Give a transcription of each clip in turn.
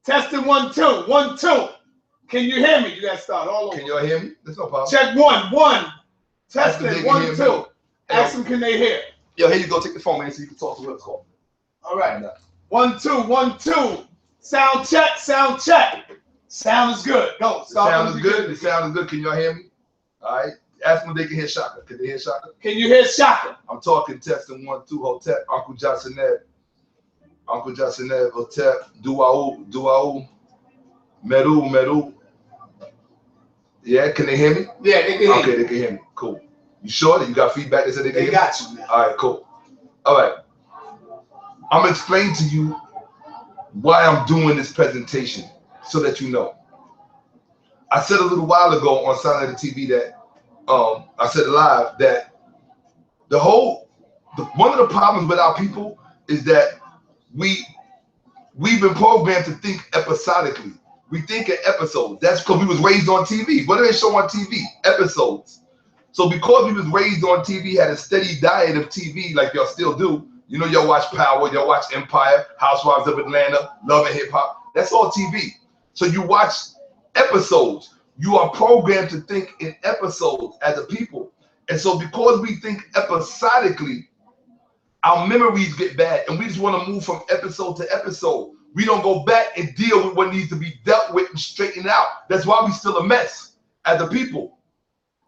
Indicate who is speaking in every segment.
Speaker 1: Testing 1 2 1 2. Can you hear me? You gotta start all over.
Speaker 2: Can y'all hear me? There's no problem.
Speaker 1: Check 1 1. Testing 1 2. Ask them, can they hear?
Speaker 2: Yo, here you go. Take the phone, man, so you can talk to us. All
Speaker 1: right. 1 2 1 2. Sound check. Sound check. Sound is good. Go.
Speaker 2: The sound is good. The sound is good. Can y'all hear me? All right. Ask them if they can hear Shakka. Can they hear Shakka?
Speaker 1: Can you hear Shakka?
Speaker 2: I'm talking testing 1 2. Hotep. Uncle Jasanev. Uncle Jasanev. Hotep. Duau. Meru. Yeah, can they hear me?
Speaker 1: Yeah, they can hear
Speaker 2: Okay, they can hear me. Cool. You sure that you got feedback? They said
Speaker 1: they got you, man.
Speaker 2: All right, cool. All right. I'm going to explain to you why I'm doing this presentation so that you know. I said a little while ago on Silent the TV that, I said live that one of the problems with our people is that we've been programmed to think episodically. We think in episodes. That's because we was raised on TV. What do they show on TV? Episodes. So because we was raised on TV, had a steady diet of TV like y'all still do. You know, y'all watch Power, y'all watch Empire, Housewives of Atlanta, Love and Hip Hop. That's all TV. So you watch episodes. You are programmed to think in episodes as a people. And so because we think episodically, our memories get bad and we just want to move from episode to episode. We don't go back and deal with what needs to be dealt with and straightened out. That's why we still a mess as a people.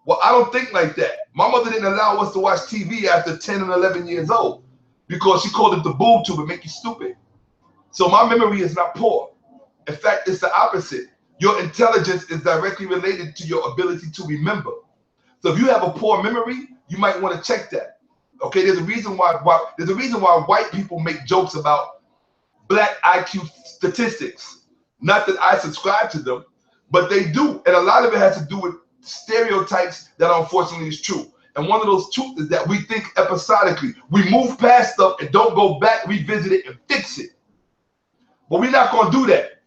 Speaker 2: Well, I don't think like that. My mother didn't allow us to watch TV after 10 and 11 years old because she called it the boob tube and make you stupid. So my memory is not poor. In fact, it's the opposite. Your intelligence is directly related to your ability to remember. So if you have a poor memory, you might want to check that. Okay, there's a reason why white people make jokes about Black IQ statistics. Not that I subscribe to them, but they do. And a lot of it has to do with stereotypes that unfortunately is true. And one of those truths is that we think episodically. We move past stuff and don't go back, revisit it, and fix it. But we're not going to do that.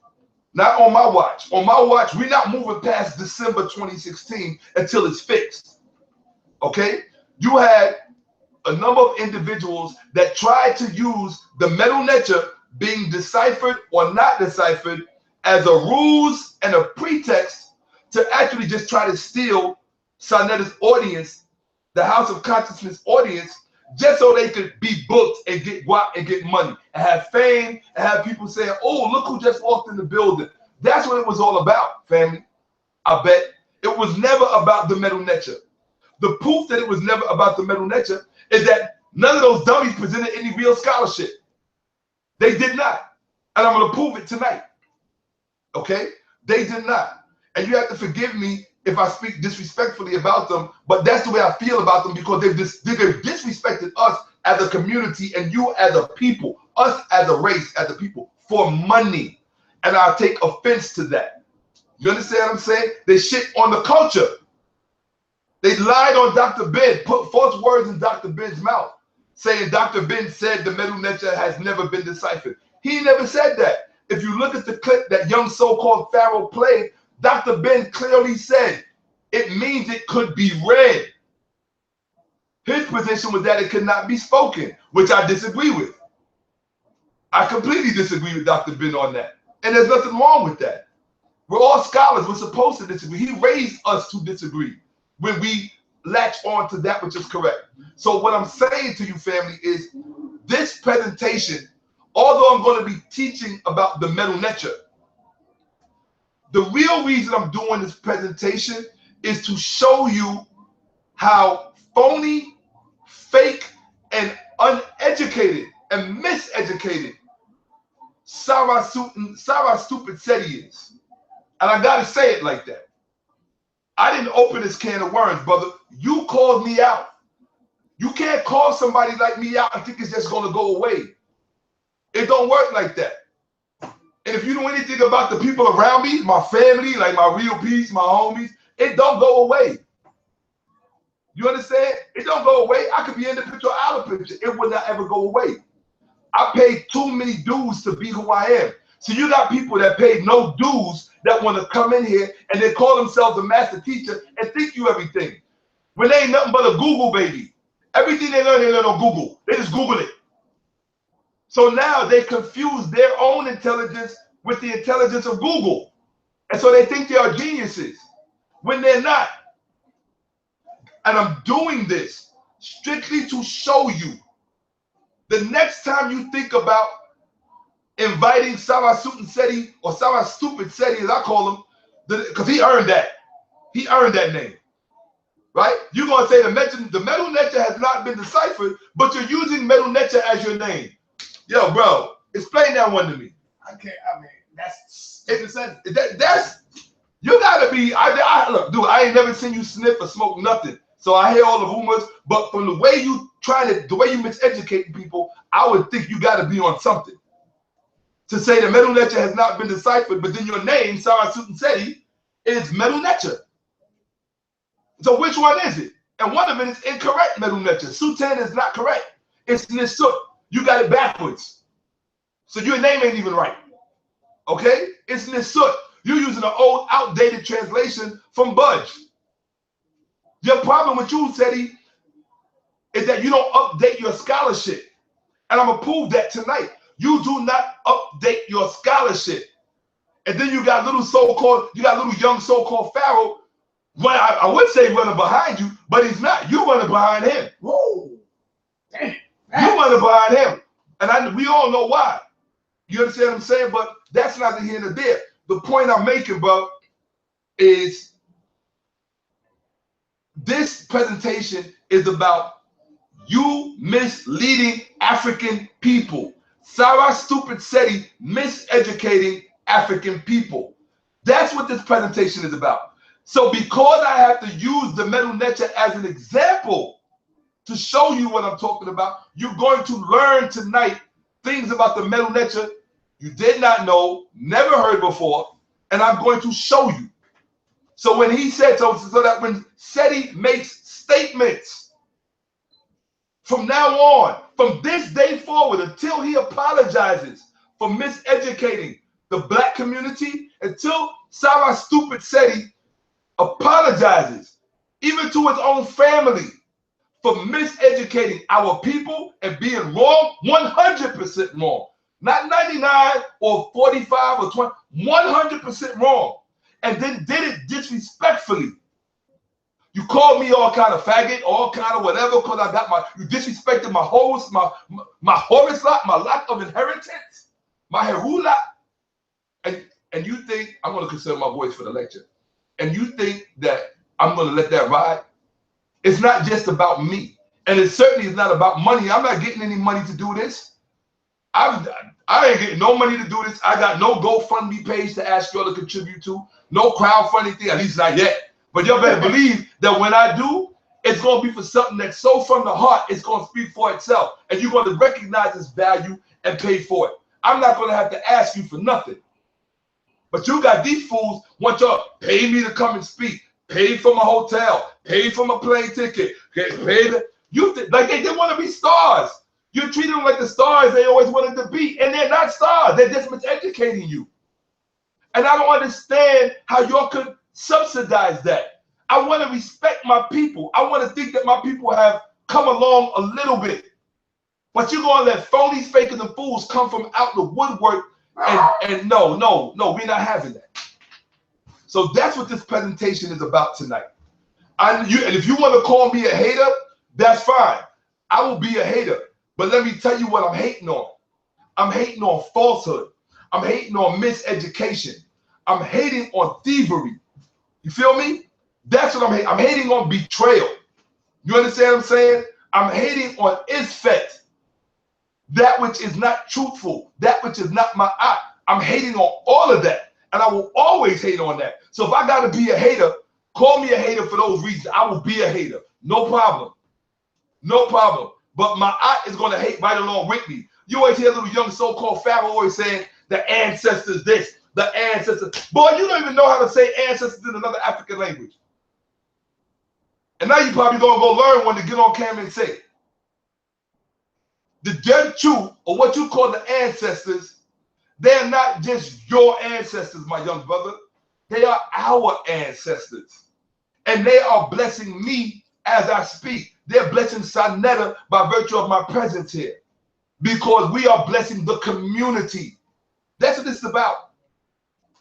Speaker 2: Not on my watch. On my watch, we're not moving past December 2016 until it's fixed. Okay? You had a number of individuals that tried to use the metal nature being deciphered or not deciphered as a ruse and a pretext to actually just try to steal Sanetta's audience, the House of Consciousness audience, just so they could be booked and get guap and get money and have fame and have people saying, oh, look who just walked in the building. That's what it was all about, family. I bet it was never about the metal nature. The proof that it was never about the metal nature is that none of those dummies presented any real scholarship. They did not. And I'm going to prove it tonight. Okay? They did not. And you have to forgive me if I speak disrespectfully about them, but that's the way I feel about them because they've disrespected us as a community and you as a people, us as a race, as a people, for money. And I take offense to that. You understand what I'm saying? They shit on the culture. They lied on Dr. Ben, put false words in Dr. Ben's mouth, saying Dr. Ben said the metal nature has never been deciphered. He never said that. If you look at the clip that young so-called Pharaoh played, Dr. Ben clearly said it means it could be read. His position was that it could not be spoken, which I disagree with. I completely disagree with Dr. Ben on that. And there's nothing wrong with that. We're all scholars. We're supposed to disagree. He raised us to disagree when we latch on to that which is correct. So what I'm saying to you, family, is this presentation, although I'm going to be teaching about the metal nature, the real reason I'm doing this presentation is to show you how phony, fake, and uneducated and miseducated Sara Seti is. And I gotta say it like that. I didn't open this can of worms, brother. You called me out. You can't call somebody like me out and think it's just gonna go away. It don't work like that. And if you know anything about the people around me, my family, like my real peeps, my homies, it don't go away. You understand? It don't go away. I could be in the picture or out of the picture. It will not ever go away. I paid too many dues to be who I am. So you got people that paid no dues that want to come in here and they call themselves a master teacher and think you everything. When they ain't nothing but a Google baby. Everything they learn on Google. They just Google it. So now they confuse their own intelligence with the intelligence of Google. And so they think they are geniuses when they're not. And I'm doing this strictly to show you the next time you think about inviting Sara Seti, or Sara Stupid Seti, as I call him, because he earned that. He earned that name. Right? You're going to say the Metal Necha has not been deciphered, but you're using Metal Necha as your name. Yo, bro, explain that one to me.
Speaker 1: I can't, I mean, that's
Speaker 2: you gotta be. Look, dude, I ain't never seen you sniff or smoke nothing. So I hear all the rumors, but from the way you the way you miseducating people, I would think you gotta be on something. To say the Metal Necha has not been deciphered, but then your name, Sara Seti, is Metal Necha. So which one is it? And one of it is incorrect, Metal Necha. Sutan is not correct. It's Nisut. You got it backwards. So your name ain't even right. Okay? It's Nisut. You're using an old, outdated translation from Budge. Your problem with you, Seti, is that you don't update your scholarship. And I'm going to prove that tonight. You do not update your scholarship. And then you got little young so-called Pharaoh. Well, I would say running behind you, but he's not. You're running behind him.
Speaker 1: Whoa. Damn.
Speaker 2: You're running behind him. And we all know why. You understand what I'm saying? But that's not the here and there. The point I'm making, bro, is this presentation is about you misleading African people. Sara Stupid Seti miseducating African people. That's what this presentation is about. So because I have to use the Metal Necha as an example to show you what I'm talking about, you're going to learn tonight things about the Metal Necha you did not know, never heard before, and I'm going to show you. So when he said, so that when Seti makes statements from now on, from this day forward, until he apologizes for miseducating the black community, until Sara Stupid Seti apologizes, even to his own family, for miseducating our people and being wrong, 100% wrong. Not 99 or 45 or 20, 100% wrong. And then did it disrespectfully. You called me all kind of faggot, all kind of whatever, because I got you disrespected my horse, my Horus lot, my lot of inheritance, my Heru lot. And you think, I'm going to consider my voice for the lecture. And you think that I'm going to let that ride? It's not just about me. And it certainly is not about money. I'm not getting any money to do this. I ain't getting no money to do this. I got no GoFundMe page to ask y'all to contribute to. No crowdfunding thing, at least not yet. But y'all better believe that when I do, it's going to be for something that's so from the heart, it's going to speak for itself. And you're going to recognize its value and pay for it. I'm not going to have to ask you for nothing. But you got these fools want y'all pay me to come and speak, pay for my hotel, pay for my plane ticket, like they want to be stars. You treat them like the stars they always wanted to be, and they're not stars. They're just miseducating you. And I don't understand how y'all could subsidize that. I want to respect my people. I want to think that my people have come along a little bit. But you're going to let phonies, fakers, and fools come from out the woodwork and no, we're not having that. So that's what this presentation is about tonight. And if you want to call me a hater, that's fine. I will be a hater. But let me tell you what I'm hating on. I'm hating on falsehood. I'm hating on miseducation. I'm hating on thievery. You feel me? That's what I'm hating. I'm hating on betrayal. You understand what I'm saying? I'm hating on isfet. That which is not truthful. That which is not my eye. I'm hating on all of that. And I will always hate on that. So if I got to be a hater, call me a hater for those reasons. I will be a hater. No problem. No problem. But my eye is going to hate right along with me. You always hear a little young so-called Pharaoh always saying, the ancestors this, the ancestors. Boy, you don't even know how to say ancestors in another African language. And now you probably going to go learn one to get on camera and say it. The Genchu, or what you call the ancestors, they're not just your ancestors, my young brother. They are our ancestors. And they are blessing me as I speak. They're blessing Sanetta by virtue of my presence here. Because we are blessing the community. That's what this is about.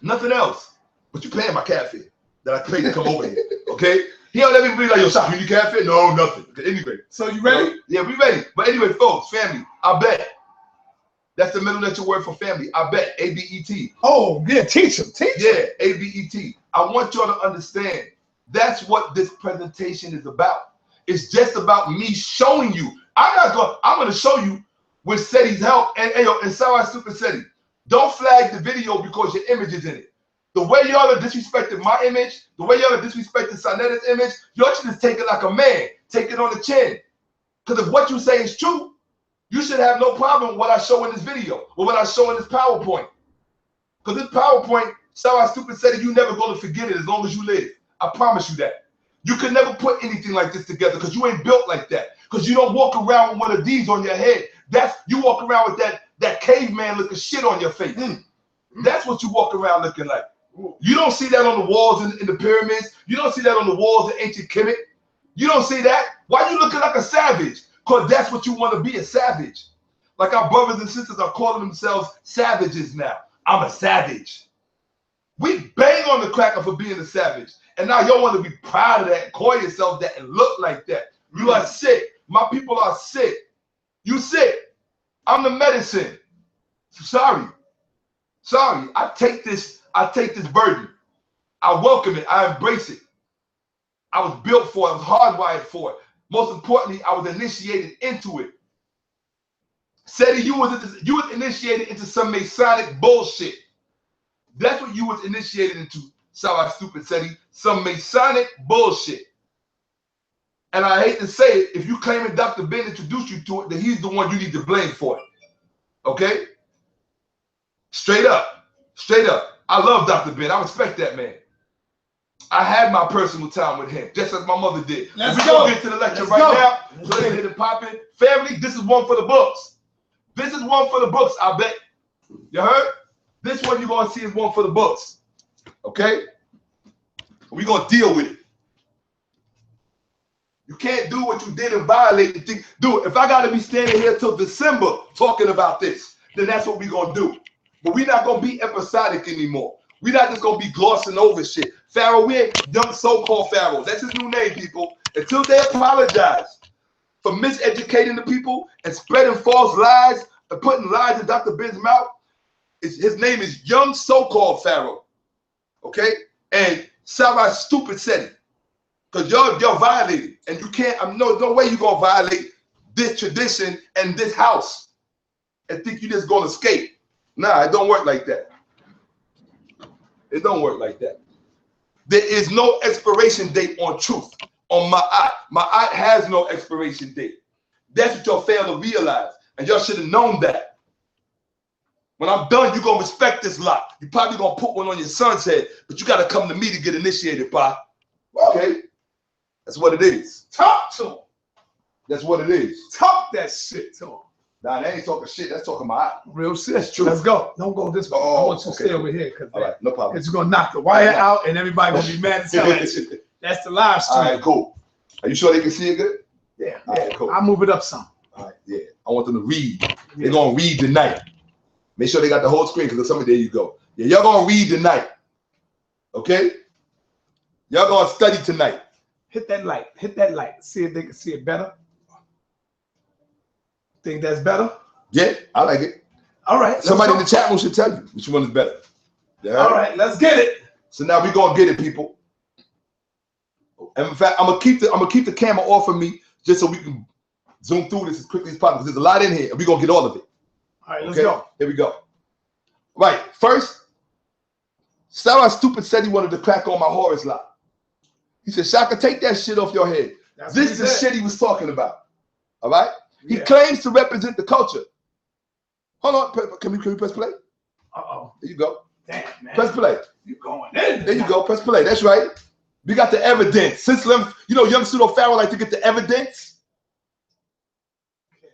Speaker 2: Nothing else. But you paying my cat fee that I paid to come over here. Okay? He don't let me be like, yo, Shaka, you need cat fee? No, nothing. Okay, anyway.
Speaker 1: So you ready?
Speaker 2: Yeah, we ready. But anyway, folks, family, I bet. That's the middle letter word for family. I bet. A-B-E-T.
Speaker 1: Oh, yeah, teach him. Teach him.
Speaker 2: Yeah, A-B-E-T. I want y'all to understand. That's what this presentation is about. It's just about me showing you. I'm going to show you with Seti's help. And Sara Seti. Don't flag the video because your image is in it. The way y'all are disrespecting my image, the way y'all are disrespecting Sanetta's image, y'all should just take it like a man. Take it on the chin. Because if what you say is true, you should have no problem with what I show in this video or what I show in this PowerPoint. Because this PowerPoint, Sara Seti, you never going to forget it as long as you live. I promise you that. You could never put anything like this together because you ain't built like that. Because you don't walk around with one of these on your head. You walk around with that caveman looking shit on your face. That's what you walk around looking like. You don't see that on the walls in the pyramids. You don't see that on the walls in ancient Kemet. You don't see that. Why you looking like a savage? Because that's what you want to be, a savage. Like our brothers and sisters are calling themselves savages now. I'm a savage. We bang on the cracker for being a savage. And now y'all want to be proud of that, call yourself that, and look like that. You are sick. My people are sick. You sick. I'm the medicine. Sorry. I take this burden. I welcome it. I embrace it. I was built for it. I was hardwired for it. Most importantly, I was initiated into it. Seti, you was initiated into some Masonic bullshit. That's what you was initiated into, Sara Seti. Some Masonic bullshit. And I hate to say it, if you claiming Dr. Ben introduced you to it, then he's the one you need to blame for it. Okay? Straight up. I love Dr. Ben. I respect that man. I had my personal time with him, just as my mother did. We're going to get to the lecture now. So let's hit it popping. Family, this is one for the books. This is one for the books, I bet. You heard? This one you're going to see is one for the books. Okay? We're going to deal with it. You can't do what you did and violate the thing. Do it. If I got to be standing here till December talking about this, then that's what we're going to do. But we're not going to be episodic anymore. We're not just going to be glossing over shit. Pharaoh, we ain't young so-called Pharaoh. That's his new name, people. Until they apologize for miseducating the people and spreading false lies and putting lies in Dr. Ben's mouth, his name is young so-called Pharaoh. Okay? And Sara Seti. Because y'all violated. And you can't, no way you're going to violate this tradition and this house and think you're just going to escape. Nah, it don't work like that. It don't work like that. There is no expiration date on truth, on Ma'at. Ma'at has no expiration date. That's what y'all fail to realize. And y'all should have known that. When I'm done, you're going to respect this lot. You're probably going to put one on your son's head, but you got to come to me to get initiated, Pa. Okay? That's what it is.
Speaker 1: Talk to him.
Speaker 2: That's what it is.
Speaker 1: Talk that shit to him.
Speaker 2: Nah, that ain't talking shit. That's talking Ma'at.
Speaker 1: Real shit.
Speaker 2: That's true.
Speaker 1: Let's go. Don't go this way. I want you to stay over here.
Speaker 2: All right, no problem.
Speaker 1: Because you're going to knock the wire out and everybody going to be mad as hell at you. That's the live stream.
Speaker 2: All right, cool. Are you sure they can see it good?
Speaker 1: Yeah.
Speaker 2: All right, cool.
Speaker 1: I'll move it up some.
Speaker 2: All right, yeah. I want them to read. They're going to read tonight. Make sure they got the whole screen because there you go. Yeah, y'all going to read tonight. Okay? Y'all going to study tonight.
Speaker 1: Hit that light. Hit that light. See if they can see it better. Think that's better?
Speaker 2: Yeah, I like it.
Speaker 1: All right.
Speaker 2: Somebody in the chat room should tell you which one is better. Yeah.
Speaker 1: All right, let's get it.
Speaker 2: So now we're going to get it, people. And in fact, I'm gonna keep the camera off of me just so we can zoom through this as quickly as possible. There's a lot in here, and we're gonna get all of it.
Speaker 1: All right, let's go.
Speaker 2: Here we go. Right, first, Sara Seti wanted to crack on my Horus lot. He said, Shaka, take that shit off your head. This is the shit he was talking about. All right? He claims to represent the culture. Hold on, can we press play?
Speaker 1: Uh-oh.
Speaker 2: There you go.
Speaker 1: Damn, man.
Speaker 2: Press play.
Speaker 1: You going in.
Speaker 2: There you go. Press play. That's right. We got the evidence. Since young pseudo Pharaoh like to get the evidence.
Speaker 1: Okay.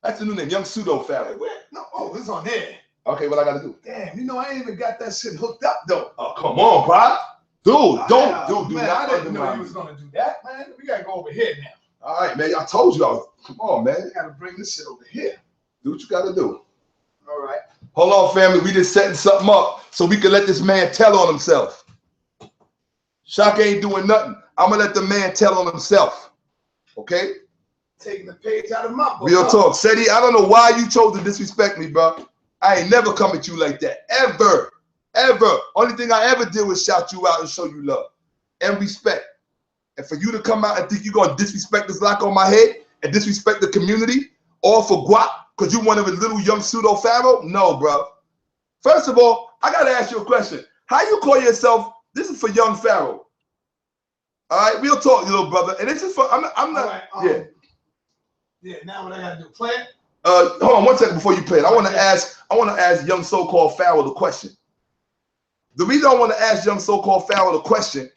Speaker 2: That's the new name, young pseudo Pharaoh.
Speaker 1: No, it's on there.
Speaker 2: Okay, what I gotta do?
Speaker 1: Damn, I ain't even got that shit hooked up though.
Speaker 2: Oh, come on, bro. Dude, don't do
Speaker 1: man,
Speaker 2: that.
Speaker 1: I didn't know you was gonna do that, man. We gotta go over here now.
Speaker 2: All right, man. I told y'all. Come on, man.
Speaker 1: We gotta bring this shit over here.
Speaker 2: Do what you gotta do.
Speaker 1: All right.
Speaker 2: Hold on, family. We just setting something up so we can let this man tell on himself. Shakka ain't doing nothing. I'm gonna let the man tell on himself. Okay?
Speaker 1: Taking the page out of my book.
Speaker 2: Real talk. Seti, I don't know why you chose to disrespect me, bro. I ain't never come at you like that. Ever. Ever. Only thing I ever did was shout you out and show you love and respect. And for you to come out and think you're gonna disrespect this lock on my head and disrespect the community, all for guap, because you one of a little young pseudo Pharaoh? No, bro. First of all, I gotta ask you a question. How you call yourself? This is for young Pharaoh. All right, real talk, you little brother. And this is for I'm not.
Speaker 1: Right,
Speaker 2: yeah.
Speaker 1: Yeah. Now what I gotta do? Play it.
Speaker 2: Hold on 1 second before you play it. I want to ask young so-called Pharaoh the question. The reason I want to ask young so-called Pharaoh the question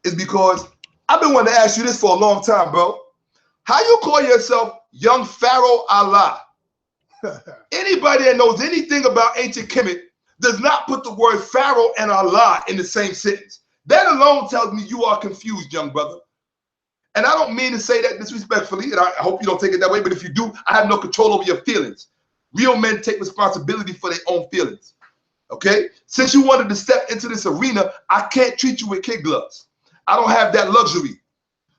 Speaker 2: is because I've been wanting to ask you this for a long time, bro. How you call yourself young Pharaoh Allah? Anybody that knows anything about ancient Kemet does not put the word Pharaoh and Allah in the same sentence. That alone tells me you are confused, young brother. And I don't mean to say that disrespectfully, and I hope you don't take it that way, but if you do, I have no control over your feelings. Real men take responsibility for their own feelings, okay? Since you wanted to step into this arena, I can't treat you with kid gloves. I don't have that luxury.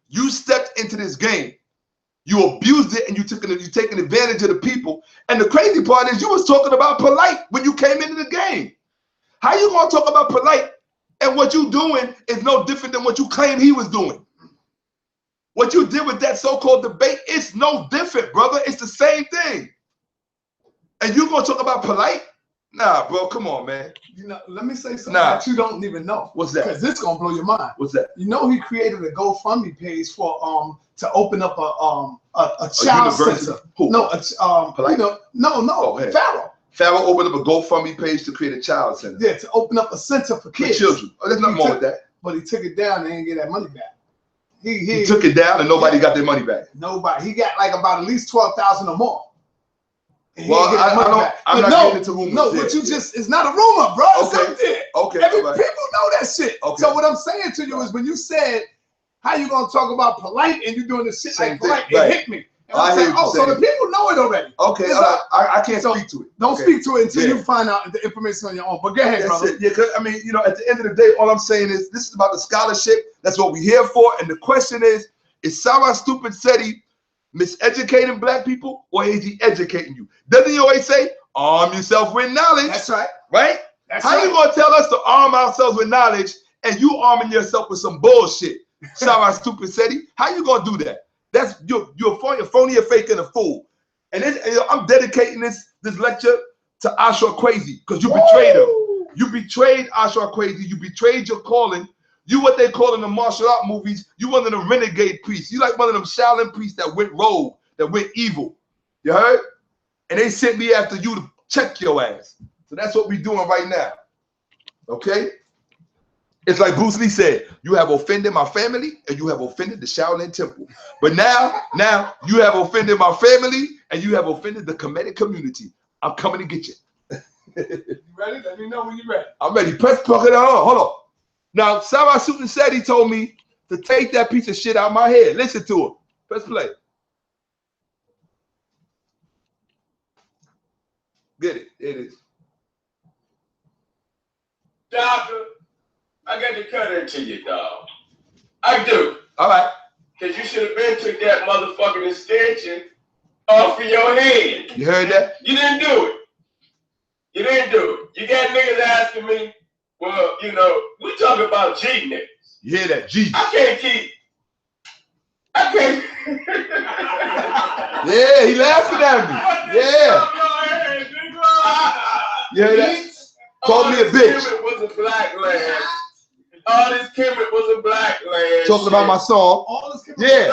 Speaker 2: You stepped into this game. You abused it and you're taking advantage of the people. And the crazy part is you was talking about polite when you came into the game. How you gonna talk about polite and what you doing is no different than what you claim he was doing? What you did with that so-called debate, it's no different, brother. It's the same thing. And you gonna talk about polite? Nah, bro, come on, man.
Speaker 1: You know, let me say something that you don't even know.
Speaker 2: What's that?
Speaker 1: Because this gonna blow your mind.
Speaker 2: What's that?
Speaker 1: You know, he created a GoFundMe page for to open up a child center.
Speaker 2: Who?
Speaker 1: No,
Speaker 2: polite?
Speaker 1: You know, no,
Speaker 2: Oh, hey.
Speaker 1: Pharaoh.
Speaker 2: Pharaoh opened up a GoFundMe page to create a child center.
Speaker 1: Yeah, to open up a center for kids.
Speaker 2: For children. Oh, there's nothing wrong with that.
Speaker 1: But he took it down and didn't get that money back.
Speaker 2: He took it down and nobody got their money back.
Speaker 1: Nobody. He got like about at least 12,000 or more.
Speaker 2: Well, I'm not getting into rumors.
Speaker 1: No, but you just, it's not a rumor, bro.
Speaker 2: Okay. Okay.
Speaker 1: People know that shit.
Speaker 2: Okay.
Speaker 1: So what I'm saying to you is when you said, how you gonna talk about polite and you doing this shit
Speaker 2: Same
Speaker 1: like polite,
Speaker 2: thing. Right.
Speaker 1: it hit me. And I said, so the people know it already.
Speaker 2: Okay, I can't speak to it.
Speaker 1: Don't speak to it until you find out the information on your own. But go ahead, brother.
Speaker 2: Yeah, because I mean, you know, at the end of the day, all I'm saying is this is about the scholarship. That's what we're here for. And the question is Sara Seti miseducating black people or is he educating you? Doesn't he always say, arm yourself with knowledge?
Speaker 1: That's right.
Speaker 2: Right? How you gonna tell us to arm ourselves with knowledge and you arming yourself with some bullshit? Sara Seti, how you gonna do that? That's you're a phony, a fake, and a fool. And I'm dedicating this lecture to Ausar Crazy because you betrayed him. You betrayed Ausar Crazy. You betrayed your calling. You what they call in the martial art movies. You one of the renegade priests. You like one of them Shaolin priests that went rogue, that went evil. You heard? And they sent me after you to check your ass. So that's what we're doing right now. Okay? It's like Bruce Lee said, you have offended my family and you have offended the Shaolin Temple. But now you have offended my family and you have offended the Kemetic community. I'm coming to get you.
Speaker 1: You ready? Let me know when you're ready.
Speaker 2: I'm ready. Press plug it on. Hold on. Now, Sara Seti told me to take that piece of shit out of my head. Listen to it. Press play. Get it. It is.
Speaker 3: Doctor, I got to cut into you, dog. I do.
Speaker 2: All right.
Speaker 3: Because you should have been took that motherfucking extension off of your head.
Speaker 2: You heard that?
Speaker 3: You didn't do it. You didn't do it. You got niggas asking me, well, you know, we talking about G niggas.
Speaker 2: You hear that? G.
Speaker 3: I can't.
Speaker 2: Yeah, he laughing at me. Yeah. You hear that? Called me a bitch.
Speaker 3: Kemet was a black land. All this Kemet was a black land.
Speaker 2: Talking about my song.
Speaker 1: All this
Speaker 2: Yeah.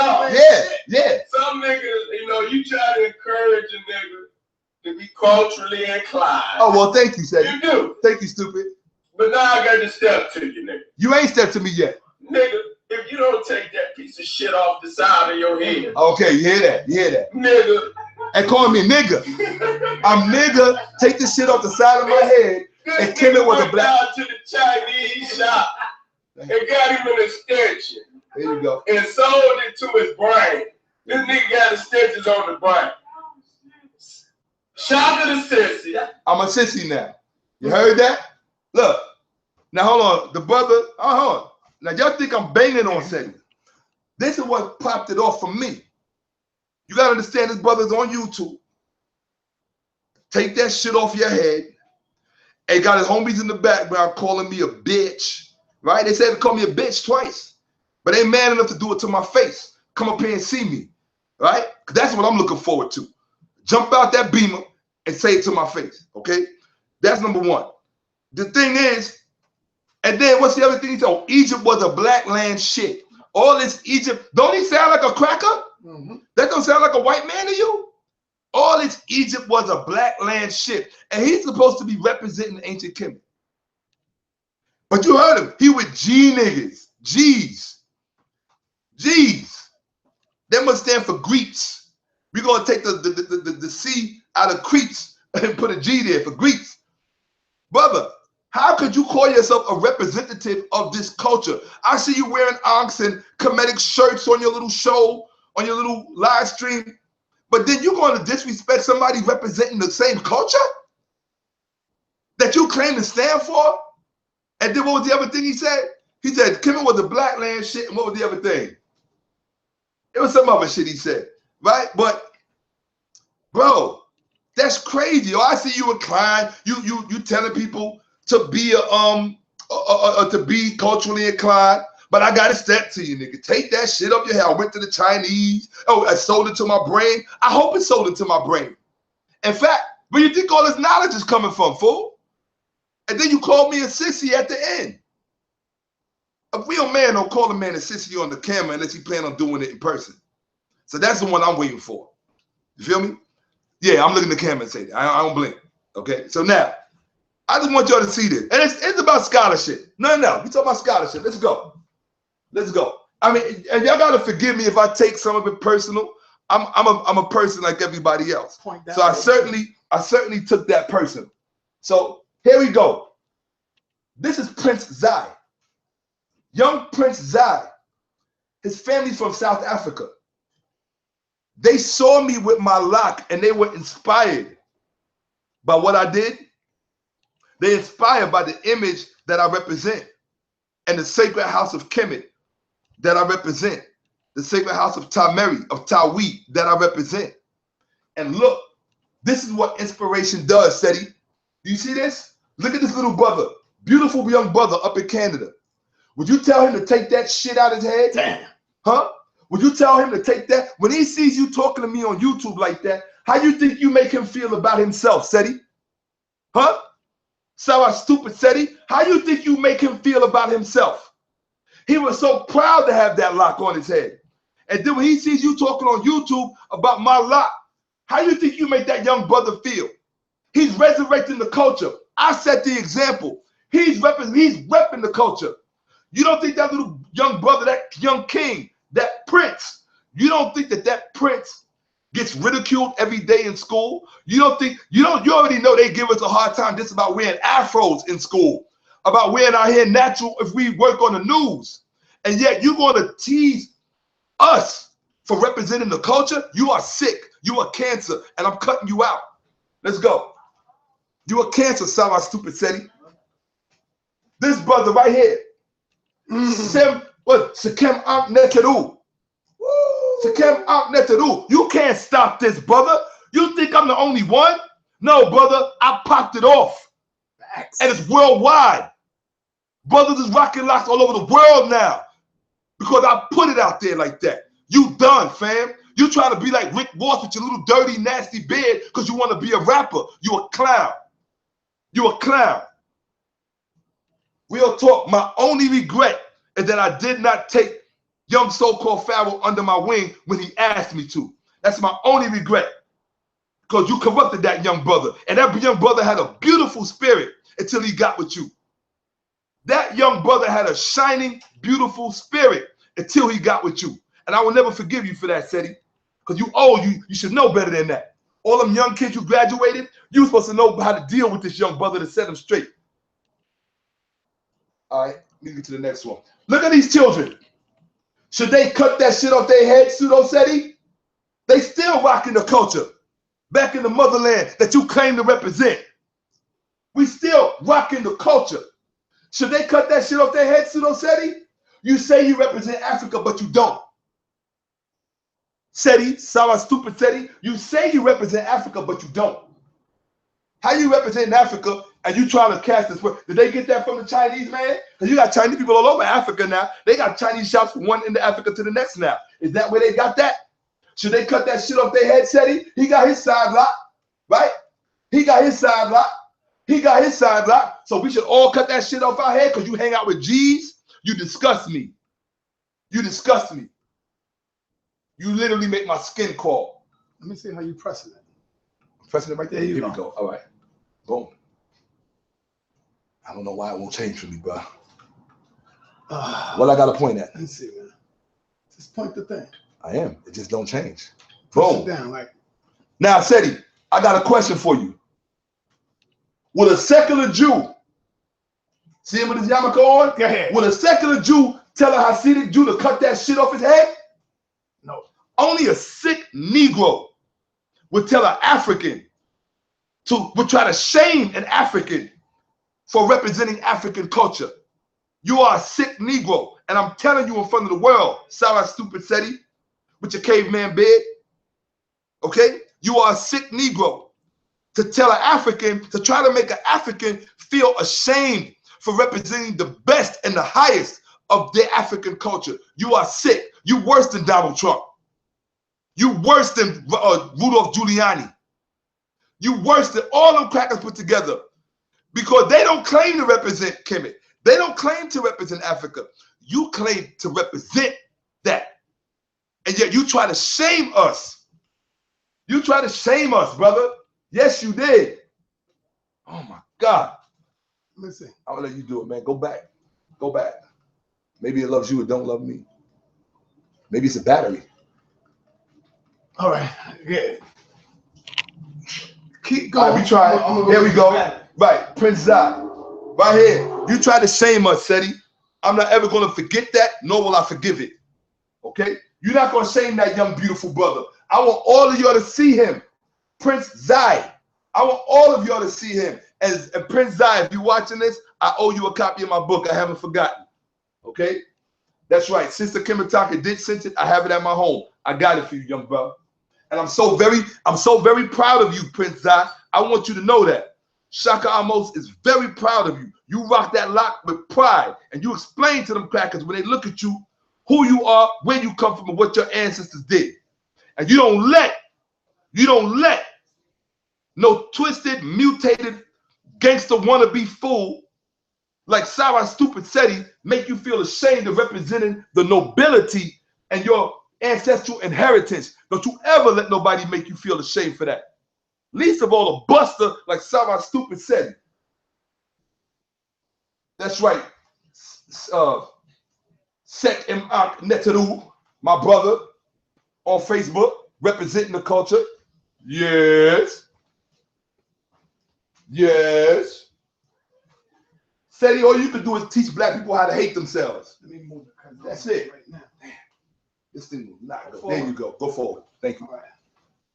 Speaker 3: Some niggas, you know, you try to encourage a nigga to be culturally inclined.
Speaker 2: Oh, well, thank you, Seti.
Speaker 3: You do.
Speaker 2: Thank you, stupid.
Speaker 3: But now I got to step to you, nigga.
Speaker 2: You ain't stepped to me yet.
Speaker 3: Nigga, if you don't take that piece of shit off the side of your head.
Speaker 2: Okay, you hear that? You hear that?
Speaker 3: Nigga.
Speaker 2: And call me nigga. I'm nigga. Take this shit off the side of my head. And Kemet was a black.
Speaker 3: Down to the Chinese shop and got him an extension.
Speaker 2: There you go.
Speaker 3: And sold it to his brain. This nigga got extensions on the brain. Shakka the sissy.
Speaker 2: I'm a sissy now. You heard that? Look. Now hold on. The brother, hold on. Now y'all think I'm banging on Seti. This is what popped it off for me. You gotta understand this brother's on YouTube. Take that shit off your head. And got his homies in the background calling me a bitch. Right? They said to call me a bitch twice. But they ain't man enough to do it to my face. Come up here and see me. Right? Because that's what I'm looking forward to. Jump out that beamer and say it to my face. Okay? That's number one. The thing is, and then what's the other thing he said? Oh, Egypt was a black land shit. All this Egypt, don't he sound like a cracker? That don't sound like a white man to you? All this Egypt was a black land shit. And he's supposed to be representing ancient Kemet. But you heard him. He with G niggas. G's. G's. That must stand for Greeks. We're going to take the C out of creeps and put a G there for Greeks. Brother, how could you call yourself a representative of this culture? I see you wearing Ankhs and Kemetic shirts on your little show, on your little live stream, but then you're going to disrespect somebody representing the same culture that you claim to stand for? And then what was the other thing he said? He said Kemet was a black land shit, and what was the other thing? It was some other shit he said, right? But, bro, that's crazy. Oh, I see you inclined. You telling people to be to be culturally inclined, but I gotta step to you, nigga. Take that shit up your head. I went to the Chinese. Oh, I sold it to my brain. I hope it sold it to my brain. In fact, where you think all this knowledge is coming from, fool? And then you call me a sissy at the end. A real man don't call a man a sissy on the camera unless he plan on doing it in person. So that's the one I'm waiting for. You feel me? Yeah, I'm looking at the camera and say that. I don't blink. Okay, so now, I just want y'all to see this. And it's about scholarship. No, we talking about scholarship. Let's go. Let's go. I mean, and y'all got to forgive me if I take some of it personal. I'm a person like everybody else. So I certainly took that personal. So here we go. This is Prince Zai. Young Prince Zai. His family's from South Africa. They saw me with my lock and they were inspired by what I did. They're inspired by the image that I represent and the sacred house of Kemet that I represent, the sacred house of Tameri, of Tawi that I represent. And look, this is what inspiration does, Seti. Do you see this? Look at this little brother, beautiful young brother up in Canada. Would you tell him to take that shit out of his head?
Speaker 1: Damn.
Speaker 2: Huh? Would you tell him to take that? When he sees you talking to me on YouTube like that, how you think you make him feel about himself, Seti? Huh? Sara stupid Seti, how you think you make him feel about himself? He was so proud to have that lock on his head. And then when he sees you talking on YouTube about my lock, how you think you make that young brother feel? He's resurrecting the culture. I set the example. He's repping the culture. You don't think that little young brother, that young king, that prince, you don't think that prince gets ridiculed every day in school? You already know they give us a hard time just about wearing afros in school, about wearing our hair natural if we work on the news. And yet you're going to tease us for representing the culture? You are sick. You are cancer, and I'm cutting you out. Let's go. You are cancer, Sara stupid Seti. This brother right here. Sekem Neteru. Sekem Neteru. You can't stop this, brother. You think I'm the only one? No, brother. I popped it off. And it's worldwide. Brothers is rocking locks all over the world now because I put it out there like that. You done, fam. You trying to be like Rick Ross with your little dirty, nasty beard because you want to be a rapper. You a clown. You a clown. Real talk. My only regret is that I did not take young so-called Pharaoh under my wing when he asked me to. That's my only regret. Because you corrupted that young brother. And that young brother had a beautiful spirit until he got with you. That young brother had a shining, beautiful spirit until he got with you. And I will never forgive you for that, Seti. Because you should know better than that. All them young kids who graduated, you were supposed to know how to deal with this young brother to set him straight. All right, let me get to the next one. Look at these children. Should they cut that shit off their head, Pseudo Seti? They still rocking the culture. back in the motherland that you claim to represent. We still rocking the culture. Should they cut that shit off their head, Pseudo Seti? You say you represent Africa, but you don't. Seti, Sara Stupid Seti, you say you represent Africa, but you don't. How you represent Africa and you trying to cast this? Did they get that from the Chinese, man? Because you got Chinese people all over Africa now. They got Chinese shops from one end of Africa to the next now. Is that where they got that? Should they cut that shit off their head, Seti? He got his side lock, right? He got his side lock. He got his side lock. So we should all cut that shit off our head because you hang out with G's? You disgust me. You disgust me. You literally make my skin crawl.
Speaker 1: Let me see how you pressing it.
Speaker 2: Pressing it right there.
Speaker 1: There you
Speaker 2: Here
Speaker 1: go.
Speaker 2: we go. All right. Boom. I don't know why it won't change for me, bro. What I got to point at?
Speaker 1: Let me see, man. Just point the thing.
Speaker 2: I am. It just don't change.
Speaker 1: Push
Speaker 2: Boom.
Speaker 1: it down, like.
Speaker 2: Now, Seti, I got a question for you. Would a secular Jew, see him with his yarmulke on?
Speaker 1: Go ahead.
Speaker 2: Would a secular Jew tell a Hasidic Jew to cut that shit off his head?
Speaker 1: No.
Speaker 2: Only a sick Negro would tell an African would try to shame an African for representing African culture. You are a sick Negro, and I'm telling you in front of the world, Sara Stupid Seti, with your caveman beard, okay? You are a sick Negro to tell an African, to try to make an African feel ashamed for representing the best and the highest of their African culture. You are sick. You worse than Donald Trump. You worse than Rudolph Giuliani. You worse than all them crackers put together, because they don't claim to represent Kemet. They don't claim to represent Africa. You claim to represent that. And yet you try to shame us. You try to shame us, brother. Yes, you did. Oh my God.
Speaker 1: Let me see.
Speaker 2: I'm gonna let you do it, man. Go back. Go back. Maybe it loves you or don't love me. Maybe it's a battery.
Speaker 1: All right. Yeah. Keep going.
Speaker 2: All right, we try it. Here we go. Right, Prince Zai. Right here. You try to shame us, Seti. I'm not ever gonna forget that, nor will I forgive it. Okay? You're not gonna shame that young, beautiful brother. I want all of y'all to see him. Prince Zai. I want all of y'all to see him. And Prince Zai, if you're watching this, I owe you a copy of my book. I haven't forgotten. Okay? That's right. Sister Kimitaka did send it. I have it at my home. I got it for you, young brother. And I'm so very proud of you, Prince Zai. I want you to know that. Shakka Amos is very proud of you. You rock that lock with pride. And you explain to them crackers when they look at you who you are, where you come from, and what your ancestors did. And you don't let no twisted, mutated, gangster wannabe fool like Sara Stupid Seti make you feel ashamed of representing the nobility and your ancestral inheritance. Don't you ever let nobody make you feel ashamed for that. Least of all, a buster like Sara Stupid Seti. That's right. Sek M'Ak Neteru, my brother, on Facebook, representing the culture. Yes. Yes. Seti, all you can do is teach black people how to hate themselves.
Speaker 1: Let me move it.
Speaker 2: That's it.
Speaker 1: Right now.
Speaker 2: This thing will not go. There you go. Go forward. Thank you.
Speaker 1: All right.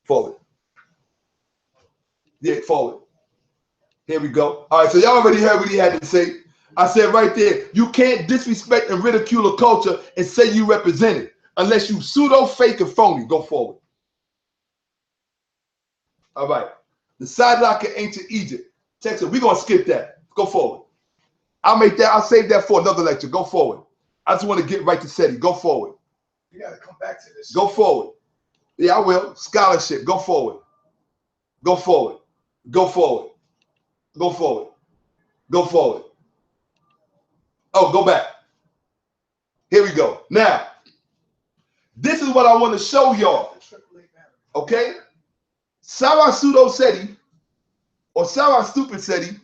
Speaker 2: Forward. Yeah, forward. Here we go. All right, so y'all already heard what he had to say. I said right there, you can't disrespect and ridicule a culture and say you represent it unless you pseudo, fake, and phony. Go forward. All right. The side lock in ancient Egypt. Texas, we're going to skip that. Go forward. I'll save that for another lecture. Go forward. I just want to get right to Seti. Go forward.
Speaker 1: You got to come back to this.
Speaker 2: Go forward. Yeah, I will. Scholarship. Go forward. Go forward. Go forward. Go forward. Go forward. Oh, go back. Here we go. Now, this is what I want to show y'all. Okay? Sara Pseudo Seti, or Sara Stupid Seti,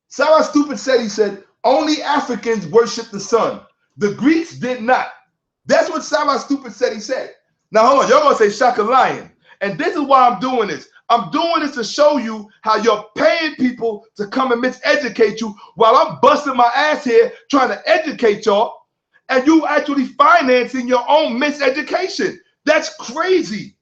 Speaker 2: Sara Stupid Seti said, only Africans worship the sun. The Greeks did not. That's what Sara Stupid Seti said. Now, hold on. Y'all going to say Shakka lying. And this is why I'm doing this. I'm doing this to show you how you're paying people to come and miseducate you while I'm busting my ass here trying to educate y'all, and you actually financing your own miseducation. That's crazy.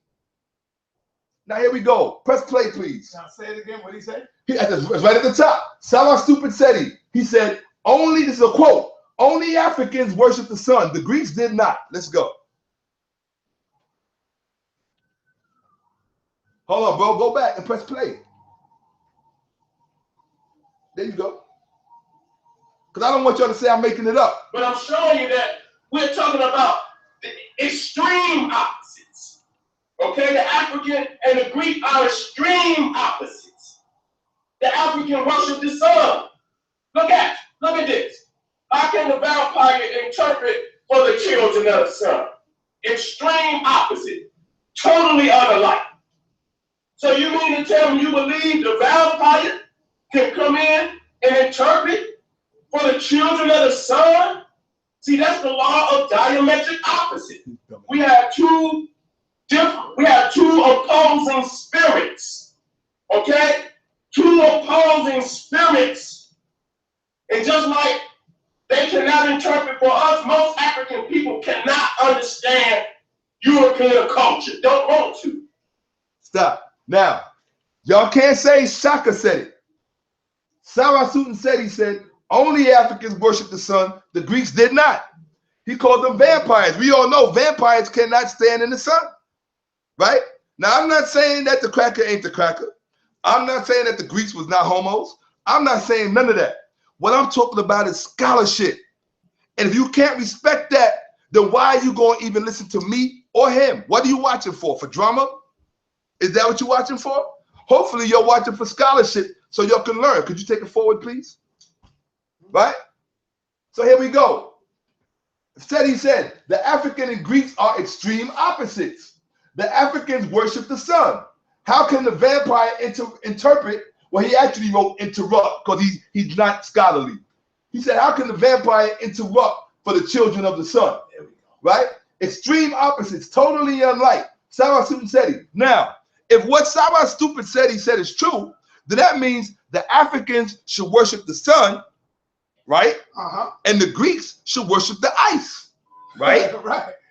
Speaker 2: Now here we go. Press play, please.
Speaker 1: Now say it again. What did he say?
Speaker 2: It's right at the top. Sara Seti. He said, only, this is a quote, only Africans worship the sun. The Greeks did not. Let's go. Hold on, bro. Go back and press play. There you go. Because I don't want y'all to say I'm making it up.
Speaker 3: But I'm showing you that we're talking about the extreme opposites. Okay, the African and the Greek are extreme opposites. The African worship the sun. Look at this. How can the vampire interpret for the children of the sun? Extreme opposite, totally unlike. So you mean to tell me you believe the vampire can come in and interpret for the children of the sun? See, that's the law of diametric opposite. We have two opposing spirits. Okay? Two opposing spirits. And just like they cannot interpret for us, most African people cannot understand European culture. Don't want to.
Speaker 2: Stop. Now, y'all can't say Shakka said it. Sara Seti said, only Africans worship the sun. The Greeks did not. He called them vampires. We all know vampires cannot stand in the sun. Right? Now, I'm not saying that the cracker ain't the cracker. I'm not saying that the Greeks was not homos. I'm not saying none of that. What I'm talking about is scholarship. And if you can't respect that, then why are you going to even listen to me or him? What are you watching for? For drama? Is that what you're watching for? Hopefully you're watching for scholarship so y'all can learn. Could you take it forward, please? Right? So here we go. He said, the African and Greeks are extreme opposites. The Africans worship the sun. How can the vampire interpret? Well, he actually wrote interrupt because he's not scholarly. He said, how can the vampire interrupt for the children of the sun? There we go. Right? Extreme opposites, totally unlike. Sara Seti. Now, if what Sara Seti said is true, then that means the Africans should worship the sun, right? And the Greeks should worship the ice, right?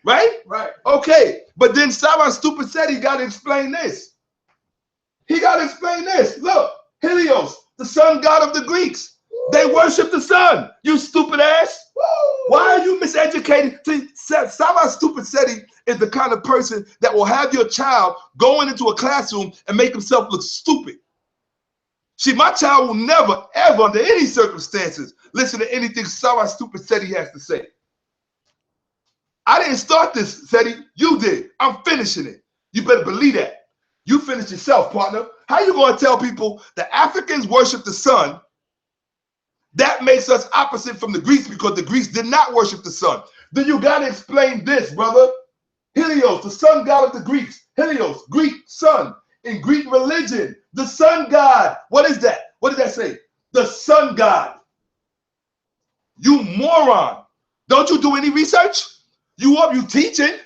Speaker 2: Right? Okay, but then Sara Seti got to explain this. He got to explain this. Look, Helios, the sun god of the Greeks. They worship the sun, you stupid ass. Why are you miseducated? See, Sara Seti is the kind of person that will have your child going into a classroom and make himself look stupid. See, my child will never, ever, under any circumstances, listen to anything Sara Seti has to say. I didn't start this, Seti. You did. I'm finishing it. You better believe that. You finished yourself, partner. How you going to tell people the Africans worship the sun? That makes us opposite from the Greeks because the Greeks did not worship the sun. Then you got to explain this, brother. Helios, the sun god of the Greeks. Helios, Greek sun. In Greek religion, the sun god. What is that? What did that say? The sun god. You moron. Don't you do any research? You teaching.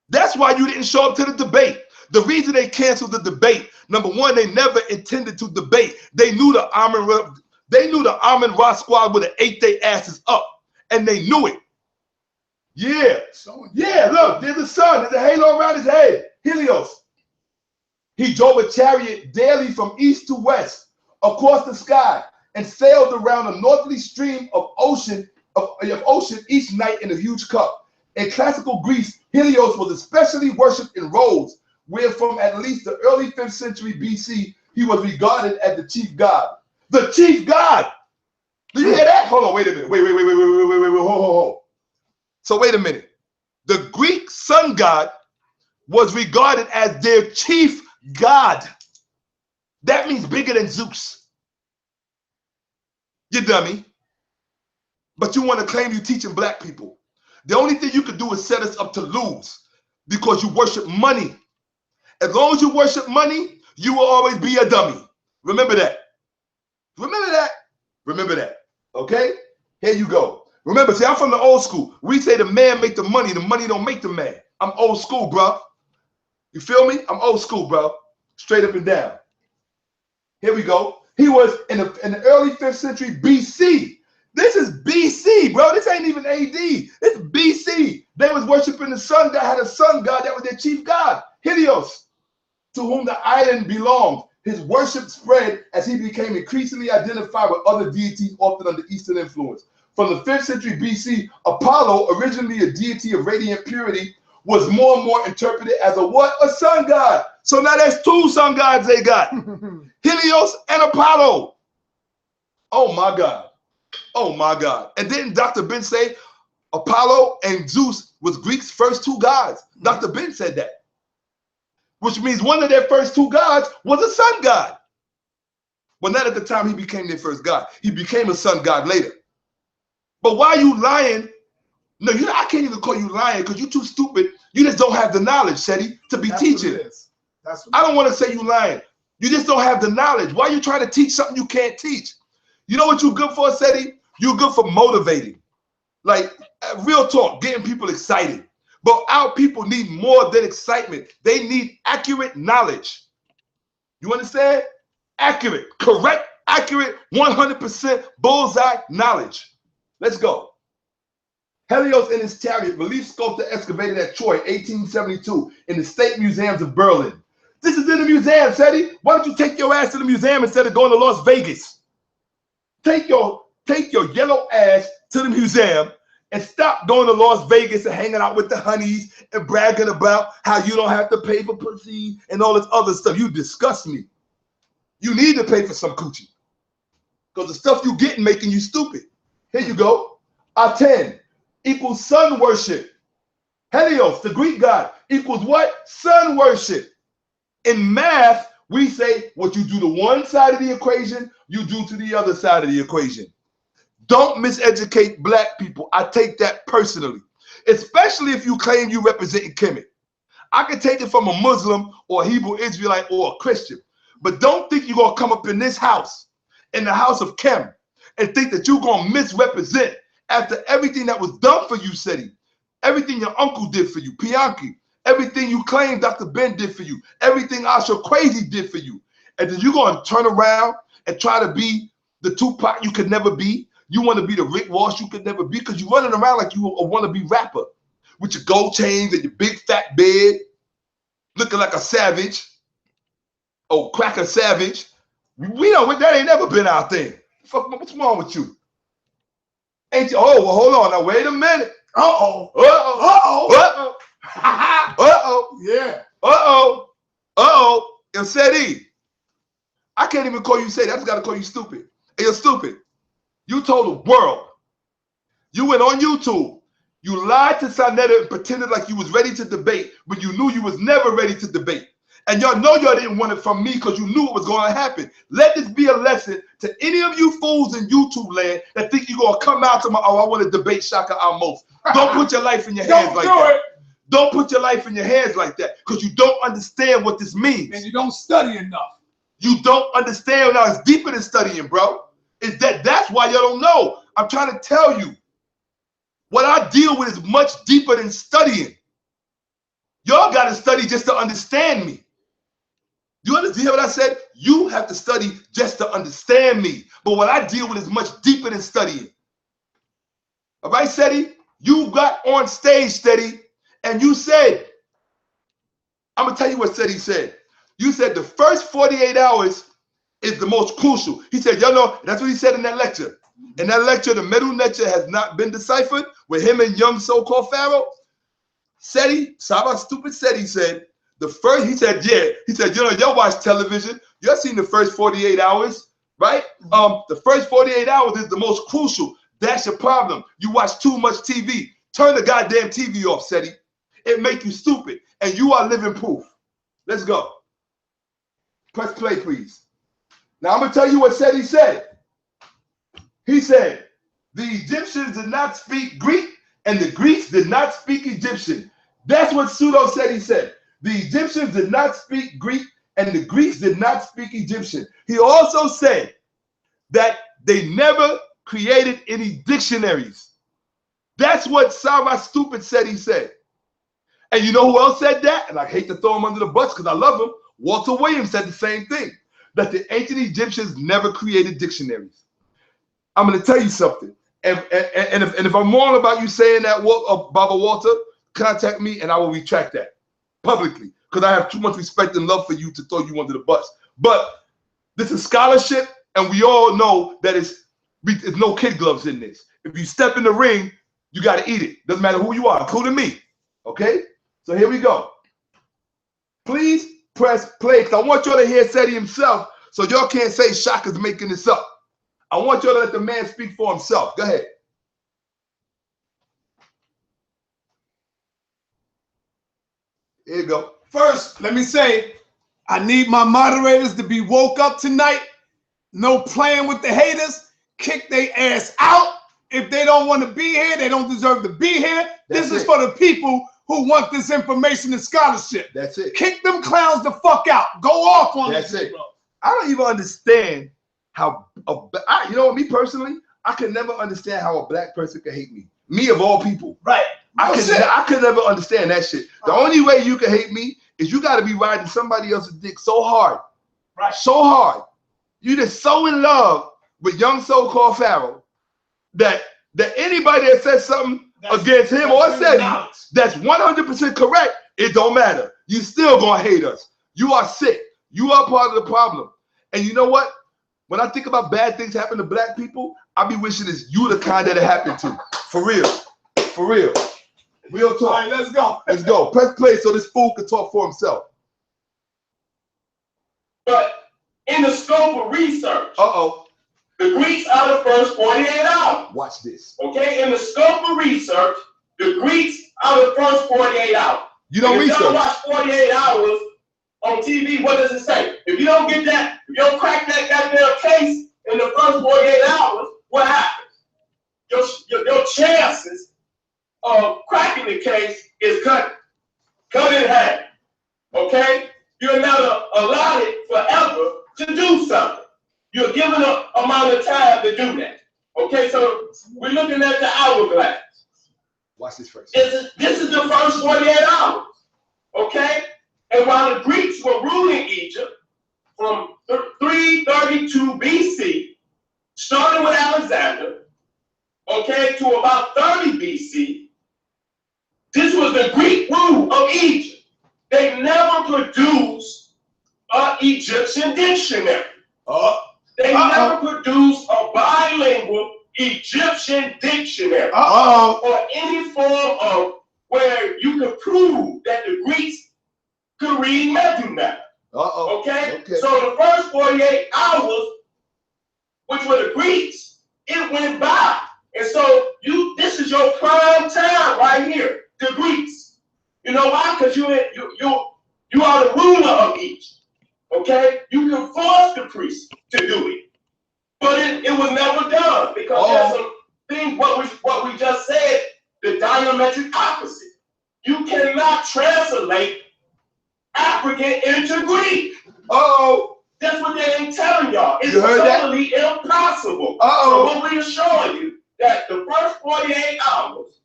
Speaker 2: That's why you didn't show up to the debate. The reason they canceled the debate, number one, they never intended to debate. They knew the Amon Ra squad would have ate their asses up, and they knew it. Yeah. Yeah, look, there's a sun. There's a halo around his head. Helios. He drove a chariot daily from east to west across the sky and sailed around a northerly stream of ocean each night in a huge cup. In classical Greece, Helios was especially worshipped in Rhodes, where from at least the early 5th century BC, he was regarded as the chief god. The chief god! Do you hear that? Hold on, wait a minute. Wait, hold. So wait a minute. The Greek sun god was regarded as their chief god. That means bigger than Zeus. You dummy. But you want to claim you're teaching black people. The only thing you could do is set us up to lose because you worship money. As long as you worship money, you will always be a dummy. Remember that. Remember that. Remember that. Okay? Here you go. Remember, see, I'm from the old school. We say the man make the money don't make the man. I'm old school, bro. You feel me? I'm old school, bro. Straight up and down. Here we go. He was in the early 5th century BC. This is BC, bro. This ain't even AD. It's BC. They was worshiping the sun god, had a sun god that was their chief god, Helios. to whom the island belonged. His worship spread as he became increasingly identified with other deities, often under Eastern influence. From the 5th century BC, Apollo, originally a deity of radiant purity, was more and more interpreted as a what? A sun god. So now there's 2 sun gods they got. Helios and Apollo. Oh my God. Oh my God. And didn't Dr. Ben say Apollo and Zeus was Greeks' first 2 gods? Dr. Ben said that. Which means one of their first 2 gods was a sun god. Well, not at the time he became their first god. He became a sun god later. But why are you lying? No, I can't even call you lying because you're too stupid. You just don't have the knowledge, Seti, to be teaching. I don't want to say you lying. You just don't have the knowledge. Why are you trying to teach something you can't teach? You know what you're good for, Seti? You're good for motivating. Like, real talk, getting people excited. But our people need more than excitement. They need accurate knowledge. You understand? Accurate, correct, accurate, 100% bullseye knowledge. Let's go. Helios and his chariot, relief sculptor excavated at Troy, 1872, in the State Museums of Berlin. This is in the museum, Seti. Why don't you take your ass to the museum instead of going to Las Vegas? Take your yellow ass to the museum and stop going to Las Vegas and hanging out with the honeys and bragging about how you don't have to pay for pussy and all this other stuff. You disgust me. You need to pay for some coochie because the stuff you getting making you stupid. Here you go. Aten equals sun worship. Helios, the Greek god, equals what? Sun worship. In math, we say what you do to one side of the equation, you do to the other side of the equation. Don't miseducate black people. I take that personally, especially if you claim you represent Kemet. I can take it from a Muslim or a Hebrew Israelite or a Christian, but don't think you're going to come up in this house, in the house of Kem, and think that you're going to misrepresent after everything that was done for you, Seti, everything your uncle did for you, Pianki, everything you claim Dr. Ben did for you, everything Asha Crazy did for you. And then you're going to turn around and try to be the Tupac you could never be. You want to be the Rick Ross you could never be because you're running around like you a wannabe rapper with your gold chains and your big fat bed, looking like a savage. Oh, cracker savage. We know that ain't never been our thing. Fuck, what's wrong with you? Ain't you? Oh, well, hold on. Now, wait a minute. Uh-oh. Uh-oh. Uh-oh. Uh-oh. Uh-oh. Yeah. Uh-oh. Uh-oh. Yo, Seti, I can't even call you Seti. I just got to call you stupid. Hey, you're stupid. You told the world. You went on YouTube. You lied to Sanetta and pretended like you was ready to debate when you knew you was never ready to debate. And y'all know y'all didn't want it from me because you knew it was going to happen. Let this be a lesson to any of you fools in YouTube land that think you're going to come out to my, oh, I want to debate Shakka Amos. Don't put your life in your hands like that. Don't put your life in your hands like that because you don't understand what this means.
Speaker 1: And you don't study enough.
Speaker 2: You don't understand. Now, it's deeper than studying, bro. That's why y'all don't know. I'm trying to tell you. What I deal with is much deeper than studying. Y'all got to study just to understand me. You understand what I said? You have to study just to understand me. But what I deal with is much deeper than studying. All right, Seti? You got on stage, Seti, and you said, I'm going to tell you what Seti said. You said the first 48 hours is the most crucial. He said, y'all know, that's what he said in that lecture. In that lecture, the middle lecture has not been deciphered with him and young so-called Pharaoh. Seti, Sara Stupid Seti said, he said, you know, y'all watch television. Y'all seen the first 48 hours, right? The first 48 hours is the most crucial. That's your problem. You watch too much TV. Turn the goddamn TV off, Seti. It make you stupid. And you are living proof. Let's go. Press play, please. Now, I'm going to tell you what Seti said. He said, the Egyptians did not speak Greek and the Greeks did not speak Egyptian. That's what Pseudo Seti said. The Egyptians did not speak Greek and the Greeks did not speak Egyptian. He also said that they never created any dictionaries. That's what Sara Stupid Seti said. And you know who else said that? And I hate to throw him under the bus because I love him. Walter Williams said the same thing, that the ancient Egyptians never created dictionaries. I'm going to tell you something. And if I'm wrong about you saying that, Baba Walter, contact me and I will retract that publicly. because I have too much respect and love for you to throw you under the bus. But this is scholarship, and we all know that it's no kid gloves in this. If you step in the ring, you got to eat it. Doesn't matter who you are, including me. Okay? So here we go. Please press play, because I want y'all to hear Seti himself, so y'all can't say Shakka's making this up. I want y'all to let the man speak for himself. Go ahead. Here you go.
Speaker 1: First, let me say, I need my moderators to be woke up tonight. No playing with the haters. Kick their ass out. If they don't want to be here, they don't deserve to be here. This is for the people who want this information and scholarship.
Speaker 2: That's it.
Speaker 1: Kick them clowns the fuck out. Go off on
Speaker 2: That's
Speaker 1: this.
Speaker 2: it. I don't even understand how, you know what, me personally, I could never understand how a black person could hate me. Me of all people.
Speaker 1: Right.
Speaker 2: I could never understand that shit. The only way you can hate me is you got to be riding somebody else's dick so hard.
Speaker 1: Right.
Speaker 2: So hard. You just so in love with young so-called Pharaoh that anybody that says something against him or Seti that's 100% correct, it don't matter. You still gonna hate us. You are sick. You are part of the problem. And you know what? When I think about bad things happen to black people, I be wishing it's you the kind that it happened to. For real. For real. Real talk.
Speaker 1: All right, let's go.
Speaker 2: Let's go. Press play so this fool can talk for himself.
Speaker 3: But in the scope of research, the Greeks are the first 48 hours.
Speaker 2: Watch this.
Speaker 3: Okay, in the scope of research, the Greeks are the first 48 hours.
Speaker 2: You don't research.
Speaker 3: If you don't watch 48 hours on TV, what does it say? If you don't get that, if you don't crack that goddamn case in the first 48 hours, what happens? Your chances of cracking the case is cut in half. Okay? You're not allotted forever to do something. You're given an amount of time to do that. Okay, so we're looking at the hourglass.
Speaker 2: Watch this first.
Speaker 3: This is the first 48 hours. Okay? And while the Greeks were ruling Egypt from 332 BC, starting with Alexander, okay, to about 30 BC, this was the Greek rule of Egypt. They never produced an Egyptian dictionary. They never produced a bilingual Egyptian dictionary or any form of where you could prove that the Greeks could read mathematics. Okay? So the first 48 hours, which were the Greeks, it went by. And so this is your prime time right here, the Greeks. You know why? Because you are the ruler of Egypt. Okay? You can force the priests to do it. But it was never done because there's some things, what we just said, the diametric opposite. You cannot translate African into Greek. That's what they ain't telling y'all. It's totally impossible. So what we're showing you, that the first 48 hours,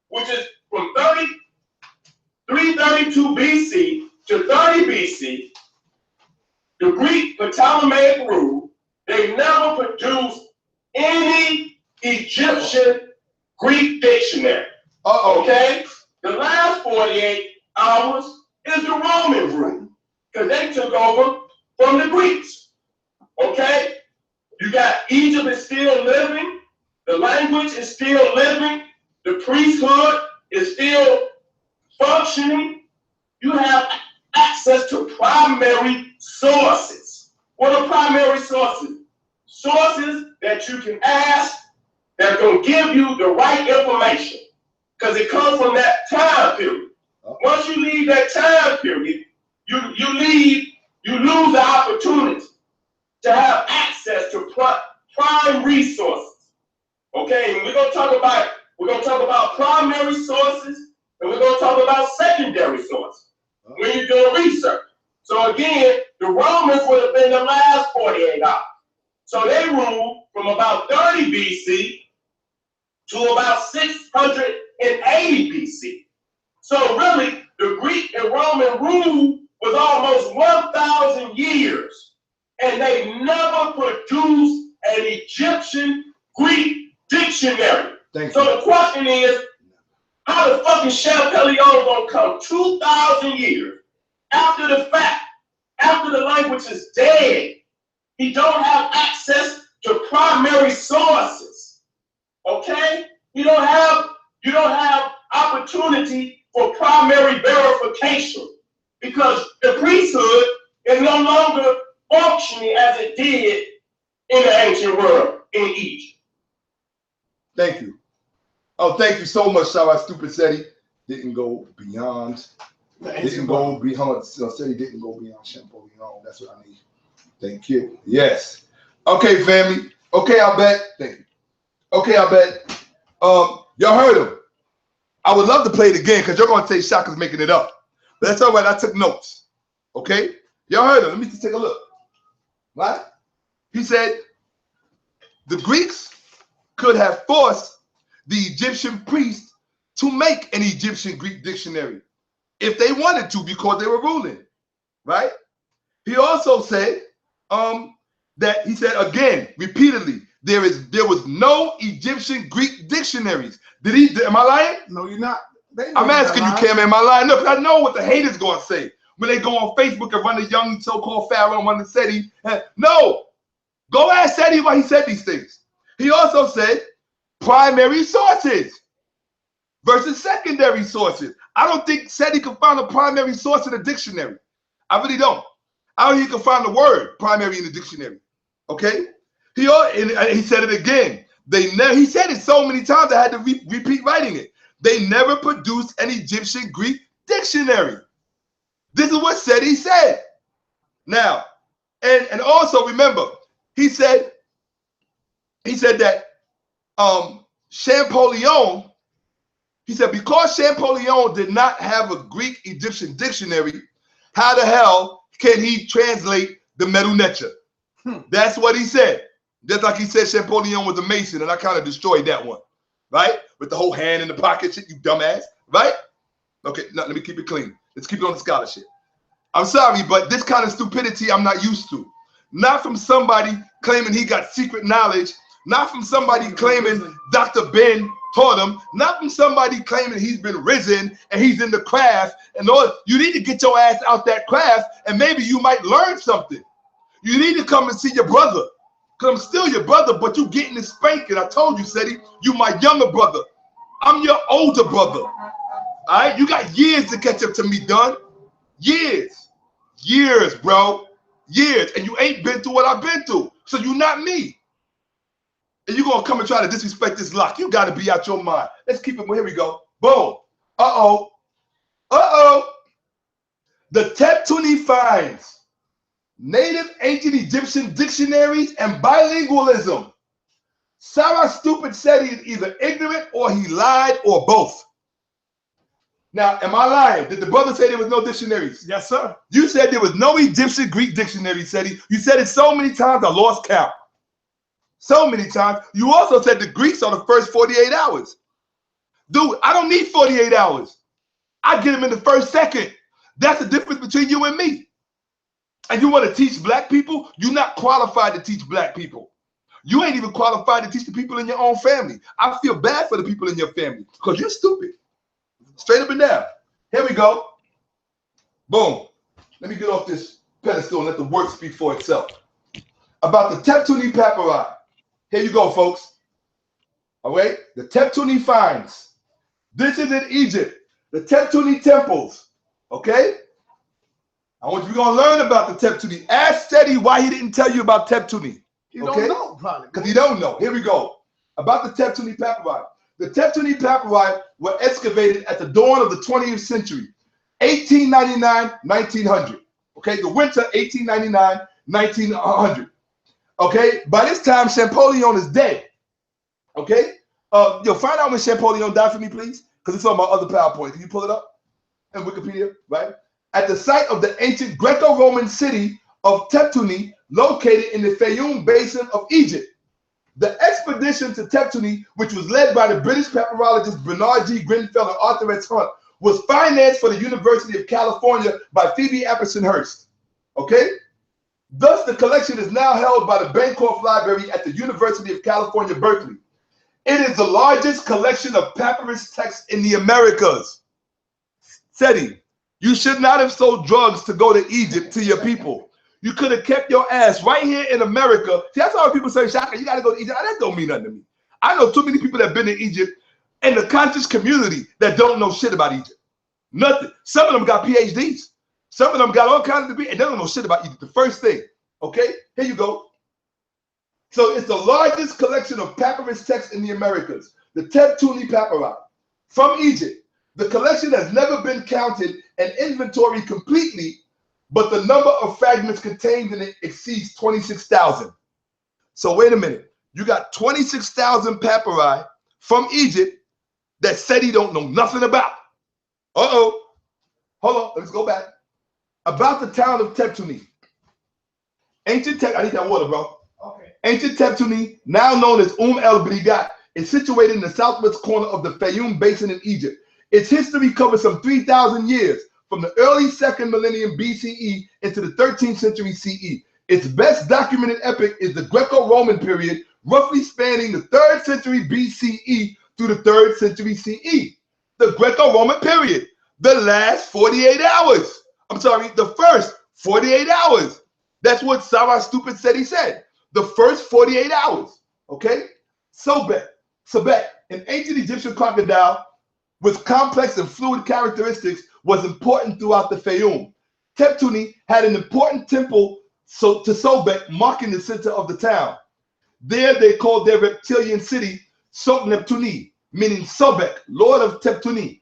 Speaker 3: which is from 332 BC to 30 BC, the Greek Ptolemaic rule, they never produced any Egyptian Greek dictionary. Okay? The last 48 hours is the Roman rule, because they took over from the Greeks. Okay? You got Egypt is still living, the language is still living, the priesthood is still functioning. You have access to primary sources. What are primary sources? Sources that you can ask that are going to give you the right information, because it comes from that time period. Once you leave that time period, you lose the opportunity to have access to prime resources. Okay, and we're gonna talk about primary sources, and we're gonna talk about secondary sources when you're doing research. So again, the Romans would have been the last 48 hours. So they ruled from about 30 BC to about 680 BC. So really, the Greek and Roman rule was almost 1,000 years, and they never produced an Egyptian Greek dictionary. So the question is, how the fucking Chef Peleon gonna come 2,000 years after the fact, after the language is dead. He don't have access to primary sources. Okay? You don't have opportunity for primary verification because the priesthood is no longer functioning as it did in the ancient world in Egypt.
Speaker 2: Thank you. Oh, thank you so much, Sara Seti. Didn't go beyond. Didn't go beyond. Seti didn't go beyond Champollion. That's what I need. Thank you. Yes. Okay, family. Okay, I bet. Thank you. Okay, I bet. Y'all heard him. I would love to play it again because you're going to say Shakka's making it up. But that's all right. I took notes. Okay? Y'all heard him. Let me just take a look. Right? He said the Greeks could have forced the Egyptian priests to make an Egyptian Greek dictionary if they wanted to because they were ruling. Right? He also said that he said again, repeatedly, there was no Egyptian Greek dictionaries. Am I lying?
Speaker 1: No, you're not.
Speaker 2: I'm asking you, Cam, am I lying? No, because I know what the haters going to say when they go on Facebook and run the young so-called Pharaoh and run the Seti. No, go ask Seti why he said these things. He also said primary sources versus secondary sources. I don't think Seti could find a primary source in a dictionary. I really don't. I don't think he can find the word primary in the dictionary. Okay? He said it again. He said it so many times I had to repeat writing it. They never produced an Egyptian Greek dictionary. This is what Seti said. Now, and also remember, he said that Champollion, he said because Champollion did not have a Greek Egyptian dictionary, how the hell can he translate the Medu Neter? That's what he said. Just like he said Champollion was a Mason, and I kind of destroyed that one, right? With the whole hand in the pocket shit, you dumbass, right? Okay, now let me keep it clean. Let's keep it on the scholarship. I'm sorry, but this kind of stupidity I'm not used to. Not from somebody claiming he got secret knowledge, not from somebody claiming Dr. Ben taught him, not from somebody claiming he's been risen and he's in the craft. And all. You need to get your ass out that craft, and maybe you might learn something. You need to come and see your brother. Because I'm still your brother, but you getting the spanking. I told you, Seti, you my younger brother. I'm your older brother. All right? You got years to catch up to me, done. Years. Years, bro. Years. And you ain't been through what I've been through. So you're not me. And you're going to come and try to disrespect this lock. You got to be out your mind. Let's keep it. Here we go. Boom. Uh-oh. Uh-oh. The Teptuni finds native ancient Egyptian dictionaries and bilingualism. Sara Seti is either ignorant or he lied or both. Now, am I lying? Did the brother say there was no dictionaries?
Speaker 1: Yes, sir.
Speaker 2: You said there was no Egyptian Greek dictionary, Seti. You said it so many times I lost count. So many times. You also said the Greeks are the first 48 hours. Dude, I don't need 48 hours. I get them in the first second. That's the difference between you and me. And you want to teach black people? You're not qualified to teach black people. You ain't even qualified to teach the people in your own family. I feel bad for the people in your family because you're stupid. Straight up and down. Here we go. Boom. Let me get off this pedestal and let the work speak for itself. About the Teptuni papyri. Here you go, folks. All right? The Teptuni finds. This is in Egypt. The Teptuni temples. Okay? I want you to learn about the Teptuni. Ask Seti why he didn't tell you about Teptuni.
Speaker 1: He don't know, probably.
Speaker 2: Because he don't know. Here we go. About the Teptuni papyri. The Teptuni papyri were excavated at the dawn of the 20th century, 1899, 1900. Okay, the winter 1899, 1900. Okay, by this time Champollion is dead. Okay, you'll find out when Champollion died for me, please, because it's on my other PowerPoint. Can you pull it up in Wikipedia? Right at the site of the ancient Greco-Roman city of Teptuni, located in the Fayum Basin of Egypt. The expedition to Teptuni, which was led by the British papyrologists Bernard G. Grenfell and Arthur S. Hunt, was financed for the University of California by Phoebe Apperson Hearst. Okay? Thus, the collection is now held by the Bancroft Library at the University of California, Berkeley. It is the largest collection of papyrus texts in the Americas. Seti, You should not have sold drugs to go to Egypt to your people. You could have kept your ass right here in America. See, that's how people say, Shakka, you got to go to Egypt. That don't mean nothing to me. I know too many people that have been to Egypt in the conscious community that don't know shit about Egypt. Nothing. Some of them got PhDs. Some of them got all kinds of degrees, and they don't know shit about Egypt. The first thing, okay? Here you go. So it's the largest collection of papyrus texts in the Americas, the Tebtuni papyri from Egypt. The collection has never been counted and inventoried completely, but the number of fragments contained in it exceeds 26,000. So wait a minute. You got 26,000 papyri from Egypt that Seti don't know nothing about. Uh-oh. Hold on. Let's go back. About the town of Tebtuni. Ancient I need that water, bro. Okay. Ancient Tebtuni, now known as El Brigat, is situated in the southwest corner of the Fayum Basin in Egypt. Its history covers some 3,000 years, from the early 2nd millennium BCE into the 13th century CE. Its best documented epoch is the Greco-Roman period, roughly spanning the 3rd century BCE through the 3rd century CE. The Greco-Roman period, the last 48 hours. I'm sorry, the first 48 hours. That's what Sara Seti said. The first 48 hours, okay? Sobek, an ancient Egyptian crocodile with complex and fluid characteristics, was important throughout the Fayum. Tebtuni had an important temple to Sobek, marking the center of the town. There they called their reptilian city Sokneptuni, meaning Sobek, Lord of Tebtuni.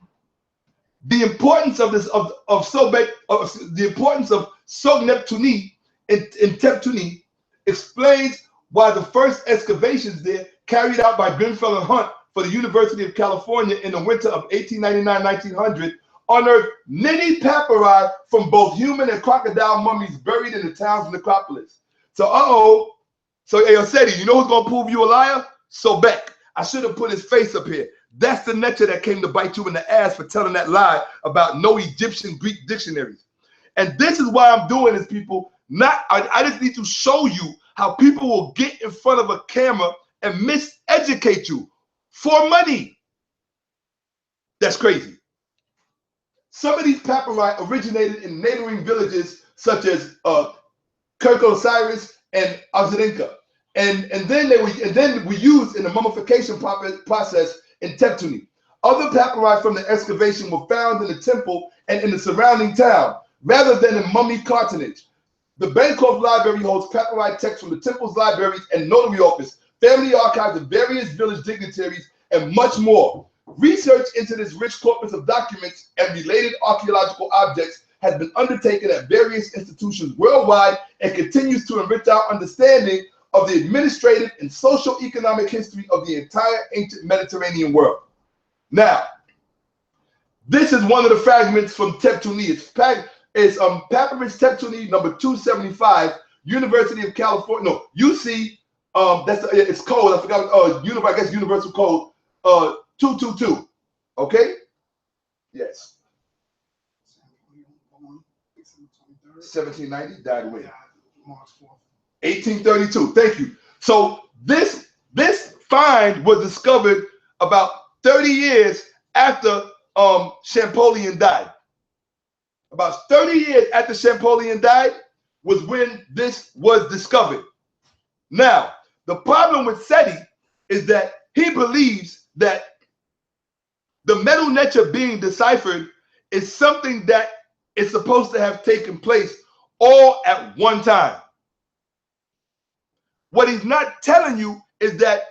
Speaker 2: The importance of Sobek, the importance of Sokneptuni in Tebtuni explains why the first excavations there, carried out by Grenfell and Hunt for the University of California in the winter of 1899-1900, unearthed many papyri from both human and crocodile mummies buried in the town's necropolis. So, So, hey, Seti, you know who's going to prove you a liar? Sobek. I should have put his face up here. That's the Netcha that came to bite you in the ass for telling that lie about no Egyptian Greek dictionaries. And this is why I'm doing this, people. I just need to show you how people will get in front of a camera and miseducate you for money. That's crazy. Some of these papyri originated in neighboring villages such as Kirk Osiris and Azarinka, and then we used in the mummification process in Tebtuni. Other papyri from the excavation were found in the temple and in the surrounding town, rather than in mummy cartonnage. The Bancroft Library holds papyri texts from the temple's libraries and notary office, family archives of various village dignitaries, and much more. Research into this rich corpus of documents and related archaeological objects has been undertaken at various institutions worldwide and continues to enrich our understanding of the administrative and socio-economic history of the entire ancient Mediterranean world. Now, this is one of the fragments from Tebtuni. It's Papyrus Tebtuni number 275, University of California. No, UC. It's code. I forgot. I guess Universal Code 222. Okay. Yes. 1790 died when? 1832. Thank you. So this find was discovered about 30 years after Champollion died. About 30 years after Champollion died was when this was discovered. Now, the problem with Seti is that he believes that the metal Netcha being deciphered is something that is supposed to have taken place all at one time. What he's not telling you is that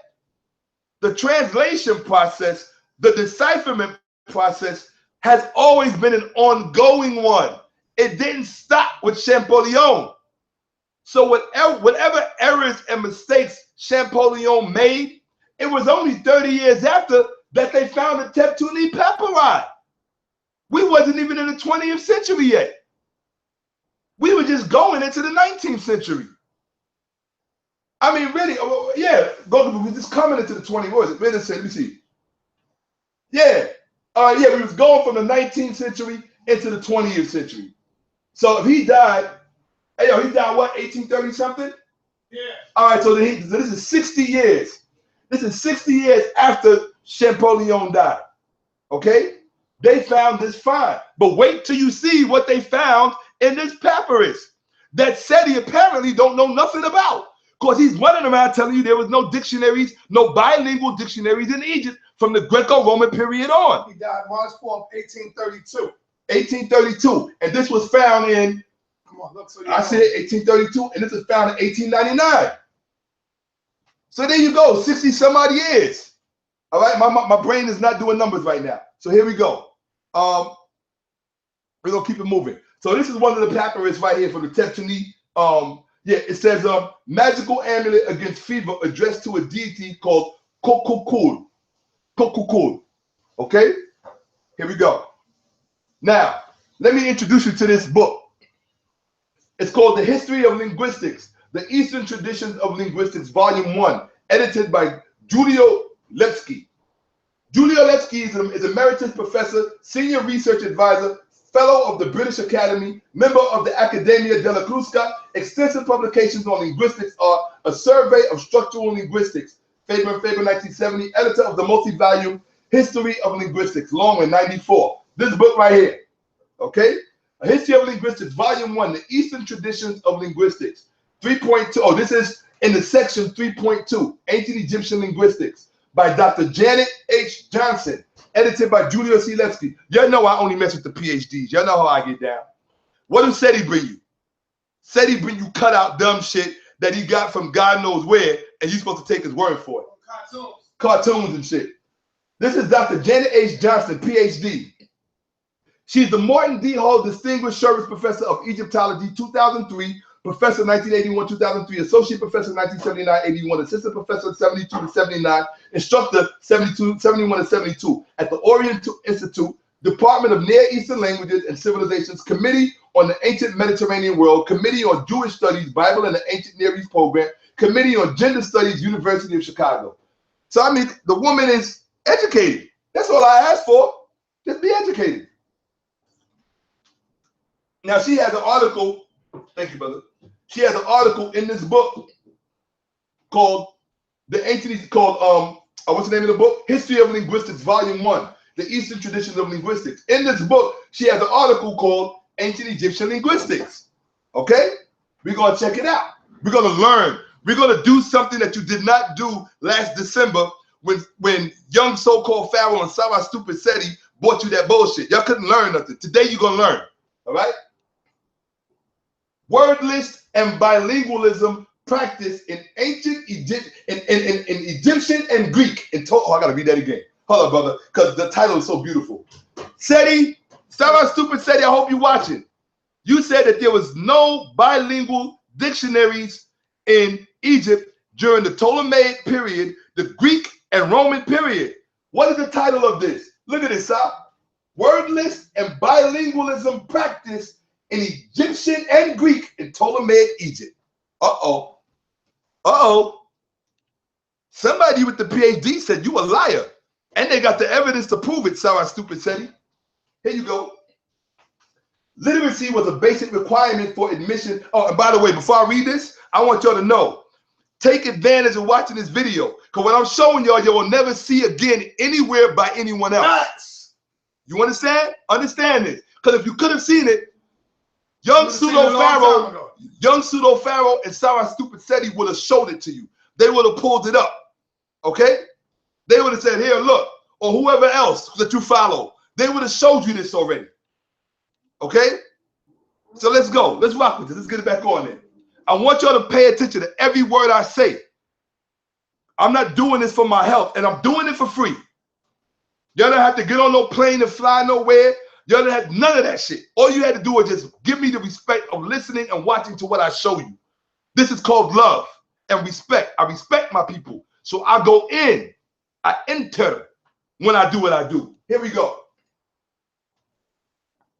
Speaker 2: the translation process, the decipherment process, has always been an ongoing one. It didn't stop with Champollion. So whatever errors and mistakes Champollion made, it was only 30 years after that they found the Tebtuni papyri. We wasn't even in the 20th century yet. We were just going into the 19th century. I mean, really, yeah, we're just coming into the 20th. What is it? Let me see. Yeah, we was going from the 19th century into the 20th century. So if he died, he died what, 1830 something? Yeah. All right, so this is 60 years. This is 60 years after Champollion died. Okay? They found this fine. But wait till you see what they found in this papyrus that Seti apparently don't know nothing about. Because he's running around telling you there was no dictionaries, no bilingual dictionaries in Egypt from the Greco-Roman period on.
Speaker 1: He died March 4th, 1832.
Speaker 2: 1832. And this was found in,
Speaker 1: Come on, look. So
Speaker 2: I said 1832, and this was found in 1899. So there you go, 60 some odd years. All right, my brain is not doing numbers right now. So here we go. We're gonna keep it moving. So this is one of the papyrus right here from the Tepchini. Yeah, it says magical amulet against fever addressed to a deity called Kokukul. Kokukul. Okay? Here we go. Now, let me introduce you to this book. It's called The History of Linguistics, The Eastern Traditions of Linguistics, Volume 1, edited by Giulio Lepsky. Giulio Lepsky is Emeritus Professor, Senior Research Advisor, Fellow of the British Academy, member of the Accademia della Crusca. Extensive publications on linguistics are A Survey of Structural Linguistics, Faber and Faber 1970, editor of the multi-volume History of Linguistics, Longman 94. This book right here, okay? A History of Linguistics, Volume 1, The Eastern Traditions of Linguistics, 3.2. Oh, this is in the section 3.2, Ancient Egyptian Linguistics, by Dr. Janet H. Johnson, edited by Giulio C. Lepsky. Y'all know I only mess with the PhDs. Y'all know how I get down. What does Seti bring you? Seti bring you cut out dumb shit that he got from God knows where, and you're supposed to take his word for it. Cartoons and shit. This is Dr. Janet H. Johnson, PhD. She's the Morton D. Hall Distinguished Service Professor of Egyptology, 2003, Professor 1981-2003, Associate Professor 1979-81, Assistant Professor 72-79, Instructor 71-72 at the Oriental Institute, Department of Near Eastern Languages and Civilizations, Committee on the Ancient Mediterranean World, Committee on Jewish Studies, Bible and the Ancient Near East Program, Committee on Gender Studies, University of Chicago. So, I mean, the woman is educated. That's all I ask for. Just be educated. Now, she has an article. Thank you, brother. She has an article in this book called what's the name of the book? History of Linguistics, Volume 1, The Eastern Traditions of Linguistics. In this book, she has an article called Ancient Egyptian Linguistics. Okay? We're going to check it out. We're going to learn. We're going to do something that you did not do last December when young so-called Pharaoh and Sara Seti bought you that bullshit. Y'all couldn't learn nothing. Today, you're going to learn. All right? Word list and bilingualism practice in ancient Egypt, in Egyptian and Greek. Oh, I gotta read that again. Hold on, brother, because the title is so beautiful. Seti, Sara Seti, I hope you're watching. You said that there was no bilingual dictionaries in Egypt during the Ptolemaic period, the Greek and Roman period. What is the title of this? Look at this, Sir. Word list and bilingualism practice in Egyptian and Greek in Ptolemaic Egypt. Uh-oh. Uh-oh. Somebody with the PhD said you a liar. And they got the evidence to prove it, Sara Seti. Here you go. Literacy was a basic requirement for admission. Oh, and by the way, before I read this, I want y'all to know, take advantage of watching this video. Because what I'm showing y'all, you will never see again anywhere by anyone else. You understand? Understand this. Because if you could have seen it, young pseudo-Pharaoh and Sara Seti would have showed it to you. They would have pulled it up. Okay? They would have said, here, look. Or whoever else that you follow. They would have showed you this already. Okay? So let's go. Let's rock with this. Let's get it back on there. I want y'all to pay attention to every word I say. I'm not doing this for my health, and I'm doing it for free. Y'all don't have to get on no plane and fly nowhere. Y'all didn't have none of that shit. All you had to do was just give me the respect of listening and watching to what I show you. This is called love and respect. I respect my people. So I go in, I enter when I do what I do. Here we go.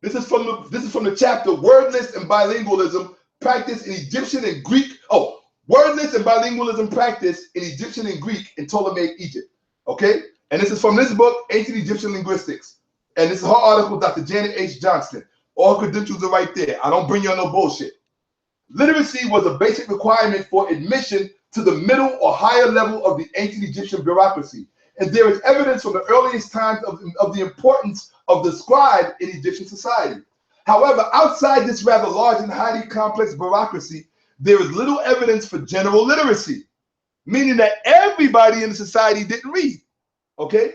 Speaker 2: This is from the chapter Word List and Bilingualism Practice in Egyptian and Greek. Oh, Word List and Bilingualism Practice in Egyptian and Greek in Ptolemaic Egypt. Okay? And this is from this book, Ancient Egyptian Linguistics. And this is her article, Dr. Janet H. Johnson. All credentials are right there. I don't bring you on no bullshit. Literacy was a basic requirement for admission to the middle or higher level of the ancient Egyptian bureaucracy. And there is evidence from the earliest times of the importance of the scribe in Egyptian society. However, outside this rather large and highly complex bureaucracy, there is little evidence for general literacy, meaning that everybody in the society didn't read. Okay?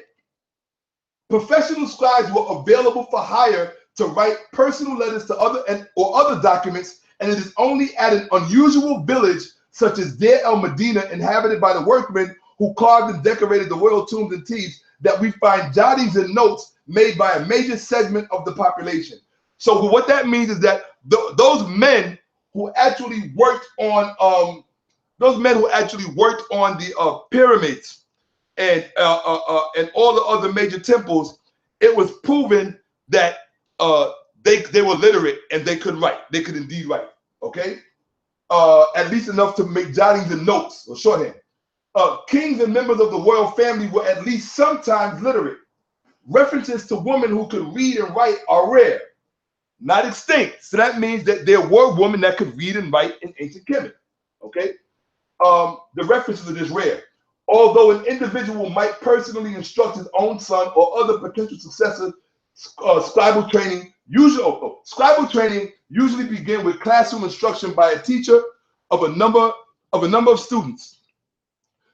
Speaker 2: Professional scribes were available for hire to write personal letters to other documents, and it is only at an unusual village such as Deir el-Medina, inhabited by the workmen who carved and decorated the royal tombs in Thebes, that we find jottings and notes made by a major segment of the population. So what that means is that those men who actually worked on the pyramids and all the other major temples, it was proven that they were literate and they could write. They could indeed write. Okay, at least enough to make jottings and notes or shorthand. Kings and members of the royal family were at least sometimes literate. References to women who could read and write are rare, not extinct. So that means that there were women that could read and write in ancient Kemet. Okay, the references are just rare. Although an individual might personally instruct his own son or other potential successor, scribal training usually begin with classroom instruction by a teacher of a number of students,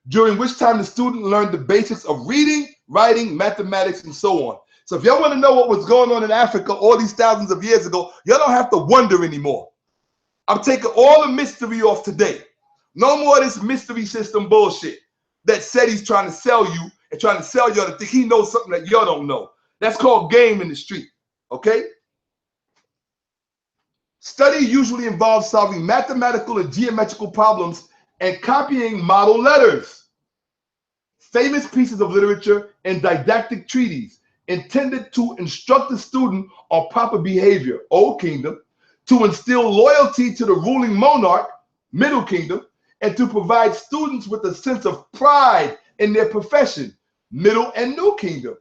Speaker 2: during which time the student learned the basics of reading, writing, mathematics, and so on. So if y'all want to know what was going on in Africa all these thousands of years ago, y'all don't have to wonder anymore. I'm taking all the mystery off today. No more of this mystery system bullshit that Seti's trying to sell you and trying to sell y'all to think he knows something that y'all don't know. That's called game in the street, okay? Study usually involves solving mathematical and geometrical problems and copying model letters. Famous pieces of literature and didactic treatises intended to instruct the student on proper behavior, Old Kingdom, to instill loyalty to the ruling monarch, Middle Kingdom, and to provide students with a sense of pride in their profession, Middle and New Kingdom.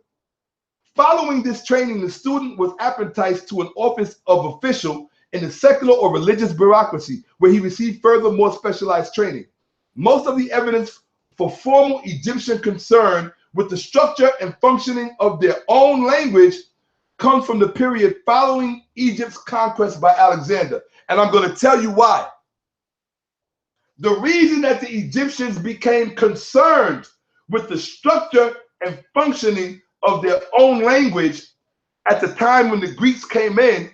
Speaker 2: Following this training, the student was apprenticed to an office of official in the secular or religious bureaucracy, where he received further more specialized training. Most of the evidence for formal Egyptian concern with the structure and functioning of their own language comes from the period following Egypt's conquest by Alexander. And I'm going to tell you why. The reason that the Egyptians became concerned with the structure and functioning of their own language at the time when the Greeks came in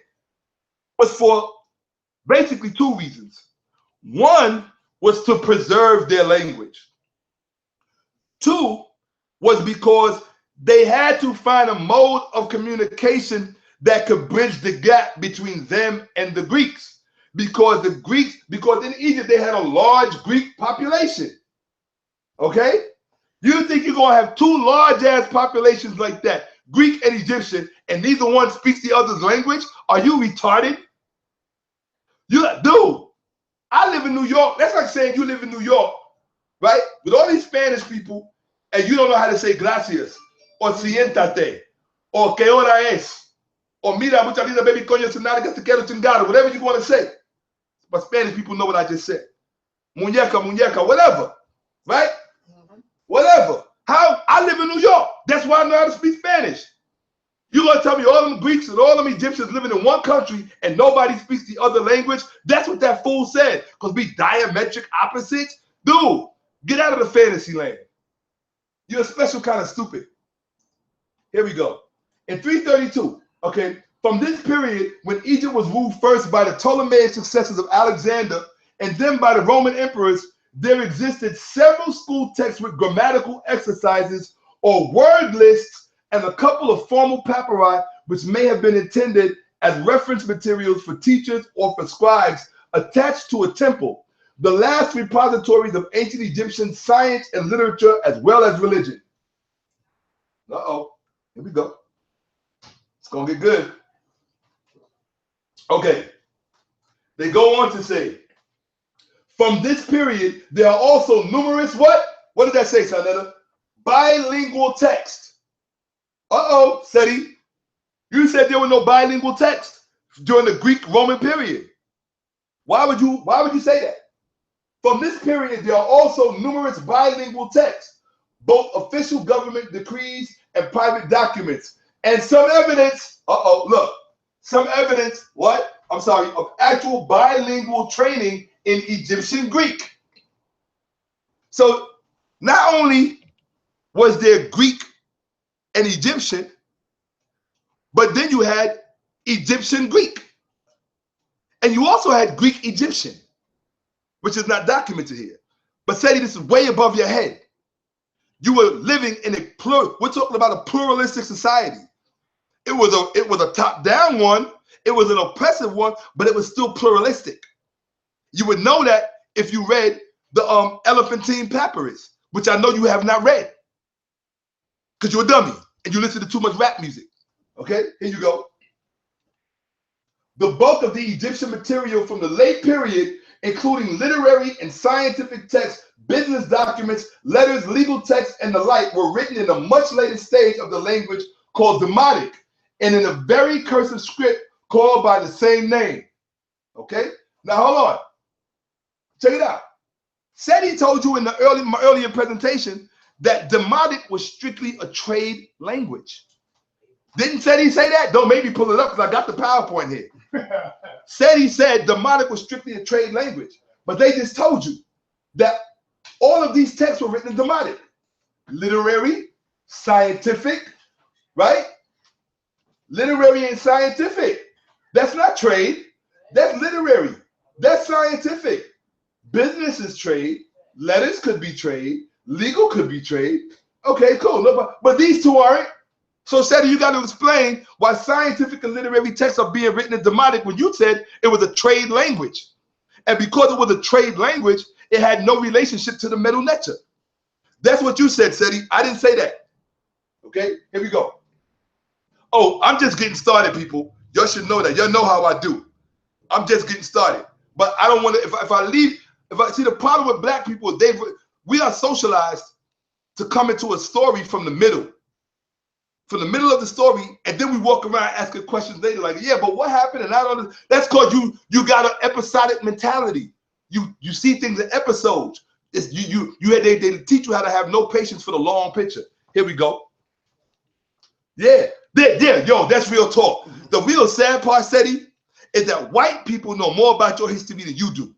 Speaker 2: was for basically two reasons. One was to preserve their language. Two was because they had to find a mode of communication that could bridge the gap between them and the Greeks. Because in Egypt they had a large Greek population. Okay? You think you're gonna have two large-ass populations like that, Greek and Egyptian, and neither one speaks the other's language? Are you retarded? Dude, I live in New York. That's like saying you live in New York, right? With all these Spanish people, and you don't know how to say gracias, or siéntate, or que hora es, or mira, mucha linda baby coño cenada que te quiero chingada, whatever you want to say. But Spanish people know what I just said. Muñeca, whatever, right? Whatever. How? I live in New York. That's why I know how to speak Spanish. You gonna tell me all them Greeks and all them Egyptians living in one country and nobody speaks the other language? That's what that fool said. Because we diametric opposites? Dude, get out of the fantasy land. You're a special kind of stupid. Here we go. In 332, okay, from this period when Egypt was ruled first by the Ptolemaic successors of Alexander and then by the Roman emperors, there existed several school texts with grammatical exercises or word lists and a couple of formal papyri which may have been intended as reference materials for teachers or for scribes attached to a temple, the last repositories of ancient Egyptian science and literature as well as religion. Uh-oh, here we go. It's gonna get good. Okay, they go on to say, from this period, there are also numerous what? What did that say, Sanetta? Bilingual text. Uh-oh, Seti. You said there were no bilingual text during the Greek-Roman period. Why would you say that? From this period, there are also numerous bilingual texts, both official government decrees and private documents, And some evidence, look, some evidence, of actual bilingual training in Egyptian Greek. So not only was there Greek and Egyptian, but then you had Egyptian Greek. And you also had Greek Egyptian, which is not documented here. But Seti, this is way above your head. You were living in we're talking about a pluralistic society. It was a top-down one, it was an oppressive one, but it was still pluralistic. You would know that if you read the Elephantine Papyrus, which I know you have not read, because you're a dummy and you listen to too much rap music. Okay, here you go. The bulk of the Egyptian material from the late period, including literary and scientific texts, business documents, letters, legal texts, and the like, were written in a much later stage of the language called Demotic, and in a very cursive script called by the same name. Okay? Now hold on. Check it out. Seti told you in the my earlier presentation that Demotic was strictly a trade language. Didn't Seti say that? Don't make me pull it up because I got the PowerPoint here. Seti said Demotic was strictly a trade language, but they just told you that all of these texts were written in Demotic. Literary, scientific, right? Literary and scientific. That's not trade. That's literary. That's scientific. Business is trade. Letters could be trade. Legal could be trade. Okay, cool. No, but these two aren't. So, Seti, you got to explain why scientific and literary texts are being written in Demotic when you said it was a trade language. And because it was a trade language, it had no relationship to the Medu Neter. That's what you said, Seti. I didn't say that. Okay, here we go. Oh, I'm just getting started, people. Y'all should know that. Y'all know how I do. I'm just getting started. But I don't want to, if I see the problem with black people, we are socialized to come into a story from the middle of the story, and then we walk around asking questions later, like, yeah, but what happened? And I don't know. That's called you got an episodic mentality. You see things in episodes. They teach you how to have no patience for the long picture. Here we go. Yeah, yo, that's real talk. The real sad part, Seti, is that white people know more about your history than you do.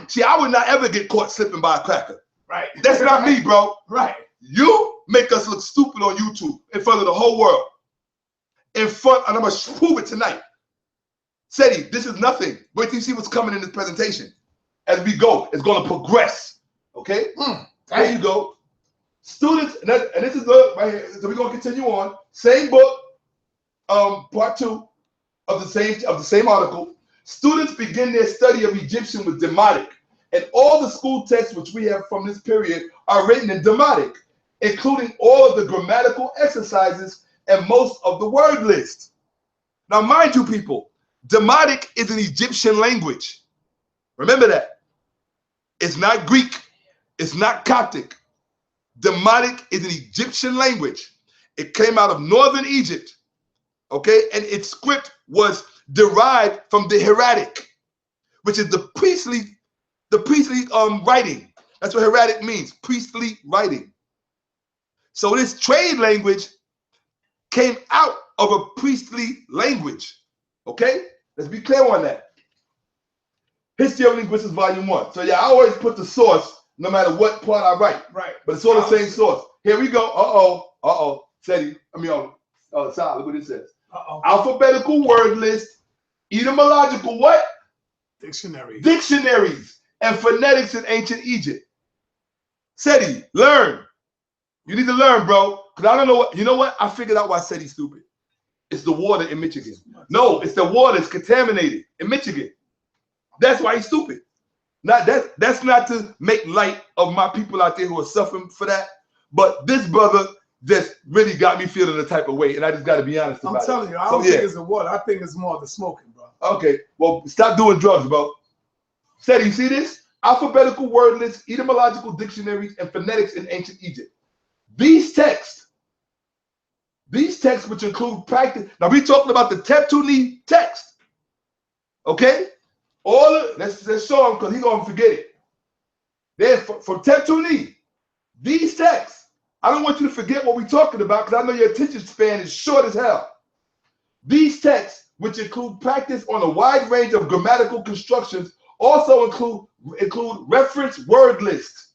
Speaker 2: See, I would not ever get caught slipping by a cracker.
Speaker 1: Right.
Speaker 2: That's not me, bro.
Speaker 1: Right.
Speaker 2: You make us look stupid on YouTube in front of the whole world. And I'm going to prove it tonight. Seti, this is nothing. Wait till you see what's coming in this presentation. As we go, it's going to progress. Okay? There you go. Students, and this is the right here. So we're going to continue on. Same book, part 2 of the same article. Students begin their study of Egyptian with Demotic, and all the school texts which we have from this period are written in Demotic, including all of the grammatical exercises and most of the word list. Now, mind you, people, Demotic is an Egyptian language. Remember that. It's not Greek. It's not Coptic. Demotic is an Egyptian language. It came out of northern Egypt, okay? And its script was derived from the hieratic, which is the priestly writing. That's what hieratic means, priestly writing. So this trade language came out of a priestly language, okay? Let's be clear on that. History of Linguistics, Volume 1. So yeah, I always put the source no matter what part I write. Right. But it's all the same source. Here we go. Seti, Sara, look what it says. Alphabetical word list, etymological what? Dictionaries and phonetics in ancient Egypt. Seti, learn. You need to learn, bro. Because I don't know what, you know what? I figured out why Seti's stupid. It's the water in Michigan. No, it's the water. It's contaminated in Michigan. That's why he's stupid. That's not to make light of my people out there who are suffering for that. But this brother just really got me feeling the type of way, and I just got to be honest about it.
Speaker 1: I'm telling you, I don't think it's the water. I think it's more the smoking, bro.
Speaker 2: Okay, well, stop doing drugs, bro. Seti, you see this? Alphabetical word lists, etymological dictionaries, and phonetics in ancient Egypt. These texts which include practice. Now, we're talking about the Teptuni text. Okay? Let's show him because he's going to forget it. Then from Teptuni, these texts I don't want you to forget what we're talking about because I know your attention span is short as hell. These texts, which include practice on a wide range of grammatical constructions, also include reference word lists,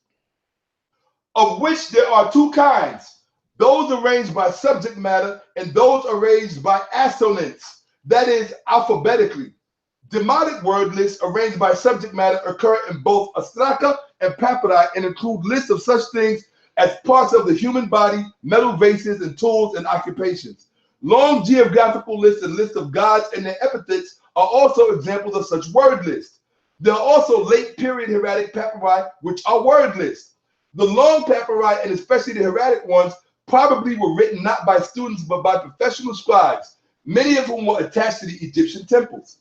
Speaker 2: of which there are two kinds: those arranged by subject matter and those arranged by assonance, that is, alphabetically. Demotic word lists arranged by subject matter occur in both ostraka and papyri and include lists of such things as parts of the human body, metal vases, and tools and occupations. Long geographical lists and lists of gods and their epithets are also examples of such word lists. There are also late period hieratic papyri, which are word lists. The long papyri, and especially the hieratic ones, probably were written not by students but by professional scribes, many of whom were attached to the Egyptian temples.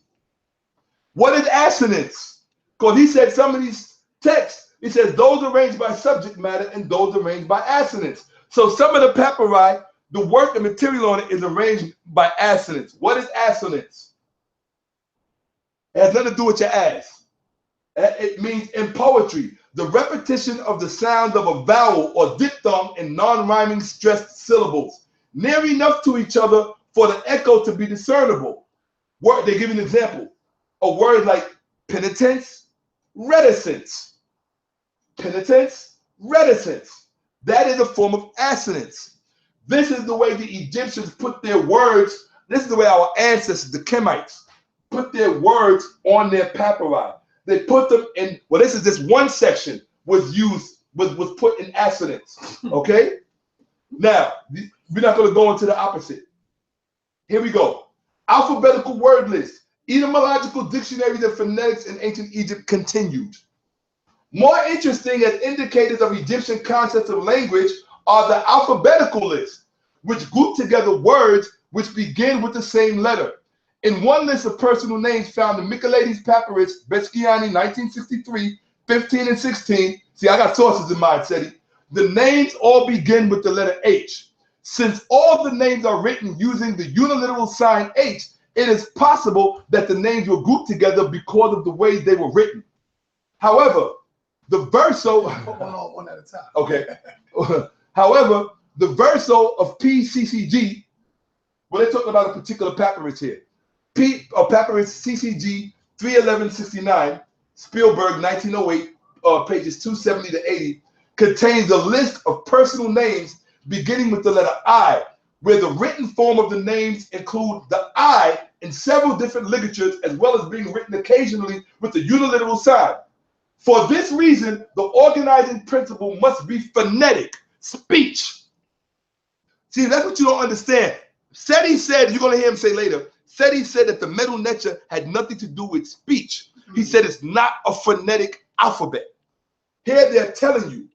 Speaker 2: What is assonance? Because he said some of these texts, he says those arranged by subject matter and those arranged by assonance. So some of the papyri, the work and material on it is arranged by assonance. What is assonance? It has nothing to do with your ass. It means in poetry, the repetition of the sound of a vowel or diphthong in non-rhyming stressed syllables, near enough to each other for the echo to be discernible. They give an example. A word like penitence, reticence. Penitence, reticence. That is a form of assonance. This is the way the Egyptians put their words. This is the way our ancestors, the Kemites, put their words on their papyri. They put them in, well, this one section was put in assonance. Okay? Now, we're not going to go into the opposite. Here we go. Alphabetical word list. Etymological dictionaries and phonetics in ancient Egypt continued. More interesting as indicators of Egyptian concepts of language are the alphabetical lists, which group together words which begin with the same letter. In one list of personal names found in Annihilates Papyrus, Beskiani, 1963, 15 and 16. See, I got sources in mind, Seti. The names all begin with the letter H. Since all the names are written using the uniliteral sign H, it is possible that the names were grouped together because of the way they were written. However, the verso...
Speaker 1: one at a time.
Speaker 2: Okay. However, the verso of PCCG, well, they're talking about a particular papyrus here. Papyrus CCG 31169, Spielberg 1908, pages 270 to 80, contains a list of personal names beginning with the letter I, where the written form of the names include the I in several different ligatures, as well as being written occasionally with the uniliteral sign. For this reason, the organizing principle must be phonetic, speech. See, that's what you don't understand. Seti said, you're going to hear him say later, Seti said that the Medu Neter had nothing to do with speech. He said it's not a phonetic alphabet. Here they're telling you,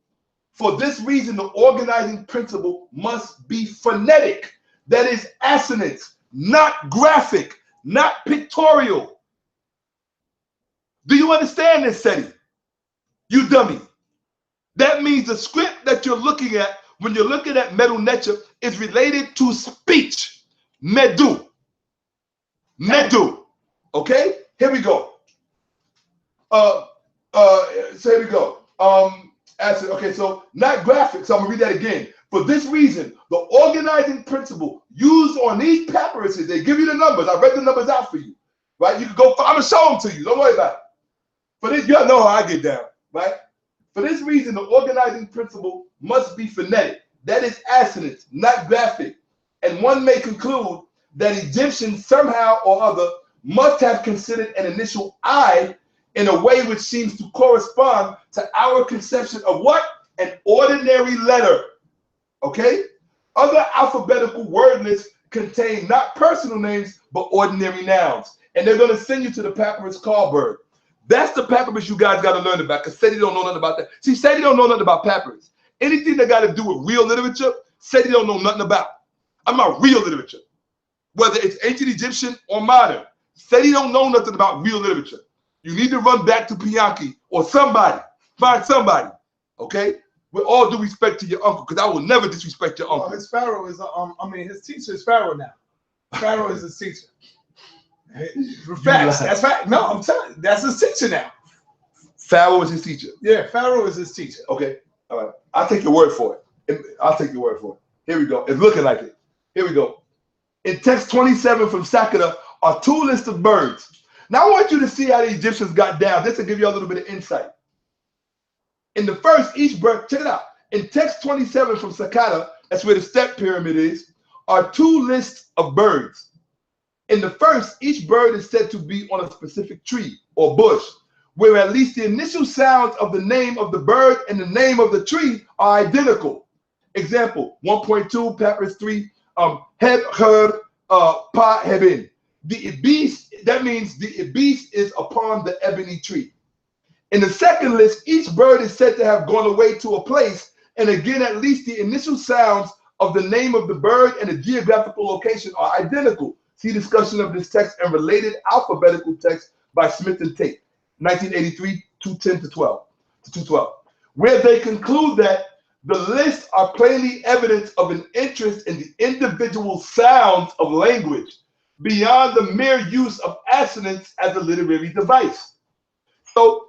Speaker 2: for this reason, the organizing principle must be phonetic. That is assonance, not graphic, not pictorial. Do you understand this, Seti? You dummy. That means the script that you're looking at when you're looking at Medu Neter is related to speech. Medu. Medu. Okay? Here we go. So here we go. Okay, so not graphic. So I'm gonna read that again. For this reason, the organizing principle used on these papyruses, they give you the numbers. I read the numbers out for you. Right? You can go, I'm gonna show them to you. Don't worry about it. For this, you know how I get down, right? For this reason, the organizing principle must be phonetic. That is assonance, not graphic. And one may conclude that Egyptians somehow or other must have considered an initial I in a way which seems to correspond to our conception of what? An ordinary letter. Okay? Other alphabetical word lists contain not personal names, but ordinary nouns. And they're going to send you to the papyrus Karlberg. That's the papyrus you guys got to learn about, because Seti don't know nothing about that. See, Seti don't know nothing about papyrus. Anything that got to do with real literature, Seti don't know nothing about. I'm about real literature. Whether it's ancient Egyptian or modern, Seti don't know nothing about real literature. You need to run back to Pianki or somebody. Find somebody. Okay? With all due respect to your uncle, because I will never disrespect your uncle.
Speaker 1: Well, his Pharaoh is, his teacher is Pharaoh now. Pharaoh is his teacher. Facts. That's fact. No, I'm telling you, that's his teacher now.
Speaker 2: Pharaoh is his teacher.
Speaker 1: Yeah, Pharaoh is his teacher.
Speaker 2: Okay. All right. I'll take your word for it. I'll take your word for it. Here we go. It's looking like it. Here we go. In text 27 from Shakka are 2 lists of birds. Now I want you to see how the Egyptians got down. This will give you a little bit of insight. In the first, each bird, check it out. In text 27 from Shakka, that's where the step pyramid is, are 2 lists of birds. In the first, each bird is said to be on a specific tree or bush, where at least the initial sounds of the name of the bird and the name of the tree are identical. Example, 1.2, Papyrus 3, Heb, Her, Pa, Hebin. The ibis, that means the ibis is upon the ebony tree. In the second list, each bird is said to have gone away to a place, and again, at least the initial sounds of the name of the bird and the geographical location are identical. See discussion of this text and related alphabetical text by Smith and Tate, 1983, 210 to 212, where they conclude that the lists are plainly evidence of an interest in the individual sounds of language beyond the mere use of assonance as a literary device. So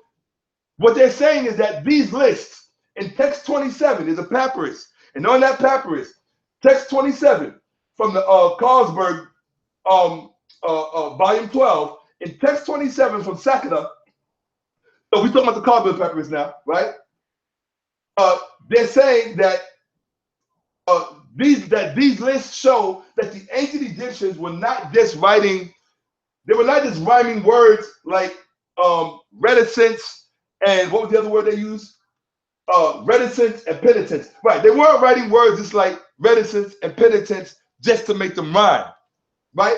Speaker 2: what they're saying is that these lists in text 27 is a papyrus, and on that papyrus, text 27 from the Carlsberg volume 12, in text 27 from Shakka, so we're talking about the Carlsberg papyrus now, right? They're saying that these lists show that the ancient Egyptians were not just writing, they were not just rhyming words like reticence and what was the other word they used? Reticence and penitence. Right, they weren't writing words just like reticence and penitence just to make them rhyme, right?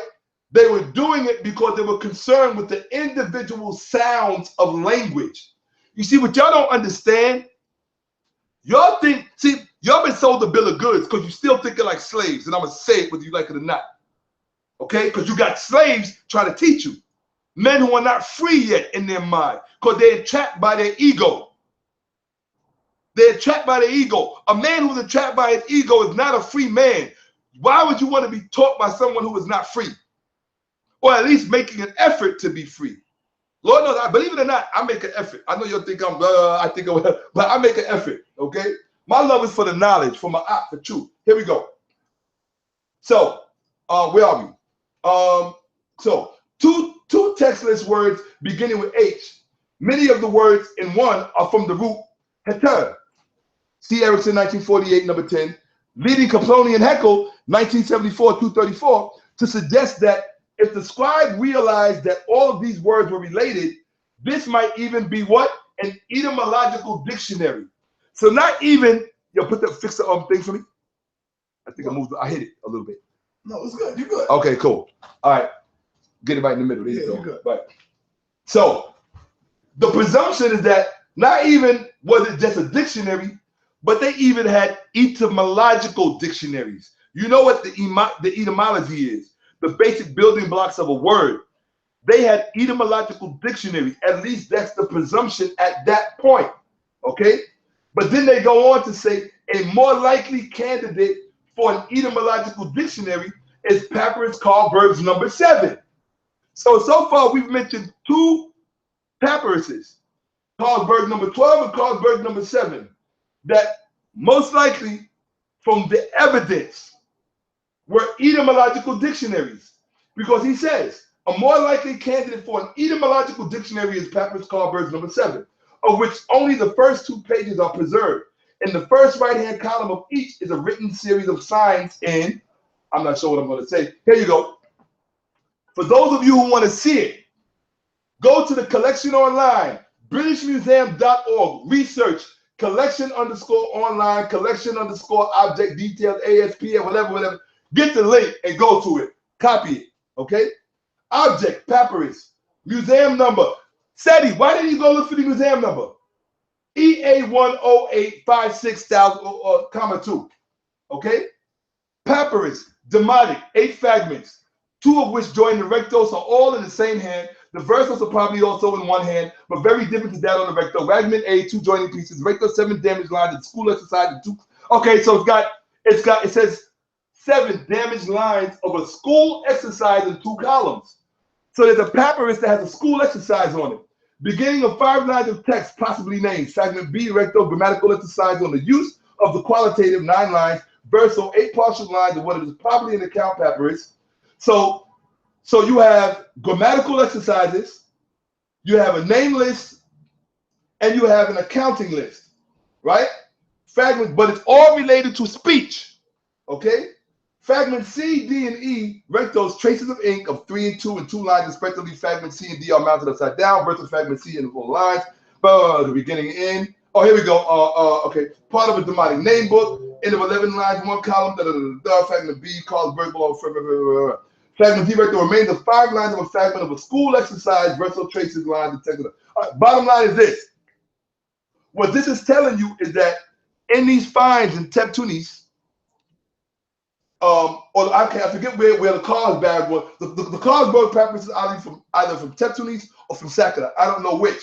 Speaker 2: They were doing it because they were concerned with the individual sounds of language. You see, what y'all don't understand, y'all think, see, y'all been sold the bill of goods because you still thinking like slaves, and I'm going to say it whether you like it or not, okay? Because you got slaves trying to teach you. Men who are not free yet in their mind because they're trapped by their ego. They're trapped by their ego. A man who's trapped by his ego is not a free man. Why would you want to be taught by someone who is not free? Or at least making an effort to be free. Lord knows, I believe it or not, I make an effort. I know you'll think I'm, but I make an effort, okay? My love is for the knowledge, for my art, for truth. Here we go. So, where are we? So, two textless words beginning with H. Many of the words in one are from the root heter. C. Erickson, 1948, number 10. Leading Kaploni and Heckel, 1974, 234, to suggest that if the scribe realized that all of these words were related, this might even be what? An etymological dictionary. So not even, fix the thing for me. I think I hit it a little bit.
Speaker 1: No, it's good. You're good.
Speaker 2: Okay, cool. All right. Get it right in the middle. There you go. Good. Right. So the presumption is that not even was it just a dictionary, but they even had etymological dictionaries. You know what the etymology is? The basic building blocks of a word. They had etymological dictionaries. At least that's the presumption at that point. Okay? But then they go on to say a more likely candidate for an etymological dictionary is Papyrus Carlsberg's number 7. So far we've mentioned 2 papyruses, Carlsberg number 12 and Carlsberg number 7, that most likely from the evidence were etymological dictionaries, because he says a more likely candidate for an etymological dictionary is Papyrus Carlsberg's number 7, of which only the first 2 pages are preserved. In the first right-hand column of each is a written series of signs in, I'm not sure what I'm going to say. Here you go. For those of you who want to see it, go to the collection online, BritishMuseum.org, research collection_online, collection_object detailed ASPN, whatever. Get the link and go to it. Copy it, okay? Object, papyrus, museum number. Seti, why didn't you go look for the museum number? EA10856,000, 2, Papyrus, demotic, 8 fragments, 2 of which join the rectos are all in the same hand. The versos are probably also in one hand, but very different to that on the recto. Fragment A, 2 joining pieces, recto 7 damaged lines, and school exercise and 2. Okay, so it says 7 damaged lines of a school exercise in 2 columns. So there's a papyrus that has a school exercise on it. Beginning of 5 lines of text, possibly named. Fragment B, recto, grammatical exercise on the use of the qualitative 9 lines, verso 8 partial lines of what is probably an account papyrus. So you have grammatical exercises, you have a name list, and you have an accounting list, right? Fragments, but it's all related to speech, okay? Fragment C, D, and E rectos traces of ink of 3 and 2 and 2 lines respectively. Fragment C and D are mounted upside down versus fragment C in 4 lines. The beginning and end. Oh, here we go. Okay. Part of a demonic name book. End of 11 lines, 1 column. Fragment B, Carlsberg below. Fragment D recto remains of 5 lines of a fragment of a school exercise. Verso traces lines. Etc. All right, bottom line is this. What this is telling you is that in these finds in Teptunis, or I forget where the Carlsberg was. The Carlsberg papyrus is either from Teptunis or from Shakka. I don't know which,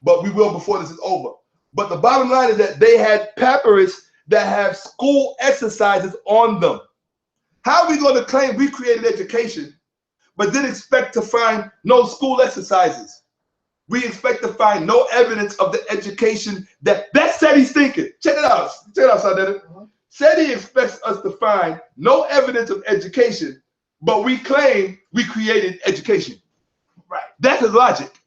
Speaker 2: but we will before this is over. But the bottom line is that they had papyrus that have school exercises on them. How are we going to claim we created education, but then expect to find no school exercises? We expect to find no evidence of the education that's Seti's thinking. Check it out. Check it out, Sadetta. Seti expects us to find no evidence of education, but we claim we created education. Right. That's his logic.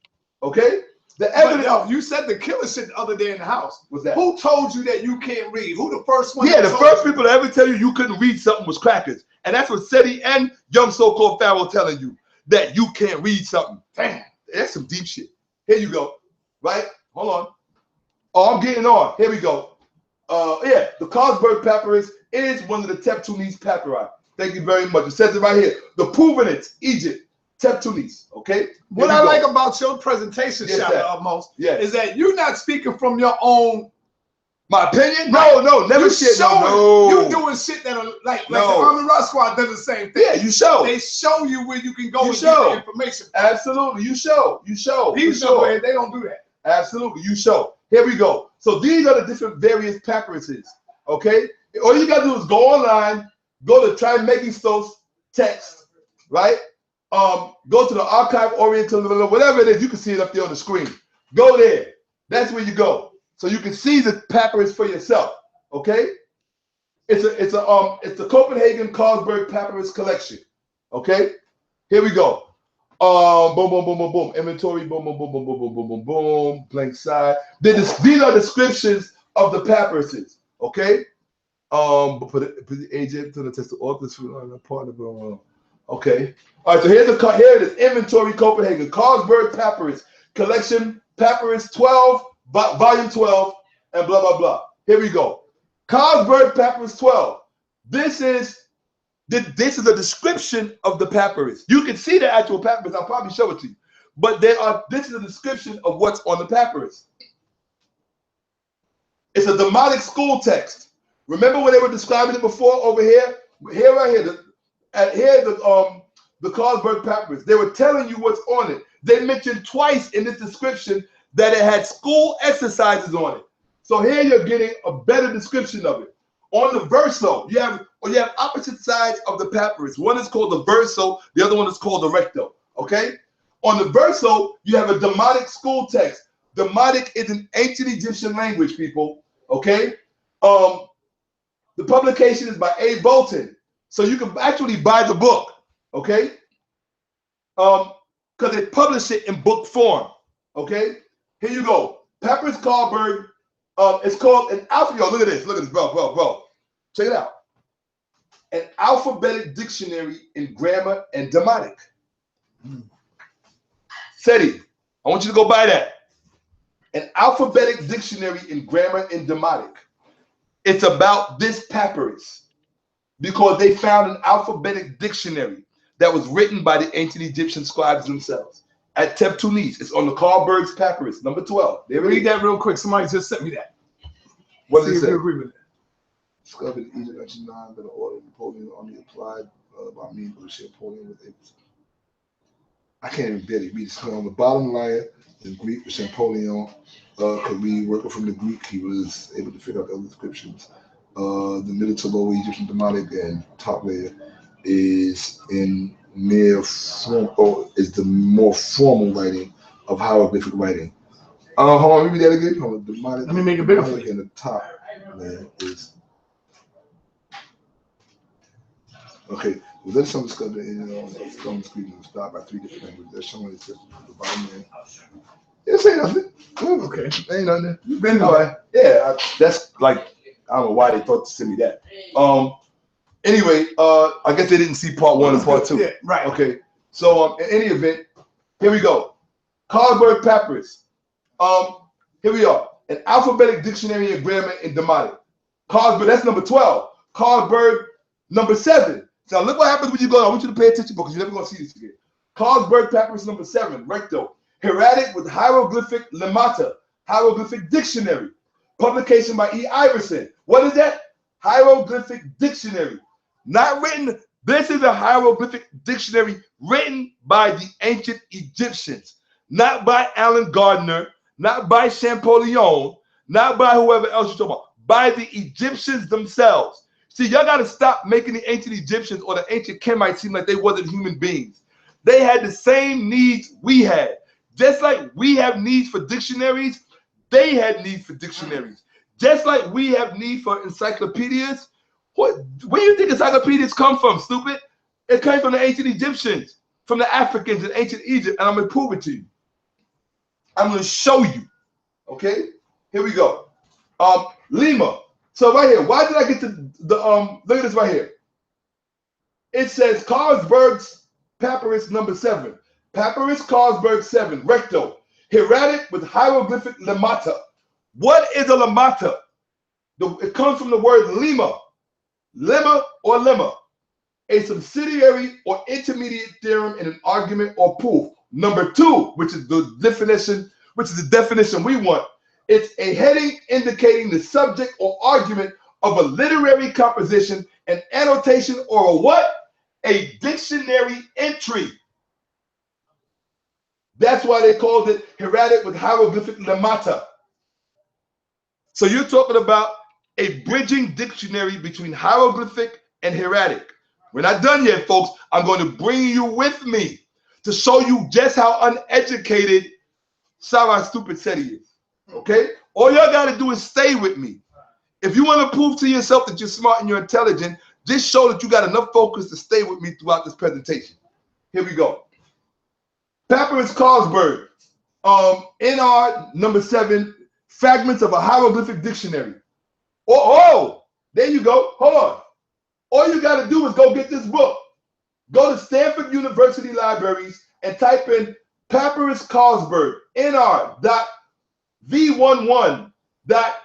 Speaker 2: Okay? The evidence.
Speaker 1: But, you said the killer shit the other day in the house.
Speaker 2: What's that?
Speaker 1: Who told you that you can't read? Who the first one?
Speaker 2: Yeah, the first people to ever tell you couldn't read something was crackers. And that's what Seti and young so-called Pharaoh telling you, that you can't read something. Damn, that's some deep shit. Here you go. Right? Hold on. Oh, I'm getting on. Here we go. Yeah, the Carlsberg papyrus is one of the Teptunis papyri. Thank you very much. It says it right here. The Provenance, Egypt, Teptunis. Okay.
Speaker 1: What I like about your presentation, Shakka, is that you're not speaking from your own.
Speaker 2: My opinion? No, never shit. No.
Speaker 1: You doing shit that are like the Army Rock Squad does the same thing.
Speaker 2: Yeah, you show.
Speaker 1: They show you where you can go and get the information.
Speaker 2: Absolutely, you show.
Speaker 1: These they don't do that.
Speaker 2: Absolutely, you show. Here we go. So these are the different various papyruses. Okay, all you gotta do is go online, go to Trismegistos text, right? Go to the Archive Oriental, whatever it is. You can see it up there on the screen. Go there. That's where you go. So you can see the papyrus for yourself, okay? It's the Copenhagen Carlsberg Papyrus Collection, okay? Here we go. Boom, boom, boom, boom, boom. Inventory, boom, boom, boom, boom, boom, boom, boom, boom, boom. Blank side. These are descriptions of the papyruses, okay? Put the agent to the test the authors for part of okay. All right. So here it is. Inventory Copenhagen Carlsberg Papyrus Collection Papyrus 12. Volume 12, and blah, blah, blah. Here we go. Carlsberg Papyrus 12. This is a description of the papyrus. You can see the actual papyrus. I'll probably show it to you. But this is a description of what's on the papyrus. It's a demonic school text. Remember when they were describing it before over here? Here, right here. The Carlsberg Papyrus. They were telling you what's on it. They mentioned twice in this description that it had school exercises on it. So here you're getting a better description of it. On the verso, you have opposite sides of the papyrus. One is called the verso, the other one is called the recto. Okay? On the verso, you have a demonic school text. Demonic is an ancient Egyptian language, people. Okay? The publication is by A. Bolton. So you can actually buy the book. Okay? Because they publish it in book form. Okay? Here you go. Papyrus Carlsberg. It's called an alphabet. Yo, look at this, bro. Check it out. An alphabetic dictionary in grammar and demonic. Seti, I want you to go buy that. An alphabetic dictionary in grammar and demonic. It's about this papyrus because they found an alphabetic dictionary that was written by the ancient Egyptian scribes themselves. At Teptunis, it's on the Carlsberg's papyrus, number 12.
Speaker 1: Read that real quick. Somebody just sent me that.
Speaker 2: What does it say?
Speaker 1: Agree with it.
Speaker 2: Discovered in Egypt, 1909, that the order of Napoleon army applied by me to ship Napoleon with a. I can't even barely read it. So on the bottom line, in Greek, which Napoleon could read, working from the Greek, he was able to figure out the other descriptions. The middle to lower Egyptian demonic and top layer is in mere form, is the more formal writing of hieroglyphic writing. Hold on, let me read that again. Hold on, demonic.
Speaker 1: Let me make it bigger for you.
Speaker 2: In the top Man, is okay. Well, there's some discovered in stone screen was started by 3 different languages. That's showing it's just the bottom man. This ain't nothing. Okay, ain't nothing. You've been all right. Yeah, that's like I don't know why they thought to send me that. Anyway, I guess they didn't see part 1 and part 2.
Speaker 1: Yeah, right.
Speaker 2: Okay. So in any event, here we go. Carlsberg Papyrus. Here we are. An alphabetic dictionary of grammar and demotic. Carlsberg, that's number 12. Carlsberg, number 7. Now look what happens when you go. I want you to pay attention because you're never going to see this again. Carlsberg Papyrus, number 7. Recto. Hieratic with hieroglyphic lemata. Hieroglyphic dictionary. Publication by E. Iverson. What is that? Hieroglyphic dictionary. Not written. This is a hieroglyphic dictionary written by the ancient Egyptians. Not by Alan Gardner. Not by Champollion. Not by whoever else you're talking about. By the Egyptians themselves. See, y'all got to stop making the ancient Egyptians or the ancient Kemites seem like they wasn't human beings. They had the same needs we had. Just like we have needs for dictionaries, they had needs for dictionaries. Just like we have need for encyclopedias. Where do you think encyclopedias come from, stupid? It came from the ancient Egyptians, from the Africans in ancient Egypt, and I'm going to prove it to you. I'm going to show you. Okay? Here we go. Lima. So right here, why did I get to the look at this right here. It says Carlsberg's Papyrus number 7. Papyrus Carlsberg 7, recto. Hieratic with hieroglyphic lemata. What is a lemata? It comes from the word lima. Lemma or lemma. A subsidiary or intermediate theorem in an argument or proof. Number 2, which is the definition we want. It's a heading indicating the subject or argument of a literary composition, an annotation, or a what? A dictionary entry. That's why they called it hieratic with hieroglyphic lemata. So you're talking about a bridging dictionary between hieroglyphic and hieratic. We're not done yet, folks. I'm going to bring you with me to show you just how uneducated Sara Seti is. Okay? All y'all got to do is stay with me. If you want to prove to yourself that you're smart and you're intelligent, just show that you got enough focus to stay with me throughout this presentation. Here we go. Papyrus Carlsberg, NR number 7, fragments of a hieroglyphic dictionary. Oh, there you go. Hold on. All you got to do is go get this book. Go to Stanford University Libraries and type in Papyrus Carlsberg, NR.V11.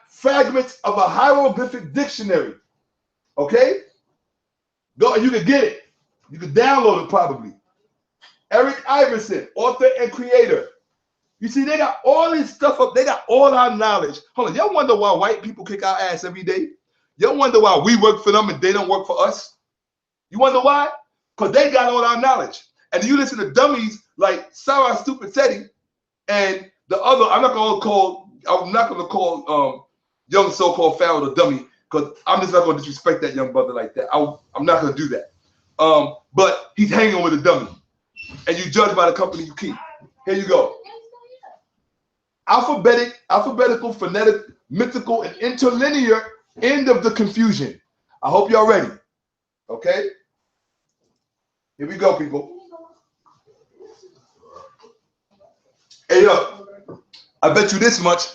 Speaker 2: Fragments of a hieroglyphic dictionary. Okay? Go and you can get it. You can download it probably. Eric Iverson, author and creator. You see, they got all this stuff up. They got all our knowledge. Hold on. Y'all wonder why white people kick our ass every day? Y'all wonder why we work for them and they don't work for us? You wonder why? Because they got all our knowledge. And you listen to dummies like Sara Seti and the other, I'm not gonna call young so-called Pharaoh the dummy, because I'm just not gonna disrespect that young brother like that. I'm not gonna do that. But he's hanging with a dummy. And you judge by the company you keep. Here you go. Alphabetical, phonetic, mythical, and interlinear end of the confusion. I hope y'all ready. Okay? Here we go, people. Hey, yo, I bet you this much.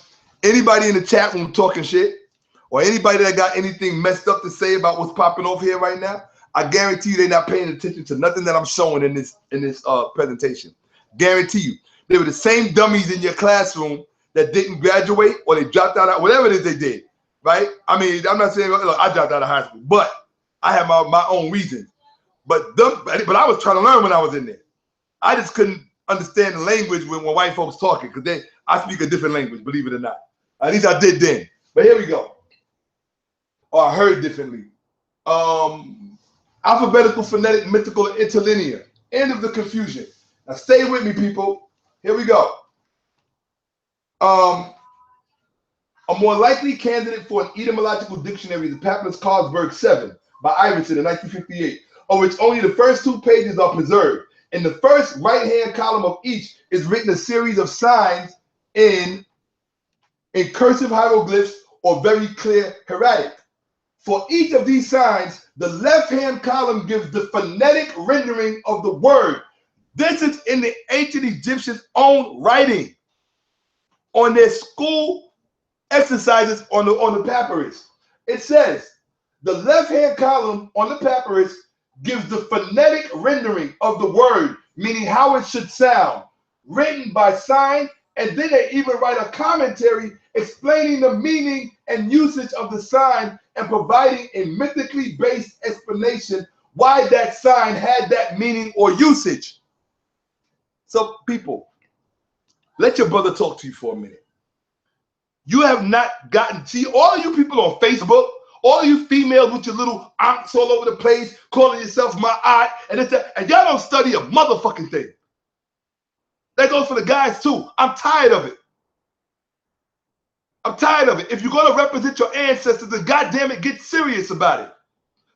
Speaker 2: Anybody in the chat room talking shit, or anybody that got anything messed up to say about what's popping off here right now, I guarantee you they're not paying attention to nothing that I'm showing in this presentation. Guarantee you. They were the same dummies in your classroom that didn't graduate or they dropped out, whatever it is they did, right? I mean, I'm not saying, look, I dropped out of high school, but I have my own reasons. But I was trying to learn when I was in there. I just couldn't understand the language when white folks talking, because I speak a different language, believe it or not. At least I did then. But here we go. Or I heard differently. Alphabetical, phonetic, mythical, and interlinear. End of the confusion. Now stay with me, people. Here we go. A more likely candidate for an etymological dictionary is the Papyrus Carlsberg 7 by Iverson in 1958, of which only the first 2 pages are preserved. In the first right-hand column of each is written a series of signs in cursive hieroglyphs or very clear hieratic. For each of these signs, the left-hand column gives the phonetic rendering of the word. This is in the ancient Egyptians' own writing on their school exercises on the papyrus. It says, the left-hand column on the papyrus gives the phonetic rendering of the word, meaning how it should sound, written by sign, and then they even write a commentary explaining the meaning and usage of the sign and providing a mythically based explanation why that sign had that meaning or usage. So people, let your brother talk to you for a minute. You have not gotten, see, all you people on Facebook, all you females with your little aunts all over the place, calling yourself my aunt, and y'all don't study a motherfucking thing. That goes for the guys too. I'm tired of it. I'm tired of it. If you're going to represent your ancestors, then goddamn it, get serious about it.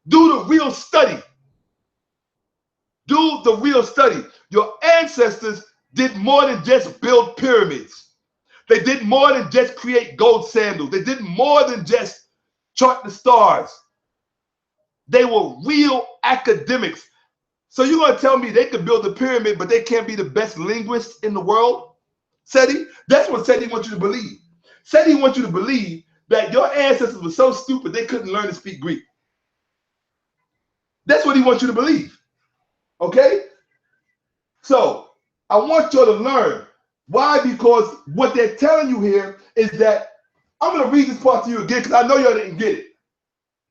Speaker 2: Do the real study. Do the real study. Your ancestors did more than just build pyramids. They did more than just create gold sandals. They did more than just chart the stars. They were real academics. So you're going to tell me they could build a pyramid, but they can't be the best linguists in the world? Seti? That's what Seti wants you to believe. Seti wants you to believe that your ancestors were so stupid they couldn't learn to speak Greek. That's what he wants you to believe. Okay? So I want you to learn. Why? Because what they're telling you here is that, I'm going to read this part to you again because I know y'all didn't get it.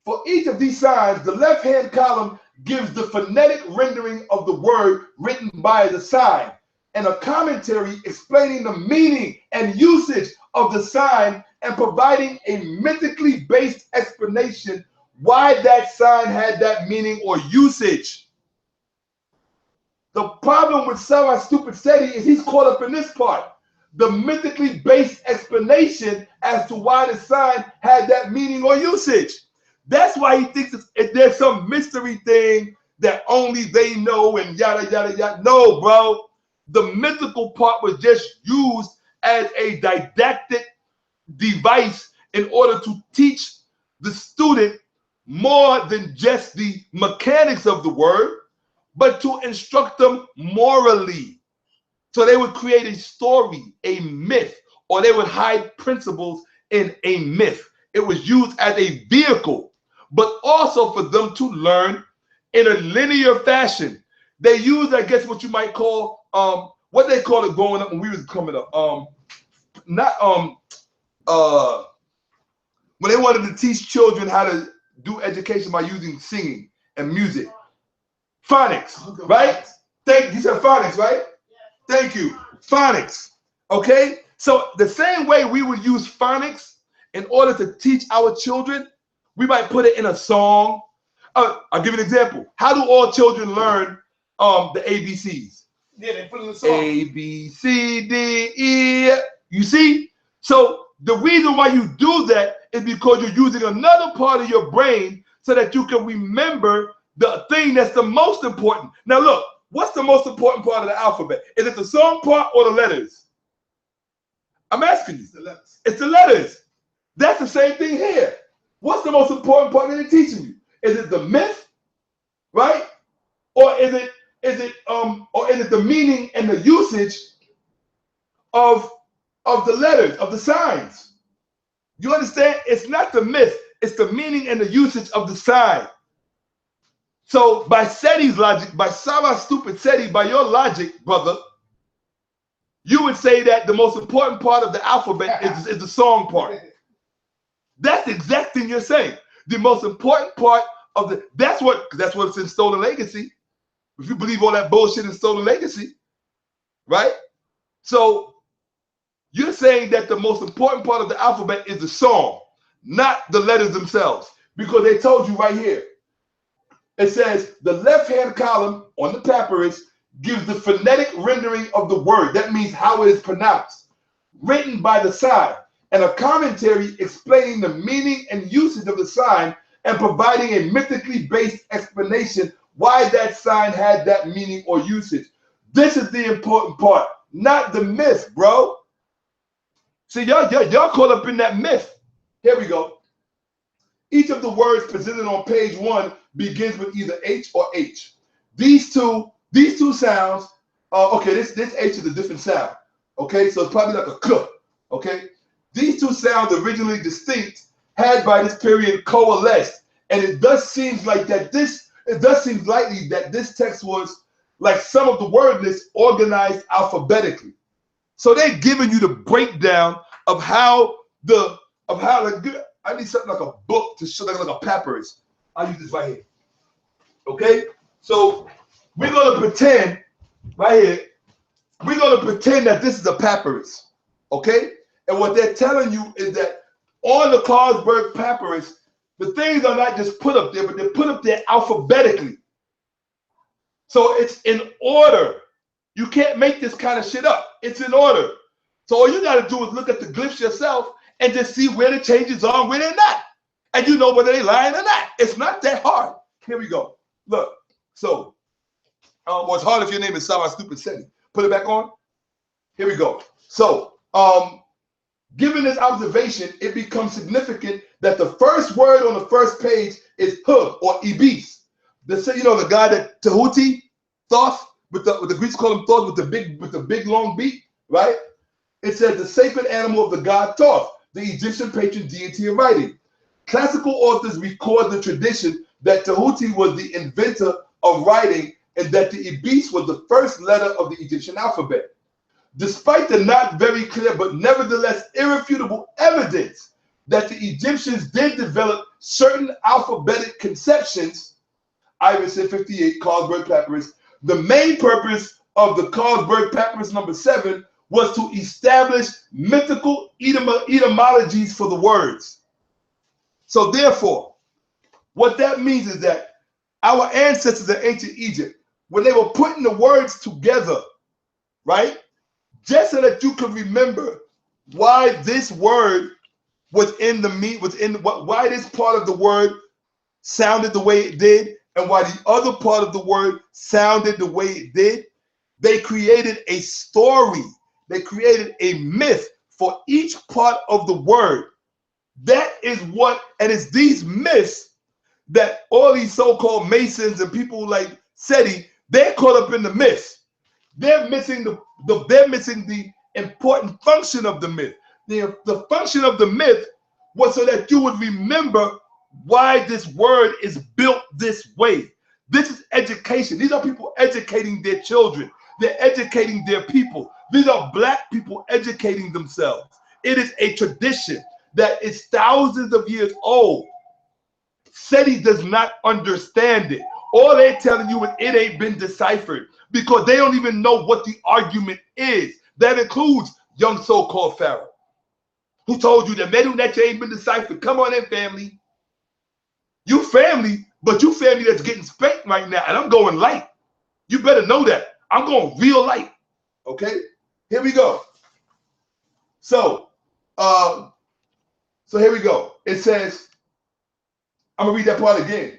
Speaker 2: For each of these signs, the left-hand column gives the phonetic rendering of the word written by the sign, and a commentary explaining the meaning and usage of the sign and providing a mythically based explanation why that sign had that meaning or usage. The problem with Sara Seti is he's caught up in this part. The mythically based explanation as to why the sign had that meaning or usage. That's why he thinks there's some mystery thing that only they know and yada, yada, yada. No, bro. The mythical part was just used as a didactic device in order to teach the student more than just the mechanics of the word, but to instruct them morally. So they would create a story, a myth, or they would hide principles in a myth. It was used as a vehicle, but also for them to learn in a linear fashion. They used, I guess, what you might call, what they call it growing up when we was coming up. When they wanted to teach children how to do education by using singing and music. Phonics, right? You said phonics, right? Thank you. Phonics. Okay? So the same way we would use phonics in order to teach our children, we might put it in a song. I'll give you an example. How do all children learn the ABCs?
Speaker 1: Yeah, they put it in a song.
Speaker 2: A, B, C, D, E. You see? So the reason why you do that is because you're using another part of your brain so that you can remember the thing that's the most important. Now look, what's the most important part of the alphabet? Is it the song part or the letters? I'm asking you.
Speaker 1: It's the letters.
Speaker 2: It's the letters. That's the same thing here. What's the most important part that they're teaching you? Is it the myth, right? Or is it the meaning and the usage of the letters, of the signs? You understand? It's not the myth, it's the meaning and the usage of the sign. So by Seti's logic, by Sara Seti, by your logic, brother, you would say that the most important part of the alphabet is the song part. That's the exact thing you're saying. The most important part of that's what's in Stolen Legacy. If you believe all that bullshit in Stolen Legacy, right? So you're saying that the most important part of the alphabet is the song, not the letters themselves, because they told you right here. It says the left-hand column on the papyrus gives the phonetic rendering of the word. That means how it is pronounced, written by the sign, and a commentary explaining the meaning and usage of the sign and providing a mythically based explanation why that sign had that meaning or usage. This is the important part, not the myth, bro. See, y'all caught up in that myth. Here we go. Each of the words presented on page 1 begins with either H or H. These two sounds, okay, this H is a different sound. Okay, so it's probably like a K. Okay, these two sounds originally distinct had by this period coalesced, and it does seem likely that this text was, like some of the word lists, organized alphabetically. So they're giving you the breakdown of how I need something like a book to show, like a papyrus. I'll use this right here. Okay, so we're gonna pretend right here. We're gonna pretend that this is a papyrus. Okay, and what they're telling you is that on the Carlsberg papyrus, the things are not just put up there, but they're put up there alphabetically. So it's in order. You can't make this kind of shit up. It's in order. So all you got to do is look at the glyphs yourself and just see where the changes are and where they're not. And you know whether they're lying or not. It's not that hard. Here we go. Look. So, well, it's hard if your name is Sara Seti. Put it back on. Here we go. So, given this observation, it becomes significant that the first word on the first page is H or Ibis. The guy that Tahuti, Thoth, with the Greeks call him Thoth, with the big long beak, right? It says the sacred animal of the god Thoth, the Egyptian patron deity of writing. Classical authors record the tradition that Tahuti was the inventor of writing and that the Ibis was the first letter of the Egyptian alphabet. Despite the not very clear but nevertheless irrefutable evidence that the Egyptians did develop certain alphabetic conceptions, Iverson 58, Carlsberg Papyrus, the main purpose of the Carlsberg Papyrus number 7 was to establish mythical etymologies for the words. So therefore, what that means is that our ancestors in ancient Egypt, when they were putting the words together, right, just so that you can remember why this word was why this part of the word sounded the way it did, and why the other part of the word sounded the way it did, they created a story. They created a myth for each part of the word. That is what, and it's these myths that all these so-called Masons and people like Seti, they're caught up in the myths. They're missing the important function of the myth. The function of the myth was so that you would remember why this word is built this way. This is education. These are people educating their children. They're educating their people. These are black people educating themselves. It is a tradition that is thousands of years old. Seti does not understand it. All they're telling you is it ain't been deciphered because they don't even know what the argument is. That includes young so-called Pharaoh, who told you that Medu Neter ain't been deciphered. Come on in, family. You family, but you family that's getting spanked right now, and I'm going light. You better know that. I'm going real light. Okay? Here we go. So here we go. It says, I'm gonna read that part again.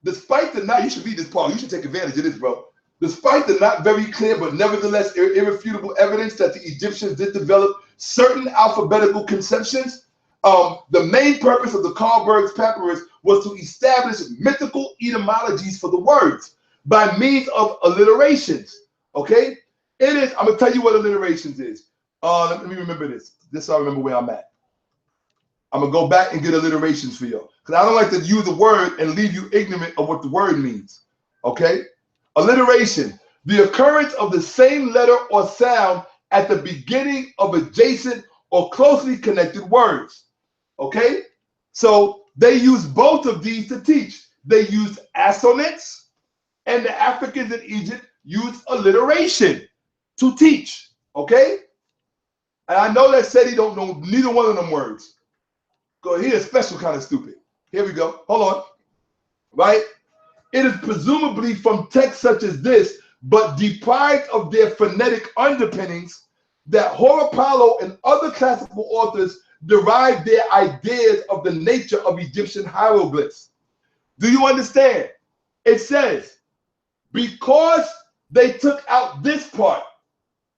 Speaker 2: Despite the not, you should read this part. You should take advantage of this, bro. Despite the not very clear but nevertheless irrefutable evidence that the Egyptians did develop certain alphabetical conceptions, the main purpose of the Carlsberg Papyrus was to establish mythical etymologies for the words by means of alliterations. Okay? It is, I'm gonna tell you what alliterations is. Let me remember this. This so I remember where I'm at. I'm gonna go back and get alliterations for you because I don't like to use a word and leave you ignorant of what the word means. Okay? Alliteration, the occurrence of the same letter or sound at the beginning of adjacent or closely connected words. Okay? So they use both of these to teach. They used assonance, and the Africans in Egypt used alliteration to teach. Okay? And I know that Seti don't know neither one of them words. Because he is special kind of stupid. Here we go. Hold on. Right? It is presumably from texts such as this, but deprived of their phonetic underpinnings, that Horapollo and other classical authors derived their ideas of the nature of Egyptian hieroglyphs. Do you understand? It says, because they took out this part,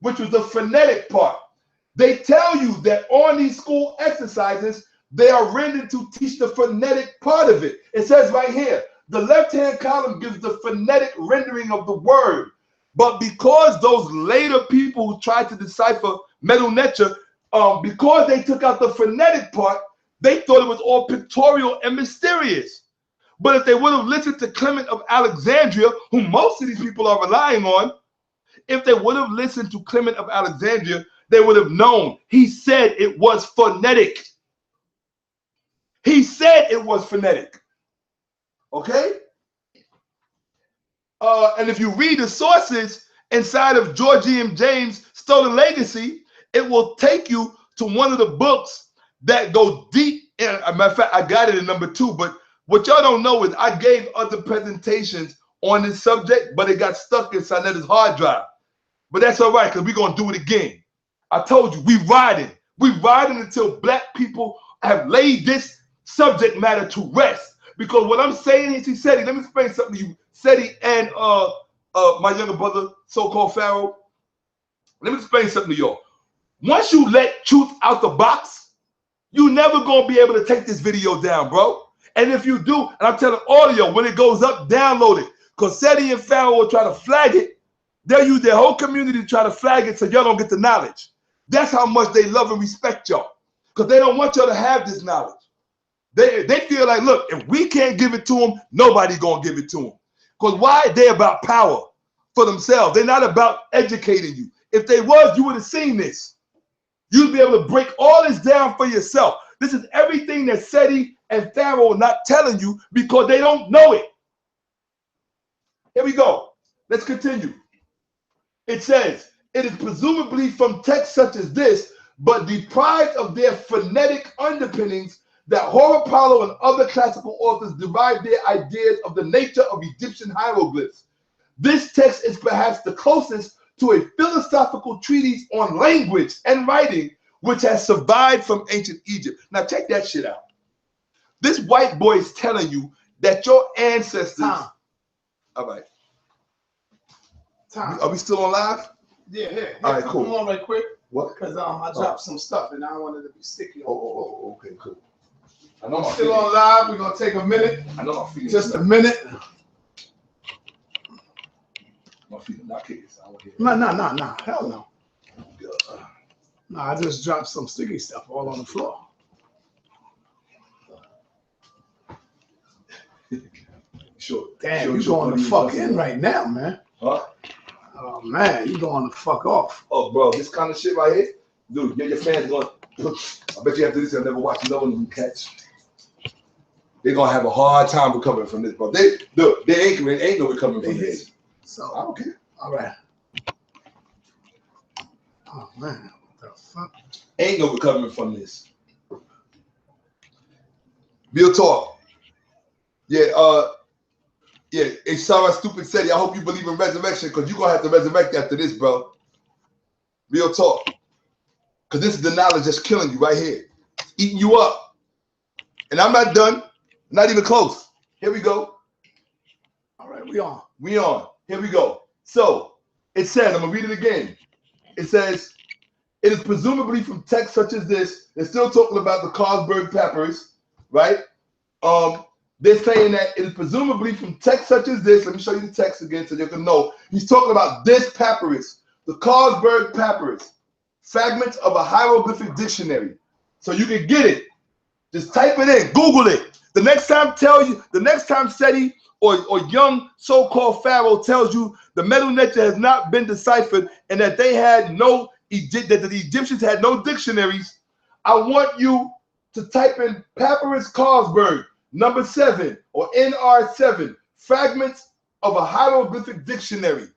Speaker 2: which was the phonetic part, they tell you that on these school exercises, they are rendered to teach the phonetic part of it. It says right here, the left-hand column gives the phonetic rendering of the word. But because those later people who tried to decipher Medu Neter, because they took out the phonetic part, they thought it was all pictorial and mysterious. But if they would have listened to Clement of Alexandria, who most of these people are relying on, if they would have listened to Clement of Alexandria, they would have known he said it was phonetic. He said it was phonetic. Okay? And if you read the sources inside of Georgian James' Stolen Legacy, it will take you to one of the books that go deep. As a matter of fact, I got it in number 2, but what y'all don't know is I gave other presentations on this subject, but it got stuck inside of this hard drive. But that's all right, because we're going to do it again. I told you, we riding. We riding until black people have laid this subject matter to rest. Because what I'm saying is, he said, let me explain something to you, Seti and my younger brother, so-called Pharaoh. Let me explain something to y'all. Once you let truth out the box, you never gonna be able to take this video down, bro. And if you do, and I'm telling all of y'all, when it goes up, download it. Because Seti and Pharaoh will try to flag it. They'll use their whole community to try to flag it so y'all don't get the knowledge. That's how much they love and respect y'all. Because they don't want y'all to have this knowledge. They feel like, look, if we can't give it to them, nobody gonna give it to them. Because why? They're about power for themselves. They're not about educating you. If they was, you would have seen this. You'd be able to break all this down for yourself. This is everything that Seti and Pharaoh are not telling you because they don't know it. Here we go. Let's continue. It says, it is presumably from texts such as this, but deprived of their phonetic underpinnings, that Horapollo and other classical authors derived their ideas of the nature of Egyptian hieroglyphs. This text is perhaps the closest to a philosophical treatise on language and writing which has survived from ancient Egypt. Now check that shit out. This white boy is telling you that your ancestors... Tom. All right. Tom. Are we still on live?
Speaker 1: Yeah.
Speaker 2: All right, cool.
Speaker 1: Come on right quick.
Speaker 2: What?
Speaker 1: Because I dropped some stuff and I wanted to be sticky.
Speaker 2: Okay, cool. I know
Speaker 1: I'm still on live. We're going to take a minute.
Speaker 2: I know my feet.
Speaker 1: Just a minute.
Speaker 2: My feet are not kicking.
Speaker 1: No. Hell no. No, I just dropped some sticky stuff all on the floor.
Speaker 2: Sure.
Speaker 1: Damn, you going the fuck in right now, man.
Speaker 2: Huh?
Speaker 1: Oh, man, you going the fuck off.
Speaker 2: Oh, bro, this kind of shit right here, dude, your fans going, I bet you after this, they'll never watch another one catch. They're going to have a hard time recovering from this, bro. They ain't no recovering from this.
Speaker 1: So,
Speaker 2: I don't care.
Speaker 1: All right. Oh, man, what the fuck?
Speaker 2: Ain't no recovering from this. Real talk. Yeah, it's Sara Stupid Seti. I hope you believe in resurrection because you're going to have to resurrect after this, bro. Real talk. Because this is the knowledge that's killing you right here. Eating you up. And I'm not done. Not even close. Here we go.
Speaker 1: All right, we on.
Speaker 2: We on. Here we go. So, it says, I'm going to read it again. It says, it is presumably from texts such as this. They're still talking about the Carlsberg Papyrus, right? They're saying that it is presumably from texts such as this. Let me show you the text again so you can know. He's talking about this papyrus, the Carlsberg Papyrus, fragments of a hieroglyphic dictionary. So you can get it. Just type it in, Google it. The next time Seti or young so-called Pharaoh tells you the Medu Neter has not been deciphered and that they had that the Egyptians had no dictionaries, I want you to type in Papyrus Carlsberg, number 7 or NR7, fragments of a hieroglyphic dictionary.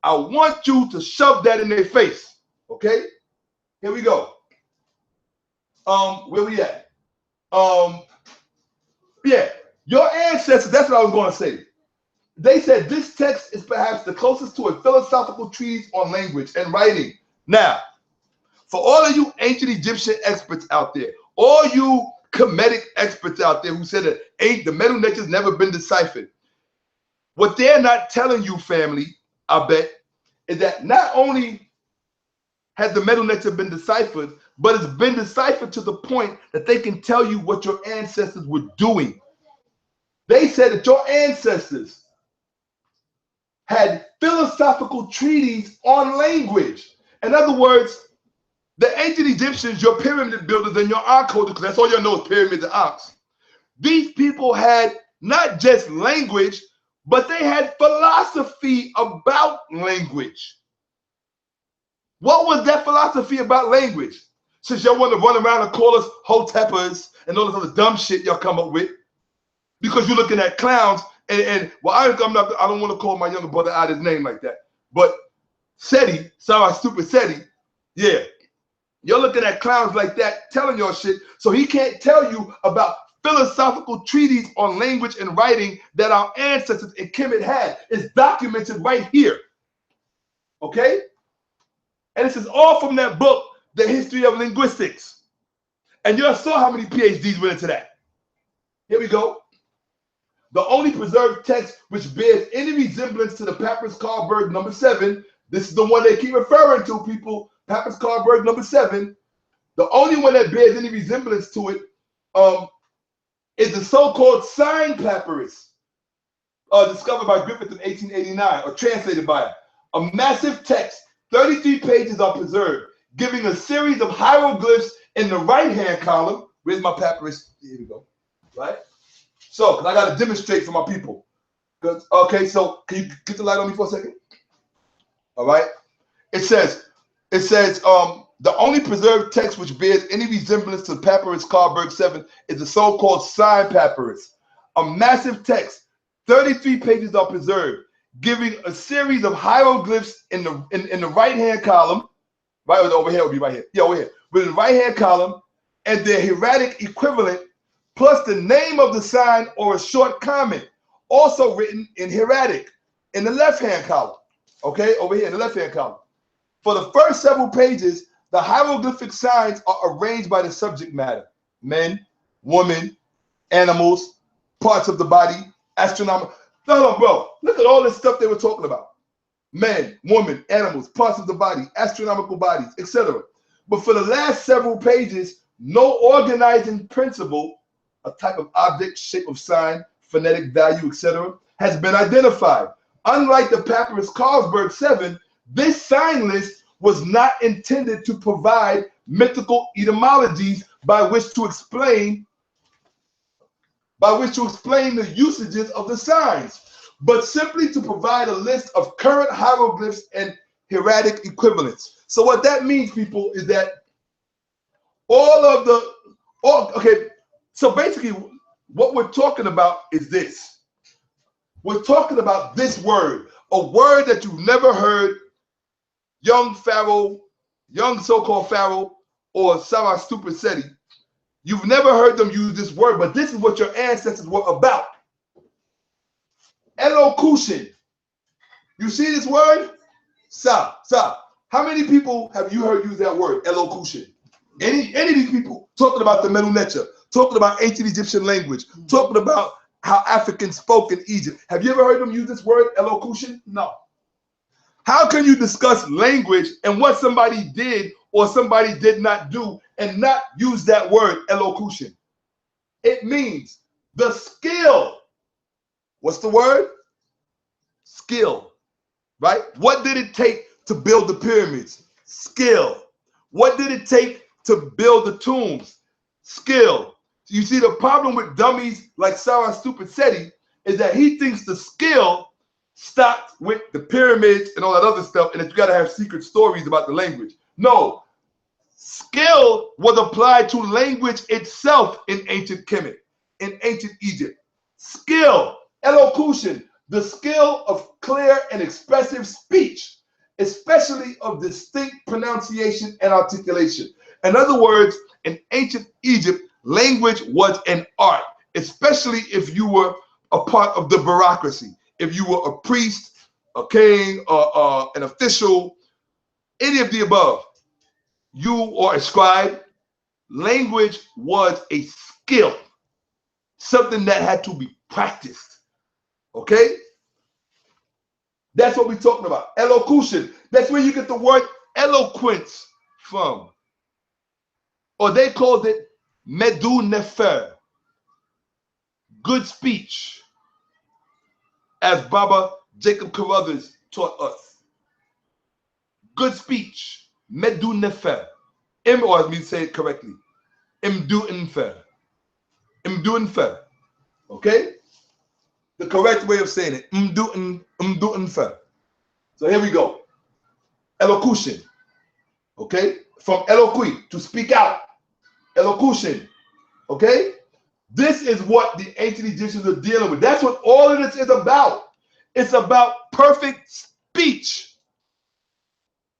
Speaker 2: I want you to shove that in their face. Okay? Here we go. Where we at? Yeah, your ancestors, that's what I was going to say. They said this text is perhaps the closest to a philosophical treatise on language and writing. Now, for all of you ancient Egyptian experts out there, all you Kemetic experts out there who said that the Medu Neter has never been deciphered, what they're not telling you, family, I bet, is that not only has the Medu Neter been deciphered, but it's been deciphered to the point that they can tell you what your ancestors were doing. They said that your ancestors had philosophical treaties on language. In other words, the ancient Egyptians, your pyramid builders and your Ankh holders, because that's all you know is pyramids and Ankhs. These people had not just language, but they had philosophy about language. What was that philosophy about language? Since y'all want to run around and call us hoteppers and all this other dumb shit y'all come up with, because you're looking at clowns well, I don't want to call my younger brother out his name like that, but Seti, Sara Seti, yeah, you're looking at clowns like that telling your shit, so he can't tell you about philosophical treaties on language and writing that our ancestors in Kemet had. It's documented right here, okay? And this is all from that book, The History of Linguistics. And you saw how many PhDs went into that. Here we go. The only preserved text which bears any resemblance to the Papyrus Carlsberg number 7, this is the one they keep referring to, people, Papyrus Carlsberg number 7. The only one that bears any resemblance to it is the so-called sign papyrus, discovered by Griffith in 1889, or translated by it. A massive text, 33 pages are preserved, giving a series of hieroglyphs in the right-hand column. Where's my papyrus? Here we go, right? So, because I got to demonstrate for my people. Okay, so can you get the light on me for a second? All right. It says, the only preserved text which bears any resemblance to Papyrus Carlsberg 7 is the so-called sign papyrus. A massive text, 33 pages are preserved, giving a series of hieroglyphs in the right-hand column. Right over here, will be right here. Yeah, over here. With the right-hand column and their hieratic equivalent, plus the name of the sign or a short comment, also written in hieratic in the left-hand column. Okay, over here in the left-hand column. For the first several pages, the hieroglyphic signs are arranged by the subject matter: men, women, animals, parts of the body, astronomical. No, bro, look at all this stuff they were talking about. Men, women, animals, parts of the body, astronomical bodies, etc. But for the last several pages, no organizing principle, a type of object, shape of sign, phonetic value, etc., has been identified. Unlike the Papyrus Carlsberg 7, this sign list was not intended to provide mythical etymologies by which to explain the usages of the signs, but simply to provide a list of current hieroglyphs and hieratic equivalents. So what that means, people, is that so basically what we're talking about is this. We're talking about this word, a word that you've never heard young Pharaoh, young so-called Pharaoh, or Sara Seti. You've never heard them use this word, but this is what your ancestors were about. Elocution. You see this word? Sa. How many people have you heard use that word, elocution? Any of these people talking about the Medu Neter, talking about ancient Egyptian language, talking about how Africans spoke in Egypt. Have you ever heard them use this word, elocution? No. How can you discuss language and what somebody did or somebody did not do and not use that word, elocution? It means the skill. What's the word? Skill, right? What did it take to build the pyramids? Skill. What did it take to build the tombs? Skill. You see, the problem with dummies like Sara Seti is that he thinks the skill stopped with the pyramids and all that other stuff, and that you got to have secret stories about the language. No, skill was applied to language itself in ancient Kemet, in ancient Egypt. Skill, elocution, the skill of clear and expressive speech, especially of distinct pronunciation and articulation. In other words, in ancient Egypt, language was an art, especially if you were a part of the bureaucracy. If you were a priest, a king, an official, any of the above, you or a scribe, language was a skill, something that had to be practiced. Okay? That's what we're talking about. Elocution. That's where you get the word eloquence from. or they called it Medu Nefer, good speech, as Baba Jacob Carruthers taught us. Good speech, Medu Nefer. Or let me say it correctly, Imdu Nfer. Imdu Nfer. Okay? The correct way of saying it, Imdu Nfer. So here we go. Elocution. Okay? From eloquy, to speak out. Elocution. Okay? This is what the ancient Egyptians are dealing with. That's what all of this is about. It's about perfect speech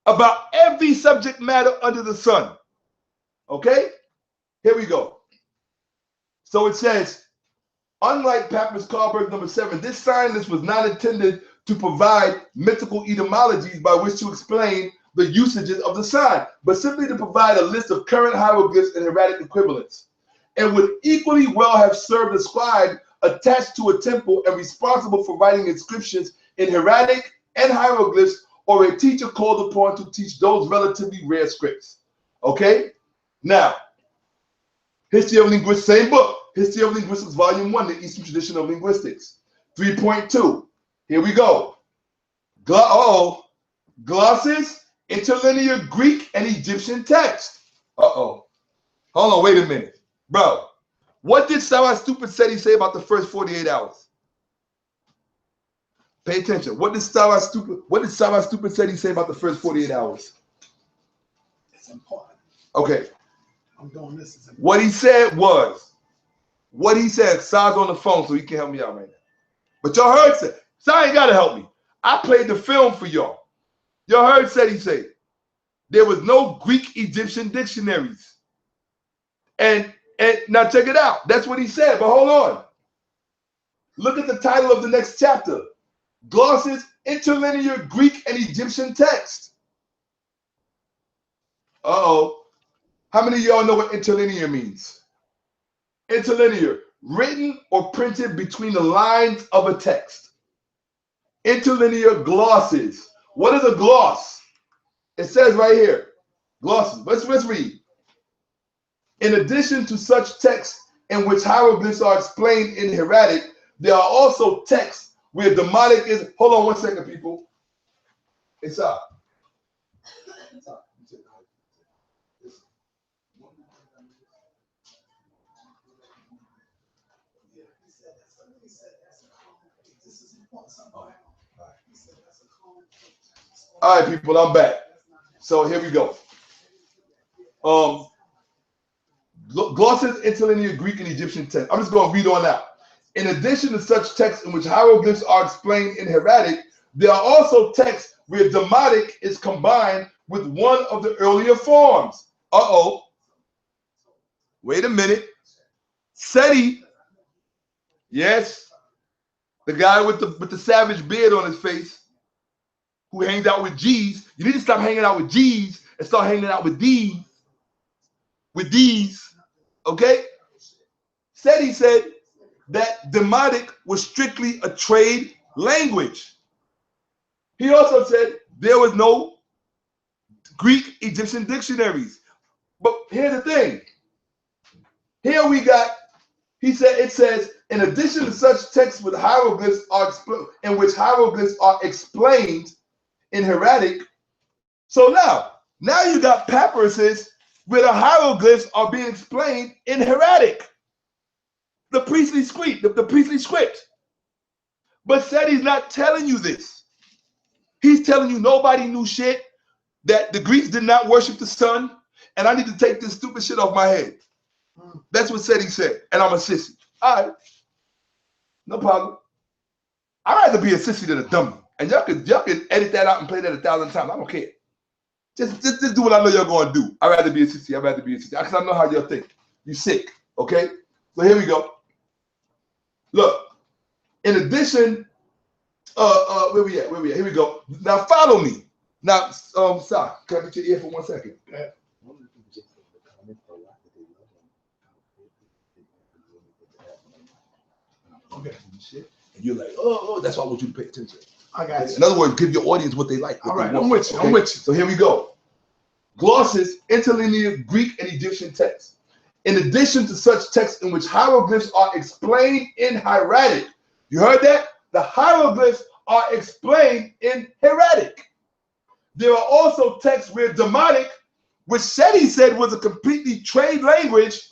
Speaker 2: about every subject matter under the sun. Okay? Here we go. So it says, unlike Papyrus Carberg number 7, this sign list was not intended to provide mythical etymologies by which to explain the usages of the sign, but simply to provide a list of current hieroglyphs and hieratic equivalents, and would equally well have served a scribe attached to a temple and responsible for writing inscriptions in hieratic and hieroglyphs, or a teacher called upon to teach those relatively rare scripts. Okay? Now, History of Linguistics, same book, History of Linguistics, Volume 1, the Eastern Tradition of Linguistics. 3.2. Here we go. Glosses, interlinear Greek and Egyptian text. Hold on, wait a minute. Bro, what did Sara Seti say about the first 48 hours? Pay attention. What did Sara Seti say about the first 48 hours?
Speaker 1: It's important.
Speaker 2: Okay.
Speaker 1: I'm doing this.
Speaker 2: What he said, Sara's on the phone, so he can help me out right now. But y'all heard Sara ain't gotta help me. I played the film for y'all. Y'all heard Seti say there was no Greek Egyptian dictionaries. And now check it out. That's what he said, but hold on. Look at the title of the next chapter. Glosses, interlinear Greek and Egyptian text. How many of y'all know what interlinear means? Interlinear, written or printed between the lines of a text. Interlinear glosses. What is a gloss? It says right here, glosses. Let's read. In addition to such texts in which hieroglyphs are explained in hieratic, there are also texts where demotic is. Hold on 1 second, people. It's up. All right, people, I'm back. So here we go. Glosses, interlinear Greek and Egyptian text. I'm just going to read on out. In addition to such texts in which hieroglyphs are explained in hieratic, there are also texts where demotic is combined with one of the earlier forms. Wait a minute. Seti, yes, the guy with the savage beard on his face, who hangs out with G's. You need to stop hanging out with G's and start hanging out with these. Okay? Seti said that demotic was strictly a trade language. He also said there was no Greek Egyptian dictionaries. But here's the thing. Here we got, he said, it says, in addition to such texts with hieroglyphs in which hieroglyphs are explained in hieratic. So now you got papyruses where the hieroglyphs are being explained in hieratic. The priestly script, the priestly script. But Seti's not telling you this. He's telling you nobody knew shit, that the Greeks did not worship the sun, and I need to take this stupid shit off my head. That's what Seti said, and I'm a sissy. All right, no problem. I'd rather be a sissy than a dummy, and y'all can edit that out and play that 1,000 times. I don't care. Just do what I know y'all gonna do. I'd rather be a sissy. Because I know how y'all think. You sick, okay? So here we go. Look, in addition, where we at? Here we go. Now follow me. Now, sorry, can I get your ear for 1 second? Okay. And you're like, oh, that's why I want you to pay attention.
Speaker 1: I got you.
Speaker 2: In other words, give your audience what they like.
Speaker 1: All right, I'm with you.
Speaker 2: So here we go. glosses, interlinear Greek and Egyptian texts. In addition to such texts in which hieroglyphs are explained in hieratic. You heard that? The hieroglyphs are explained in hieratic. There are also texts where Demotic, which Seti said was a completely trade language,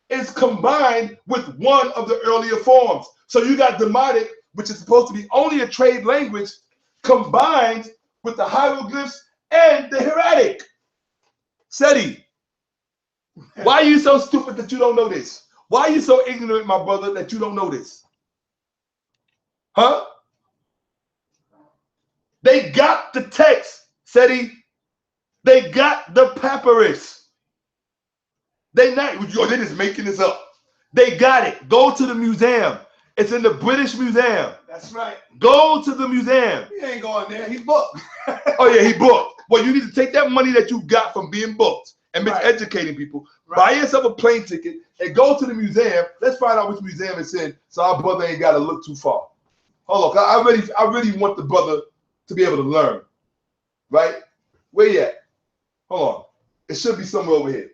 Speaker 2: is combined with one of the earlier forms. So you got Demotic, which is supposed to be only a trade language, combined with the hieroglyphs and the hieratic. Seti, why are you so stupid that you don't know this? Why are you so ignorant, my brother, that you don't know this? Huh? They got the text, Seti. They got the papyrus. They're just making this up. They got it. Go to the museum. It's in the British Museum.
Speaker 1: That's right.
Speaker 2: Go to the museum.
Speaker 1: He ain't going there. He booked.
Speaker 2: Oh, yeah, he booked. Well, you need to take that money that you got from being booked and miseducating people. Right. Buy yourself a plane ticket and go to the museum. Let's find out which museum it's in so our brother ain't got to look too far. Hold on. I really want the brother to be able to learn. Right? Where you at? Hold on. It should be somewhere over here.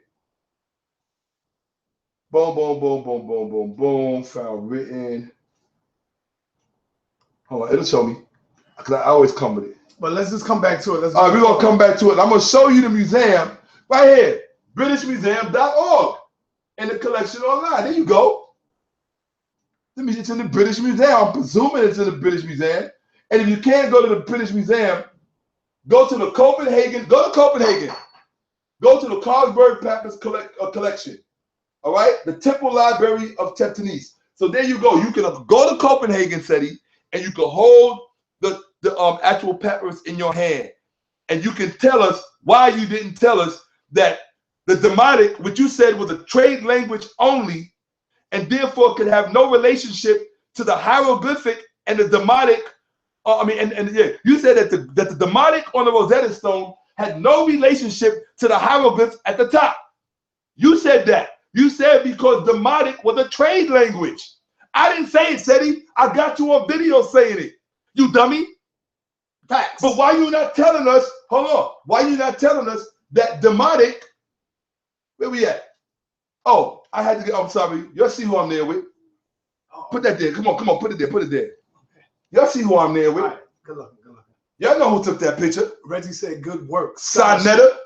Speaker 2: Boom, boom, boom, boom, boom, boom, boom. Found written. Hold on. It'll show me. Because I always come with it.
Speaker 1: But let's just come back to it.
Speaker 2: All right, we're going to come back to it. I'm going to show you the museum right here. BritishMuseum.org. In the collection online. There you go. It's in the British Museum. I'm presuming it's in the British Museum. And if you can't go to the British Museum, go to the Copenhagen. Go to Copenhagen. Go to the Carlsberg Papyrus collection. All right? The Temple Library of Teptanese. So there you go. You can go to Copenhagen, Seti, and you can hold the actual papyrus in your hand. And you can tell us why you didn't tell us that the Demotic, which you said was a trade language only, and therefore could have no relationship to the hieroglyphic and the Demotic. You said that the Demotic on the Rosetta Stone had no relationship to the hieroglyphs at the top. You said that. You said because Demotic was a trade language. I didn't say it, Seti. I got you on video saying it. You dummy.
Speaker 1: Facts.
Speaker 2: But why you not telling us, hold on, why you not telling us that Demotic, where we at? Oh, I had to get, I'm sorry. Y'all see who I'm there with? Oh. Put that there. Come on, put it there, Okay. Y'all see who I'm there with? All right.
Speaker 1: Good looking.
Speaker 2: Y'all know who took that picture.
Speaker 1: Reggie said good work.
Speaker 2: Sonetta.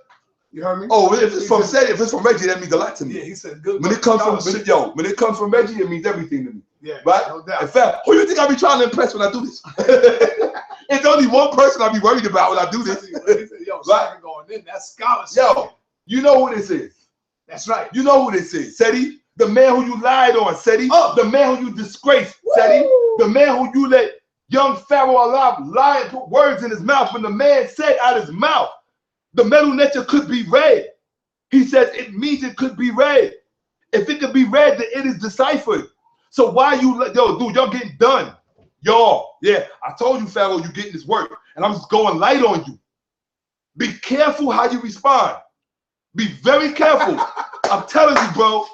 Speaker 1: You heard me?
Speaker 2: Oh, if it's from Seti, if it's from Reggie, that means a lot to me.
Speaker 1: Yeah, he said good
Speaker 2: when
Speaker 1: work.
Speaker 2: It comes when it comes from Reggie, it means everything to me.
Speaker 1: Yeah,
Speaker 2: right?
Speaker 1: No doubt.
Speaker 2: In fact, who do you think I be trying to impress when I do this? It's only one person I be worried about when I do this.
Speaker 1: Yo, right? Going in, that's scholarship.
Speaker 2: Yo, you know who this is.
Speaker 1: That's right.
Speaker 2: You know who this is. Seti, the man who you lied on, Seti. Oh. The man who you disgraced, Seti. The man who you let young Pharaoh alive lie and put words in his mouth when the man said out his mouth, the metal nature could be read. He says it means it could be read. If it could be read, then it is deciphered. So why you let, dude, y'all getting done. Y'all, yeah, I told you, Pharaoh, you getting this work. And I'm just going light on you. Be careful how you respond. Be very careful. I'm telling you, bro.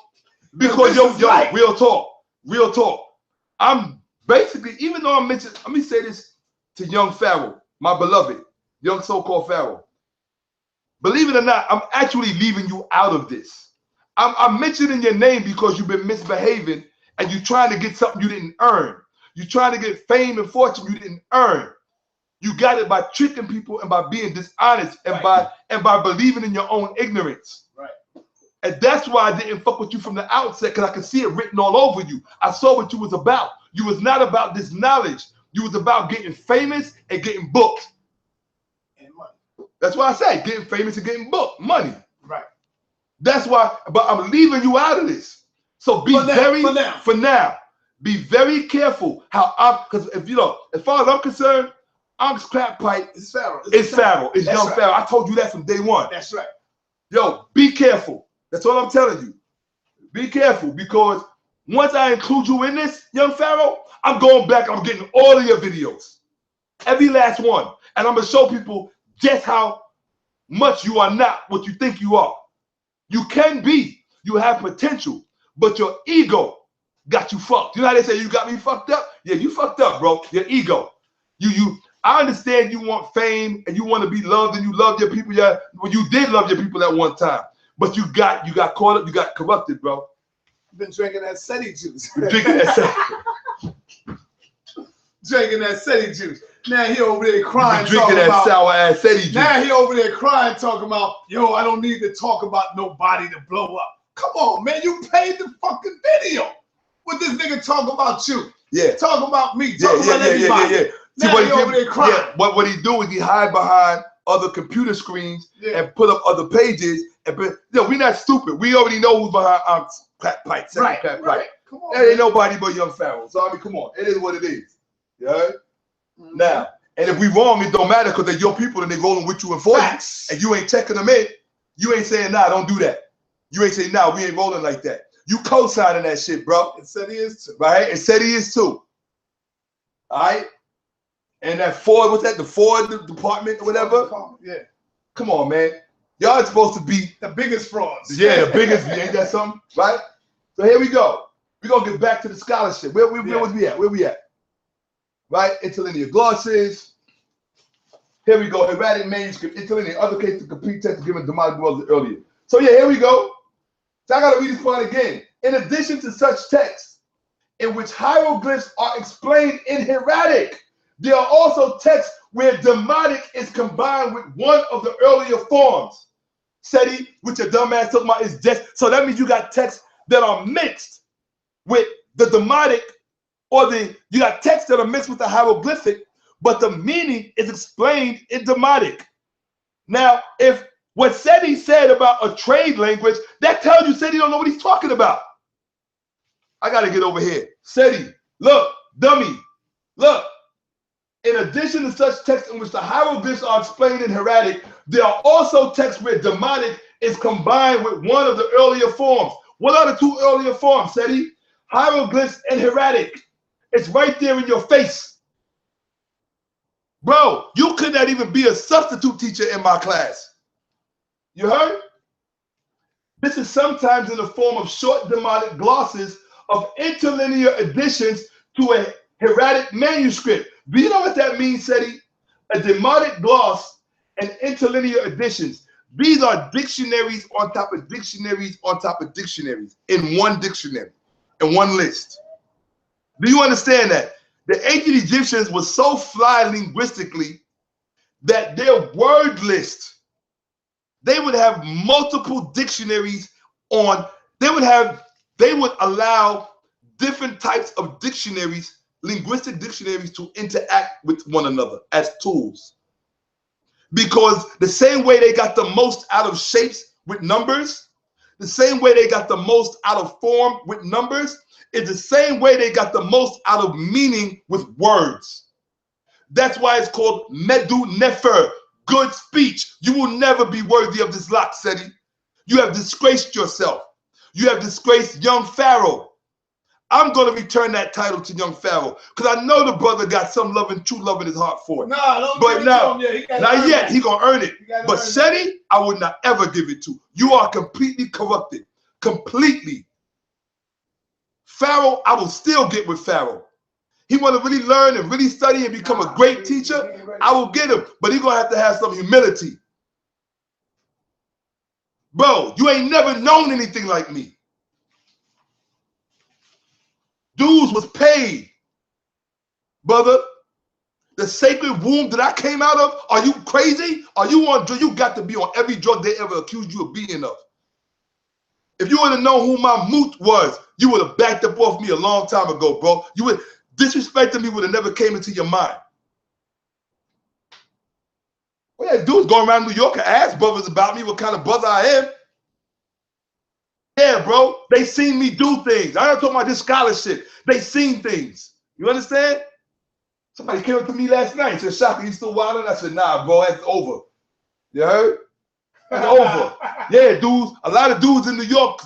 Speaker 2: Because yo, real talk. I'm basically, even though I mentioned, let me say this to young Pharaoh, my beloved, young so-called Pharaoh. Believe it or not, I'm actually leaving you out of this. I'm mentioning your name because you've been misbehaving and you're trying to get something you didn't earn. You're trying to get fame and fortune you didn't earn. You got it by tricking people and by being dishonest and by believing in your own ignorance.
Speaker 1: Right.
Speaker 2: And that's why I didn't fuck with you from the outset, because I could see it written all over you. I saw what you was about. You was not about this knowledge. You was about getting famous and getting booked.
Speaker 1: And money.
Speaker 2: That's why I say getting famous and getting booked. Money.
Speaker 1: Right.
Speaker 2: That's why, but I'm leaving you out of this. So be for now, be very careful how because if you know, as far as I'm concerned, Unc's crack pipe is Pharaoh. It's Pharaoh. It's young Pharaoh. I told you that from day one.
Speaker 1: That's right.
Speaker 2: Yo, be careful. That's all I'm telling you. Be careful, because once I include you in this, young Pharaoh, I'm going back. I'm getting all of your videos, every last one, and I'm gonna show people just how much you are not what you think you are. You can be. You have potential, but your ego got you fucked. You know how they say you got me fucked up? Yeah, you fucked up, bro. Your ego. I understand you want fame and you want to be loved and you love your people. Yeah, well, you did love your people at one time, but you got caught up, you got corrupted, bro.
Speaker 1: You've been drinking that Seti juice.
Speaker 2: Drinking that
Speaker 1: Drinking that Seti juice. Now he over there crying,
Speaker 2: drinking that sour ass Seti juice.
Speaker 1: Now he over there crying, talking about, yo, I don't need to talk about nobody to blow up. Come on, man, you paid the fucking video. What this nigga talk about you?
Speaker 2: Yeah.
Speaker 1: Talk about me. Talk about everybody.
Speaker 2: Yeah.
Speaker 1: Now
Speaker 2: See,
Speaker 1: he over there crying.
Speaker 2: Yeah, what he do is he hide behind other computer screens and put up other pages. And we're not stupid. We already know who's behind crack pipe.
Speaker 1: Right.
Speaker 2: Come on, there ain't nobody but young Pharaoh. So I mean, come on, it is what it is. You heard? Now, and if we wrong, it don't matter because they're your people and they rolling with you and for you, and you ain't checking them in. You ain't saying, nah, don't do that. You ain't saying, nah, we ain't rolling like that. You co-signing that shit, bro.
Speaker 1: It said he is too.
Speaker 2: Right? It said he is too. All right? And that Ford, what's that? The Ford department or whatever?
Speaker 1: Yeah.
Speaker 2: Come on, man. Y'all are supposed to be
Speaker 1: the biggest frauds.
Speaker 2: Yeah, the biggest. Ain't that something? Right? So here we go. We're going to get back to the scholarship. Where was we at? Where we at? Right? Interlinear glosses. Here we go. Erratic manuscript. Interlinear. Other cases to complete text given demonic words earlier. So yeah, here we go. So I got to read this part again. In addition to such texts in which hieroglyphs are explained in hieratic, there are also texts where demotic is combined with one of the earlier forms. Seti, which your dumbass talking about, is just, so that means you got texts that are mixed with the demotic, or you got texts that are mixed with the hieroglyphic, but the meaning is explained in demotic. Now, if what Seti said about a trade language, that tells you Seti don't know what he's talking about. I got to get over here. Seti, look, dummy, look. In addition to such texts in which the hieroglyphs are explained in hieratic, there are also texts where demotic is combined with one of the earlier forms. What are the two earlier forms, Seti? Hieroglyphs and hieratic. It's right there in your face. Bro, you could not even be a substitute teacher in my class. You heard? This is sometimes in the form of short demotic glosses of interlinear additions to a hieratic manuscript. Do you know what that means, Seti? A demotic gloss and interlinear additions. These are dictionaries on top of dictionaries on top of dictionaries in one dictionary, in one list. Do you understand that? The ancient Egyptians were so fly linguistically that their word list, they would have multiple dictionaries on, they would allow different types of dictionaries, linguistic dictionaries, to interact with one another as tools. Because the same way they got the most out of shapes with numbers, the same way they got the most out of form with numbers, is the same way they got the most out of meaning with words. That's why it's called Medu Nefer, good speech. You will never be worthy of this lot, Seti. You have disgraced yourself. You have disgraced young Pharaoh. I'm going to return that title to young Pharaoh because I know the brother got some love and true love in his heart for it.
Speaker 1: No, don't
Speaker 2: but
Speaker 1: give
Speaker 2: now,
Speaker 1: it to him.
Speaker 2: not yet. He going to earn it. But Seti, I would not ever give it to. You are completely corrupted. Completely. Pharaoh, I will still get with Pharaoh. He want to really learn and really study and become a great teacher. I will get him. But he's going to have some humility. Bro, you ain't never known anything like me. Dudes was paid, brother. The sacred womb that I came out of, are you crazy? Are you on drugs? You got to be on every drug they ever accused you of being of. If you would have known who my moot was, you would have backed up off me a long time ago, bro. You would disrespecting me would have never came into your mind. Well, yeah, dudes going around New York and ask brothers about me what kind of brother I am. Yeah, bro, they seen me do things. I ain't talking about this scholarship. They seen things. You understand? Somebody came up to me last night and said, Shakka, you still wilding? I said, nah, bro, that's over. You heard? That's over. Yeah, dudes, a lot of dudes in New York,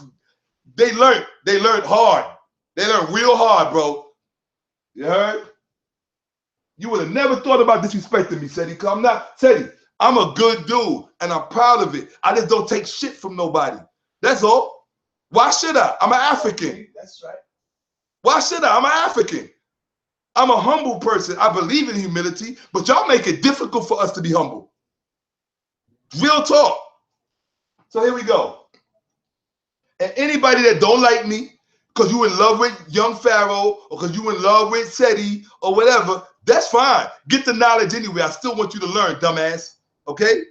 Speaker 2: they learned hard. They learned real hard, bro. You heard? You would have never thought about disrespecting me, Seti, because I'm not, Seti, I'm a good dude, and I'm proud of it. I just don't take shit from nobody. That's all. Why should I? I'm an African.
Speaker 1: That's right.
Speaker 2: Why should I? I'm an African. I'm a humble person. I believe in humility, but y'all make it difficult for us to be humble. Real talk. So here we go. And anybody that don't like me because you in love with young Pharaoh or because you in love with Seti or whatever, that's fine. Get the knowledge anyway. I still want you to learn, dumbass. Okay?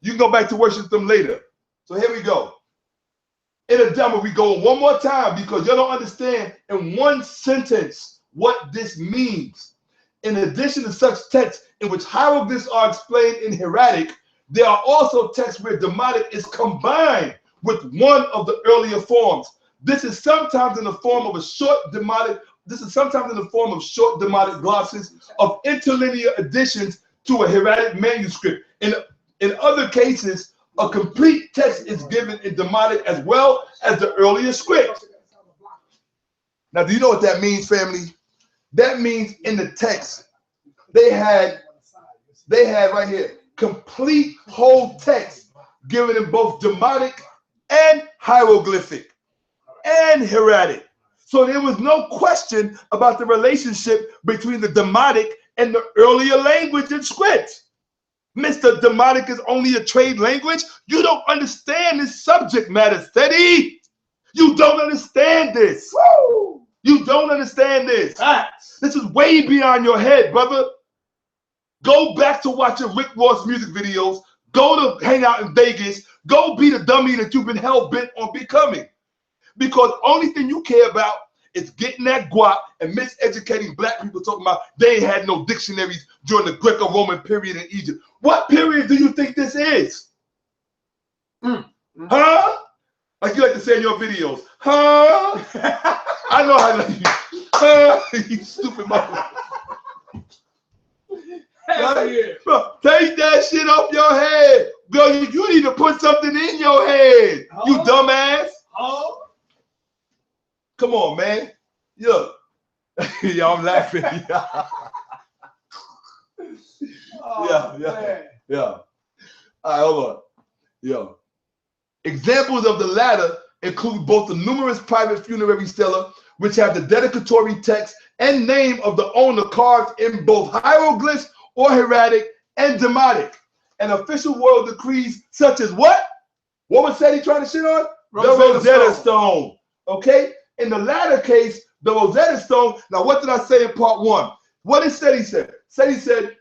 Speaker 2: You can go back to worship them later. So here we go. In a demo, we go one more time because you don't understand in one sentence what this means. In addition to such texts in which hieroglyphs are explained in hieratic, there are also texts where demotic is combined with one of the earlier forms. This is sometimes in the form of a short demotic. This is sometimes in the form of short demotic glosses of interlinear additions to a hieratic manuscript. In other cases, a complete text is given in demotic as well as the earlier script. Now, do you know what that means, family? That means in the text, they had right here, complete whole text given in both demotic and hieroglyphic and hieratic. So there was no question about the relationship between the demotic and the earlier language and script. Mr. Demotic is only a trade language. You don't understand this subject matter, Seti. You don't understand this. Woo! You don't understand this. This is way beyond your head, brother. Go back to watching Rick Ross music videos. Go to hang out in Vegas. Go be the dummy that you've been hell-bent on becoming. Because only thing you care about is getting that guap and miseducating black people talking about they ain't had no dictionaries during the Greco-Roman period in Egypt. What period do you think this is? Huh? Like you like to say in your videos. Huh? I know how to you. Huh? You stupid motherfucker. Right? Bro, take that shit off your head. Bro, you need to put something in your head. You dumbass. Come on, man. Look. Yeah, I'm laughing. Yeah. All right, hold on. Yo. Examples of the latter include both the numerous private funerary stela, which have the dedicatory text and name of the owner carved in both hieroglyphs or hieratic and demotic, and official royal decrees such as what? What was Seti trying to shit on? The Rosetta Stone. Okay? In the latter case, the Rosetta Stone. Now, what did I say in part one? What did Seti say? Seti said,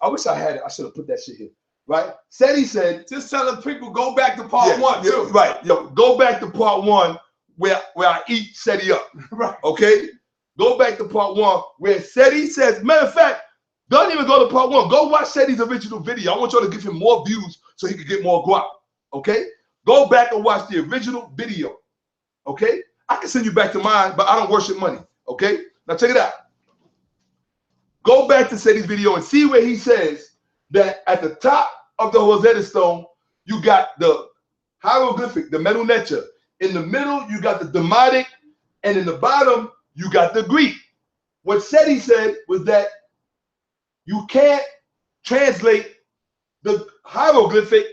Speaker 2: I wish I had it. I should have put that shit here. Right? Seti said,
Speaker 1: just telling people go back to part one, too.
Speaker 2: Right. Yo, go back to part one where I eat Seti up.
Speaker 1: Right.
Speaker 2: Okay? Go back to part one where Seti says, matter of fact, don't even go to part one. Go watch Seti's original video. I want y'all to give him more views so he can get more guap. Okay? Go back and watch the original video. Okay? I can send you back to mine, but I don't worship money. Okay? Now check it out. Go back to Seti's video and see where he says that at the top of the Rosetta Stone, you got the hieroglyphic, the metal nature. In the middle, you got the demotic, and in the bottom, you got the Greek. What Seti said was that you can't translate the hieroglyphic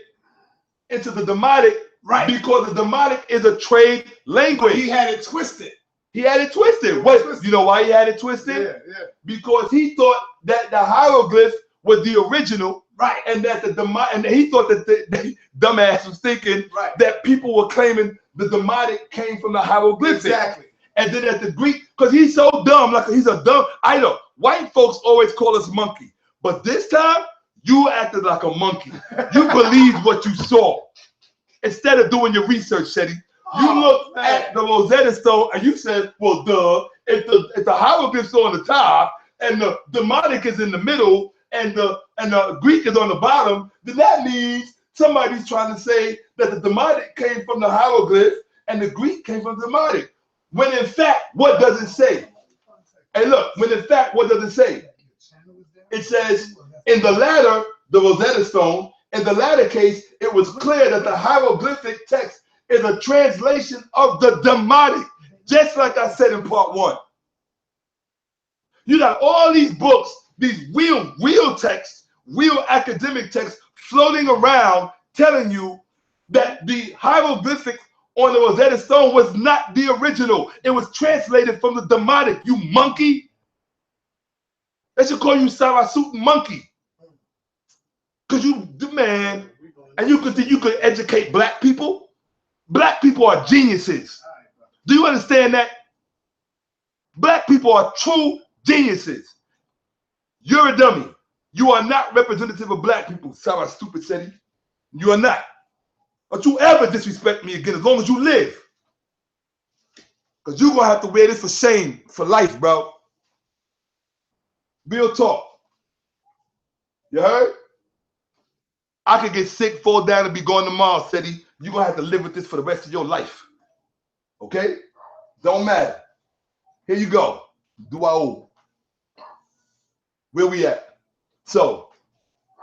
Speaker 2: into the demotic, right? Because the demotic is a trade language.
Speaker 1: He had it twisted.
Speaker 2: He had it twisted. What? You know why he had it twisted?
Speaker 1: Yeah.
Speaker 2: Because he thought that the hieroglyph was the original, right? And that and he thought that the dumbass was thinking that people were claiming the demotic came from the hieroglyphic.
Speaker 1: Exactly.
Speaker 2: And then at the Greek, because he's so dumb, like he's a dumb. I know white folks always call us monkey, but this time you acted like a monkey. You believed what you saw instead of doing your research, Seti. You looked at the Rosetta Stone and you said, well, duh, if the hieroglyphs are on the top and the demotic is in the middle and the Greek is on the bottom, then that means somebody's trying to say that the demotic came from the hieroglyph and the Greek came from the demotic. When in fact, what does it say? Hey, look, when in fact, what does it say? It says, in the latter, the Rosetta Stone, in the latter case, it was clear that the hieroglyphic text is a translation of the demotic, just like I said in part one. You got all these books, these real texts, real academic texts floating around telling you that the hieroglyphic on the Rosetta Stone was not the original. It was translated from the demotic, you monkey. They should call you Sara Seti Monkey. Because you the man, and you could think you could educate black people. Black people are geniuses. Do you understand that? Black people are true geniuses. You're a dummy. You are not representative of black people, Sara Seti. You are not. Don't you ever disrespect me again as long as you live. Because you're going to have to wear this for shame for life, bro. Real talk. You heard? I could get sick, fall down, and be going tomorrow, Seti. You're going to have to live with this for the rest of your life. Okay? Don't matter. Here you go. Do I owe? Where we at? So,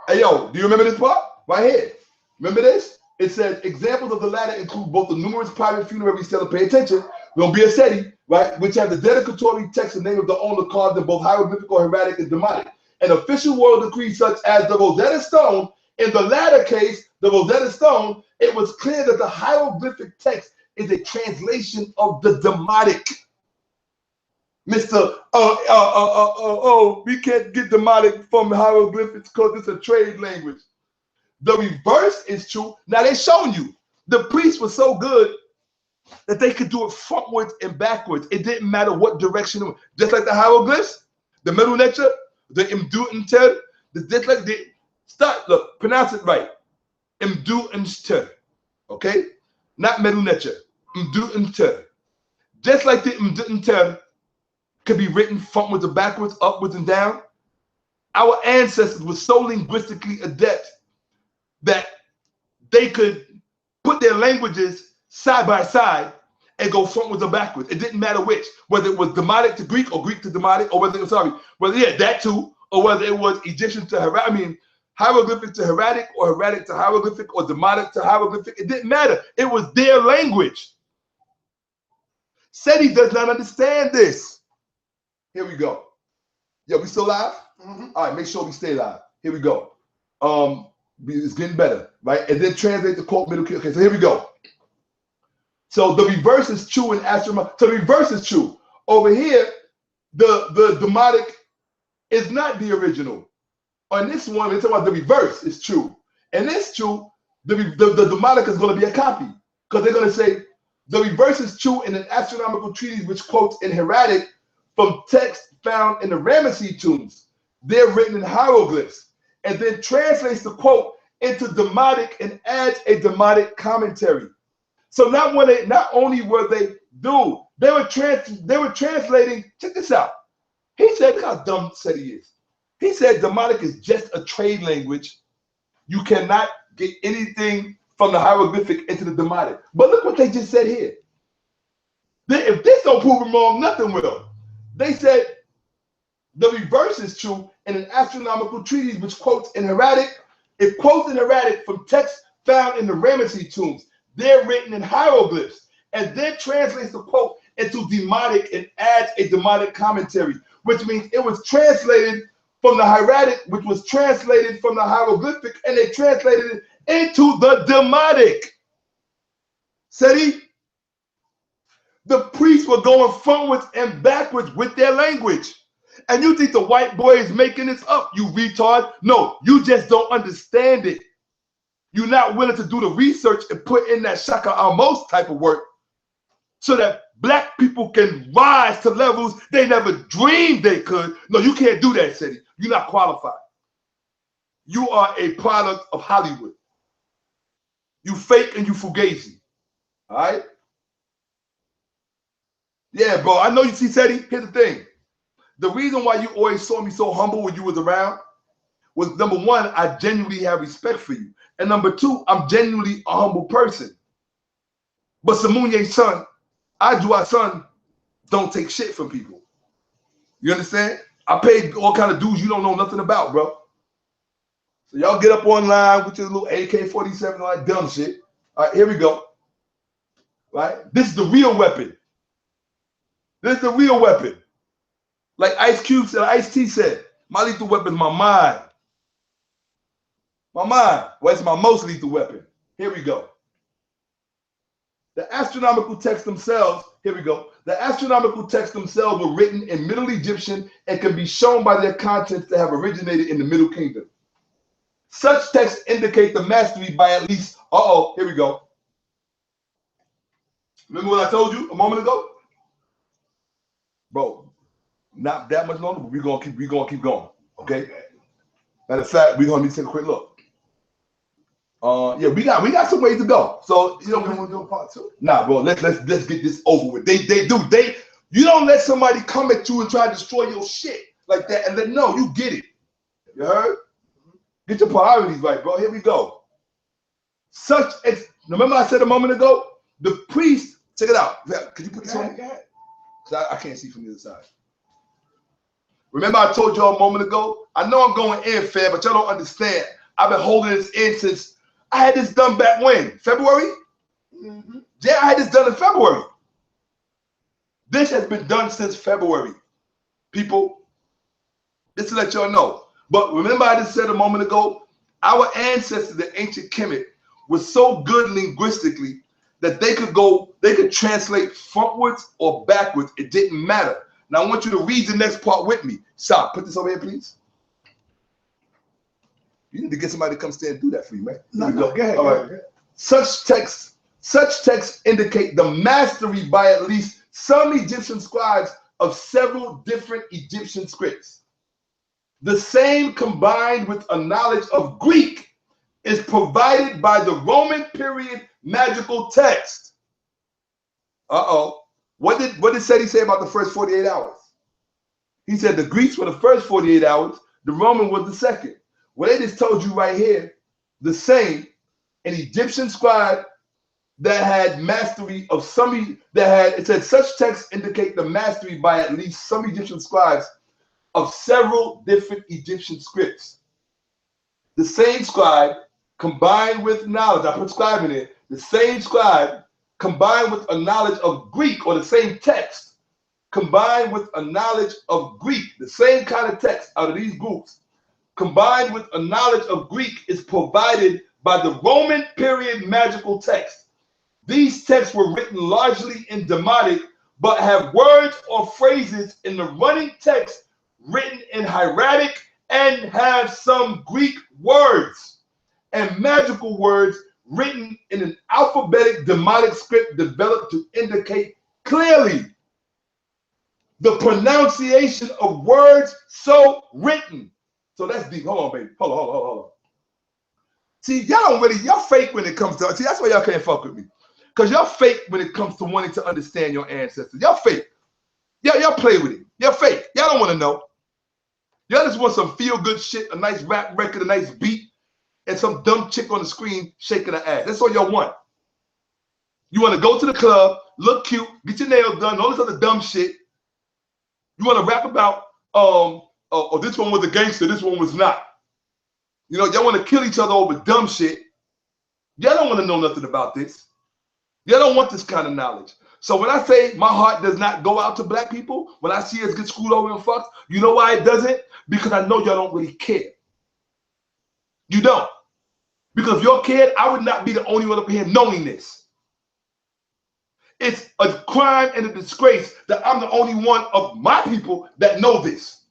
Speaker 2: hey, yo, do you remember this part? Right here. Remember this? It says, examples of the latter include both the numerous private funerary sales, pay attention, don't be a Seti, right, which have the dedicatory text and name of the owner carved in both hieroglyphical, hieratic, and demotic. An official royal decree such as the Rosetta Stone, in the latter case, the Rosetta Stone, it was clear that the hieroglyphic text is a translation of the demotic. Mr. We can't get demotic from hieroglyphics because it's a trade language. The reverse is true. Now they're showing you. The priests were so good that they could do it frontwards and backwards. It didn't matter what direction it was. Just like the hieroglyphs, the middle lecture, the MDU, just like the start, look, pronounce it right. MDU, okay? Not middle lecture. MDU. Just like the MDU could be written frontwards and backwards, upwards and down. Our ancestors were so linguistically adept that they could put their languages side by side and go frontwards or backwards. It didn't matter which, whether it was Demotic to Greek or Greek to Demotic, or whether it was, that too, or whether it was Egyptian to hieroglyphic to hieratic, or hieratic to hieroglyphic, or Demotic to hieroglyphic. It didn't matter. It was their language. Seti does not understand this. Here we go. Yeah, we still live? Mm-hmm. All right, make sure we stay live. Here we go. It's getting better, right? And then translate the quote middle key. Okay, so here we go. So the reverse is true in astronomy. So the reverse is true. Over here, the demotic is not the original. On this one, they're talking about the reverse is true. And it's true, the demotic is going to be a copy. Because they're going to say the reverse is true in an astronomical treatise which quotes in hieratic from text found in the Ramesses tombs. They're written in hieroglyphs. And then translates the quote into demotic and adds a demotic commentary. So not only were they were translating, check this out. He said, look how dumb Seti is. He said demotic is just a trade language. You cannot get anything from the hieroglyphic into the demotic. But look what they just said here. If this don't prove them wrong, nothing will. They said the reverse is true in an astronomical treatise which quotes in hieratic. It quotes in hieratic from texts found in the Ramesses tombs. They're written in hieroglyphs, and then translates the quote into demotic and adds a demotic commentary, which means it was translated from the hieratic, which was translated from the hieroglyphic, and they translated it into the demotic. Seti, the priests were going frontwards and backwards with their language. And you think the white boy is making this up, you retard? No, you just don't understand it. You're not willing to do the research and put in that Shakka almost type of work so that black people can rise to levels they never dreamed they could. No, you can't do that, Seti. You're not qualified. You are a product of Hollywood. You fake and you fugazi. All right? Yeah, bro, I know you see, Seti. Here's the thing. The reason why you always saw me so humble when you was around was, number one, I genuinely have respect for you. And number two, I'm genuinely a humble person. But Samunye's son, Ajua's son, don't take shit from people. You understand? I paid all kind of dues you don't know nothing about, bro. So y'all get up online with your little AK-47 and all that dumb shit. All right, here we go. Right? This is the real weapon. This is the real weapon. Like Ice Cube said, Ice-T said, my lethal weapon is my mind. My mind. Well, it's my most lethal weapon. Here we go. The astronomical texts themselves, here we go. The astronomical texts themselves were written in Middle Egyptian and can be shown by their contents to have originated in the Middle Kingdom. Such texts indicate the mastery by at least, here we go. Remember what I told you a moment ago? Bro, not that much longer, but we're gonna keep going. Okay. Matter of fact, we're gonna need to take a quick look. Yeah, we got some ways to go. So you know, we want to do a part 2. Nah, bro, let's get this over with. You don't let somebody come at you and try to destroy your shit like that, and then no, you get it. You heard? Get your priorities right, bro. Here we go. Remember I said a moment ago, the priest. Check it out. Could you put this on? Because I can't see from the other side. Remember I told y'all a moment ago. I know I'm going in fair, but y'all don't understand. I've been holding this in since. I had this done back when? February? Mm-hmm. Yeah, I had this done in February. This has been done since February. People, just to let y'all know. But remember I just said a moment ago, our ancestors, the ancient Kemet, were so good linguistically that they could translate frontwards or backwards. It didn't matter. Now I want you to read the next part with me. Stop. Put this over here, please. You need to get somebody to come stand and do that for you, man.
Speaker 1: No, go ahead.
Speaker 2: All right. Such texts indicate the mastery by at least some Egyptian scribes of several different Egyptian scripts. The same combined with a knowledge of Greek is provided by the Roman period magical text. What did Seti say about the first 48 hours? He said the Greeks were the first 48 hours, the Roman was the second. Well, they just told you right here, the same, an Egyptian scribe that had mastery of it said such texts indicate the mastery by at least some Egyptian scribes of several different Egyptian scripts. The same scribe combined with knowledge, I put scribe in it, the same scribe combined with a knowledge of Greek, or the same text combined with a knowledge of Greek, the same kind of text out of these groups, combined with a knowledge of Greek is provided by the Roman period magical text. These texts were written largely in Demotic, but have words or phrases in the running text written in hieratic and have some Greek words and magical words written in an alphabetic Demotic script developed to indicate clearly the pronunciation of words so written. So that's deep. Hold on, baby. Hold on. See, y'all fake when it comes to, see, that's why y'all can't fuck with me. Because y'all fake when it comes to wanting to understand your ancestors. Y'all fake. Y'all play with it. Y'all fake. Y'all don't want to know. Y'all just want some feel-good shit, a nice rap record, a nice beat, and some dumb chick on the screen shaking her ass. That's all y'all want. You want to go to the club, look cute, get your nails done, all this other dumb shit. You want to rap about, this one was a gangster, this one was not. You know, y'all want to kill each other over dumb shit. Y'all don't want to know nothing about this. Y'all don't want this kind of knowledge. So when I say my heart does not go out to black people, when I see us get screwed over and fucked, you know why it doesn't? Because I know y'all don't really care. You don't. Because if y'all cared, I would not be the only one up here knowing this. It's a crime and a disgrace that I'm the only one of my people that know this.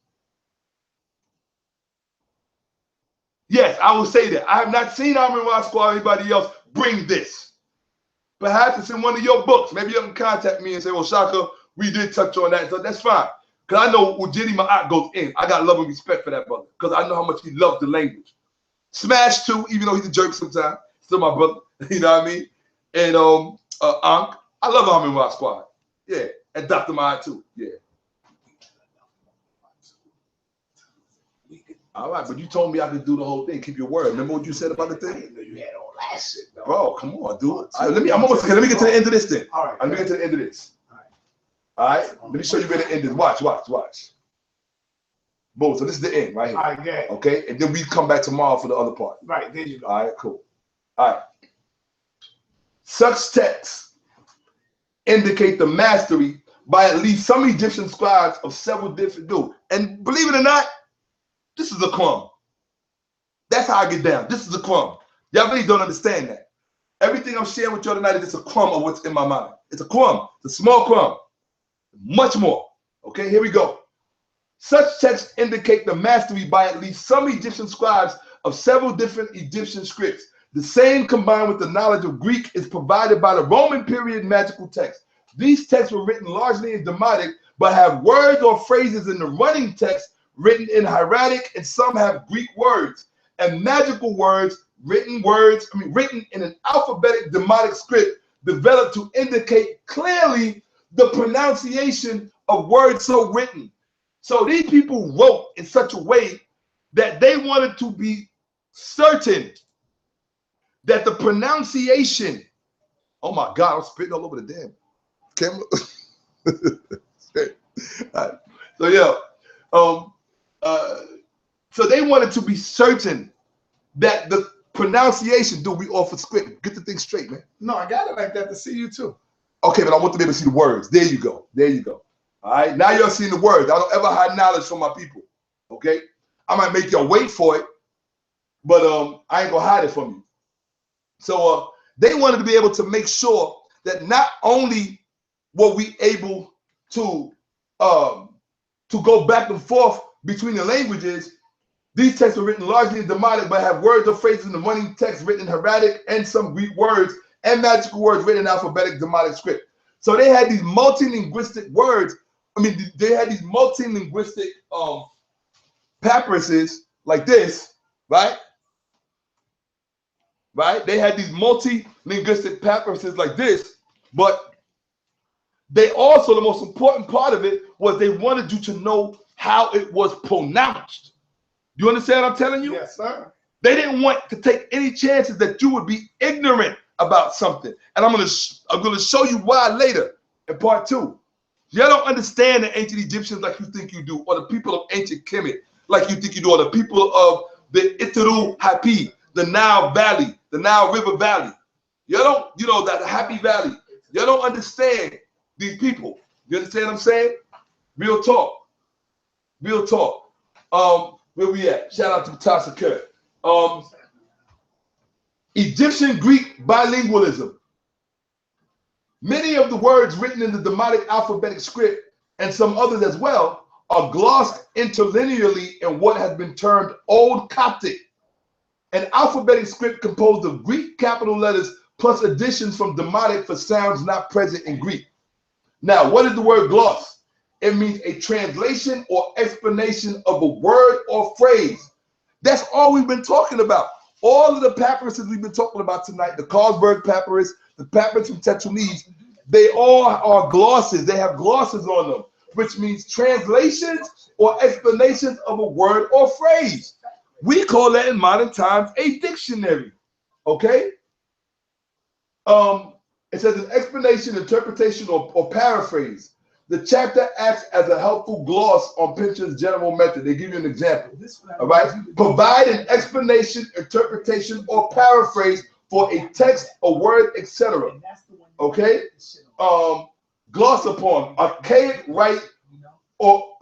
Speaker 2: Yes, I will say that. I have not seen Army Rock Squad or anybody else bring this. Perhaps it's in one of your books. Maybe you can contact me and say, well, Shakka, we did touch on that. So that's fine. Because I know Ujiri Ma'at goes in. I got love and respect for that brother. Because I know how much he loves the language. Smash too, even though he's a jerk sometimes. Still my brother. You know what I mean? And Ankh. I love Army Rock Squad. Yeah. And Dr. Ma'at too. Yeah. All right, but you told me I could do the whole thing. Keep your word. Remember what you said about the thing?
Speaker 1: I didn't know you had all that shit, though.
Speaker 2: Bro, come on, dude. Right, let me get to the end of this thing.
Speaker 1: All right.
Speaker 2: Let me get to the end of this. All right. Let me show you where the end is. Watch. Boom. So this is the end right here.
Speaker 1: All right, good.
Speaker 2: Okay, and then we come back tomorrow for the other part.
Speaker 1: Right, there you go.
Speaker 2: All right, cool. All right. Such texts indicate the mastery by at least some Egyptian scribes of several different dudes. And believe it or not, this is a crumb. That's how I get down. This is a crumb. Y'all really don't understand that. Everything I'm sharing with y'all tonight is just a crumb of what's in my mind. It's a crumb, it's a small crumb. Much more. Okay, here we go. Such texts indicate the mastery by at least some Egyptian scribes of several different Egyptian scripts. The same combined with the knowledge of Greek is provided by the Roman period magical texts. These texts were written largely in Demotic, but have words or phrases in the running text written in hieratic, and some have Greek words and magical words, written in an alphabetic Demotic script developed to indicate clearly the pronunciation of words so written. So these people wrote in such a way that they wanted to be certain that the pronunciation, oh my God, I'm spitting all over the damn camera. Right. So yeah, so they wanted to be certain that the pronunciation, dude, we off a script. Get the thing straight, man.
Speaker 1: No, I got it like that to see you too.
Speaker 2: Okay, but I want to be able to see the words. There you go. There you go. All right, now you're seeing the words. I don't ever hide knowledge from my people. Okay, I might make y'all wait for it, but I ain't gonna hide it from you. So they wanted to be able to make sure that not only were we able to go back and forth between the languages, these texts were written largely in Demotic, but have words or phrases in the running text written in hieratic and some Greek words and magical words written in alphabetic Demotic script. So they had these multilinguistic words. I mean, they had these multilinguistic papyruses like this, right? Right? They had these multilinguistic papyruses like this, but they also, the most important part of it was they wanted you to know how it was pronounced. Do you understand what I'm telling you?
Speaker 1: Yes, sir.
Speaker 2: They didn't want to take any chances that you would be ignorant about something. And I'm gonna show you why later in part 2. Y'all don't understand the ancient Egyptians like you think you do, or the people of ancient Kemet like you think you do, or the people of the Iteru Hapi, the Nile Valley, the Nile River Valley. Y'all don't, you know, that Happy Valley. Y'all don't understand these people. You understand what I'm saying? Real talk. Real talk. Where we at? Shout out to Tasa Kurt. Egyptian Greek bilingualism. Many of the words written in the Demotic alphabetic script, and some others as well, are glossed interlinearly in what has been termed Old Coptic, an alphabetic script composed of Greek capital letters plus additions from Demotic for sounds not present in Greek. Now, what is the word gloss? It means a translation or explanation of a word or phrase. That's all we've been talking about. All of the papyruses we've been talking about tonight, the Carlsberg papyrus, the papyrus from Tetralese, they all are glosses. They have glosses on them, which means translations or explanations of a word or phrase. We call that in modern times a dictionary. Okay? It says an explanation, interpretation, or paraphrase. The chapter acts as a helpful gloss on Pincher's general method. They give you an example. All right? Provide an explanation, interpretation, or paraphrase for a text, a word, etc. Okay? Gloss upon, archaic write or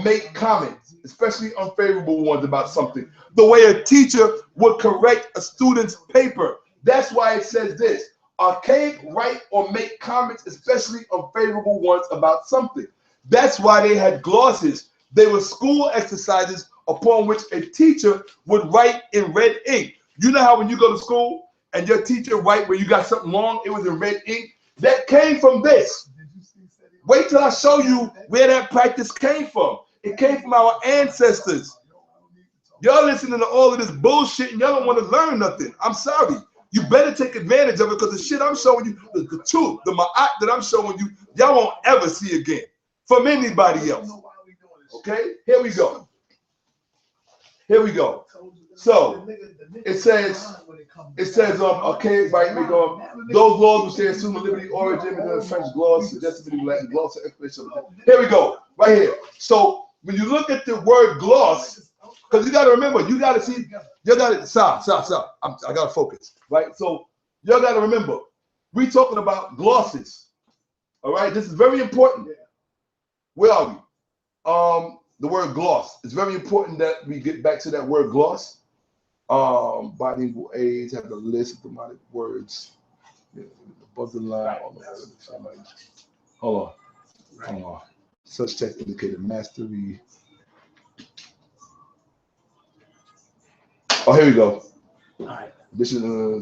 Speaker 2: make comments, especially unfavorable ones about something. The way a teacher would correct a student's paper. That's why it says this. Archaic write or make comments, especially unfavorable ones about something. That's why they had glosses. They were school exercises upon which a teacher would write in red ink. You know how when you go to school and your teacher write where you got something wrong, it was in red ink? That came from this. Wait till I show you where that practice came from. It came from our ancestors. Y'all listening to all of this bullshit and y'all don't want to learn nothing. I'm sorry. You better take advantage of it, because the shit I'm showing you, the truth, the ma'at that I'm showing you, y'all won't ever see again from anybody else. Okay? Here we go. Here we go. So it says, okay, right, we go. Those laws which they assume a liberty origin within the French gloss, suggested to be Latin gloss or explanation. Here we go, right here. So when you look at the word gloss, because you got to remember, you got to see, you got to stop. I got to focus, right? So y'all got to remember, we talking about glosses. All right, this is very important. Where are we? The word gloss. It's very important that we get back to that word gloss. Bilingual aids have the list of demonic words. Yeah, above the line. Hold on. Such text indicated mastery. Oh, here we go.
Speaker 4: All right.
Speaker 2: This is oh,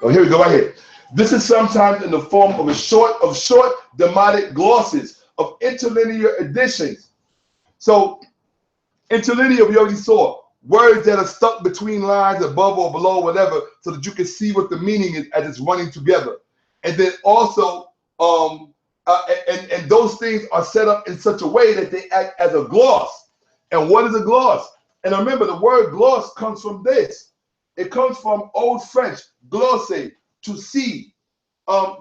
Speaker 2: here we go, right here. This is sometimes in the form of short demonic glosses of interlinear additions. So interlinear, we already saw words that are stuck between lines above or below, whatever, so that you can see what the meaning is as it's running together. And then also, and those things are set up in such a way that they act as a gloss. And what is a gloss? And remember, the word gloss comes from this. It comes from Old French, glosse, to see,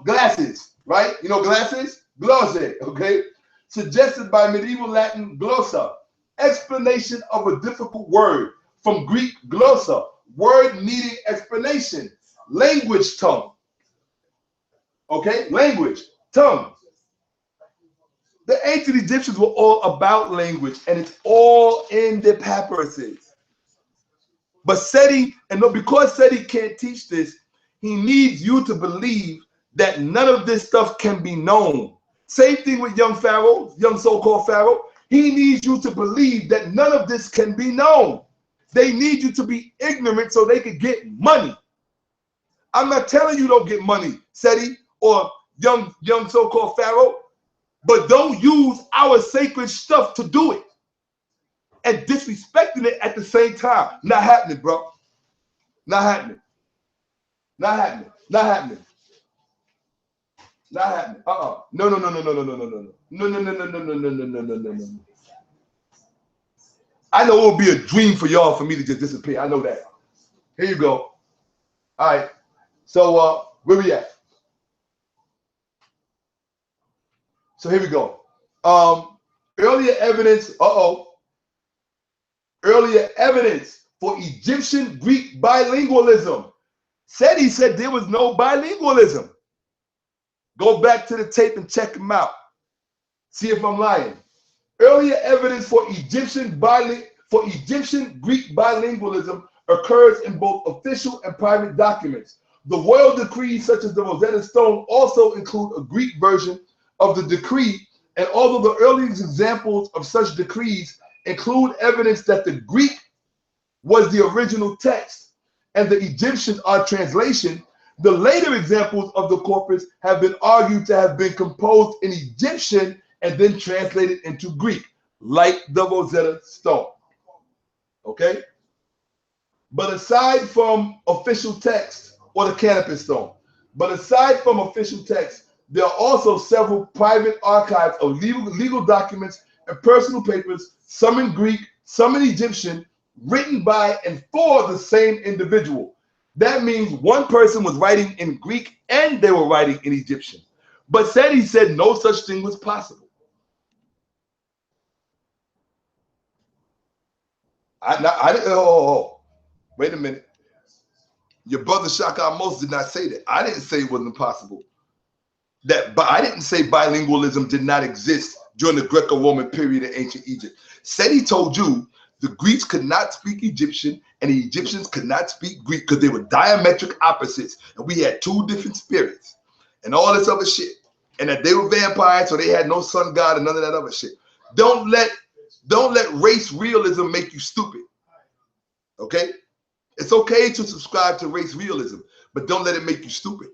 Speaker 2: glasses, right? You know glasses? Glosse, okay? Suggested by medieval Latin glossa, explanation of a difficult word, from Greek glossa, word needing explanation, language, tongue. Okay, language, tongue. The ancient Egyptians were all about language, and it's all in the papyruses. But Seti, and because Seti can't teach this, he needs you to believe that none of this stuff can be known. Same thing with young Pharaoh, young so-called Pharaoh. He needs you to believe that none of this can be known. They need you to be ignorant so they can get money. I'm not telling you don't get money, Seti, or young so-called Pharaoh, but don't use our sacred stuff to do it. And disrespecting it at the same time. Not happening, bro. Not happening. Not happening. Not happening. Not happening. No. I know it would be a dream for y'all for me to just disappear. I know that. Here you go. All right. So where we at? So here we go. Earlier evidence. Earlier evidence for Egyptian Greek bilingualism. Seti said there was no bilingualism. Go back to the tape and check them out. See if I'm lying. Earlier evidence for Egyptian Greek bilingualism occurs in both official and private documents. The royal decrees, such as the Rosetta Stone, also include a Greek version of the decree, and although the earliest examples of such decrees include evidence that the Greek was the original text and the Egyptian are translation, the later examples of the corpus have been argued to have been composed in Egyptian and then translated into Greek, like the Rosetta Stone. Okay? But aside from official text, or the Canopus Stone, but aside from official text, there are also several private archives of legal documents and personal papers, some in Greek, some in Egyptian, written by and for the same individual. That means one person was writing in Greek and they were writing in Egyptian. But Seti said no such thing was possible. Wait a minute. Your brother Shakka Moses did not say that. I didn't say it wasn't possible. But I didn't say bilingualism did not exist during the Greco-Roman period in ancient Egypt. Seti told you the Greeks could not speak Egyptian and the Egyptians could not speak Greek because they were diametric opposites, and we had two different spirits and all this other shit, and that they were vampires, so they had no sun god and none of that other shit. Don't let race realism make you stupid. Okay? It's okay to subscribe to race realism, but don't let it make you stupid.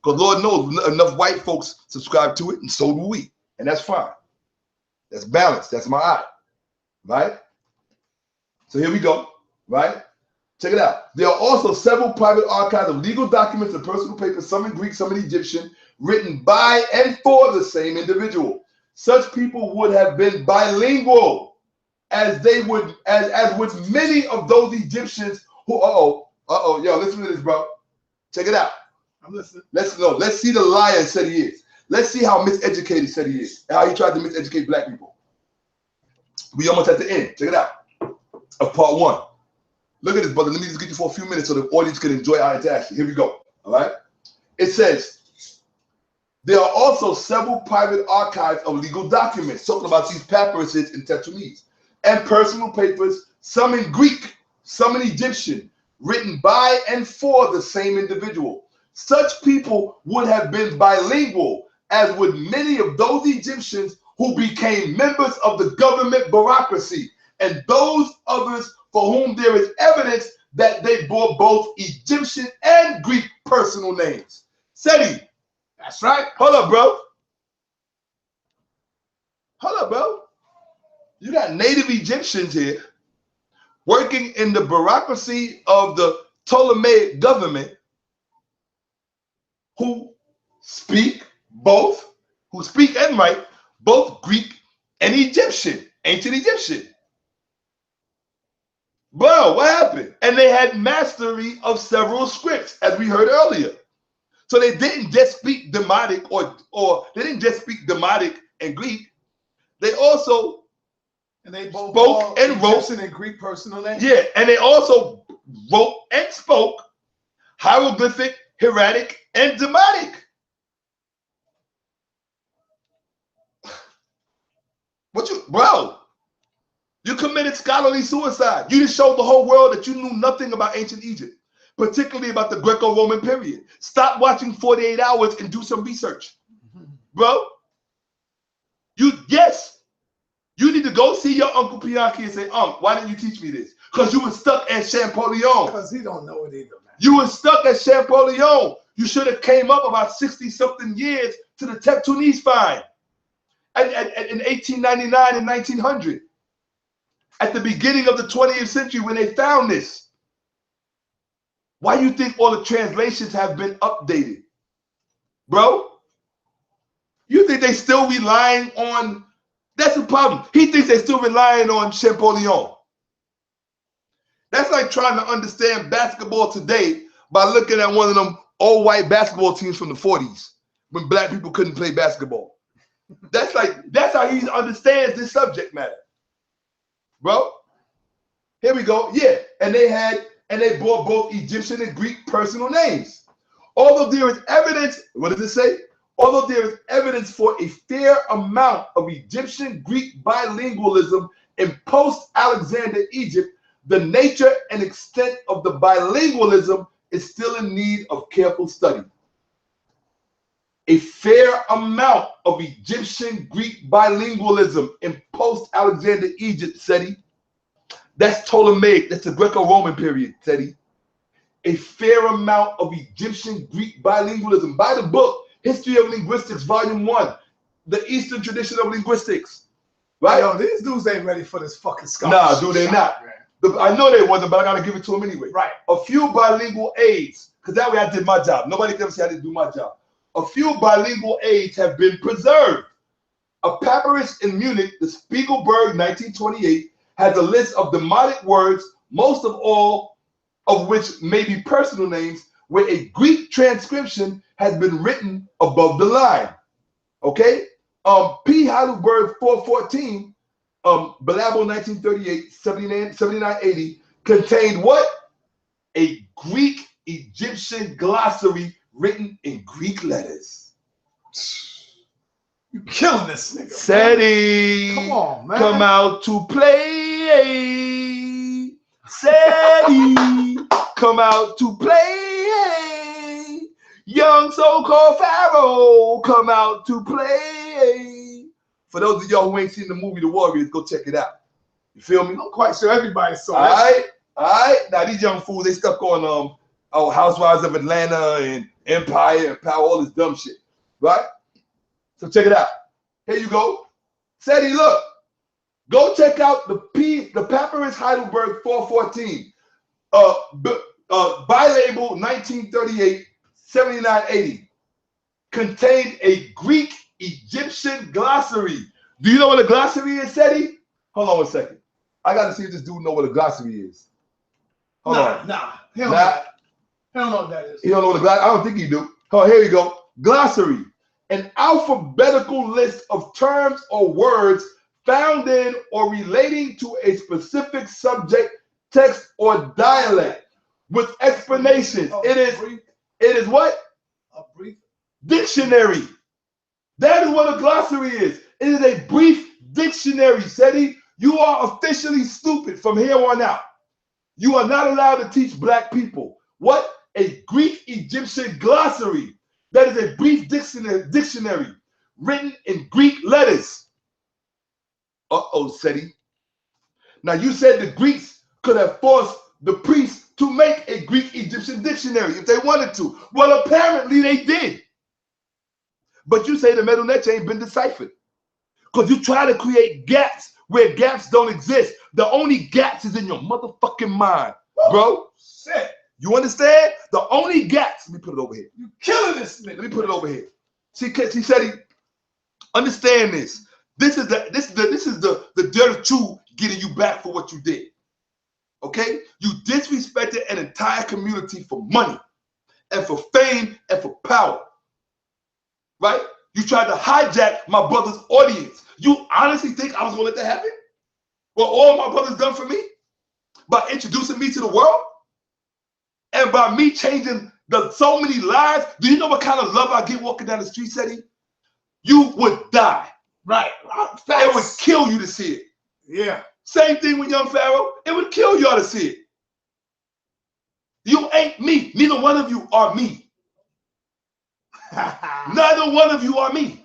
Speaker 2: Because Lord knows enough white folks subscribe to it, and so do we. And that's fine. That's balanced. That's my eye. Right? So here we go. Right? Check it out. There are also several private archives of legal documents and personal papers, some in Greek, some in Egyptian, written by and for the same individual. Such people would have been bilingual, as with many of those Egyptians who, yo, listen to this, bro. Check it out.
Speaker 1: I'm listening.
Speaker 2: Let's see the liar said he is. Let's see how miseducated said he is, and how he tried to miseducate black people. We almost at the end. Check it out of part one. Look at this, brother. Let me just get you for a few minutes so the audience can enjoy our interaction. Here we go. All right. It says, there are also several private archives of legal documents, talking about these papyruses and tetrames, and personal papers, some in Greek, some in Egyptian, written by and for the same individual. Such people would have been bilingual, as would many of those Egyptians who became members of the government bureaucracy, and those others for whom there is evidence that they bore both Egyptian and Greek personal names. Seti.
Speaker 1: That's right.
Speaker 2: Hold up, bro. Hold up, bro. You got native Egyptians here working in the bureaucracy of the Ptolemaic government who speak and write both Greek and Egyptian, ancient Egyptian. Bro, what happened? And they had mastery of several scripts, as we heard earlier. So they didn't just speak Demotic or they didn't just speak Demotic and Greek. They also
Speaker 1: both
Speaker 2: spoke and wrote
Speaker 1: Egyptian and Greek personal names.
Speaker 2: Yeah, and they also wrote and spoke hieroglyphic, hieratic, and Demotic. Bro, you committed scholarly suicide. You just showed the whole world that you knew nothing about ancient Egypt, particularly about the Greco-Roman period. Stop watching 48 Hours and do some research. Bro, you need to go see your Uncle Pianki and say, why didn't you teach me this? Because you were stuck at Champollion.
Speaker 1: Because he don't know it either, man.
Speaker 2: You were stuck at Champollion. You should have came up about 60-something years to the Teptunis fine. In 1899 and 1900. At the beginning of the 20th century when they found this. Why do you think all the translations have been updated? Bro, you think they still relying on, that's the problem. He thinks they're still relying on Champollion. That's like trying to understand basketball today by looking at one of them old white basketball teams from the 40s when black people couldn't play basketball. That's how he understands this subject matter. Bro, here we go. Yeah, and they bore both Egyptian and Greek personal names. Although there is evidence, what does it say? Although there is evidence for a fair amount of Egyptian Greek bilingualism in post-Alexander Egypt, the nature and extent of the bilingualism is still in need of careful study. A fair amount of Egyptian Greek bilingualism in post-Alexander Egypt, Seti. That's Ptolemaic, that's the Greco-Roman period, Seti. A fair amount of Egyptian Greek bilingualism. By the book, History of Linguistics, Volume 1, The Eastern Tradition of Linguistics. Right?
Speaker 1: Yo, these dudes ain't ready for this fucking scholarship.
Speaker 2: Nah, dude, they not. I know they wasn't, but I gotta give it to them anyway.
Speaker 1: Right.
Speaker 2: A few bilingual aids, because that way I did my job. Nobody can ever say I didn't do my job. A few bilingual aids have been preserved. A papyrus in Munich, the Spiegelberg 1928, has a list of demotic words, most of all of which may be personal names, where a Greek transcription has been written above the line. Okay? P. Heidelberg 414, Belabo 1938, 7980, contained what? A Greek Egyptian glossary written in Greek letters.
Speaker 1: You killing this nigga.
Speaker 2: Seti,
Speaker 1: come on, man.
Speaker 2: Come out to play. Seti, come out to play. Young so-called Pharaoh, come out to play. For those of y'all who ain't seen the movie The Warriors, go check it out. You feel me?
Speaker 1: I'm quite sure everybody saw it.
Speaker 2: All right. Now these young fools, they stuck on Housewives of Atlanta and Empire and Power, all this dumb shit, right? So check it out. Here you go. Seti, look. Go check out the Papyrus Heidelberg 414. Bilabel 1938, 7980. Contained a Greek Egyptian glossary. Do you know what a glossary is, Seti? Hold on one second. I gotta see if this dude know what a glossary is. Hold on.
Speaker 1: Nah. He don't know what that is.
Speaker 2: He don't know what a glossary. I don't think he do. Oh, here you go. Glossary. An alphabetical list of terms or words found in or relating to a specific subject, text, or dialect with explanations. It is what?
Speaker 1: A brief
Speaker 2: dictionary. That is what a glossary is. It is a brief dictionary, Seti. You are officially stupid from here on out. You are not allowed to teach black people what a Greek Egyptian glossary. That is a brief dictionary written in Greek letters. Seti. Now you said the Greeks could have forced the priests to make a Greek Egyptian dictionary if they wanted to. Well, apparently they did. But you say the Medu Neter ain't been deciphered. Because you try to create gaps where gaps don't exist. The only gaps is in your motherfucking mind, bro.
Speaker 1: Shit.
Speaker 2: You understand? The only gaps. Let me put it over here.
Speaker 1: You killing this nigga.
Speaker 2: Let me put it over here. See, Seti, understand this. This is the dirt chew getting you back for what you did. Okay? You disrespected an entire community for money and for fame and for power. Right? You tried to hijack my brother's audience. You honestly think I was going to let that happen? What all my brothers done for me? By introducing me to the world? And by me changing so many lives? Do you know what kind of love I get walking down the street, Seti? You would die.
Speaker 1: Right.
Speaker 2: It would kill you to see it.
Speaker 1: Yeah. Same
Speaker 2: thing with young Pharaoh. It would kill y'all to see it. You ain't me. Neither one of you are me. Neither one of you are me.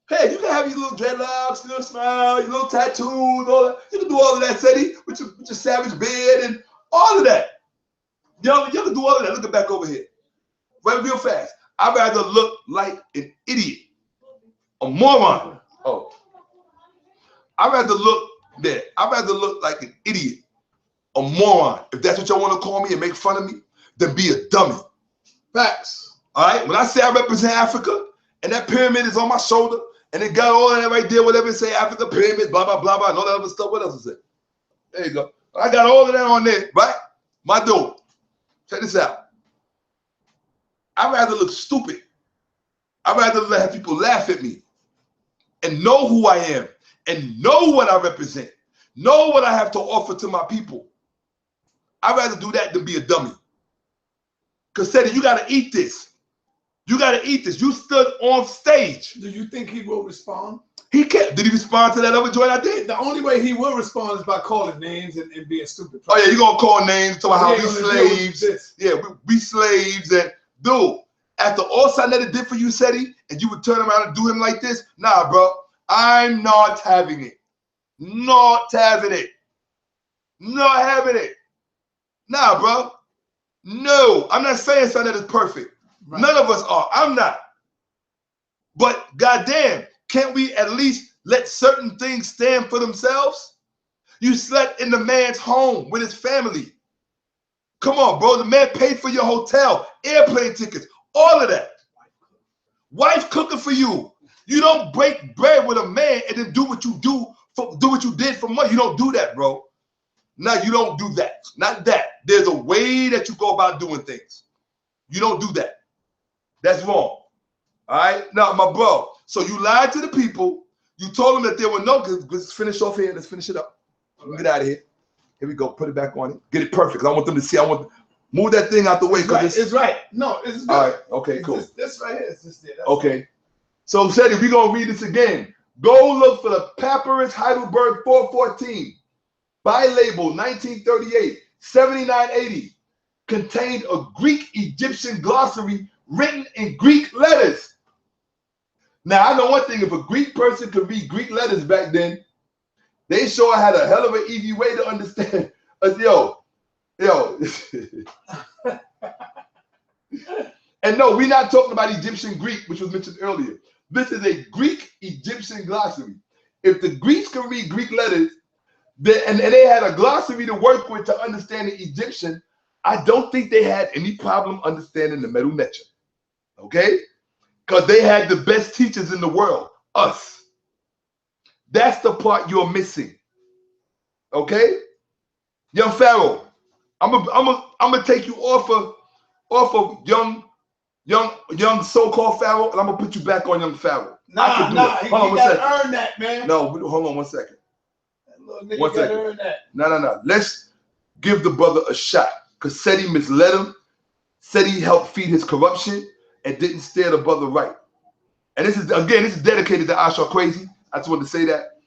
Speaker 2: Hey, you can have your little dreadlocks, your little smile, your little tattoos, all that. You can do all of that, Seti, with your savage beard and all of that. You can do all of that. Look back over here. Right, real fast. I'd rather look like an idiot, a moron. Oh. I'd rather look like an idiot, a moron, if that's what y'all want to call me and make fun of me, than be a dummy.
Speaker 1: Facts. All right,
Speaker 2: when I say I represent Africa, and that pyramid is on my shoulder, and it got all of that right there, whatever it say, Africa pyramid, blah, blah, blah, blah, and all that other stuff. What else is it? There you go. I got all of that on there, right? My dude, check this out. I'd rather look stupid. I'd rather have people laugh at me and know who I am and know what I represent, know what I have to offer to my people. I'd rather do that than be a dummy. Because, Seti, you got to eat this. You got to eat this. You stood on stage.
Speaker 1: Do you think he will respond?
Speaker 2: He can't. Did he respond to that other joint I did?
Speaker 1: The only way he will respond is by calling names and being stupid.
Speaker 2: Oh, yeah, you're going to call names, talking about how we slaves. Yeah, we slaves. And, dude, after all Sarnetta did for you, Seti, and you would turn around and do him like this? Nah, bro. I'm not having it. Not having it. Not having it. Nah, bro. No. I'm not saying Sarnetta's perfect. Right. None of us are. I'm not. But goddamn, can't we at least let certain things stand for themselves? You slept in the man's home with his family. Come on, bro. The man paid for your hotel, airplane tickets, all of that. Wife cooking for you. You don't break bread with a man and then do what you did for money. You don't do that, bro. No, you don't do that. Not that. There's a way that you go about doing things. You don't do that. That's wrong. All right? Now, my bro, so you lied to the people. You told them that there were no, let's finish off here. Let's finish it up. Get out of here. Here we go. Put it back on it. Get it perfect. I want them to see. Move that thing out the way.
Speaker 1: It's right. No, it's good.
Speaker 2: All right. Okay, cool.
Speaker 1: This right here is just there.
Speaker 2: Okay. So, Seti, we're going to read this again. Go look for the Papyrus Heidelberg 414. By label 1938, 7980. Contained a Greek Egyptian glossary written in Greek letters. Now, I know one thing. If a Greek person could read Greek letters back then, they sure had a hell of an easy way to understand. Yo. And no, we're not talking about Egyptian Greek, which was mentioned earlier. This is a Greek Egyptian glossary. If the Greeks can read Greek letters, and they had a glossary to work with to understand the Egyptian, I don't think they had any problem understanding the Medu Neter. Okay? Because they had the best teachers in the world, us. That's the part you're missing. Okay? Young Pharaoh, I'm gonna take you off of young so-called Pharaoh, and I'm gonna put you back on young Pharaoh.
Speaker 1: Nah, you gotta earn that, man.
Speaker 2: No, hold on 1 second.
Speaker 1: One second. Earn that.
Speaker 2: No. Let's give the brother a shot. Because Seti misled him. Seti helped feed his corruption and didn't steer the brother right. And this is dedicated to Ausar Crazy. I just wanted to say that.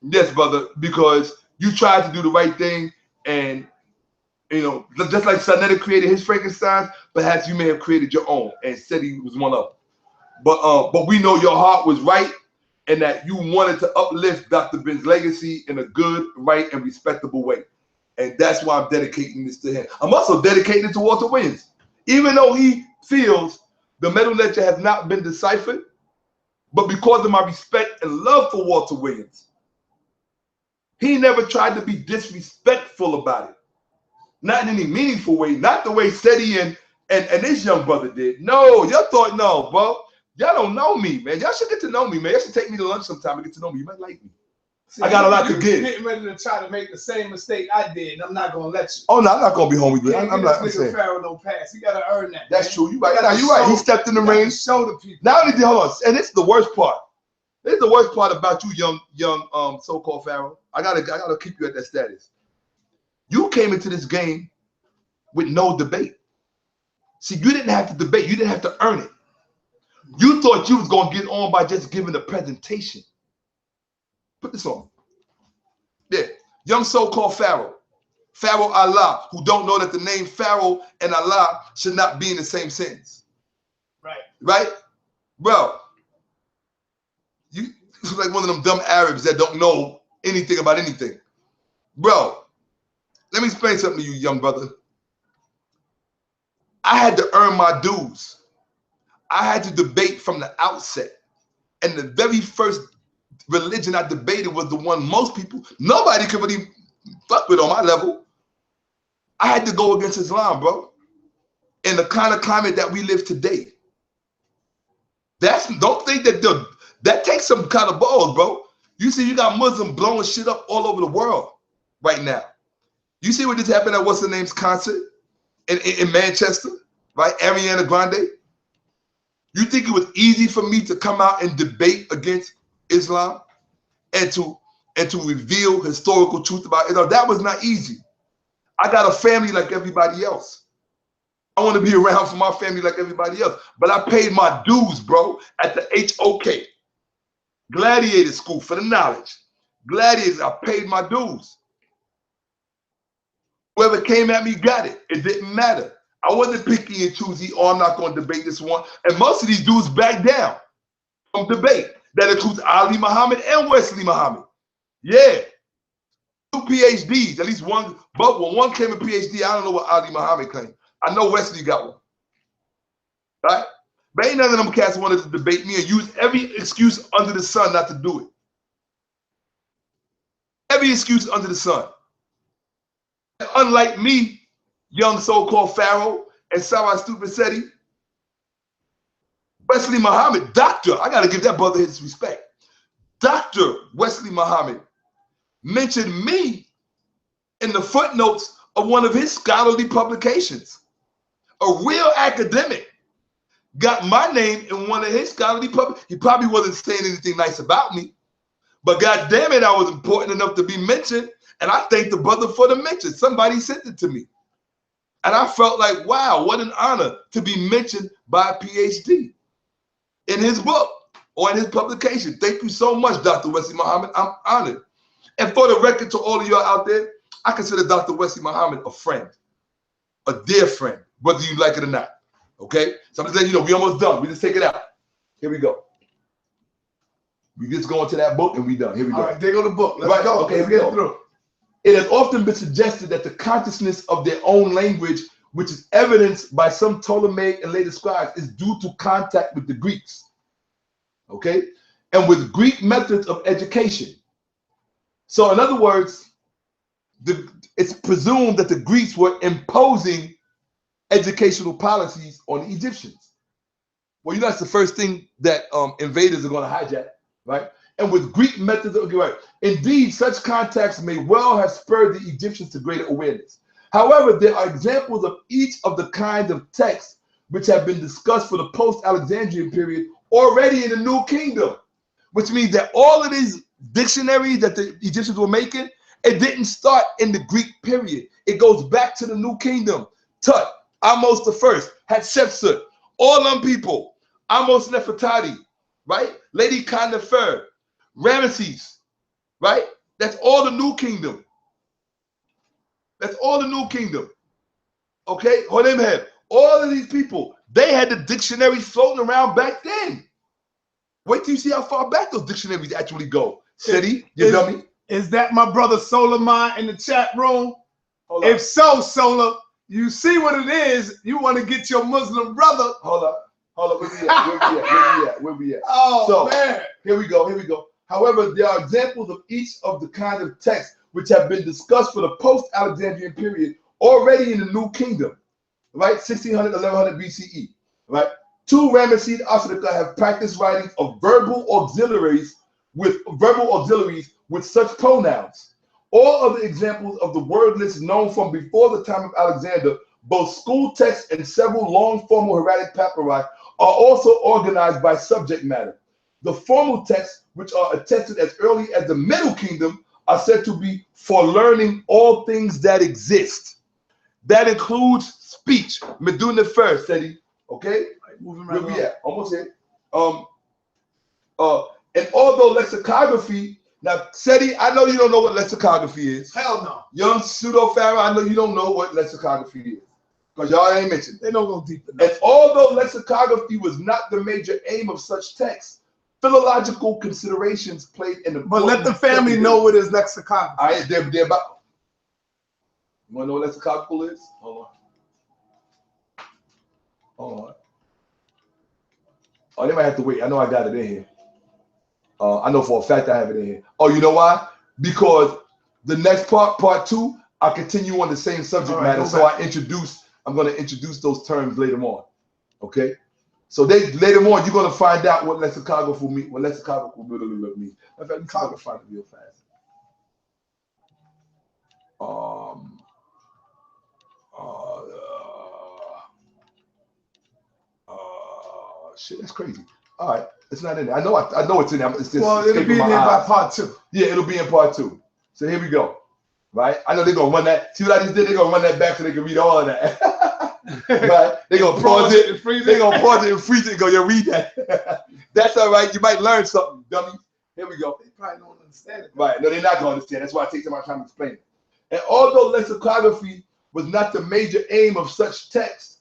Speaker 2: Yes, brother, because you tried to do the right thing, and you know, just like Sonetta created his Frankenstein, perhaps you may have created your own, and Seti was one of them. But we know your heart was right, and that you wanted to uplift Dr. Ben's legacy in a good, right, and respectable way. And that's why I'm dedicating this to him. I'm also dedicating it to Walter Williams. Even though he feels the metal ledger has not been deciphered, but because of my respect and love for Walter Williams, he never tried to be disrespectful about it. Not in any meaningful way, not the way Seti and this young brother did. No, y'all thought, no, bro. Y'all don't know me, man. Y'all should get to know me, man. Y'all should take me to lunch sometime and get to know me. You might like me. See, I got a lot to give.
Speaker 1: Getting ready to try to make the same mistake I did, and I'm not gonna let you.
Speaker 2: Oh no, I'm not gonna be home with you. I'm not.
Speaker 1: I'm saying Pharaoh no pass. You gotta earn that.
Speaker 2: That's
Speaker 1: man.
Speaker 2: true. You right. Now you right. He stepped in the ring.
Speaker 1: Show the people.
Speaker 2: Not only did hold on, and this is the worst part. This is the worst part about you, young so-called Pharaoh. I gotta keep you at that status. You came into this game with no debate. See, you didn't have to debate. You didn't have to earn it. You thought you was going to get on by just giving a presentation. Put this on. Yeah. Young so-called Pharaoh. Pharaoh Allah, who don't know that the name Pharaoh and Allah should not be in the same sentence.
Speaker 1: Right.
Speaker 2: Right? Bro, you like one of them dumb Arabs that don't know anything about anything. Bro, let me explain something to you, young brother. I had to earn my dues. I had to debate from the outset. And the very first religion I debated was the one most people, nobody could really fuck with on my level. I had to go against Islam, bro. In the kind of climate that we live today. Don't think that takes some kind of balls, bro. You see, you got Muslims blowing shit up all over the world right now. You see what just happened at what's the name's concert in Manchester, right? Ariana Grande. You think it was easy for me to come out and debate against Islam and to reveal historical truth about Islam? That was not easy. I got a family like everybody else. I want to be around for my family like everybody else. But I paid my dues, bro, at the HOK. Gladiator School for the knowledge. Gladiators, I paid my dues. Whoever came at me got it. It didn't matter. I wasn't picky and choosy, oh, I'm not going to debate this one. And most of these dudes back down from debate. That includes Ali Muhammad and Wesley Muhammad. Yeah. 2 PhDs, at least one. But when one came a PhD, I don't know what Ali Muhammad claimed. I know Wesley got one. Right? But ain't none of them cats wanted to debate me and use every excuse under the sun not to do it. Every excuse under the sun. And unlike me, young so-called Pharaoh and Sara Seti, Wesley Muhammad, doctor, I got to give that brother his respect. Dr. Wesley Muhammad mentioned me in the footnotes of one of his scholarly publications. A real academic got my name in one of his scholarly publications. He probably wasn't saying anything nice about me, but God damn it, I was important enough to be mentioned, and I thank the brother for the mention. Somebody sent it to me. And I felt like, wow, what an honor to be mentioned by a PhD in his book or in his publication. Thank you so much, Dr. Wesley Muhammad. I'm honored. And for the record to all of y'all out there, I consider Dr. Wesley Muhammad a friend, a dear friend, whether you like it or not. Okay? So I'm just letting you know, we almost done. We just take it out. Here we go. We just go into that book and we done. Here we go.
Speaker 1: All right, there go the book. Let's go.
Speaker 2: Okay, here we go. Through. It has often been suggested that the consciousness of their own language, which is evidenced by some Ptolemaic and later scribes, is due to contact with the Greeks, okay, and with Greek methods of education. So in other words, it's presumed that the Greeks were imposing educational policies on the Egyptians. Well, you know, that's the first thing that invaders are going to hijack, right? And with Greek methods, okay, right. Indeed, such contacts may well have spurred the Egyptians to greater awareness. However, there are examples of each of the kinds of texts which have been discussed for the post-Alexandrian period already in the New Kingdom, which means that all of these dictionaries that the Egyptians were making, it didn't start in the Greek period. It goes back to the New Kingdom. Tut, Amos the First, Hatshepsut, all them people, Amos Nefertari, right? Lady Khan Nefer, Ramesses, right? That's all the New Kingdom. That's all the New Kingdom. Okay, hold them head. All of these people, they had the dictionaries floating around back then. Wait till you see how far back those dictionaries actually go. Seti, you dummy.
Speaker 1: Is that my brother Solar in the chat room? If so, Solar, you see what it is. You want to get your Muslim brother.
Speaker 2: Hold up. Where we at?
Speaker 1: Oh,
Speaker 2: so,
Speaker 1: man.
Speaker 2: Here we go. However, there are examples of each of the kinds of texts which have been discussed for the post-Alexandrian period already in the New Kingdom, right? 1600, 1100 BCE, right? Two Ramesses Asarika have practiced writing of verbal auxiliaries with such pronouns. All other examples of the word list known from before the time of Alexander, both school texts and several long formal hieratic papyri, are also organized by subject matter. The formal texts, which are attested as early as the Middle Kingdom, are said to be for learning all things that exist. That includes speech. Meduna first, Seti. Okay?
Speaker 1: Moving
Speaker 2: Where
Speaker 1: right
Speaker 2: we
Speaker 1: along.
Speaker 2: at? Almost here. And although lexicography, now Seti, I know you don't know what lexicography is.
Speaker 1: Hell no.
Speaker 2: Young pseudo Pharaoh, I know you don't know what lexicography is. Because y'all ain't mentioned.
Speaker 1: They don't go deep enough.
Speaker 2: And although lexicography was not the major aim of such texts, philological considerations played an important.
Speaker 1: But let the family know what is lexicography.
Speaker 2: All right, they're about. You want to know what lexicography is? Hold on. Oh, they might have to wait. I know I got it in here. I know for a fact I have it in here. Oh, you know why? Because the next part two, I continue on the same subject matter. So I'm going to introduce those terms later on. Okay? So later on, you're going to find out what lexicography means. What lexicography really means. In fact, I'm going to find it real fast. Shit, that's crazy. All right, it's not in there. I know it's in there. It's just
Speaker 1: well, it'll be in there by part two.
Speaker 2: Yeah, it'll be in part two. So here we go. Right? I know they're gonna run that. See what I just did? They're gonna run that back so they can read all of that. Right? They're gonna pause it and freeze it. They're gonna pause it and freeze it and go, yeah, read that. That's all right. You might learn something, dummy. Here we go.
Speaker 1: They probably don't understand it.
Speaker 2: Right? No, they're not gonna understand. That's why I take so much time to explain it. And although lexicography was not the major aim of such texts,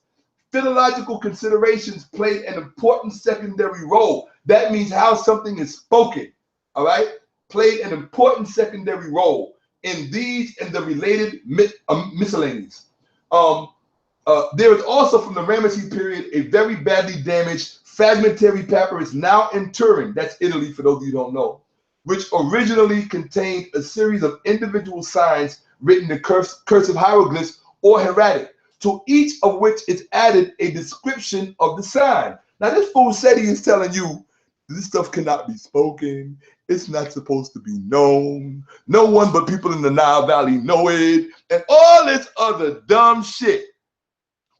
Speaker 2: philological considerations played an important secondary role. That means how something is spoken, all right? Played an important secondary role in these and the related miscellanies. There is also from the Ramesses period a very badly damaged fragmentary papyrus now in Turin, that's Italy for those of you who don't know, which originally contained a series of individual signs written in cursive hieroglyphs or hieratic, to each of which is added a description of the sign. Now this fool Seti is telling you this stuff cannot be spoken. It's not supposed to be known. No one but people in the Nile Valley know it. And all this other dumb shit.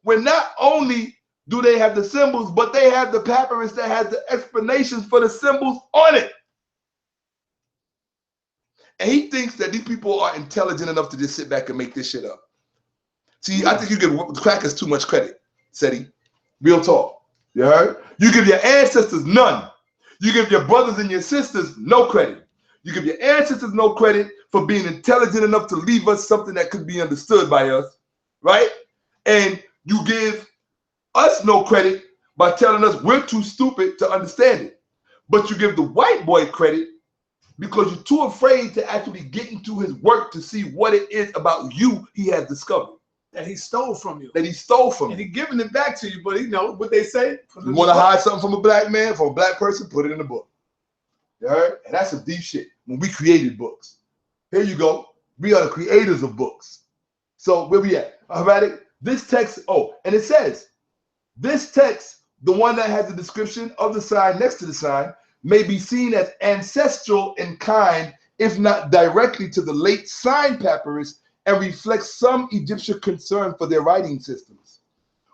Speaker 2: When not only do they have the symbols, but they have the papyrus that has the explanations for the symbols on it. And he thinks that these people are intelligent enough to just sit back and make this shit up. See, I think you give crackers too much credit, Seti. Real talk. You heard? You give your ancestors none. You give your brothers and your sisters no credit. You give your ancestors no credit for being intelligent enough to leave us something that could be understood by us, right? And you give us no credit by telling us we're too stupid to understand it. But you give the white boy credit because you're too afraid to actually get into his work to see what it is about you he has discovered.
Speaker 1: That he stole from you.
Speaker 2: That he stole from you.
Speaker 1: And he giving it back to you, but you know what they say?
Speaker 2: You want to hide something from a black man, from a black person, put it in a book. You heard? And that's some deep shit. When we created books. Here you go. We are the creators of books. So where we at? All right. This text, and it says, this text, the one that has the description of the sign next to the sign, may be seen as ancestral in kind, if not directly to the late sign papyrus, and reflects some Egyptian concern for their writing systems.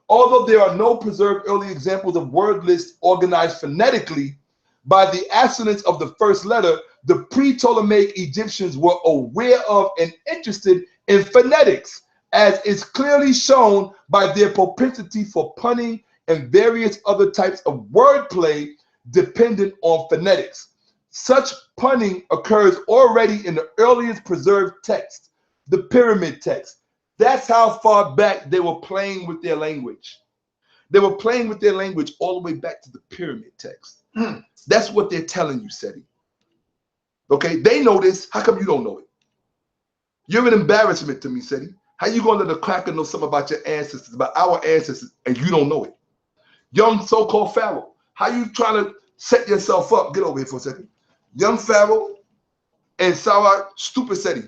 Speaker 2: Although there are no preserved early examples of word lists organized phonetically, by the assonance of the first letter, the pre-Ptolemaic Egyptians were aware of and interested in phonetics, as is clearly shown by their propensity for punning and various other types of wordplay dependent on phonetics. Such punning occurs already in the earliest preserved text, the pyramid text. That's how far back they were playing with their language. They were playing with their language all the way back to the pyramid text. That's what they're telling you, Seti. Okay, they know this. How come you don't know it? You're an embarrassment to me, Seti. How you going to let a cracker know something about your ancestors, about our ancestors, and you don't know it? Young so-called Pharaoh, how you trying to set yourself up? Get over here for a second. Young Pharaoh and Sara Seti.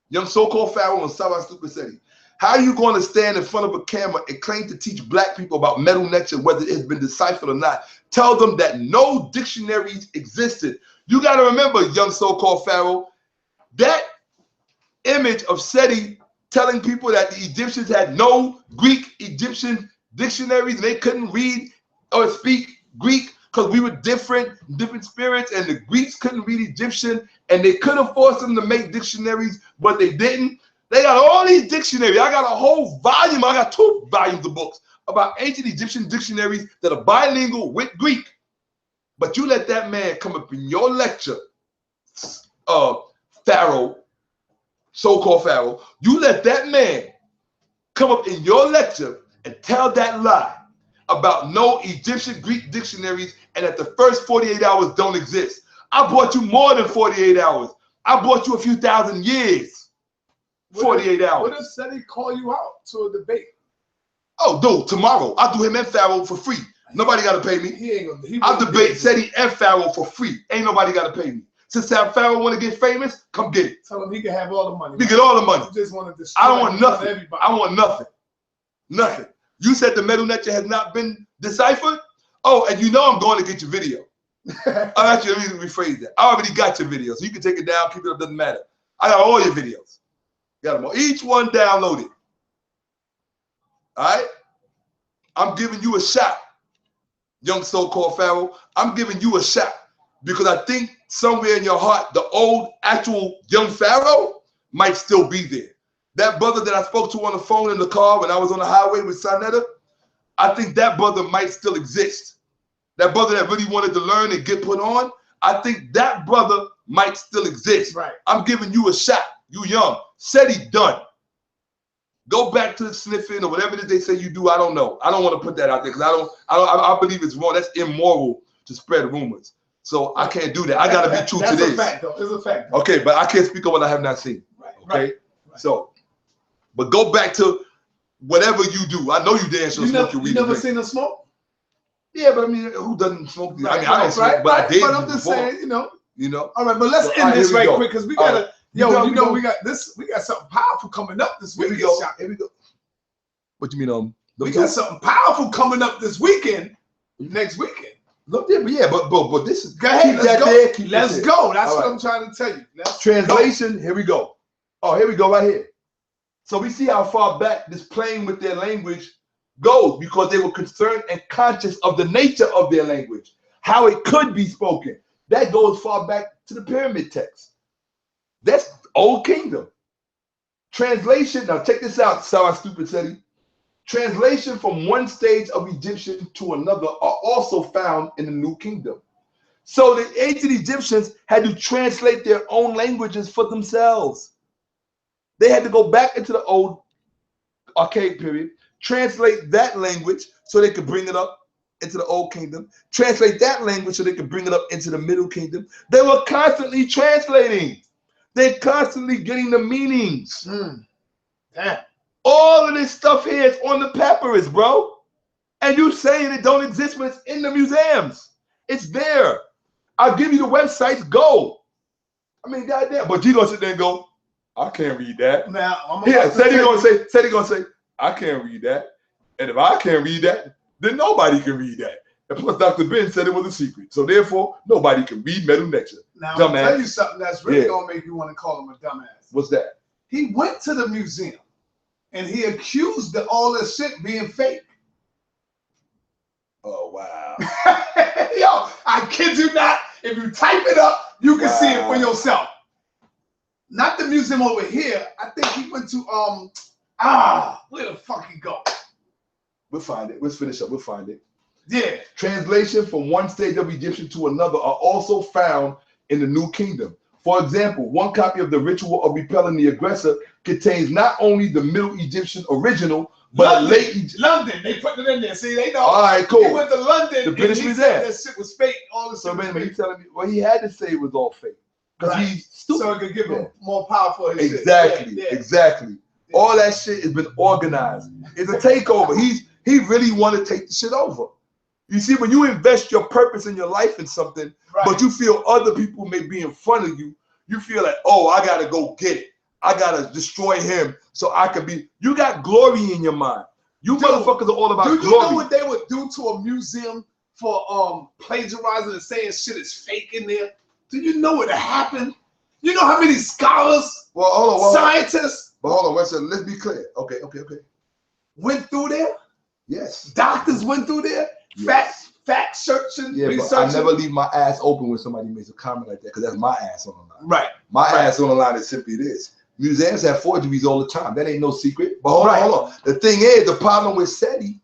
Speaker 2: Young so-called Pharaoh and Sara Seti. How are you going to stand in front of a camera and claim to teach black people about metal nature, whether it's been deciphered or not? Tell them that no dictionaries existed. You got to remember, young so-called Pharaoh, that image of Seti telling people that the Egyptians had no Greek Egyptian dictionaries and they couldn't read or speak Greek because we were different spirits, and the Greeks couldn't read Egyptian and they could have forced them to make dictionaries, but they didn't. They got all these dictionaries. I got a whole volume. I got 2 volumes of books about ancient Egyptian dictionaries that are bilingual with Greek. But you let that man come up in your lecture, Pharaoh, so-called Pharaoh, you let that man come up in your lecture and tell that lie about no Egyptian Greek dictionaries and that the first 48 hours don't exist. I brought you more than 48 hours. I brought you a few thousand years. 48 hours.
Speaker 1: What if Seti call you out to a debate?
Speaker 2: Oh, dude, tomorrow I'll do him and Pharaoh for free. Nobody got to pay me. I'll debate Seti and Pharaoh for free. Ain't nobody got to pay me. Since that Pharaoh want to get famous, come get it.
Speaker 1: Tell him he can have all the money.
Speaker 2: He get all the money.
Speaker 1: You just want to destroy.
Speaker 2: I don't want nothing.
Speaker 1: Everybody.
Speaker 2: I want nothing. Nothing. You said the metal nature has not been deciphered? Oh, and you know I'm going to get your video. Actually, let me rephrase that. I already got your video, so you can take it down, keep it up, doesn't matter. I got all your videos. Got them all. Each one downloaded. All right? I'm giving you a shot, young so-called Pharaoh. I'm giving you a shot because I think somewhere in your heart, the old actual young Pharaoh might still be there. That brother that I spoke to on the phone in the car when I was on the highway with Sanetta, I think that brother might still exist. That brother that really wanted to learn and get put on, I think that brother might still exist. Right. I'm giving you a shot. You young. Seti done. Go back to the sniffing or whatever it is they say you do. I don't know. I don't want to put that out there because I believe it's wrong. That's immoral to spread rumors. So I can't do that. I got to be true to this. That's a fact, though. It's a fact. Though. Okay, but I can't speak on what I have not seen. Right. Okay. Right. So, but go back to whatever you do. I know you dance or smoke your weed. You never seen them smoke? Yeah, but I mean, who doesn't smoke? Right, I mean, I don't smoke, but I did. But I'm just saying, you know. All right, but let's end this right quick because we gotta. Yo, you know we got this. We got something powerful coming up this weekend. Here we go. What you mean? We got something powerful coming up this weekend. Next weekend. Look there, but this is. Go ahead. Let's go. That's what I'm trying to tell you. Translation. Here we go. Oh, here we go right here. So we see how far back this playing with their language goes because they were concerned and conscious of the nature of their language, how it could be spoken. That goes far back to the pyramid text. That's Old Kingdom. Translation, now check this out, Sara Seti. Translation from one stage of Egyptian to another are also found in the New Kingdom. So the ancient Egyptians had to translate their own languages for themselves. They had to go back into the old archaic period, translate that language so they could bring it up into the Old Kingdom, translate that language so they could bring it up into the Middle Kingdom. They were constantly translating. They're constantly getting the meanings. All of this stuff here is on the papyrus, bro. And you saying it don't exist when it's in the museums. It's there. I'll give you the websites. Go. I mean, goddamn. But you gonna sit there and go, I can't read that. Now, Seti gonna say, I can't read that. And if I can't read that, then nobody can read that. And plus, Dr. Ben said it was a secret. So therefore, nobody can read metal nature. Now, I'm gonna tell you something that's really gonna make you want to call him a dumbass. What's that? He went to the museum and he accused all this shit being fake. Oh, wow. Yo, I kid you not. If you type it up, you can see it for yourself. Not the museum over here. I think he went to where the fuck he go? We'll find it. Let's finish up. We'll find it.
Speaker 1: Yeah.
Speaker 2: Translation from one stage of Egyptian to another are also found in the New Kingdom. For example, one copy of the ritual of repelling the aggressor contains not only the Middle Egyptian original, but
Speaker 1: London. They put it in there. See, they know.
Speaker 2: All right, cool.
Speaker 1: He went to London.
Speaker 2: The British
Speaker 1: and he
Speaker 2: Museum.
Speaker 1: said that shit was fake. All the
Speaker 2: So,
Speaker 1: shit
Speaker 2: man, you telling me? Well, he had to say it was all fake because
Speaker 1: right.
Speaker 2: he's stupid.
Speaker 1: So it could give him more power for his
Speaker 2: exactly,
Speaker 1: shit. Yeah.
Speaker 2: Exactly. All that shit has been organized. It's a takeover. He really want to take the shit over. You see, when you invest your purpose in your life in something, but you feel other people may be in front of you, you feel like, oh, I gotta go get it. I gotta destroy him so I can be. You got glory in your mind. You motherfuckers are all about glory.
Speaker 1: Do you know what they would do to a museum for plagiarizing and saying shit is fake in there? Do you know what happened? You know how many scholars, scientists?
Speaker 2: But hold on, let's be clear. Okay.
Speaker 1: Went through there?
Speaker 2: Yes.
Speaker 1: Doctors went through there?
Speaker 2: Yes.
Speaker 1: Fact searching,
Speaker 2: researching. But I never leave my ass open when somebody makes a comment like that because that's my ass on the line.
Speaker 1: Right.
Speaker 2: My ass on the line is simply this. Museums have forgeries all the time. That ain't no secret. But hold on. The thing is, the problem with Seti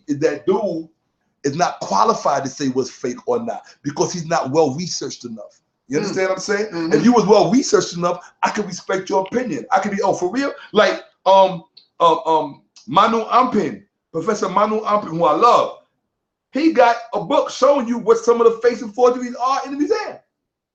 Speaker 2: is that dude is not qualified to say what's fake or not because he's not well researched enough. You understand what I'm saying? Mm-hmm. If you was well researched enough, I could respect your opinion. I could be, oh, for real? Like Manu Ampin, Professor Manu Ampin, who I love, he got a book showing you what some of the fakes and forgeries are in the museum.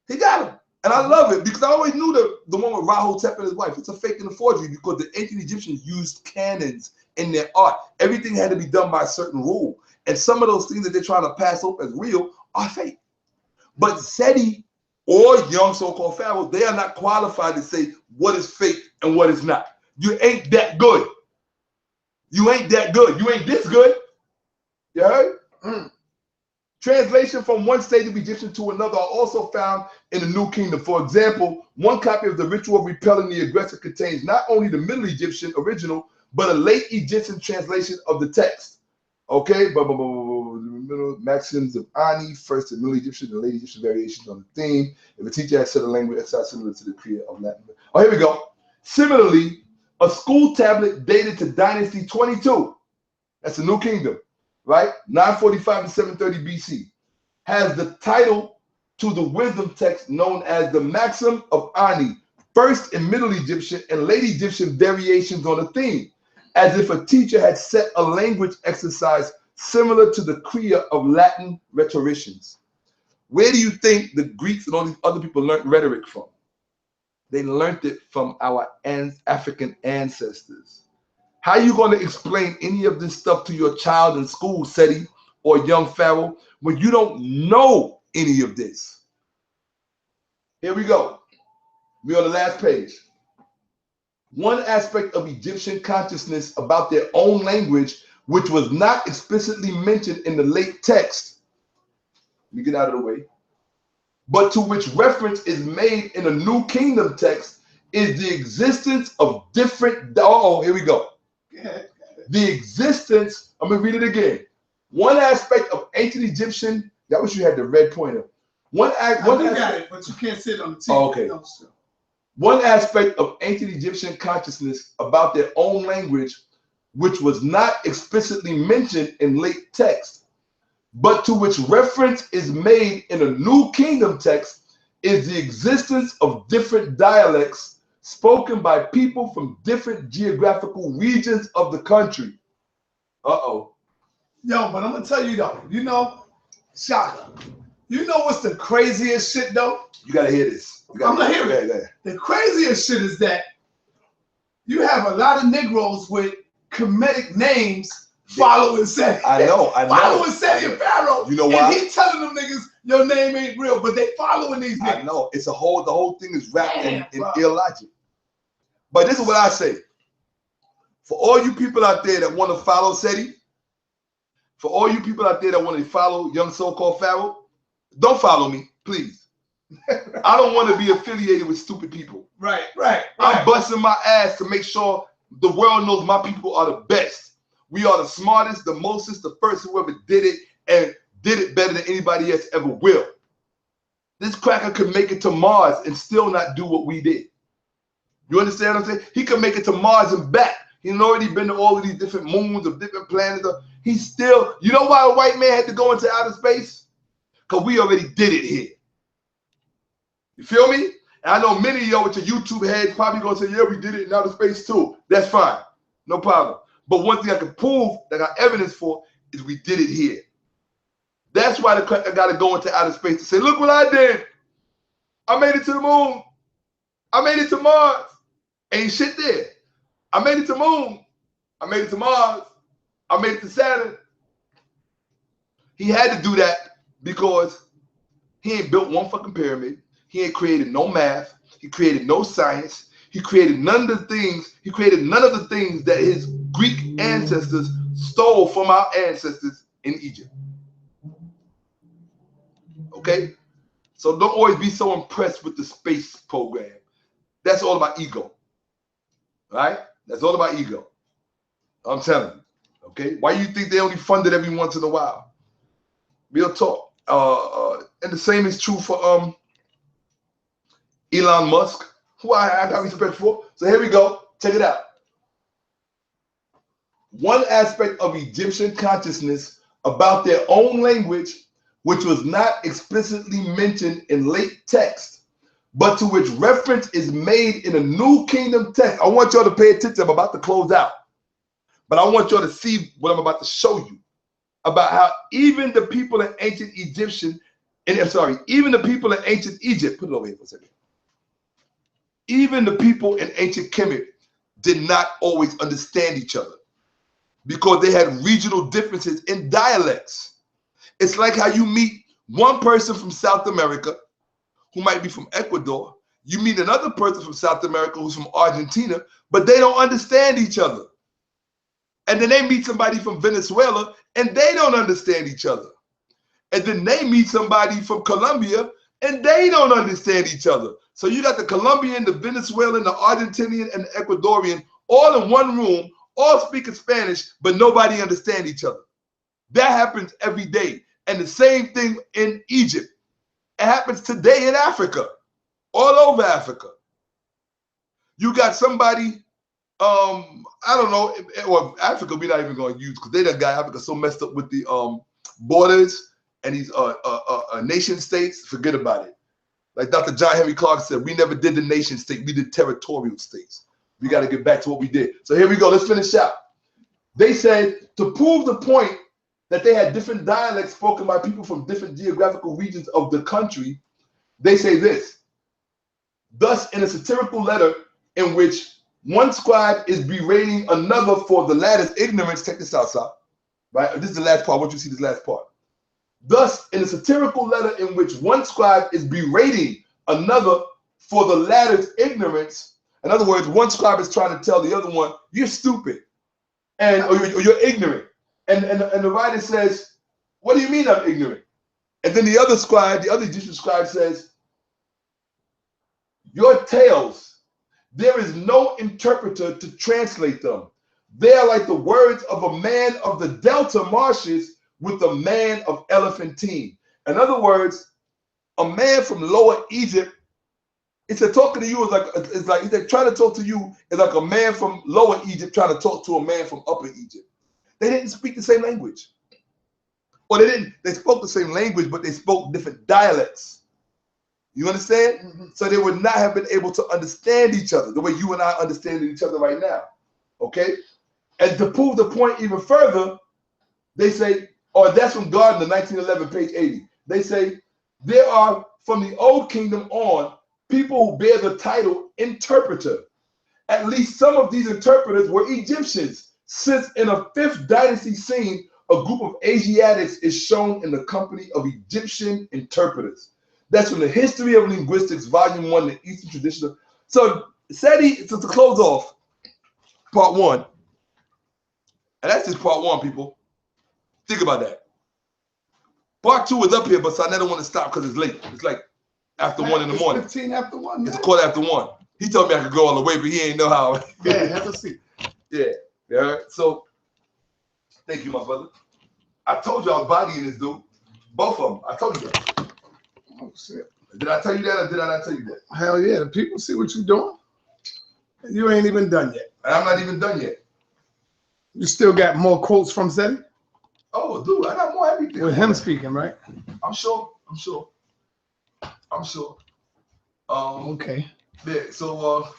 Speaker 2: He got them. And I love it because I always knew the one with Rahotep and his wife, it's a fake and a forgery because the ancient Egyptians used canons in their art. Everything had to be done by a certain rule. And some of those things that they're trying to pass off as real are fake. But Seti or young so-called Pharaoh, they are not qualified to say what is fake and what is not. You ain't that good. You ain't that good. You ain't this good. You heard? Translation from one stage of Egyptian to another are also found in the New Kingdom. For example, one copy of the ritual of repelling the aggressor contains not only the Middle Egyptian original, but a late Egyptian translation of the text. Okay, maxims of Ani, first the Middle Egyptian and late Egyptian variations on the theme. If a teacher has said a language exercise similar to the Kriya of Latin. Oh, here we go. Similarly, a school tablet dated to Dynasty 22, that's the New Kingdom, right? 945 to 730 BC, has the title to the wisdom text known as the Maxim of Ani, first in Middle Egyptian and late Egyptian variations on the theme, as if a teacher had set a language exercise similar to the Kriya of Latin rhetoricians. Where do you think the Greeks and all these other people learned rhetoric from? They learned it from our African ancestors. How are you going to explain any of this stuff to your child in school, Seti, or young Pharaoh, when you don't know any of this? Here we go. We're on the last page. One aspect of Egyptian consciousness about their own language, which was not explicitly mentioned in the late text, let me get out of the way, but to which reference is made in a New Kingdom text, is the existence of different, here we go. The existence, I'm going to read it again. One aspect of ancient Egyptian, that was you had the red pointer. One aspect,
Speaker 1: but you can't sit on the TV.
Speaker 2: Oh, okay. One aspect of ancient Egyptian consciousness about their own language, which was not explicitly mentioned in late text, but to which reference is made in a New Kingdom text, is the existence of different dialects spoken by people from different geographical regions of the country. Yo,
Speaker 1: but I'm gonna tell you though, you know, Shakka, you know what's the craziest shit though?
Speaker 2: You gotta hear this.
Speaker 1: I'm gonna hear it. The craziest shit is that you have a lot of Negroes with Kemetic names following Seti.
Speaker 2: I know.
Speaker 1: Following Seti and Pharaoh.
Speaker 2: You know why?
Speaker 1: And he telling them niggas, your name ain't real, but they following these niggas.
Speaker 2: I know. It's the whole thing is wrapped in illogic. But this is what I say. For all you people out there that want to follow Seti, for all you people out there that want to follow young so-called Pharaoh, don't follow me, please. I don't want to be affiliated with stupid people.
Speaker 1: Right.
Speaker 2: I'm busting my ass to make sure the world knows my people are the best. We are the smartest, the mostest, the first whoever did it and did it better than anybody else ever will. This cracker could make it to Mars and still not do what we did. You understand what I'm saying? He could make it to Mars and back. He's already been to all of these different moons of different planets. He's still, you know why a white man had to go into outer space? Because we already did it here. You feel me? And I know many of y'all with your YouTube heads probably gonna say, yeah, we did it in outer space too. That's fine, no problem. But one thing I can prove that I got evidence for is we did it here. That's why I got to go into outer space to say, look what I did. I made it to the moon. I made it to Mars. Ain't shit there. I made it to the moon. I made it to Mars. I made it to Saturn. He had to do that because he ain't built one fucking pyramid. He ain't created no math. He created no science. He created none of the things. He created none of the things that his Greek ancestors stole from our ancestors in Egypt. Okay? So don't always be so impressed with the space program. That's all about ego. Right? That's all about ego. I'm telling you. Okay? Why you think they only fund it every once in a while? Real talk. And the same is true for Elon Musk, who I got respect for. So here we go. Check it out. One aspect of Egyptian consciousness about their own language, which was not explicitly mentioned in late text, but to which reference is made in a New Kingdom text. I want y'all to pay attention. I'm about to close out. But I want y'all to see what I'm about to show you about how even the people in ancient even the people in ancient Egypt, put it over here for a second. Even the people in ancient Kemet did not always understand each other because they had regional differences in dialects. It's like how you meet one person from South America who might be from Ecuador. You meet another person from South America who's from Argentina, but they don't understand each other. And then they meet somebody from Venezuela and they don't understand each other. And then they meet somebody from Colombia and they don't understand each other. So you got the Colombian, the Venezuelan, the Argentinian, and the Ecuadorian all in one room, all speaking Spanish, but nobody understands each other. That happens every day. And the same thing in Egypt. It happens today in Africa, all over Africa. You got somebody, I don't know, or Africa we're not even going to use because they done got Africa so messed up with the borders and these nation states, forget about it. Like Dr. John Henry Clark said, we never did the nation state, we did territorial states. We got to get back to what we did. So here we go, let's finish out. They said to prove the point that they had different dialects spoken by people from different geographical regions of the country, they say this. Thus, in a satirical letter in which one scribe is berating another for the latter's ignorance, check this out, Sir. Right? This is the last part. I want you to see this last part. Thus, in a satirical letter in which one scribe is berating another for the latter's ignorance, in other words, one scribe is trying to tell the other one, you're stupid, or you're ignorant. And the writer says, what do you mean I'm ignorant? And then the other scribe, the other Egyptian scribe says, your tales, there is no interpreter to translate them. They are like the words of a man of the Delta marshes with a man of Elephantine. In other words, a man from Lower Egypt, it's a talking to you is like they're trying to talk to you is like a man from Lower Egypt trying to talk to a man from Upper Egypt. They didn't speak the same language. Or they spoke the same language, but they spoke different dialects. You understand? Mm-hmm. So they would not have been able to understand each other the way you and I understand each other right now. Okay? And to prove the point even further, they say, that's from Gardner, 1911, page 80. They say, there are, from the Old Kingdom on, people who bear the title interpreter. At least some of these interpreters were Egyptians, since in a 5th dynasty scene, a group of Asiatics is shown in the company of Egyptian interpreters. That's from the History of Linguistics, Volume 1, the Eastern Tradition. So Seti, to close off, part 1, and that's just part 1, people. Think about that. Part 2 is up here, but I never want to stop because it's late. It's like after 1 in the morning.
Speaker 1: 15 after 1. Man.
Speaker 2: It's a quarter after 1. He told me I could go all the way, but he ain't know how.
Speaker 1: Yeah, have a seat.
Speaker 2: Yeah. Yeah. So, thank you, my brother. I told you I was bodying this dude. Both of them. I told you that.
Speaker 1: Oh, shit.
Speaker 2: Did I tell you that or did I not tell you that?
Speaker 1: Hell yeah. The people see what you're doing. You ain't even done yet.
Speaker 2: And I'm not even done yet.
Speaker 1: You still got more quotes from Seti?
Speaker 2: Oh, dude, I got more everything.
Speaker 1: With him speaking, right?
Speaker 2: I'm sure.
Speaker 1: Okay.
Speaker 2: Yeah, so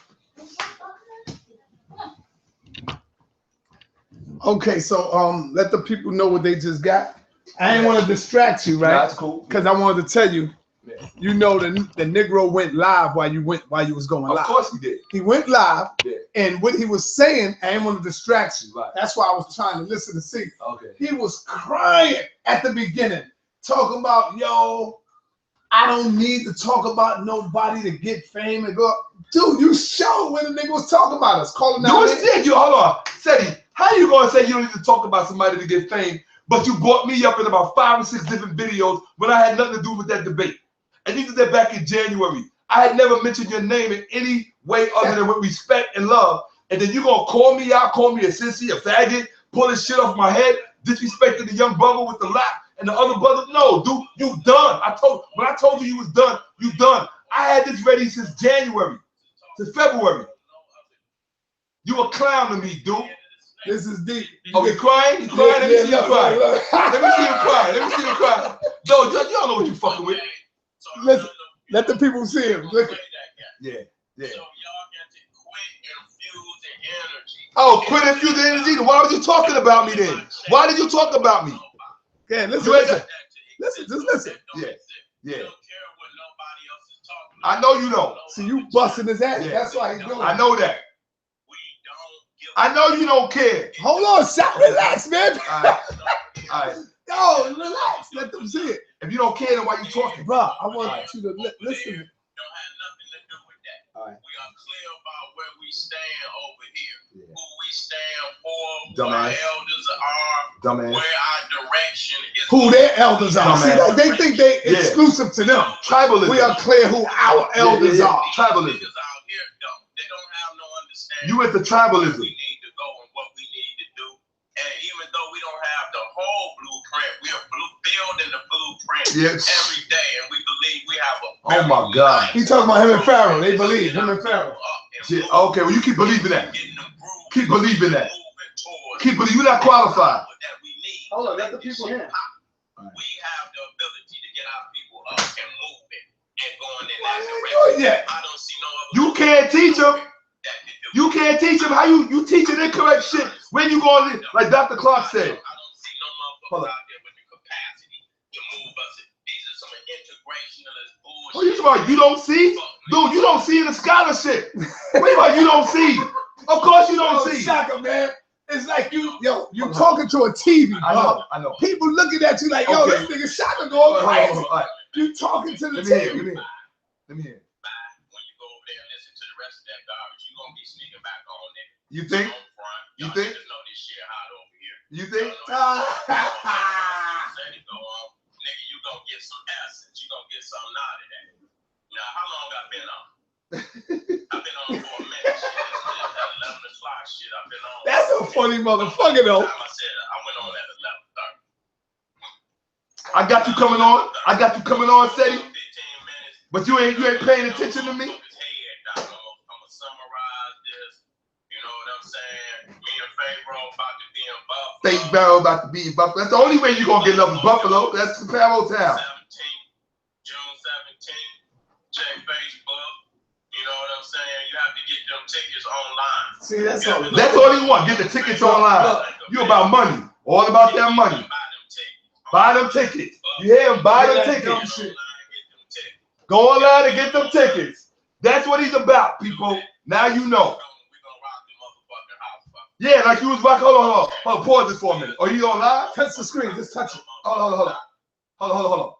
Speaker 1: Okay, so let the people know what they just got. I ain't want to distract you, right?
Speaker 2: That's cool.
Speaker 1: Because I wanted to tell you,
Speaker 2: Yeah.
Speaker 1: you know, the Negro went live while you was going live.
Speaker 2: Of course he did.
Speaker 1: He went live,
Speaker 2: Yeah.
Speaker 1: and what he was saying, I didn't want to distract you.
Speaker 2: Right.
Speaker 1: That's why I was trying to listen to see.
Speaker 2: Okay.
Speaker 1: He was crying at the beginning, talking about, yo, I don't need to talk about nobody to get fame and go. Dude, you showed when the nigga was talking about us, calling out.
Speaker 2: You hold on. Seti, how you gonna say you don't need to talk about somebody to get fame, but you brought me up in about 5 or 6 different videos when I had nothing to do with that debate? And you did that back in January. I had never mentioned your name in any way other than with respect and love. And then you gonna call me out, call me a sissy, a faggot, pull this shit off my head, disrespecting the young brother with the lap and the other brother. No, dude, you done. When I told you was done, you done. I had this ready since January to February. You a clown to me, dude.
Speaker 1: This is deep.
Speaker 2: Oh, you crying? You crying? Let me see you crying.
Speaker 1: Look.
Speaker 2: Let me see you crying. Let me see you crying. No, you don't know what you fucking with.
Speaker 1: Listen, let the people see him. Look.
Speaker 2: Yeah.
Speaker 3: So y'all got to quit infusing energy.
Speaker 2: Oh, quit infusing energy. Why were you talking about me then? Why did you talk about me?
Speaker 1: Yeah, listen. Just listen.
Speaker 2: Yeah.
Speaker 3: You don't care what nobody else is talking
Speaker 2: I
Speaker 3: about.
Speaker 2: know you don't.
Speaker 1: See, you busting his ass.
Speaker 2: Yeah.
Speaker 1: That's why he's doing it.
Speaker 2: I know that. I know you don't care.
Speaker 1: Hold on, Shaq. Relax, man.
Speaker 2: All right. All right.
Speaker 1: Yo, relax. Let them see it.
Speaker 2: If you don't care, then why you talking?
Speaker 1: Bro, I want you to listen.
Speaker 3: Don't have nothing to do with that.
Speaker 2: All right.
Speaker 3: We are clear about where we stand over here. Yeah. Who we stand for,
Speaker 2: Dumbass.
Speaker 3: who our elders are,
Speaker 2: Dumbass.
Speaker 3: where our direction is.
Speaker 1: Who their elders are. See, like, they think they exclusive to them.
Speaker 2: Tribalism.
Speaker 1: We are clear who our elders are.
Speaker 2: Tribalism.
Speaker 3: Out here, they don't have no understanding.
Speaker 2: You went to tribalism.
Speaker 3: We need to go and what we need to do. And even though we don't have the whole blueprint, we are building the blueprint every day, and we believe we have a.
Speaker 2: Oh my God!
Speaker 1: He talking about him and Pharaoh. They believe him and Pharaoh.
Speaker 2: Okay, well you keep believing that. Keep believing that. Keep believing. You're not qualified.
Speaker 1: Hold on, let the people hear.
Speaker 3: We have the ability to get our people up and moving and going in that direction. I don't see no other.
Speaker 2: You can't teach them. You can't teach them how you teaching incorrect shit. When you going like Dr. Clark said.
Speaker 3: I don't see no motherfuckers out there with the capacity to move us. These are some integrationalist bullshit.
Speaker 2: Oh, you talking about you don't see? Dude, you don't see in the scholarship. What about you don't see? Of course you don't see.
Speaker 1: Shakka, man. It's like you talking to a TV, bro.
Speaker 2: I know.
Speaker 1: People looking at you like, yo, this nigga Shakka going crazy. You talking to the TV.
Speaker 2: Let me hear.
Speaker 3: When you go over there and listen to the rest of that garbage, you're gonna be sneaking back on there.
Speaker 2: You think? You think?
Speaker 3: Know this shit hot over here.
Speaker 2: You think?
Speaker 3: Nigga, you gonna get some essence. You gonna get something out of that. Now, how long I been on? I've been on for a minute. Shit, at 11 o'clock. Shit, I've been on.
Speaker 1: That's a funny motherfucker, though.
Speaker 3: I said I went on at 11:30.
Speaker 2: I got you coming on. Seti. But you ain't paying attention to me.
Speaker 3: I'm gonna summarize this. You know what I'm saying? Me and Pharaoh about to be in Buffalo.
Speaker 2: Pharaoh about to be in Buffalo. That's the only way you're gonna get love in Buffalo. That's the Pharaoh town.
Speaker 3: June 17th. Check Facebook. You know what I'm saying? You have to get them tickets online.
Speaker 1: See, that's all.
Speaker 2: That's all you want. Get the tickets online. You about money. All about that money. Buy them tickets. You hear him? Buy them tickets. Go online and get them tickets. That's what he's about, people. Now you know. Yeah, like you was rocking. Hold on. Pause this for a minute. Are you on live?
Speaker 1: Touch the screen. Just touch it.
Speaker 2: Hold on.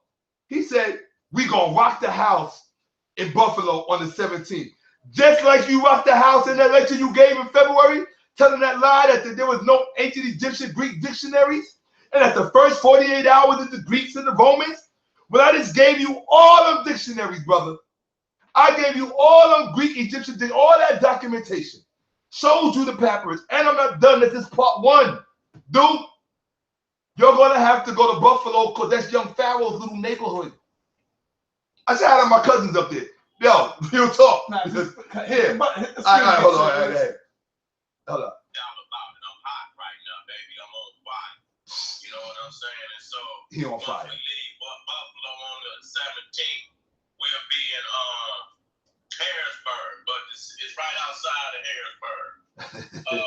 Speaker 2: He said, we gonna rock the house in Buffalo on the 17th. Just like you rocked the house in that lecture you gave in February, telling that lie that there was no ancient Egyptian Greek dictionaries, and that the first 48 hours of the Greeks and the Romans. Well, I just gave you all them dictionaries, brother. I gave you all them Greek, Egyptian, all that documentation. Showed you the papyrus. And I'm not done. This is part 1. Dude, you're going to have to go to Buffalo because that's young Pharaoh's little neighborhood. I said, I have my cousins up there. Yo, real talk.
Speaker 1: Nah,
Speaker 2: here.
Speaker 1: All
Speaker 2: right, hold on. Hold on.
Speaker 3: I'm hot right now, baby. I'm on fire. You know what I'm saying? And so
Speaker 2: he on fire.
Speaker 3: Once we leave Buffalo on the 17th, we'll be in Harrisburg, but it's right outside of Harrisburg.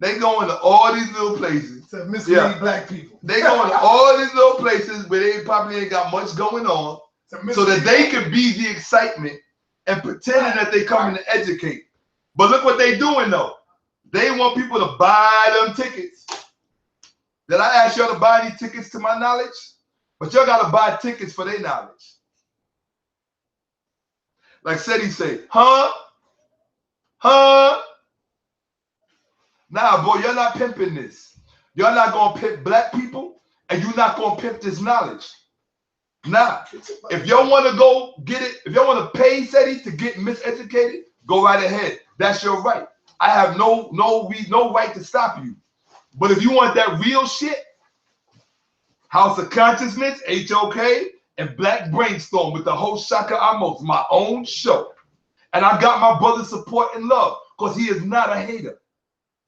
Speaker 2: They going to all these little places
Speaker 1: to mislead black people.
Speaker 2: They going to all these little places where they probably ain't got much going on, so that they can be the excitement and pretending that they coming to educate. But look what they doing though. They want people to buy them tickets. Did I ask y'all to buy these tickets to my knowledge? But y'all got to buy tickets for their knowledge. Like Seti say, huh? Nah, boy, you're not pimping this. You're not going to pimp black people, and you're not going to pimp this knowledge. Nah. If y'all want to go get it, if y'all want to pay Seti to get miseducated, go right ahead. That's your right. I have no right to stop you. But if you want that real shit, House of Consciousness, HOK, and Black Brainstorm with the host Shakka, my own show. And I got my brother's support and love because he is not a hater.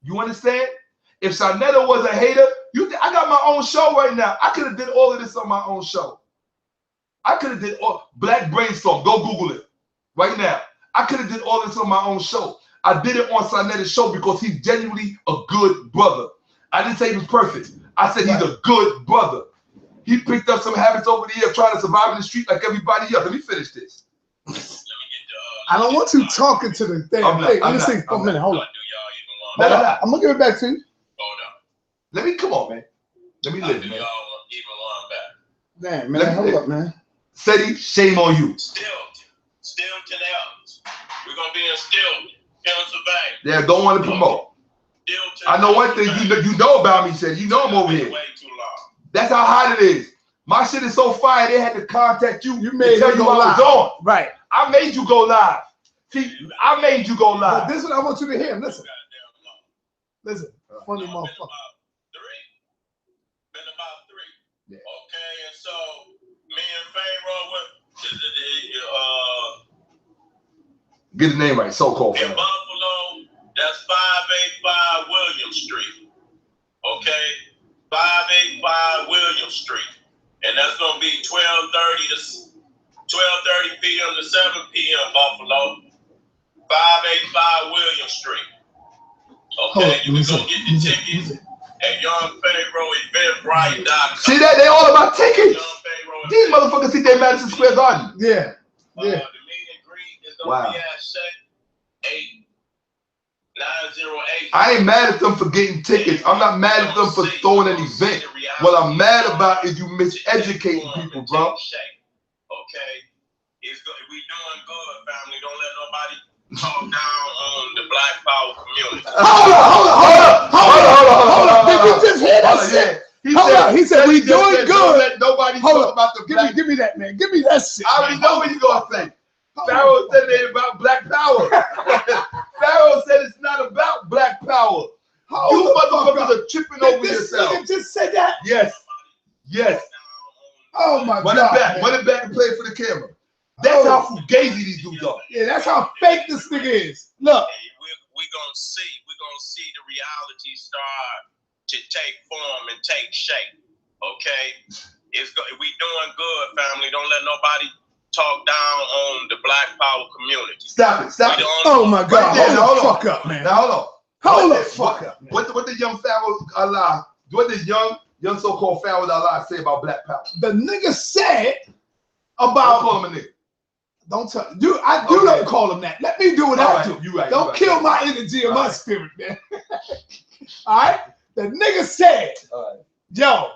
Speaker 2: You understand? If Shanetta was a hater, I got my own show right now. I could have did all of this on my own show. I could have did all Black Brainstorm. Go Google it right now. I could have did all this on my own show. I did it on Sanetta's show because he's genuinely a good brother. I didn't say he was perfect. I said he's a good brother. He picked up some habits over the years trying to survive in the street like everybody else. Let me finish this.
Speaker 1: I don't want you talking to the thing. Let me see for a minute. Hold on. I'm gonna give it back to you.
Speaker 3: Hold on.
Speaker 2: Let me come on, man. Let me live, man.
Speaker 1: Man, hold up, man.
Speaker 2: Seti, shame on you.
Speaker 3: Stilton Elms. We're gonna be in Stilton, Pennsylvania.
Speaker 2: Yeah, don't want to promote. I know one thing you know about me, Seti. You know I'm over here.
Speaker 3: Way too long.
Speaker 2: That's how hot it is. My shit is so fire, they had to contact you.
Speaker 1: You made
Speaker 2: tell you I was on.
Speaker 1: Right.
Speaker 2: I made you go live. See, I made you go live.
Speaker 1: But this is what I want you to hear. Listen. Listen. Funny motherfucker.
Speaker 3: Been about 3.
Speaker 2: Yeah.
Speaker 3: Okay, and so me and Pharaoh went
Speaker 2: get the name right, so-called
Speaker 3: in Buffalo, that's 585 William Street. Okay? 585 William Street. And that's gonna be 12:30 p.m. to 7 p.m. Buffalo. 585 William Street. Okay, you can go get the tickets at YoungPharaoh.eventbrite.com.
Speaker 2: See that? They all about tickets. These motherfuckers think they Madison Square Garden.
Speaker 1: Yeah.
Speaker 3: The meet and greet is gonna be at 8908.
Speaker 2: I ain't mad at them for getting tickets. I'm not mad at them for throwing an event. What I'm mad about is you miseducating people, bro.
Speaker 3: Okay, we doing good, family. Don't let nobody talk down on the Black Power community.
Speaker 2: Hold up.
Speaker 1: Did you just hear that shit? He said we doing good.
Speaker 2: Don't let nobody talk about the black.
Speaker 1: Give me that, man. Give me that shit.
Speaker 2: I already know what you gonna say. Pharaoh said it about Black Power. Pharaoh said it's not about Black Power. You motherfuckers are tripping over yourself.
Speaker 1: Nigga just said that?
Speaker 2: Yes.
Speaker 1: Oh my God.
Speaker 2: Run it back and play it for the camera. That's how fugazi these dudes are.
Speaker 1: Yeah, that's how fake this nigga is. Look.
Speaker 3: We're gonna see the reality start to take form and take shape. Okay? We doing good, family. Don't let nobody talk down on the Black Power community.
Speaker 2: Stop it.
Speaker 1: Oh my God. Hold the fuck up, man.
Speaker 2: Now hold on.
Speaker 1: Hold the fuck up.
Speaker 2: What the young Pharaoh Allah, what the young so-called Pharaoh Allah say about Black Power?
Speaker 1: The nigga said about.
Speaker 2: Don't call him a nigga.
Speaker 1: Don't tell. I do not call him that. Let me do what I do.
Speaker 2: You right.
Speaker 1: Don't kill my energy and my spirit, man. All right. The nigga said, yo,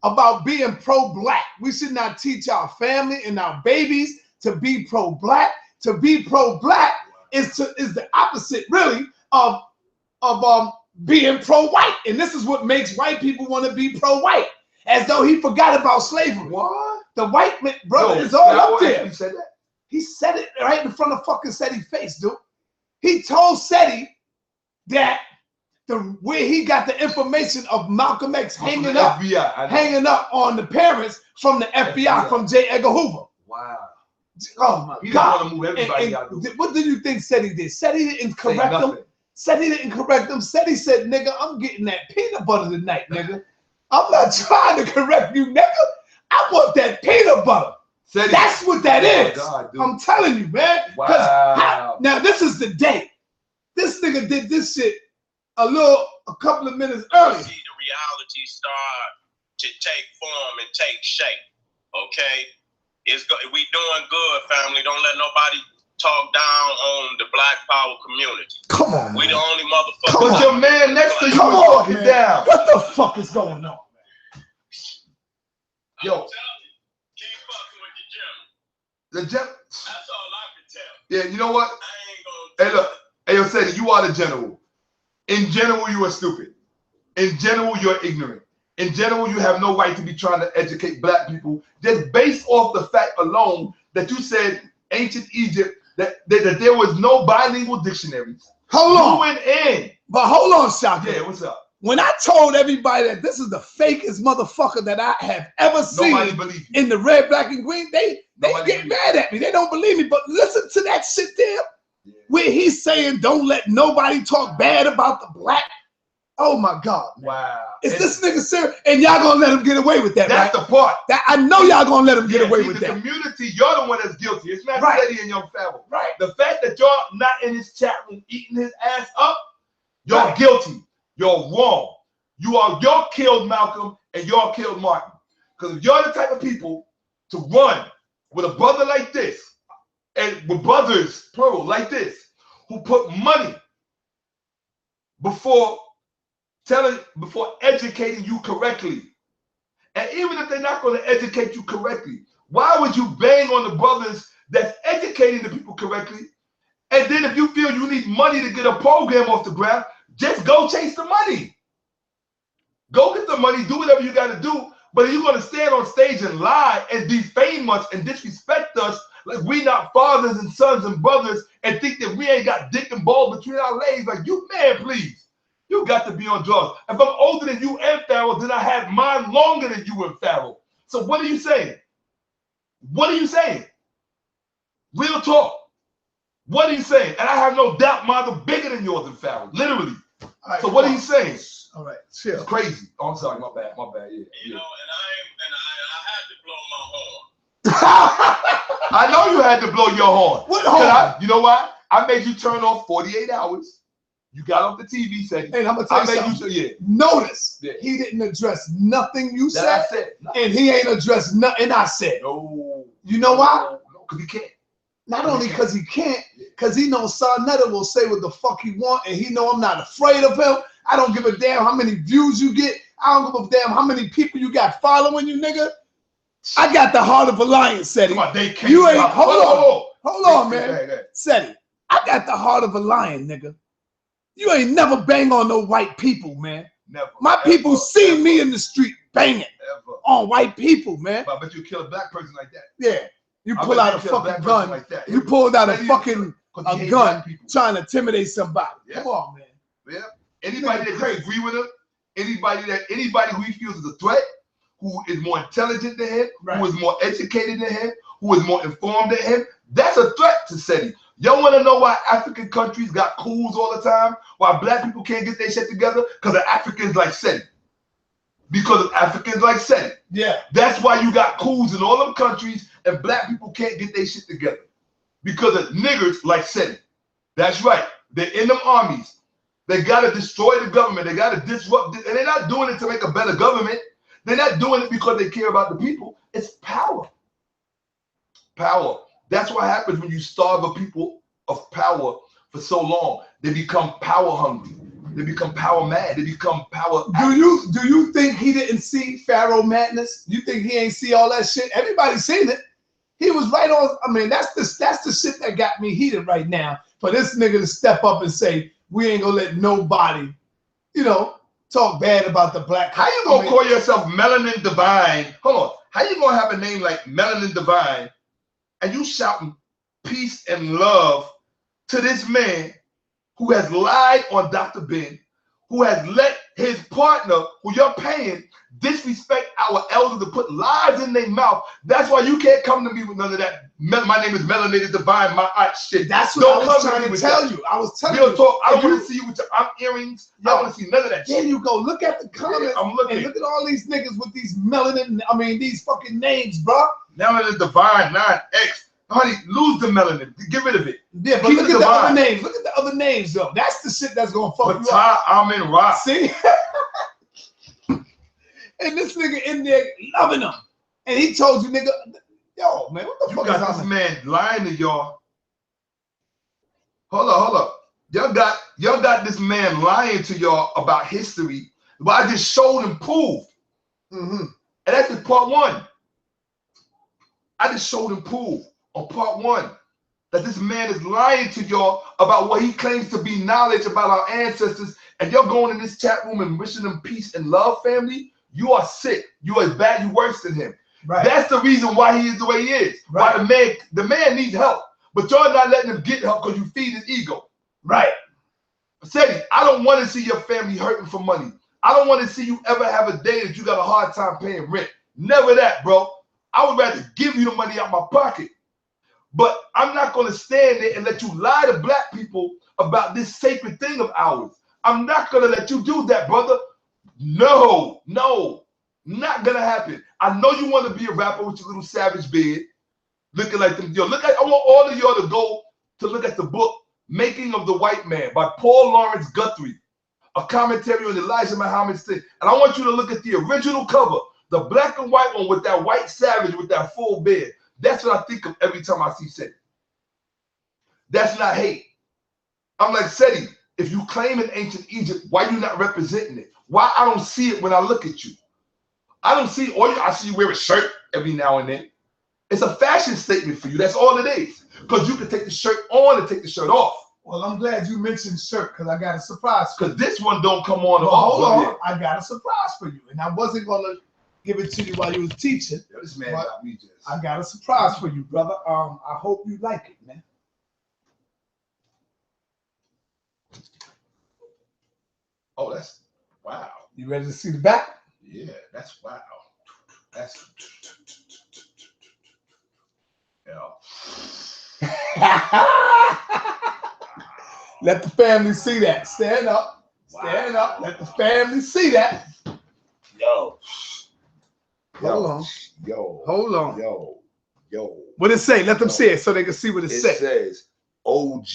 Speaker 1: about being pro-black. We should not teach our family and our babies to be pro-black. To be pro-black is the opposite, really, of being pro-white. And this is what makes white people want to be pro-white, as though he forgot about slavery.
Speaker 2: What?
Speaker 1: The white man, brother, is all up there.
Speaker 2: He said that?
Speaker 1: He said it right in front of fucking Seti's face, dude. He told Seti that where he got the information of Malcolm X hanging up on the parents from the FBI, from J. Edgar Hoover.
Speaker 2: Wow.
Speaker 1: Oh my
Speaker 2: he
Speaker 1: God.
Speaker 2: Want to move everybody out of
Speaker 1: what did you think Seti did? Seti didn't correct him. Seti didn't correct him. Seti said, nigga, I'm getting that peanut butter tonight, nigga. I'm not trying to correct you, nigga. I want that peanut butter.
Speaker 2: Seti.
Speaker 1: That's what that is.
Speaker 2: God,
Speaker 1: I'm telling you, man.
Speaker 2: Wow.
Speaker 1: Now this is the day. This nigga did this shit a couple of minutes early.
Speaker 3: See the reality start to take form and take shape. Okay, we doing good, family. Don't let nobody talk down on the Black Power community.
Speaker 1: Come on,
Speaker 3: we
Speaker 1: man.
Speaker 3: the only motherfuckers.
Speaker 2: But your man next to you is
Speaker 1: Come on,
Speaker 2: talking
Speaker 1: man.
Speaker 2: down.
Speaker 1: What the fuck is going on, man?
Speaker 2: Yo.
Speaker 3: Keep fucking with
Speaker 2: The gem.
Speaker 3: That's all I can tell.
Speaker 2: Yeah, you know what?
Speaker 3: I ain't gonna.
Speaker 2: Hey, look. Hey, yo, Seti, you are the general. In general, you are stupid. In general, you're ignorant. In general, you have no right to be trying to educate black people just based off the fact alone that you said ancient Egypt, that there was no bilingual dictionaries.
Speaker 1: Hold on.
Speaker 2: You went in.
Speaker 1: But hold on, Shakka.
Speaker 2: Yeah, what's up?
Speaker 1: When I told everybody that this is the fakest motherfucker that I have ever
Speaker 2: Nobody
Speaker 1: seen
Speaker 2: believed you.
Speaker 1: in the red, black, and green, they
Speaker 2: Nobody
Speaker 1: get mad at me. They don't believe me. But listen to that shit there, where he's saying, don't let nobody talk bad about the black. Oh my God. Man.
Speaker 2: Wow.
Speaker 1: Is this nigga serious? And y'all gonna let him get away with that,
Speaker 2: That's
Speaker 1: right?
Speaker 2: the part.
Speaker 1: That I know y'all gonna let him get away with
Speaker 2: the
Speaker 1: that.
Speaker 2: community, you're the one that's guilty. It's not
Speaker 1: Right.
Speaker 2: Seti and your family.
Speaker 1: Right.
Speaker 2: The fact that you're not in his chat room eating his ass up, you're
Speaker 1: Right.
Speaker 2: guilty. You're wrong. You're killed Malcolm and you're killed Martin. Because if you're the type of people to run with a brother like this, and with brothers, plural, like this, who put money before educating you correctly. And even if they're not going to educate you correctly, why would you bang on the brothers that's educating the people correctly? And then if you feel you need money to get a program off the ground, just go chase the money. Go get the money, do whatever you got to do. But if you're going to stand on stage and lie and defame us and disrespect us like we not fathers and sons and brothers and think that we ain't got dick and ball between our legs, like you, man, please. You got to be on drugs. If I'm older than you and Pharaoh, then I had mine longer than you and Pharaoh. So what are you saying? What are you saying? Real talk. What are you saying? And I have no doubt mine are bigger than yours and Pharaoh, literally. Right, so what are you saying?
Speaker 1: All right, chill.
Speaker 2: It's crazy. Oh, I'm sorry, my bad, yeah.
Speaker 3: You know, and I had to blow my horn.
Speaker 2: I know you had to blow your horn.
Speaker 1: What horn?
Speaker 2: You know why? I made you turn off 48 hours. You got off the TV setting.
Speaker 1: And I'm gonna tell you something. Notice he didn't address nothing you said, and he ain't addressed nothing I said.
Speaker 2: No.
Speaker 1: You know why?
Speaker 2: No, because he can't.
Speaker 1: Not only because he can't, because he knows Sarnetta will say what the fuck he want, and he know I'm not afraid of him. I don't give a damn how many views you get. I don't give a damn how many people you got following you, nigga. I got the heart of a lion, Seti.
Speaker 2: Come on, they can't.
Speaker 1: You ain't. Hold on, man. Seti, I got the heart of a lion, nigga. You ain't never bang on no white people, man.
Speaker 2: Never.
Speaker 1: My people see me in the street banging on white people, man.
Speaker 2: But I bet you kill a black person like that.
Speaker 1: Yeah. You pull out a fucking gun.
Speaker 2: Like that.
Speaker 1: You pulled out a fucking gun trying to intimidate somebody.
Speaker 2: Yeah.
Speaker 1: Come on, man.
Speaker 2: Yeah. Anybody that disagree with him, anybody who he feels is a threat, who is more intelligent than him, who is more educated than him, who is more informed than him, that's a threat to Seti. Y'all want to know why African countries got coups all the time? Why black people can't get their shit together? Because of Africans like Seti. Because of Africans like Seti.
Speaker 1: Yeah.
Speaker 2: That's why you got coups in all them countries and black people can't get their shit together. Because of niggers like Seti. That's right. They're in them armies. They got to destroy the government. They got to disrupt it. And they're not doing it to make a better government. They're not doing it because they care about the people. It's power. Power. That's what happens when you starve a people of power for so long. They become power hungry. They become power mad. They become power.
Speaker 1: Do you think he didn't see Pharaoh madness? You think he ain't see all that shit? Everybody seen it. He was right on. I mean, that's the shit that got me heated right now. For this nigga to step up and say, we ain't gonna let nobody, talk bad about the black.
Speaker 2: How you gonna call yourself Melanin Divine? Hold on. How you gonna have a name like Melanin Divine and you shouting peace and love to this man who has lied on Dr. Ben, who has let his partner, who you're paying, disrespect our elders to put lies in their mouth. That's why you can't come to me with none of that. My name is Melanated Divine, my aunt shit.
Speaker 1: That's what I was trying to tell you. I was telling you.
Speaker 2: Talk. I don't want to see you with your aunt earrings. I don't want to see none of that shit.
Speaker 1: There you go. Look at the comments.
Speaker 2: I'm looking.
Speaker 1: And look at all these niggas with these melanin. I mean, these fucking names, bro.
Speaker 2: Melanated Divine 9X. Honey, lose the melanin. Get rid of it.
Speaker 1: Yeah, but look at the other names. Look at the other names, though. That's the shit that's gonna fuck you up.
Speaker 2: Amin Ra.
Speaker 1: See? And this nigga in there loving them. And he told you, nigga, yo, man, what the fuck is
Speaker 2: got this man lying to y'all. Hold up. Y'all got this man lying to y'all about history, but I just showed and proved. And that's just part one. I just showed and proved on part one that this man is lying to y'all about what he claims to be knowledge about our ancestors, and you're going in this chat room and wishing them peace and love, family. You are sick. You are bad. You worse than him. Right. That's the reason why he is the way he is. Right. Why the man needs help, but y'all not letting him get help because you feed his ego. Right. Seti, I don't want to see your family hurting for money. I don't want to see you ever have a day that you got a hard time paying rent. Never that, bro. I would rather give you the money out my pocket. But I'm not going to stand there and let you lie to black people about this sacred thing of ours. I'm not going to let you do that, brother. No, not going to happen. I know you want to be a rapper with your little savage beard, looking like them. Yo, I want all of y'all to go to look at the book, Making of the White Man by Paul Lawrence Guthrie, a commentary on Elijah Muhammad's thing. And I want you to look at the original cover, the black and white one with that white savage with that full beard. That's what I think of every time I see Seti. That's not hate. I'm like, Seti, if you claim in ancient Egypt, why you not representing it? Why I don't see it when I look at you? I don't see, I see you wear a shirt every now and then. It's a fashion statement for you. That's all it is. Because you can take the shirt on and take the shirt off. Well, I'm glad you mentioned shirt because I got a surprise for you. Because this one don't come on. Hold on. I got a surprise for you. And I wasn't going to give it to you while you was teaching. Yo, this man got me just. I got a surprise for you, brother. I hope you like it, man. Oh, that's wow. You ready to see the back? Yeah, that's wow. That's Let the family see that. Stand up. Stand up. Let the family see that. Yo. Hold on. Yo. Hold on. Yo. What it say? Let them see it so they can see what it says. It says OG,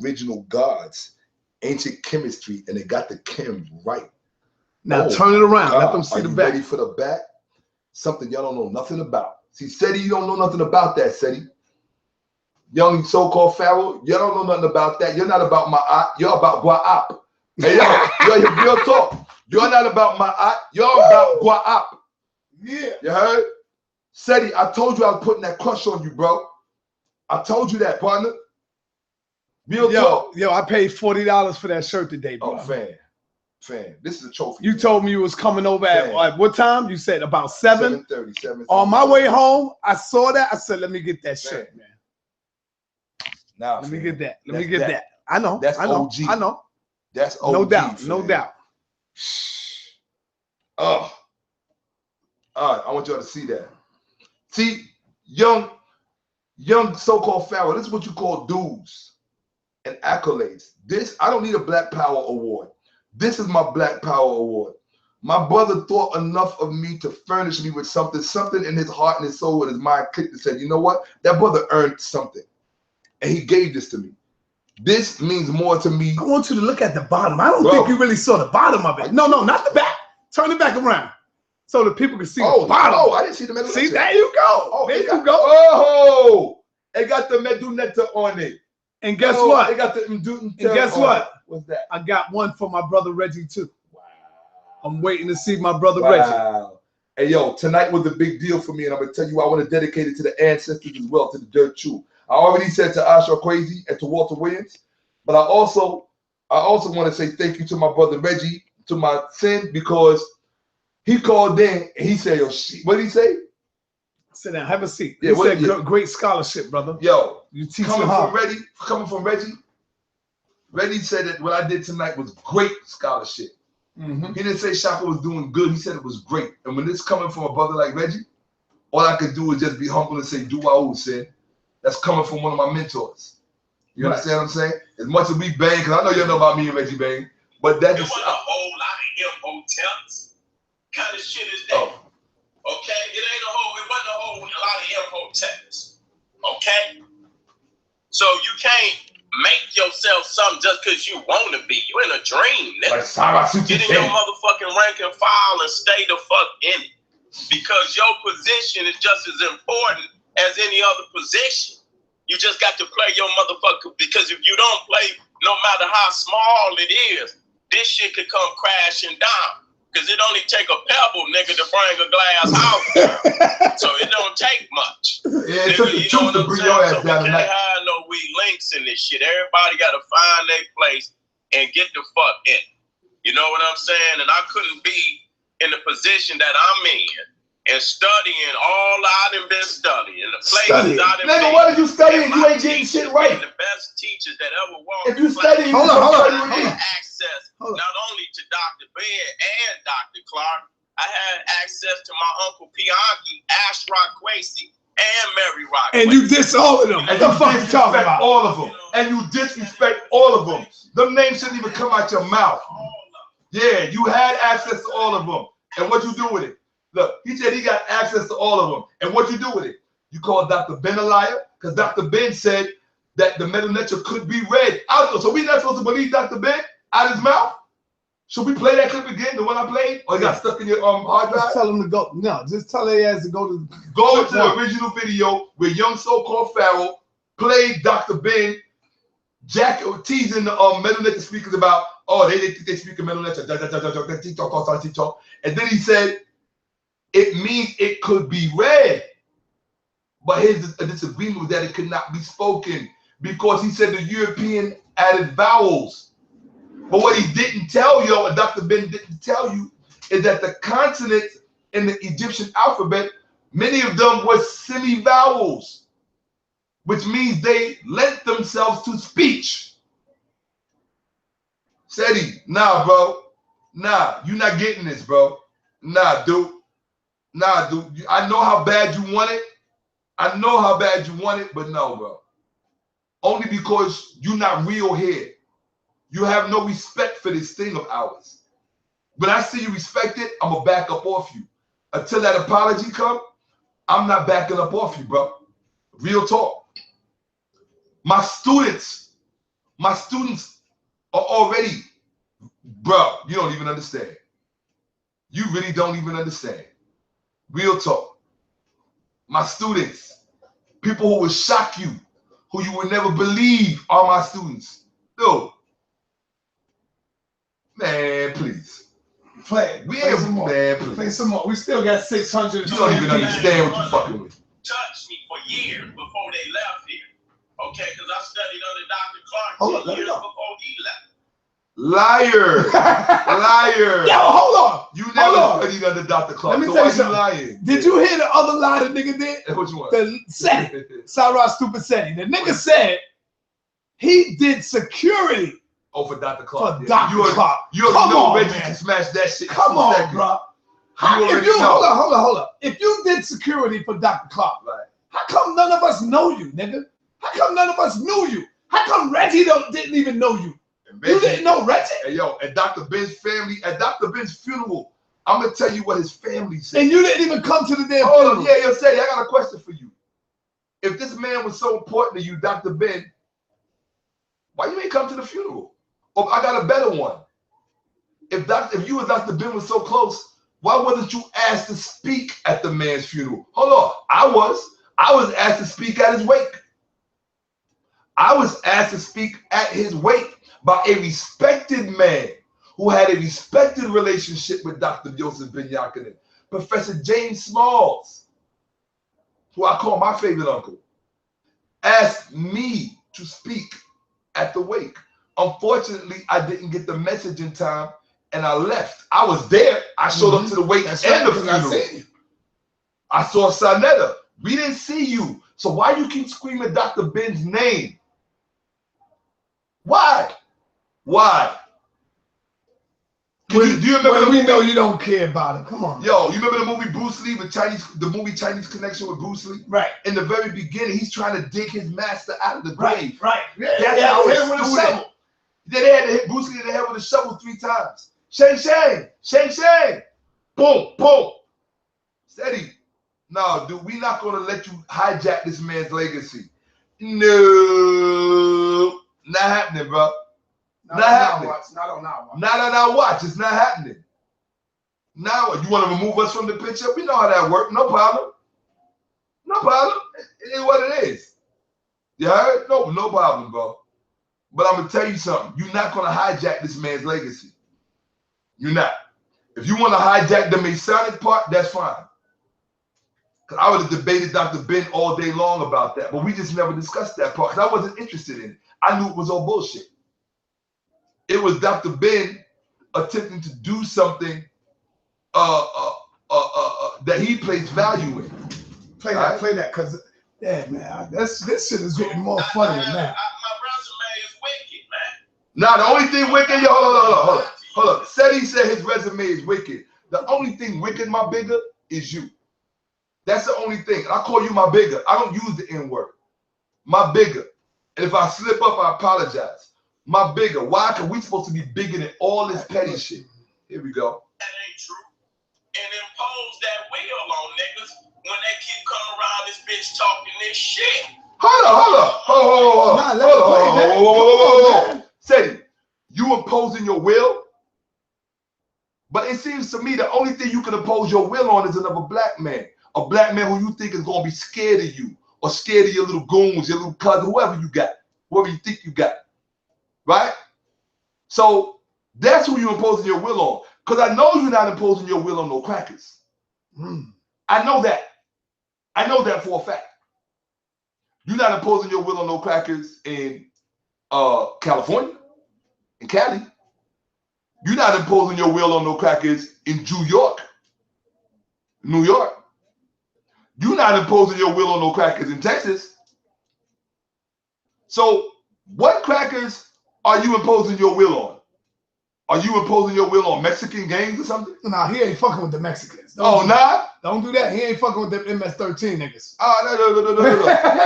Speaker 2: Original Gods, Ancient Chemistry, and it got the chem right. Now turn it around. God. Let them see the back. Ready for the back? Something y'all don't know nothing about. See, Seti, you don't know nothing about that, Seti. Young so-called Pharaoh, you don't know nothing about that. You're not about my art. You're about Gua'ap. Hey, yo, real talk. You're not about my art. You're about Gua'ap. Yeah. You heard? Seti, I told you I was putting that crush on you, bro. I told you that, partner. Real talk. Yo, I paid $40 for that shirt today, bro. Oh, fan. This is a trophy. You told me you was coming over at what time? You said about 7? 7:30. On my way home, I saw that. I said, let me get that shirt, man. Now, let me get that. Let me get that. I know. That's OG. I know. That's OG. No doubt. No doubt. All right, I want y'all to see that. See, young so-called Pharaoh, this is what you call dues and accolades. This, I don't need a Black Power Award. This is my Black Power Award. My brother thought enough of me to furnish me with something in his heart and his soul and his mind clicked and said, you know what? That brother earned something. And he gave this to me. This means more to me. I want you to look at the bottom. I don't think you really saw the bottom of it. No, not the back. Turn it back around so that people can see the bottom. Oh, I didn't see the middle. See, there you go. Oh, there you go. Oh, it got the meduneta on it. And guess what? It got the and guess what? What's that? I got one for my brother Reggie too. Wow. I'm waiting to see my brother Reggie. Hey, yo, tonight was a big deal for me, and I'm gonna tell you, I want to dedicate it to the ancestors as well, to the dirt true. I already said to Ausar Crazy and to Walter Williams, but I also want to say thank you to my brother Reggie, to my sin, because he called in and he said, yo, what did he say? Sit down, have a seat. Yeah, he said, great scholarship, brother. Yo, you teach coming from Reggie, Reggie said that what I did tonight was great scholarship.
Speaker 1: Mm-hmm.
Speaker 2: He didn't say Shakka was doing good. He said it was great. And when it's coming from a brother like Reggie, all I could do is just be humble and say, do what I said. That's coming from one of my mentors. You understand what I'm saying? As much as we bang, because I know y'all know about me and Reggie bang, but that's just...
Speaker 3: It wasn't a whole lot of hotels. Kind of shit is that? Oh. Okay? It wasn't a whole lot of hotels. Okay? So you can't make yourself something just because you want to be. You in a dream, nigga.
Speaker 2: Like Sara Seti.
Speaker 3: Get in your motherfucking rank and file and stay the fuck in it. Because your position is just as important as any other position. You just got to play your motherfucker, because if you don't play, no matter how small it is, this shit could come crashing down. Because it only take a pebble, nigga, to bring a glass house down. So it don't take much.
Speaker 2: Yeah, it took the truth to bring your ass down tonight.
Speaker 3: We can't have no weak links in this shit. Everybody got to find their place and get the fuck in. You know what I'm saying? And I couldn't be in the position that I'm in and studying all I done been studying. The places I done
Speaker 2: been. What did you study? You ain't getting shit right.
Speaker 3: The best teachers that ever walked.
Speaker 2: If you study,
Speaker 1: hold on.
Speaker 3: Access not only to Dr. Ben and Dr. Clark, I had access to my uncle Pianki, Ashrock Quasi, and Mary Rock.
Speaker 1: And you diss all of them.
Speaker 2: And you disrespect all of them. And you disrespect all of them. Them names shouldn't even come out your mouth. Yeah, you had access to all of them. And what you do with it? Look, he said he got access to all of them. And what you do with it? You call Dr. Ben a liar? Because Dr. Ben said that the metal lecture could be read. So we not supposed to believe Dr. Ben out of his mouth? Should we play that clip again, the one I played? Or it got stuck in your hard drive?
Speaker 1: Just tell him to go. No, just tell their ass to go to
Speaker 2: the original video where young so-called Pharaoh played Dr. Ben teasing the metal lecture speakers about, oh, they speak a metal lecture. And then he said, it means it could be read. But his disagreement was that it could not be spoken because he said the European added vowels. But what he didn't tell you, what Dr. Ben didn't tell you, is that the consonants in the Egyptian alphabet, many of them were semi-vowels, which means they lent themselves to speech. Seti, nah, bro. Nah, you're not getting this, bro. Nah, dude. Nah, dude, I know how bad you want it. I know how bad you want it, but no, bro. Only because you're not real here. You have no respect for this thing of ours. When I see you respect it, I'm going to back up off you. Until that apology comes, I'm not backing up off you, bro. Real talk. My students are already, bro, you don't even understand. You really don't even understand. Real talk. My students, people who will shock you, who you would never believe are my students. Dude, man, please.
Speaker 1: Play some more.
Speaker 2: Man, please.
Speaker 1: Play some more. We still got 600.
Speaker 2: You don't even understand what you're fucking with.
Speaker 3: Touched me for years before they left here. Okay, because I studied under Dr. Clark
Speaker 1: hold on,
Speaker 3: years before he left.
Speaker 2: Liar. Liar.
Speaker 1: Yo, hold on.
Speaker 2: You never studied under Dr. Clark.
Speaker 1: Let me tell you
Speaker 2: something.
Speaker 1: Lying? Did you hear the other lie the nigga did?
Speaker 2: What you want?
Speaker 1: The Seti. Sara Seti. The nigga said he did security.
Speaker 2: Oh, for Dr. Clark.
Speaker 1: For Dr. Clark.
Speaker 2: You already know Reggie can smash that shit.
Speaker 1: Come on, bro. Hold on. If you did security for Dr. Clark,
Speaker 2: right,
Speaker 1: how come none of us know you, nigga? How come none of us knew you? How come Reggie didn't even know you? You didn't know Reggie?
Speaker 2: Hey, yo, at Dr. Ben's family, at Dr. Ben's funeral, I'm going to tell you what his family said.
Speaker 1: And you didn't even come to the damn
Speaker 2: funeral. Yeah, yo, Seti, I got a question for you. If this man was so important to you, Dr. Ben, why you ain't come to the funeral? Oh, I got a better one. If you and Dr. Ben was so close, why wasn't you asked to speak at the man's funeral? Hold on. I was asked to speak at his wake. I was asked to speak at his wake by a respected man who had a respected relationship with Dr. Joseph Ben Yakinen, Professor James Smalls, who I call my favorite uncle, asked me to speak at the wake. Unfortunately, I didn't get the message in time and I left. I was there. I showed up to the wake and the funeral. I saw Sanetta. We didn't see you. So why you keep screaming Dr. Ben's name? Why? Why? Do you remember the
Speaker 1: we
Speaker 2: movie?
Speaker 1: know you don't care about it. Come on.
Speaker 2: Yo, you remember the movie Bruce Lee with the movie Chinese Connection with Bruce Lee?
Speaker 1: Right.
Speaker 2: In the very beginning, he's trying to dig his master out of the grave.
Speaker 1: Right.
Speaker 2: That's how
Speaker 1: hit him with a shovel.
Speaker 2: Then they had to hit Bruce Lee in the head with a shovel 3 times. Shang Shang, Shang Shang. Boom, boom. Steady. No, dude, we're not gonna let you hijack this man's legacy. No, not happening, bro. Not happening.
Speaker 1: Not on our watch.
Speaker 2: Not on our watch. It's not happening. Now, you want to remove us from the picture? We know how that works. No problem. No problem. It is what it is. You heard? No problem, bro. But I'm going to tell you something. You're not going to hijack this man's legacy. You're not. If you want to hijack the Masonic part, that's fine. Because I would have debated Dr. Ben all day long about that. But we just never discussed that part because I wasn't interested in it. I knew it was all bullshit. It was Dr. Ben attempting to do something that he placed value in.
Speaker 1: Play that, because yeah, man, this shit is getting more funny than that.
Speaker 3: My resume is wicked, man.
Speaker 2: Nah, the only thing wicked, yo, hold on. Seti said his resume is wicked. The only thing wicked, my bigger, is you. That's the only thing. I call you my bigger. I don't use the N-word. My bigger. And if I slip up, I apologize. My bigger. Why? Because we supposed to be bigger than all this petty shit. Here we go.
Speaker 3: That ain't true. And impose that will on niggas when they keep coming around this bitch talking this shit.
Speaker 2: Hold on. Seti, you imposing your will? But it seems to me the only thing you can impose your will on is another black man. A black man who you think is going to be scared of you or scared of your little goons, your little cousin, whoever you got, whoever you think you got. Right? So that's who you're imposing your will on. Because I know you're not imposing your will on no crackers. I know that. I know that for a fact. You're not imposing your will on no crackers in California, in Cali. You're not imposing your will on no crackers in New York. You're not imposing your will on no crackers in Texas. So what crackers are you imposing your will on? Are you imposing your will on Mexican gangs or something?
Speaker 1: Nah, he ain't fucking with the Mexicans.
Speaker 2: Don't
Speaker 1: Don't do that. He ain't fucking with the MS-13 niggas.
Speaker 2: Oh, no.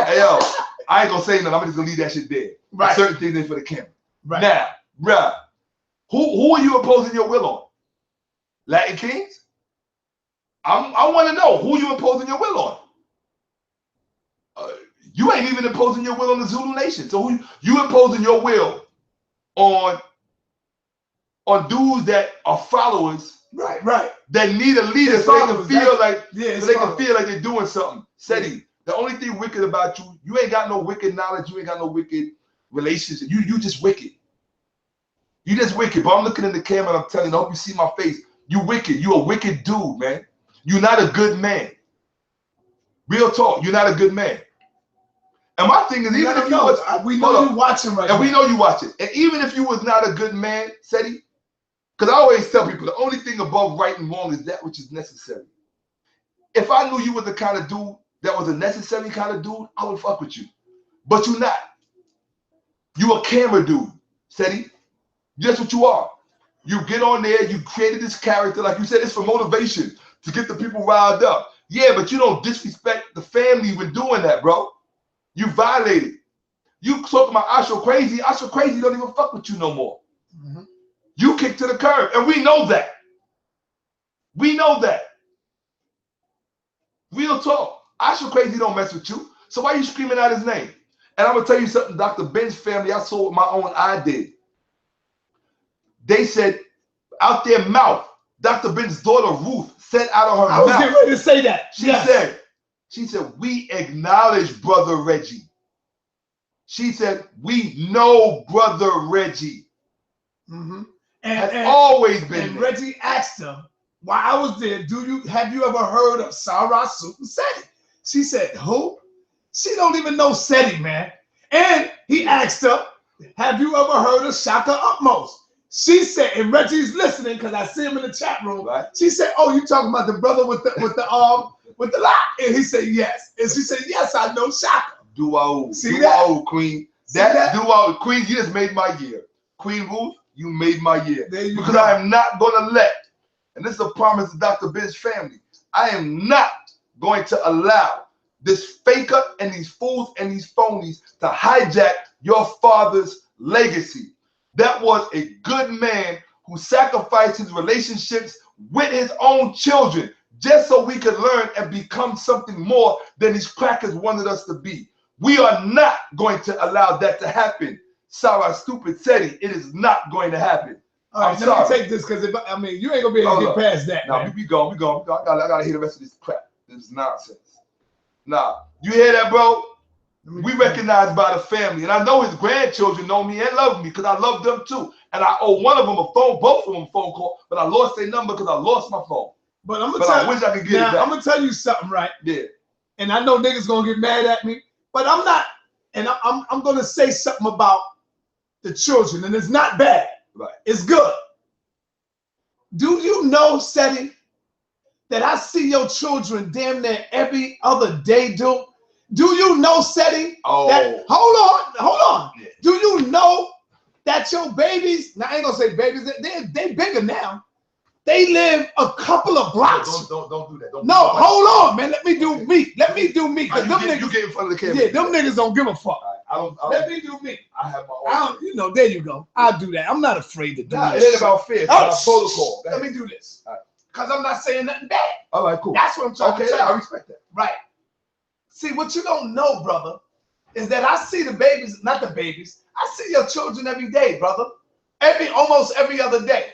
Speaker 2: Hey, yo, I ain't gonna say nothing. I'm just gonna leave that shit there.
Speaker 1: Right.
Speaker 2: Certain things in for the camera.
Speaker 1: Right.
Speaker 2: Now, bruh, who are you imposing your will on? Latin Kings? I want to know who you imposing your will on. You ain't even imposing your will on the Zulu Nation. So you imposing your will on dudes that are followers,
Speaker 1: right,
Speaker 2: that need a leader so they can feel like they're doing something. Seti, the only thing wicked about you, you ain't got no wicked knowledge, you ain't got no wicked relationship. You just wicked. You just wicked. But I'm looking in the camera and I'm telling you, I hope you see my face. You wicked. You a wicked dude, man. You're not a good man. Real talk, you're not a good man. And my thing is, even if you was,
Speaker 1: we know you watching right now.
Speaker 2: And we know you watching. And even if you was not a good man, Seti, because I always tell people the only thing above right and wrong is that which is necessary. If I knew you were the kind of dude that was a necessary kind of dude, I would fuck with you. But you're not. You a camera dude, Seti. That's what you are. You get on there, you created this character, like you said, it's for motivation, to get the people riled up. Yeah, but you don't disrespect the family when doing that, bro. You violated. You talking about Ausar crazy. Ausar crazy don't even fuck with you no more. You kicked to the curb, and we know that. We know that. Real talk. Ausar crazy don't mess with you. So why are you screaming out his name? And I'm gonna tell you something. Dr. Ben's family, I saw what my own eye did. They said out their mouth, Dr. Ben's daughter Ruth said out of her mouth.
Speaker 1: I was getting ready to say that.
Speaker 2: She said, we acknowledge Brother Reggie. She said, we know Brother Reggie. Has always been
Speaker 1: And
Speaker 2: there.
Speaker 1: Reggie asked him, while I was there, have you ever heard of Sara Seti? She said, who? She don't even know Seti, man. And he asked her, have you ever heard of Shakka Utmost? She said, and Reggie's listening because I see him in the chat room.
Speaker 2: Right.
Speaker 1: She said, oh, you talking about the brother with the lock? And he said, yes. And she said, yes, I know Shakka.
Speaker 2: Duo,
Speaker 1: See that?
Speaker 2: Queen. That duo, Queen, you just made my year. Queen Ruth, you made my year. Because
Speaker 1: go.
Speaker 2: I am not going to let, and this is a promise to Dr. Ben's family, I am not going to allow this faker and these fools and these phonies to hijack your father's legacy. That was a good man who sacrificed his relationships with his own children just so we could learn and become something more than these crackers wanted us to be. We are not going to allow that to happen. Sara Seti, it is not going to happen.
Speaker 1: All right, let me take this because I mean you ain't gonna be able to get past that.
Speaker 2: Now we go. I gotta hear the rest of this crap. This is nonsense. Now, you hear that, bro? We recognized by the family, and I know his grandchildren know me and love me because I love them too. And I owe one of them a phone, both of them a phone call, but I lost their number because I lost my phone.
Speaker 1: But I'm gonna tell you,
Speaker 2: I wish I could get it back.
Speaker 1: I'm gonna tell you something, right?
Speaker 2: Yeah.
Speaker 1: And I know niggas gonna get mad at me, but I'm not. And I'm gonna say something about the children, and it's not bad.
Speaker 2: Right.
Speaker 1: It's good. Do you know, Seti, that I see your children damn near every other day, dude? Do you know, Seti? That, hold on. Yeah. Do you know that your babies, now I ain't gonna say babies, they bigger now. They live a couple of blocks.
Speaker 2: Don't do that.
Speaker 1: Hold on, man. Let me do me. Let me do me. Cause them niggas,
Speaker 2: you get in front of the camera.
Speaker 1: Yeah, them niggas don't give a fuck.
Speaker 2: Right,
Speaker 1: let me do me.
Speaker 2: I have my own.
Speaker 1: You know, there you go. I'll do that. I'm not afraid to do
Speaker 2: this. It ain't about fear. It's about protocol.
Speaker 1: Let me do this. All right. Cause I'm not saying nothing bad.
Speaker 2: All right, cool.
Speaker 1: That's what I'm trying to tell you.
Speaker 2: I respect that.
Speaker 1: Right. See, what you don't know, brother, is that I see the babies, not the babies. I see your children every day, brother. Almost every other day.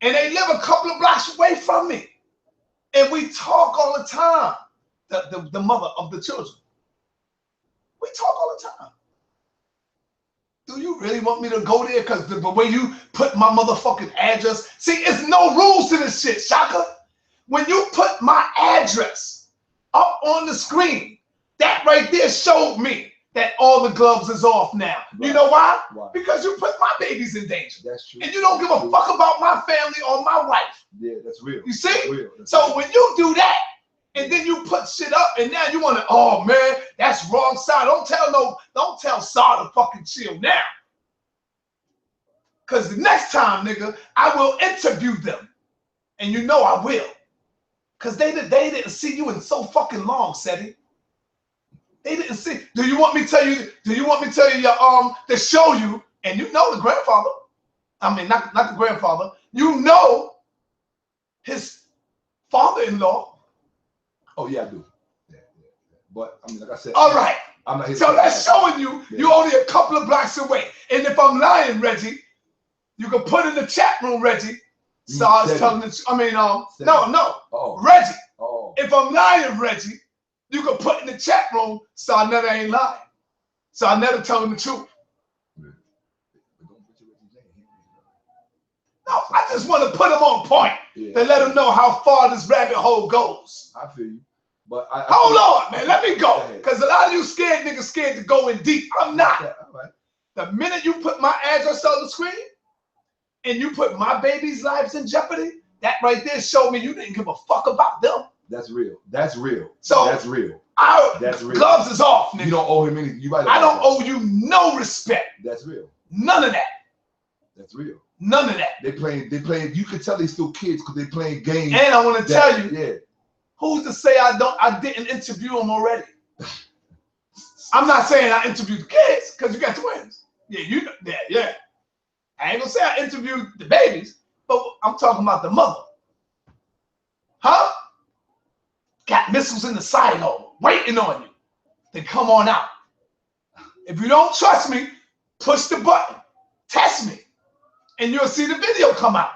Speaker 1: And they live a couple of blocks away from me. And we talk all the time. The mother of the children. We talk all the time. Do you really want me to go there? Because the way you put my motherfucking address. See, it's no rules to this shit, Shakka. When you put my address up on the screen, that right there showed me that all the gloves is off now. Right. You know why? Because you put my babies in danger.
Speaker 2: That's true.
Speaker 1: And you don't give a fuck about my family or my wife.
Speaker 2: Yeah, that's real.
Speaker 1: You see?
Speaker 2: That's real.
Speaker 1: So when you do that, and then you put shit up, and now you want to, oh man, that's wrong side. Don't tell Sara to fucking chill now. Cause the next time, nigga, I will interview them. And you know I will. Cause they didn't see you in so fucking long, Seti. They didn't see. Do you want me to tell you to show you, and you know the grandfather. I mean, not the grandfather. You know his father-in-law.
Speaker 2: Oh yeah, I do. Yeah. But I mean, like I said.
Speaker 1: All right.
Speaker 2: I'm not here.
Speaker 1: So that's showing you you're only a couple of blocks away. And if I'm lying, Reggie, you can put in the chat room, Reggie. Sara's telling the. I mean, no. Reggie.
Speaker 2: Oh.
Speaker 1: If I'm lying, Reggie, you can put in the chat room. Sara never ain't lying. Sara never telling the truth. No, I just want to put him on point to let him know how far this rabbit hole goes.
Speaker 2: I feel you. But
Speaker 1: hold on, man. Let me go. Because a lot of you scared niggas scared to go in deep. I'm not.
Speaker 2: All right.
Speaker 1: The minute you put my address on the screen and you put my baby's lives in jeopardy, that right there showed me you didn't give a fuck about them.
Speaker 2: That's real. That's real.
Speaker 1: So
Speaker 2: that's real.
Speaker 1: That's real. Gloves is off, nigga.
Speaker 2: You don't owe him anything.
Speaker 1: I don't owe you no respect.
Speaker 2: That's real.
Speaker 1: None of that.
Speaker 2: That's real.
Speaker 1: None of that.
Speaker 2: They playing. You can tell they still kids because they playing games.
Speaker 1: And I want to tell you,
Speaker 2: yeah.
Speaker 1: Who's to say I didn't interview them already? I'm not saying I interviewed the kids because you got twins. Yeah. I ain't gonna say I interviewed the babies, but I'm talking about the mother. Huh? Got missiles in the silo waiting on you. Then come on out. If you don't trust me, push the button. Test me. And you'll see the video come out.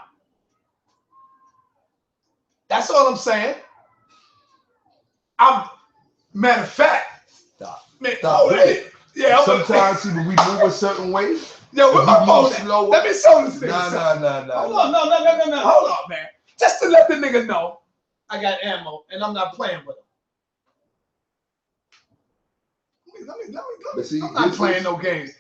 Speaker 1: That's all I'm saying. Matter of fact.
Speaker 2: Stop.
Speaker 1: Man,
Speaker 2: Stop.
Speaker 1: Yeah.
Speaker 2: Sometimes when we move a certain way.
Speaker 1: Yo, where my phone at?
Speaker 2: Slower.
Speaker 1: Let me show this thing.
Speaker 2: No.
Speaker 1: Hold on, no. Hold on, man. Just to let the nigga know I got ammo and I'm not playing with him. Let me.
Speaker 2: See,
Speaker 1: I'm not playing no games.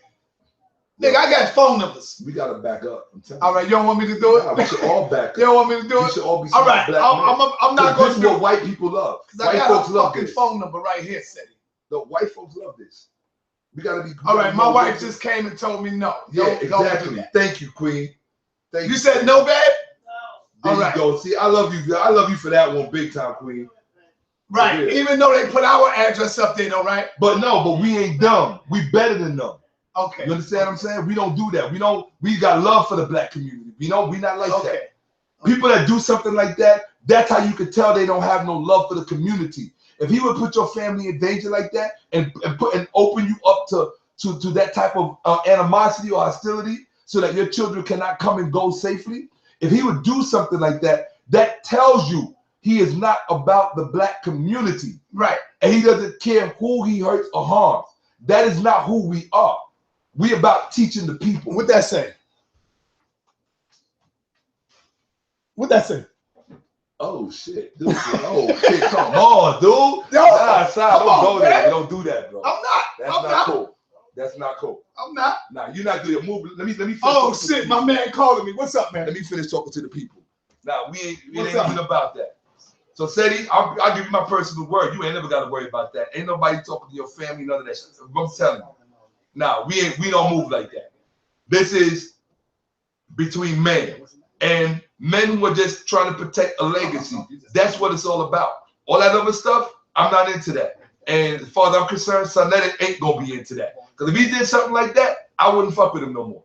Speaker 1: Nigga, I got phone numbers.
Speaker 2: We gotta back up.
Speaker 1: All right, you don't want me to do it?
Speaker 2: Nah, we should all back up.
Speaker 1: You don't want me to do it?
Speaker 2: We should all be
Speaker 1: all right, I'm not going to do
Speaker 2: what white people love.
Speaker 1: White folks love this. Phone number right here, Seti.
Speaker 2: The white folks love this. We gotta be.
Speaker 1: All right, my wife just came and told me no.
Speaker 2: Yeah,
Speaker 1: don't
Speaker 2: exactly.
Speaker 1: do that.
Speaker 2: Thank you, Queen. Thank
Speaker 1: you. Said no, babe?
Speaker 2: There
Speaker 1: all right.
Speaker 2: you go. See, I love you. I love you for that one, big time, Queen.
Speaker 1: Right. Yeah. Even though they put our address up there, though, right?
Speaker 2: But no, but we ain't dumb. We better than them.
Speaker 1: Okay.
Speaker 2: You understand what I'm saying? We don't do that. We got love for the black community. We not like that. People that do something like that, that's how you could tell they don't have no love for the community. If he would put your family in danger like that and open you up to that type of animosity or hostility so that your children cannot come and go safely, if he would do something like that, that tells you he is not about the black community.
Speaker 1: Right.
Speaker 2: And he doesn't care who he hurts or harms. That is not who we are. We about teaching the people.
Speaker 1: What that say? What that say?
Speaker 2: Oh shit, dude. Oh shit, come on, dude.
Speaker 1: Yo,
Speaker 2: don't go there. You don't do that, bro.
Speaker 1: I'm not.
Speaker 2: That's not cool. That's not cool.
Speaker 1: I'm not.
Speaker 2: Nah, you're not good. Move. Let me finish.
Speaker 1: Oh shit, my man calling me. What's up, man?
Speaker 2: Let me finish talking to the people. Nah, we ain't even about that. So Seti, I'll give you my personal word. You ain't never got to worry about that. Ain't nobody talking to your family, none of that shit. I'm telling you. Nah, we don't move like that. This is between men. And men who are just trying to protect a legacy. That's what it's all about. All that other stuff, I'm not into that. And as far as I'm concerned, Sonetta ain't gonna be into that. Because if he did something like that, I wouldn't fuck with him no more.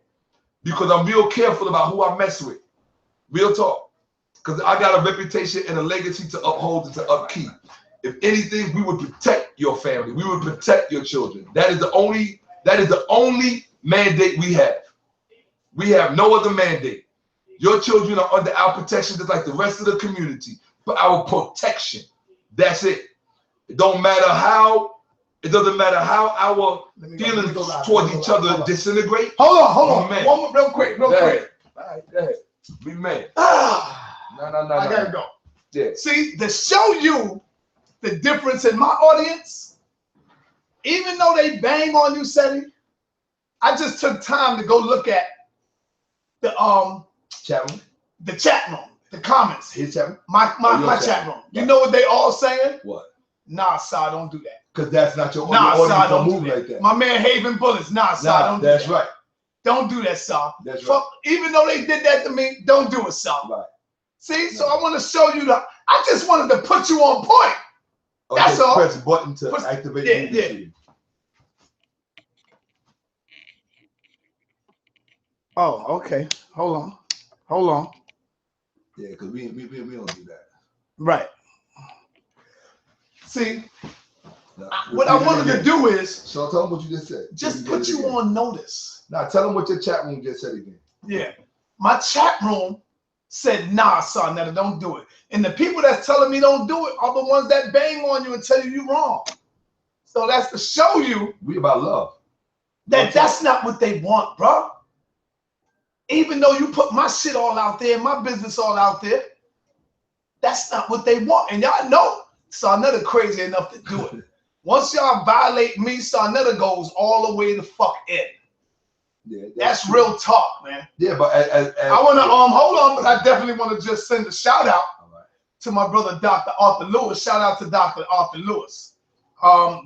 Speaker 2: Because I'm real careful about who I mess with. Real talk. Because I got a reputation and a legacy to uphold and to upkeep. If anything, we would protect your family. We would protect your children. That is the only mandate we have. We have no other mandate. Your children are under our protection just like the rest of the community. But our protection. That's it. It doesn't matter how our feelings towards each other disintegrate.
Speaker 1: Hold on. One more, real quick.
Speaker 2: All right, go ahead. Be man. No.
Speaker 1: I gotta go.
Speaker 2: Yeah.
Speaker 1: See, to show you the difference in my audience, even though they bang on you, Seti, I just took time to go look at the
Speaker 2: chat room,
Speaker 1: the comments.
Speaker 2: His chat room,
Speaker 1: my chat room. You know what they all saying?
Speaker 2: What?
Speaker 1: Nah, Sar, don't do that.
Speaker 2: Because that's not your
Speaker 1: audience.
Speaker 2: Sar,
Speaker 1: don't move like that. My man Haven Bullets. Nah, Sar, don't do that.
Speaker 2: That's right.
Speaker 1: Don't do that, Sar.
Speaker 2: That's right.
Speaker 1: Even though they did that to me, don't do it, Sar.
Speaker 2: Right.
Speaker 1: See, so I want to show you I just wanted to put you on point. That's all.
Speaker 2: Press button to activate the
Speaker 1: yeah. Oh, okay. Hold on.
Speaker 2: Yeah, because we don't do that.
Speaker 1: Right. See, what I wanted to do is
Speaker 2: so tell them what you just said.
Speaker 1: Just put you on notice.
Speaker 2: Now tell them what your chat room just said again.
Speaker 1: Yeah. My chat room said, nah, son, Netta, don't do it. And the people that's telling me don't do it are the ones that bang on you and tell you you're wrong. So that's to show you
Speaker 2: we about love.
Speaker 1: That's not what they want, bro. Even though you put my shit all out there, my business all out there, that's not what they want. And y'all know Sarnetta crazy enough to do it. Once y'all violate me, Sarnetta goes all the way the fuck in.
Speaker 2: Yeah,
Speaker 1: that's real talk, man.
Speaker 2: Yeah, but
Speaker 1: I want to hold on, but I definitely want to just send a shout out to my brother Dr. Arthur Lewis. Shout out to Dr. Arthur Lewis.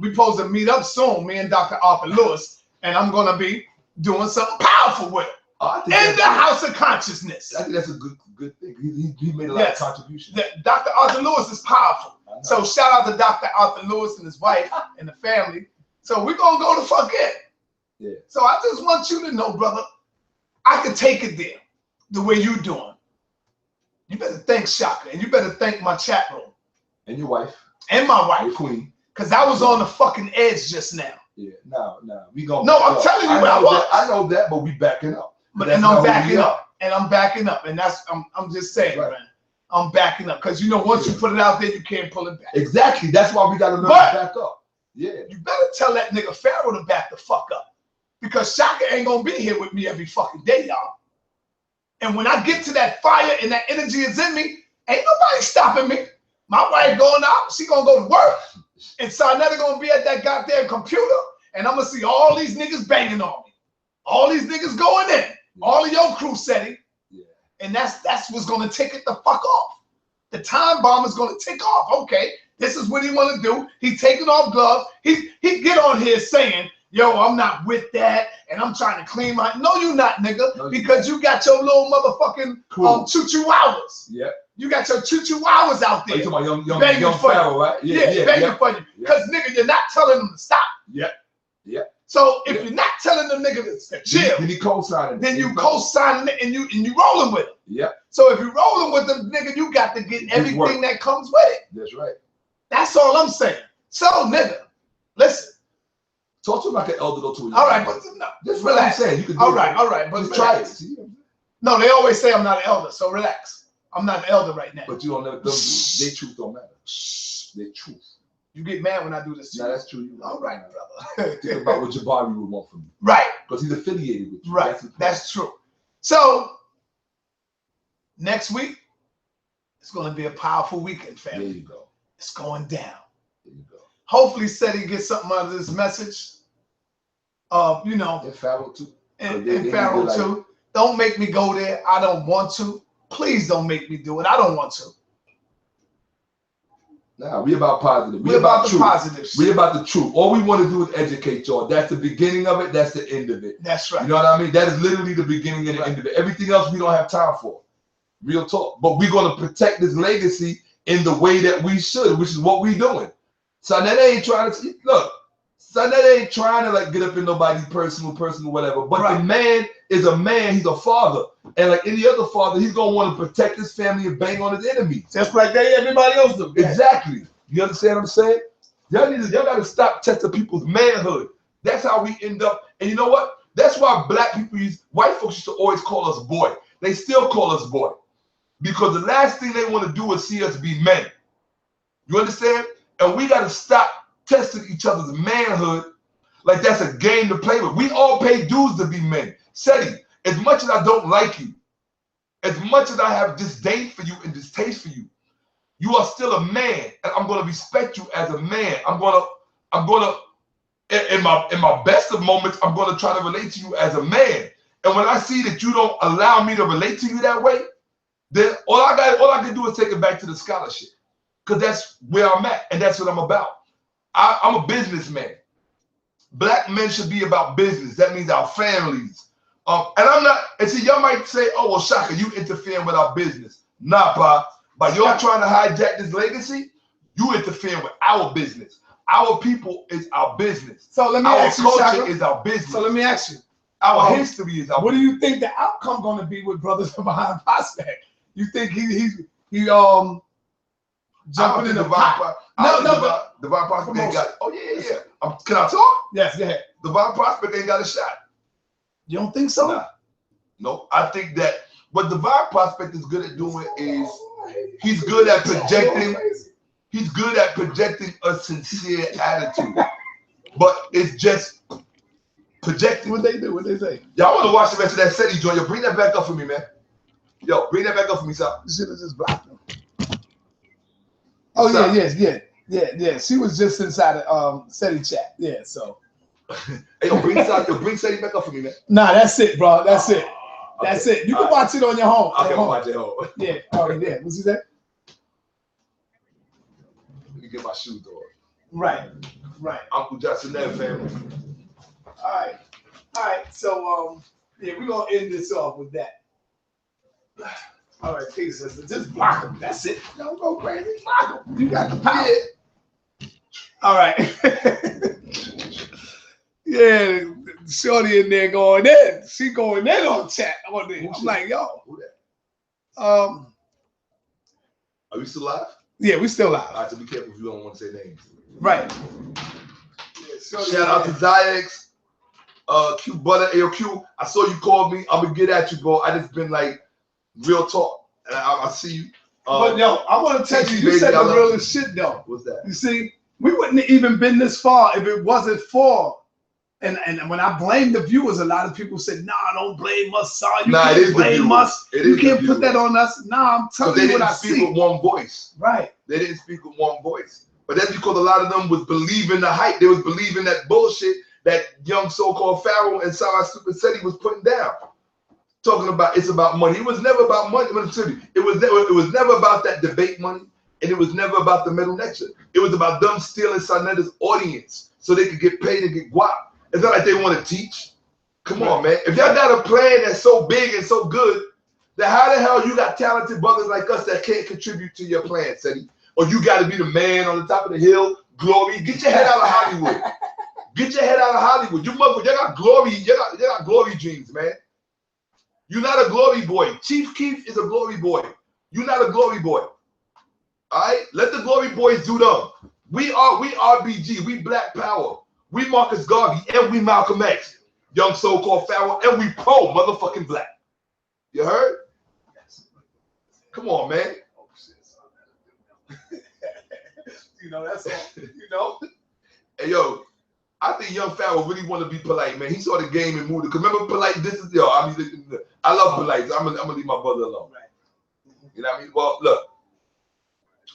Speaker 1: We supposed to meet up soon, me and Dr. Arthur Lewis, and I'm gonna be doing something powerful with him. In the House of Consciousness.
Speaker 2: I think that's a good thing. He made a lot of contributions.
Speaker 1: Dr. Arthur Lewis is powerful. So shout out to Dr. Arthur Lewis and his wife and the family. So we're gonna go the fuck in.
Speaker 2: Yeah.
Speaker 1: So I just want you to know, brother, I can take it there the way you doing. You better thank Shakka, and you better thank my chat room.
Speaker 2: And your wife.
Speaker 1: And my wife.
Speaker 2: Your queen.
Speaker 1: Because I was on the fucking edge just now.
Speaker 2: Yeah, no. We gonna
Speaker 1: I'm telling you where I was.
Speaker 2: I know that, but we backing up.
Speaker 1: And I'm backing up. And I'm backing up. And that's I'm just saying, man. I'm backing up. Because you know, once you put it out there, you can't pull it back.
Speaker 2: Exactly. That's why we gotta learn to back up. Yeah.
Speaker 1: You better tell that nigga Pharaoh to back the fuck up. Because Shakka ain't gonna be here with me every fucking day, y'all. And when I get to that fire and that energy is in me, ain't nobody stopping me. My wife going out, she gonna go to work. And Sarnetta gonna be at that goddamn computer, and I'm gonna see all these niggas banging on me. All these niggas going in. All of your crew Seti.
Speaker 2: Yeah.
Speaker 1: And that's what's gonna take it the fuck off. The time bomb is gonna tick off. Okay, this is what he wanna do. He taking off gloves. He get on here saying, yo, I'm not with that, and I'm trying to clean my. No, you not, nigga,
Speaker 2: No,
Speaker 1: because you got your little motherfucking choo-choo hours.
Speaker 2: Yeah.
Speaker 1: You got your choo-choo hours out there.
Speaker 2: You talking about young
Speaker 1: begging
Speaker 2: Pharaoh, right?
Speaker 1: Begging for you, because nigga, you're not telling them to stop.
Speaker 2: Yeah. Yeah.
Speaker 1: So if you're not telling them niggas to chill,
Speaker 2: then you co-signing.
Speaker 1: Then you co-signing it and you rolling with them.
Speaker 2: Yeah.
Speaker 1: So if you're rolling with them, nigga, you got to get everything that comes with it.
Speaker 2: That's right.
Speaker 1: That's all I'm saying. So nigga, listen.
Speaker 2: Talk to him like an elder though too.
Speaker 1: All right, but no,
Speaker 2: just
Speaker 1: relax.
Speaker 2: What I'm saying. You can do
Speaker 1: all right, but
Speaker 2: just try it.
Speaker 1: No, they always say I'm not an elder, so relax. I'm not an elder right now.
Speaker 2: But you don't know their truth don't matter. Their truth.
Speaker 1: You get mad when I do this.
Speaker 2: No, that's true.
Speaker 1: All right, brother.
Speaker 2: Think about what Jabari would want from you.
Speaker 1: Right.
Speaker 2: Because he's affiliated with you.
Speaker 1: Right. That's true. So next week, it's going to be a powerful weekend, family.
Speaker 2: There you go.
Speaker 1: It's going down.
Speaker 2: There you go.
Speaker 1: Hopefully, Seti gets something out of this message. You know.
Speaker 2: And Pharaoh too.
Speaker 1: And Pharaoh too. Don't make me go there. I don't want to. Please don't make me do it. I don't want to.
Speaker 2: Nah, we about positive.
Speaker 1: We about the truth. Positive shit.
Speaker 2: We about the truth. All we want to do is educate y'all. That's the beginning of it. That's the end of it.
Speaker 1: That's right.
Speaker 2: You know what I mean? That is literally the beginning and the end of it. Everything else we don't have time for. Real talk. But we're going to protect this legacy in the way that we should, which is what we're doing. So that ain't trying to look. So that ain't trying to like get up in nobody's personal, whatever. But the man is a man. He's a father. And like any other father, he's going to want to protect his family and bang on his enemies.
Speaker 1: Just like everybody else do.
Speaker 2: Exactly. You understand what I'm saying? Y'all got to stop testing people's manhood. That's how we end up. And you know what? That's why black people white folks used to always call us boy. They still call us boy. Because the last thing they want to do is see us be men. You understand? And we got to stop testing each other's manhood like that's a game to play with. We all pay dues to be men. Seti, as much as I don't like you, as much as I have disdain for you and distaste for you, you are still a man, and I'm gonna respect you as a man. I'm gonna in my best of moments, I'm gonna try to relate to you as a man. And when I see that you don't allow me to relate to you that way, then all I can do is take it back to the scholarship, because that's where I'm at, and that's what I'm about. I'm a businessman. Black men should be about business. That means our families. And I'm not. And see, y'all might say, "Oh, well, Shakka, you interfering with our business." Nah, pa. By y'all trying to hijack this legacy, you interfering with our business. Our people is our business.
Speaker 1: So let me ask you,
Speaker 2: our culture
Speaker 1: Shakka,
Speaker 2: is our business.
Speaker 1: So let me ask you,
Speaker 2: our history is our
Speaker 1: what
Speaker 2: business.
Speaker 1: Do you think the outcome going to be with Brothers from Behind Prospect? You think he jumping in the pot?
Speaker 2: No, Divine Prospect ain't got. Oh yeah. Can I talk?
Speaker 1: Yes, go ahead.
Speaker 2: Divine Prospect ain't got a shot.
Speaker 1: You don't think so?
Speaker 2: Nah. No, I think that what Divine Prospect is good at doing is he's good at projecting. He's good at projecting a sincere attitude, but it's just projecting.
Speaker 1: What they do? What they say?
Speaker 2: Y'all want to watch the rest of that Seti joint? Yo, bring that back up for me, man. Yo, bring that back up for me, son.
Speaker 1: This shit is just blocked them. Oh yeah. She was just inside the Seti chat. Yeah, so.
Speaker 2: Hey, yo, bring Seti back up for me, man.
Speaker 1: Nah, that's it, bro. That's it. That's
Speaker 2: Okay.
Speaker 1: it. You can watch it on your home.
Speaker 2: I can watch it at home.
Speaker 1: Yeah. Oh yeah. What's he say?
Speaker 2: Let me get my shoes on.
Speaker 1: Right.
Speaker 2: Uncle Justin, that family.
Speaker 1: All right. So yeah, we're gonna end this off with that. All right, peace, sister. Just block them. That's it. Don't go crazy. Block them. You got the power. Yeah. All right. Yeah, shorty in there going in. She going in on chat on there. I'm like, yo.
Speaker 2: Who that? Are we still live?
Speaker 1: Yeah, we still live.
Speaker 2: All right, so be careful if you don't want to say names.
Speaker 1: Right.
Speaker 2: Yeah, shout out to Zyx, Q Butter, AOQ. I saw you called me. I'm gonna get at you, bro. I just been like real talk. And I see you.
Speaker 1: But yo, I want to tell you, you said the realest shit though.
Speaker 2: What's that?
Speaker 1: You see, we wouldn't have even been this far if it wasn't for. And when I blame the viewers, a lot of people said, "Nah, don't blame us, Sar. You can't blame us. You can't put that on us." Nah, I'm telling you what I see.
Speaker 2: They didn't speak with one voice.
Speaker 1: Right.
Speaker 2: They didn't speak with one voice. But that's because a lot of them was believing the hype. They was believing that bullshit that young so-called Pharaoh and Sara Seti was putting down. Talking about it's about money. It was never about money. It was never about that debate money, and it was never about the middle lecture. It was about them stealing Sanetta's audience so they could get paid and get guap. It's not like they want to teach. Come on, man. If y'all got a plan that's so big and so good, then how the hell you got talented brothers like us that can't contribute to your plan, Seti? Or you got to be the man on the top of the hill, glory. Get your head out of Hollywood. Get your head out of Hollywood. You motherfucker, you got glory. You got glory dreams, man. You're not a glory boy. Chief Keef is a glory boy. You're not a glory boy. All right? Let the glory boys do them. We RBG. We Black Power. We Marcus Garvey. And we Malcolm X. Young so-called Pharaoh. And we pro motherfucking black. You heard? Come on, man.
Speaker 1: You know, that's all. You know?
Speaker 2: Hey, yo. I think young Pharaoh really want to be polite, man. He saw the game and moved it. Cause remember, polite. This is I love polite. I'm gonna leave my brother alone. Right. You know what I mean? Well, look,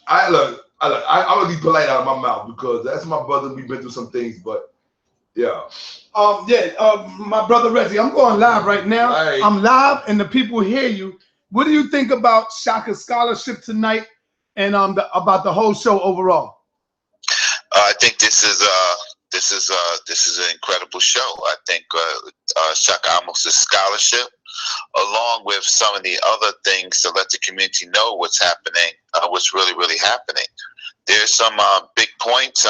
Speaker 2: I'm gonna be polite out of my mouth because that's my brother. We've been through some things, but yeah.
Speaker 1: My brother Reggie, I'm going live right now.
Speaker 2: Right.
Speaker 1: I'm live, and the people hear you. What do you think about Shakka's scholarship tonight, and about the whole show overall?
Speaker 4: I think this is an incredible show. I think Shakka Amos' scholarship, along with some of the other things to let the community know what's happening, what's really happening. There's some big points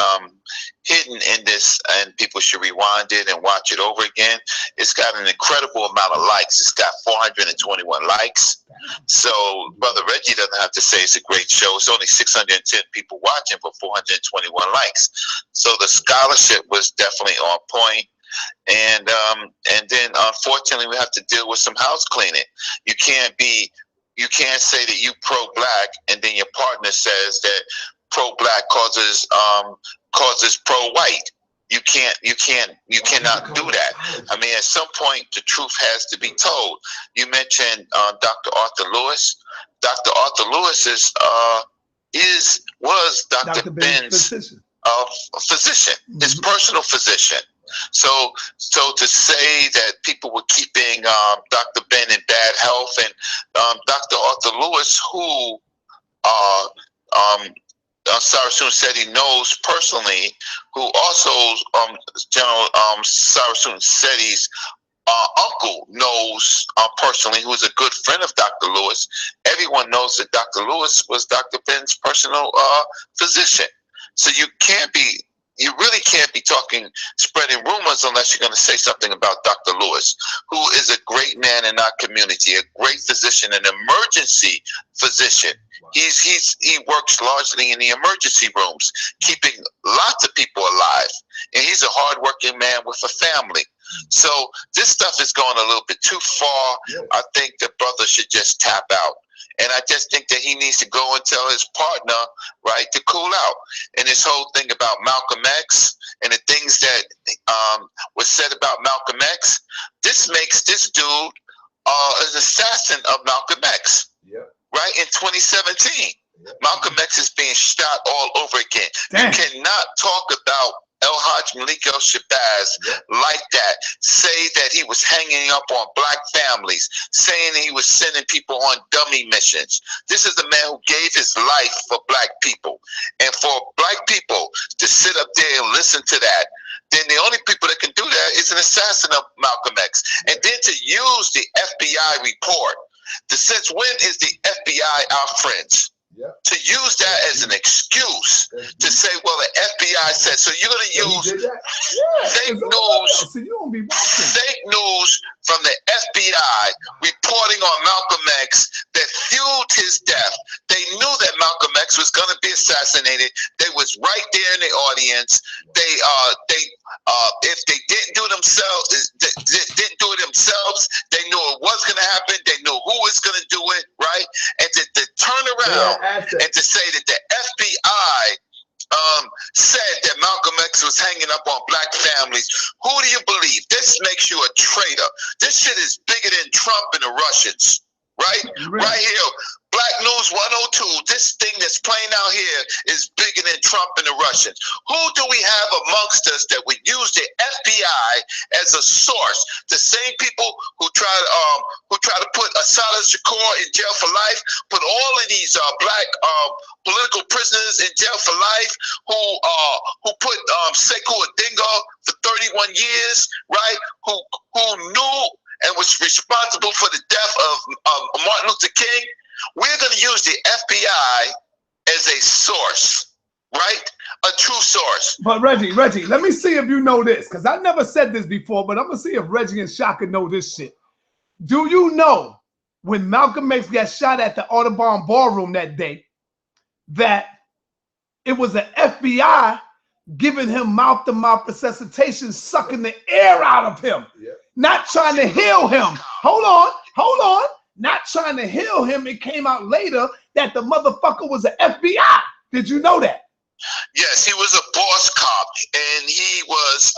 Speaker 4: hidden in this, and people should rewind it and watch it over again. It's got an incredible amount of likes. It's got 421 likes. So Brother Reggie doesn't have to say it's a great show. It's only 610 people watching for 421 likes. So the scholarship was definitely on point. And then unfortunately we have to deal with some house cleaning. You can't say that you pro-black and then your partner says that pro-black causes pro-white. You cannot do that. I mean, at some point the truth has to be told. You mentioned Dr. Arthur Lewis. Dr. Arthur Lewis was Dr. Ben's physician, his personal physician. So to say that people were keeping Dr. Ben in bad health, and Dr. Arthur Lewis, who Sara Seti knows personally, who also General Sara Seti's uncle knows personally, who is a good friend of Dr. Lewis. Everyone knows that Dr. Lewis was Dr. Ben's personal physician. So you really can't be spreading rumors unless you're going to say something about Dr. Lewis, who is a great man in our community, a great physician, an emergency physician. He works largely in the emergency rooms, keeping lots of people alive. And he's a hardworking man with a family. So this stuff is going a little bit too far. I think the brother should just tap out. And I just think that he needs to go and tell his partner, right, to cool out. And this whole thing about Malcolm X and the things that was said about Malcolm X, this makes this dude an assassin of Malcolm X. Yeah. Right? In 2017. Yeah. Malcolm X is being shot all over again. Damn. You cannot talk about El-Hajj Malik El-Shabazz like that. Say that he was hanging up on black families, saying he was sending people on dummy missions. This is the man who gave his life for black people. And for black people to sit up there and listen to that, then the only people that can do that is an assassin of Malcolm X. And then to use the FBI report, since when is the FBI our friends? Yeah. To use that as an excuse to say, well, the FBI said, so you're going to use fake news from the FBI reporting on Malcolm X that fueled his death. They knew that Malcolm X was going to be assassinated. They was right there in the audience. If they didn't do it themselves, they knew it was going to happen. They knew who was going to do it, right? And to turn around and to say that the FBI said that Malcolm X was hanging up on black families. Who do you believe? This makes you a traitor. This shit is bigger than Trump and the Russians, right? Right here. Black News 102, this thing that's playing out here is bigger than Trump and the Russians. Who do we have amongst us that would use the FBI as a source? The same people who try to put Asada Shakur in jail for life, put all of these black political prisoners in jail for life, who put Sekou Odinga for 31 years, right? Who knew and was responsible for the death of Martin Luther King. We're going to use the FBI as a source, right? A true source.
Speaker 1: But Reggie, let me see if you know this, because I never said this before, but I'm going to see if Reggie and Shakka know this shit. Do you know when Malcolm X got shot at the Audubon Ballroom that day, that it was the FBI giving him mouth-to-mouth resuscitation, sucking the air out of him, not trying to heal him. Hold on. Not trying to heal him. It came out later that the motherfucker was the FBI. Did you know that?
Speaker 4: Yes, he was a boss cop, and he was,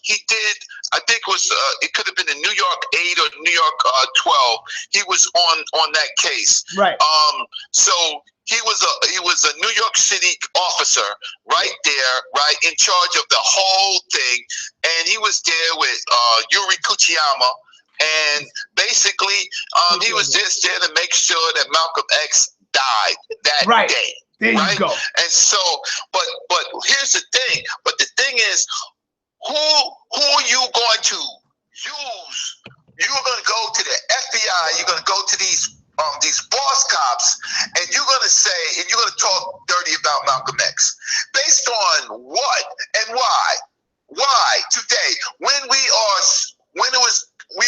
Speaker 4: he did, I think it could have been in New York 8 or New York 12. He was on that case.
Speaker 1: Right.
Speaker 4: So he was a New York City officer right there, right, in charge of the whole thing. And he was there with Yuri Kuchiyama. And basically, he was just there to make sure that Malcolm X died that day.
Speaker 1: There you go.
Speaker 4: And so, but here's the thing. But the thing is, who are you going to use? You're going to go to the FBI. You're going to go to these boss cops, and you're going to say, and you're going to talk dirty about Malcolm X, based on what and why? Why today, when we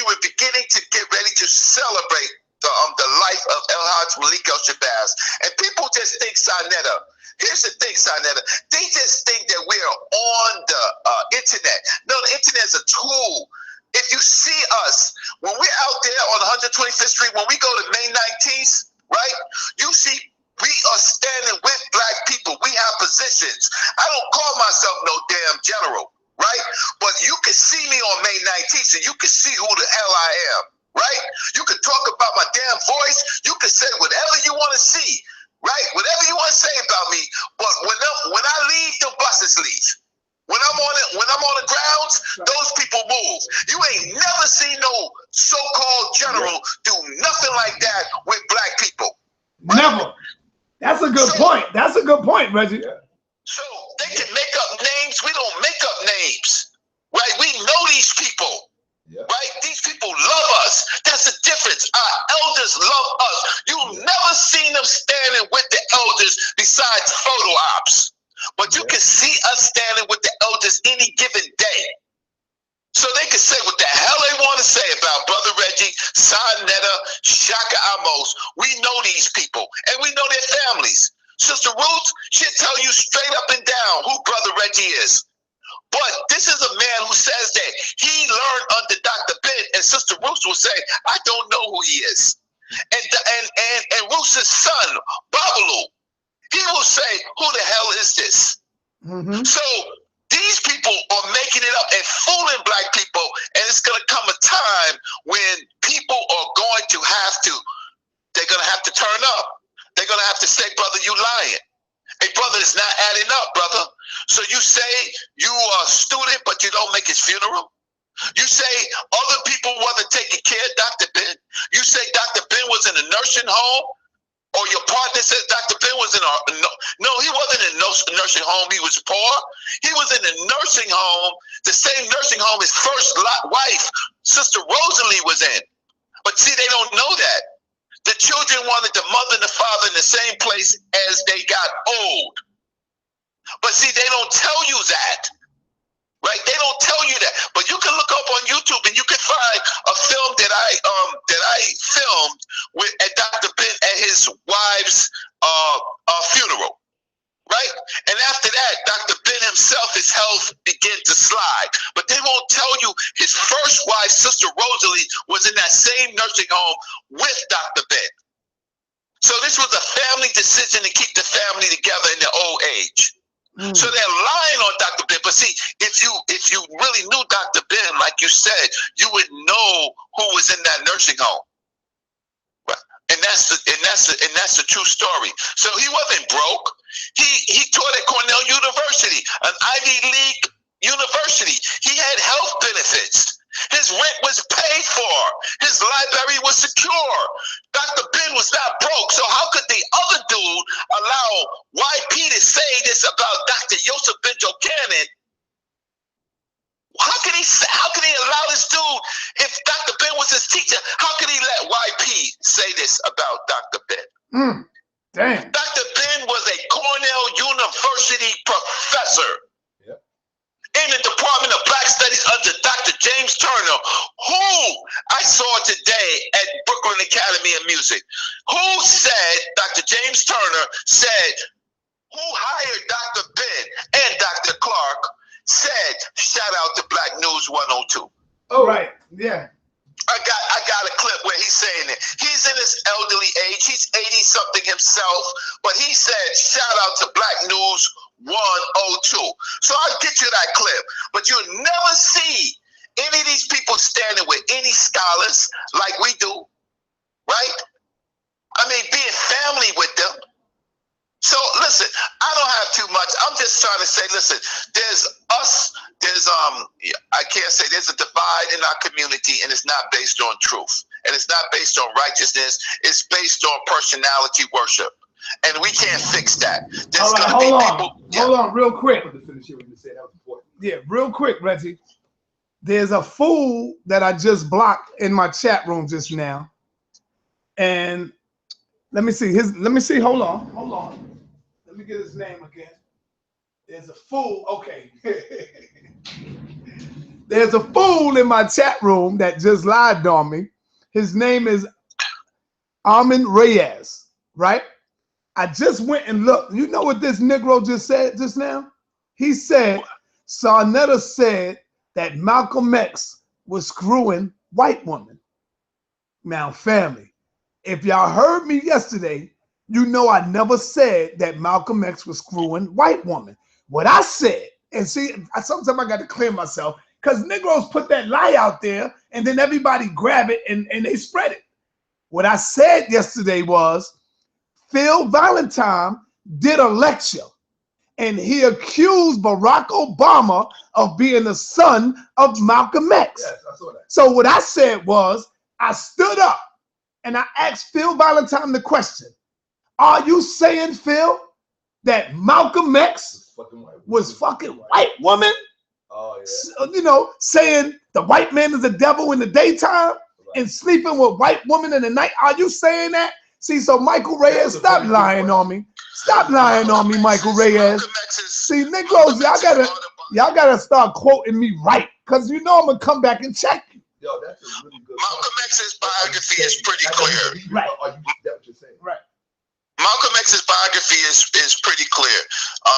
Speaker 4: were beginning to get ready to celebrate the life of El Hajj Malik El-Shabazz, and people just think, Sarnetta, here's the thing, Sarnetta, they just think that we're on the internet. No, the internet is a tool. If you see us, when we're out there on 125th Street, when we go to May 19th, right, you see we are standing with black people. We have positions. I don't call myself no damn general, right? But you can see me on May 19th, and you can see who the hell I am. Right? You can talk about my damn voice. You can say whatever you want to see, right? Whatever you want to say about me. But when I leave, the buses leave. When I'm on the grounds, those people move. You ain't never seen no so-called general do nothing like that with black people. Right? Never.
Speaker 1: That's a good point. That's a good point, Reggie.
Speaker 4: So they can make up names. We don't make up names, right? We know these people. Yeah. Right? These people love us. That's the difference. Our elders love us. You've never seen them standing with the elders besides photo ops. But you can see us standing with the elders any given day. So they can say what the hell they want to say about Brother Reggie, Sarnetta, Shakka Amos. We know these people, and we know their families. Sister Ruth, she'll tell you straight up and down who Brother Reggie is. But this is a man who says that he learned under Dr. Ben, and Sister Ruth will say, I don't know who he is. And Ruth's son, Babalu, he will say, who the hell is this? Mm-hmm. So these people are making it up and fooling black people, and it's going to come a time when people are going to have to, they're going to have to turn up. They're going to have to say, brother, you lying. Hey, brother, it's not adding up, brother. So you say you are a student, but you don't make his funeral? You say other people wasn't taking care of Dr. Ben? You say Dr. Ben was in a nursing home? Or your partner says Dr. Ben was in a... No, he wasn't in a nursing home. He was poor. He was in a nursing home, the same nursing home his first wife, Sister Rosalie, was in. But see, they don't know that. The children wanted the mother and the father in the same place as they got old. But see, they don't tell you that, right? They don't tell you that. But you can look up on YouTube and you can find a film that I filmed at Dr. Ben at his wife's funeral, right? And after that, Dr. Ben himself, his health began to slide. But they won't tell you his first wife, Sister Rosalie, was in that same nursing home with Dr. Ben. So this was a family decision to keep the family together in their old age. So they're lying on Dr. Ben. But see, if you really knew Dr. Ben, like you said, you would know who was in that nursing home. And that's the true story. So he wasn't broke. He taught at Cornell University, an Ivy League university. He had health benefits. His rent was paid for. His library was secure. Dr. Ben was not broke. So how could the other dude allow YP to say this about Dr. Yosef Ben Jochanan? How can he allow this dude, if Dr. Ben was his teacher, how could he let YP say this about Dr. Ben?
Speaker 1: Damn.
Speaker 4: Dr. Ben was a Cornell University professor in the Department of Black Studies under Dr. James Turner, who I saw today at Brooklyn Academy of Music, who said, Dr. James Turner said, who hired Dr. Ben and Dr. Clark, said, shout out to Black News 102.
Speaker 1: Oh, right. Yeah.
Speaker 4: I got a clip where he's saying it. He's in his elderly age. He's 80-something himself, but he said, shout out to Black News 102. So I'll get you that clip. But you'll never see any of these people standing with any scholars like we do, right? I mean, being family with them. So listen, I don't have too much. I'm just trying to say, listen, there's us, there's I can't say there's a divide in our community, and it's not based on truth. And it's not based on righteousness. It's based on personality worship. And we can't fix that. There's gonna be people.
Speaker 1: Hold on, real quick. Yeah, real quick, Reggie. There's a fool that I just blocked in my chat room just now. And let me see hold on. Let me get his name again. There's a fool. Okay. There's a fool in my chat room that just lied on me. His name is Armin Reyes, right? I just went and looked. You know what this Negro just said just now? He said, Sarnetta said that Malcolm X was screwing white women. Now, family, if y'all heard me yesterday, you know I never said that Malcolm X was screwing white women. What I said, and see, sometimes I got to clear myself, because Negroes put that lie out there, and then everybody grab it and they spread it. What I said yesterday was, Phil Valentine did a lecture, and he accused Barack Obama of being the son of Malcolm X.
Speaker 2: Yes, I saw that.
Speaker 1: So what I said was, I stood up and I asked Phil Valentine the question, are you saying, Phil, that Malcolm X was fucking white woman?
Speaker 2: Oh, yeah.
Speaker 1: You know, saying the white man is the devil in the daytime and sleeping with white women in the night. Are you saying that? See, so Michael Reyes, stop lying on me. Stop lying on me, Michael Reyes. See, Negroes, y'all gotta start quoting me right, because you know I'm gonna come back and check you.
Speaker 2: Yo, that's a really good
Speaker 4: Malcolm X's biography is pretty clear.
Speaker 1: Right.
Speaker 2: That's what you're saying.
Speaker 1: Right.
Speaker 4: Malcolm X's biography is pretty clear.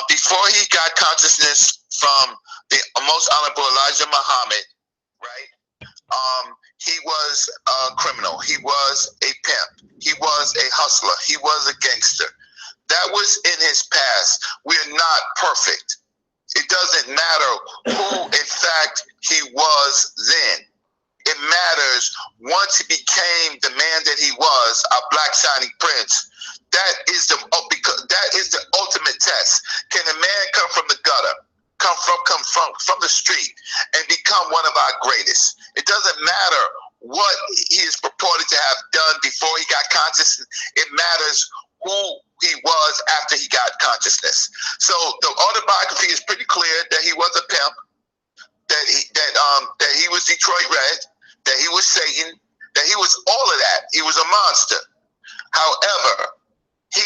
Speaker 4: Before he got consciousness from the most honorable Elijah Muhammad, right? He was a criminal. He was a pimp. He was a hustler. He was a gangster. That was in his past. We're not perfect. It doesn't matter who, in fact, he was then. It matters once he became the man that he was, our black shining prince. That is the ultimate test. Can a man come from the gutter, come from the street, and become one of our greatest? It doesn't matter what he is purported to have done before he got conscious. It matters who he was after he got consciousness. So the autobiography is pretty clear that he was a pimp, that he was Detroit Red, that he was Satan, that he was all of that. He was a monster. However, he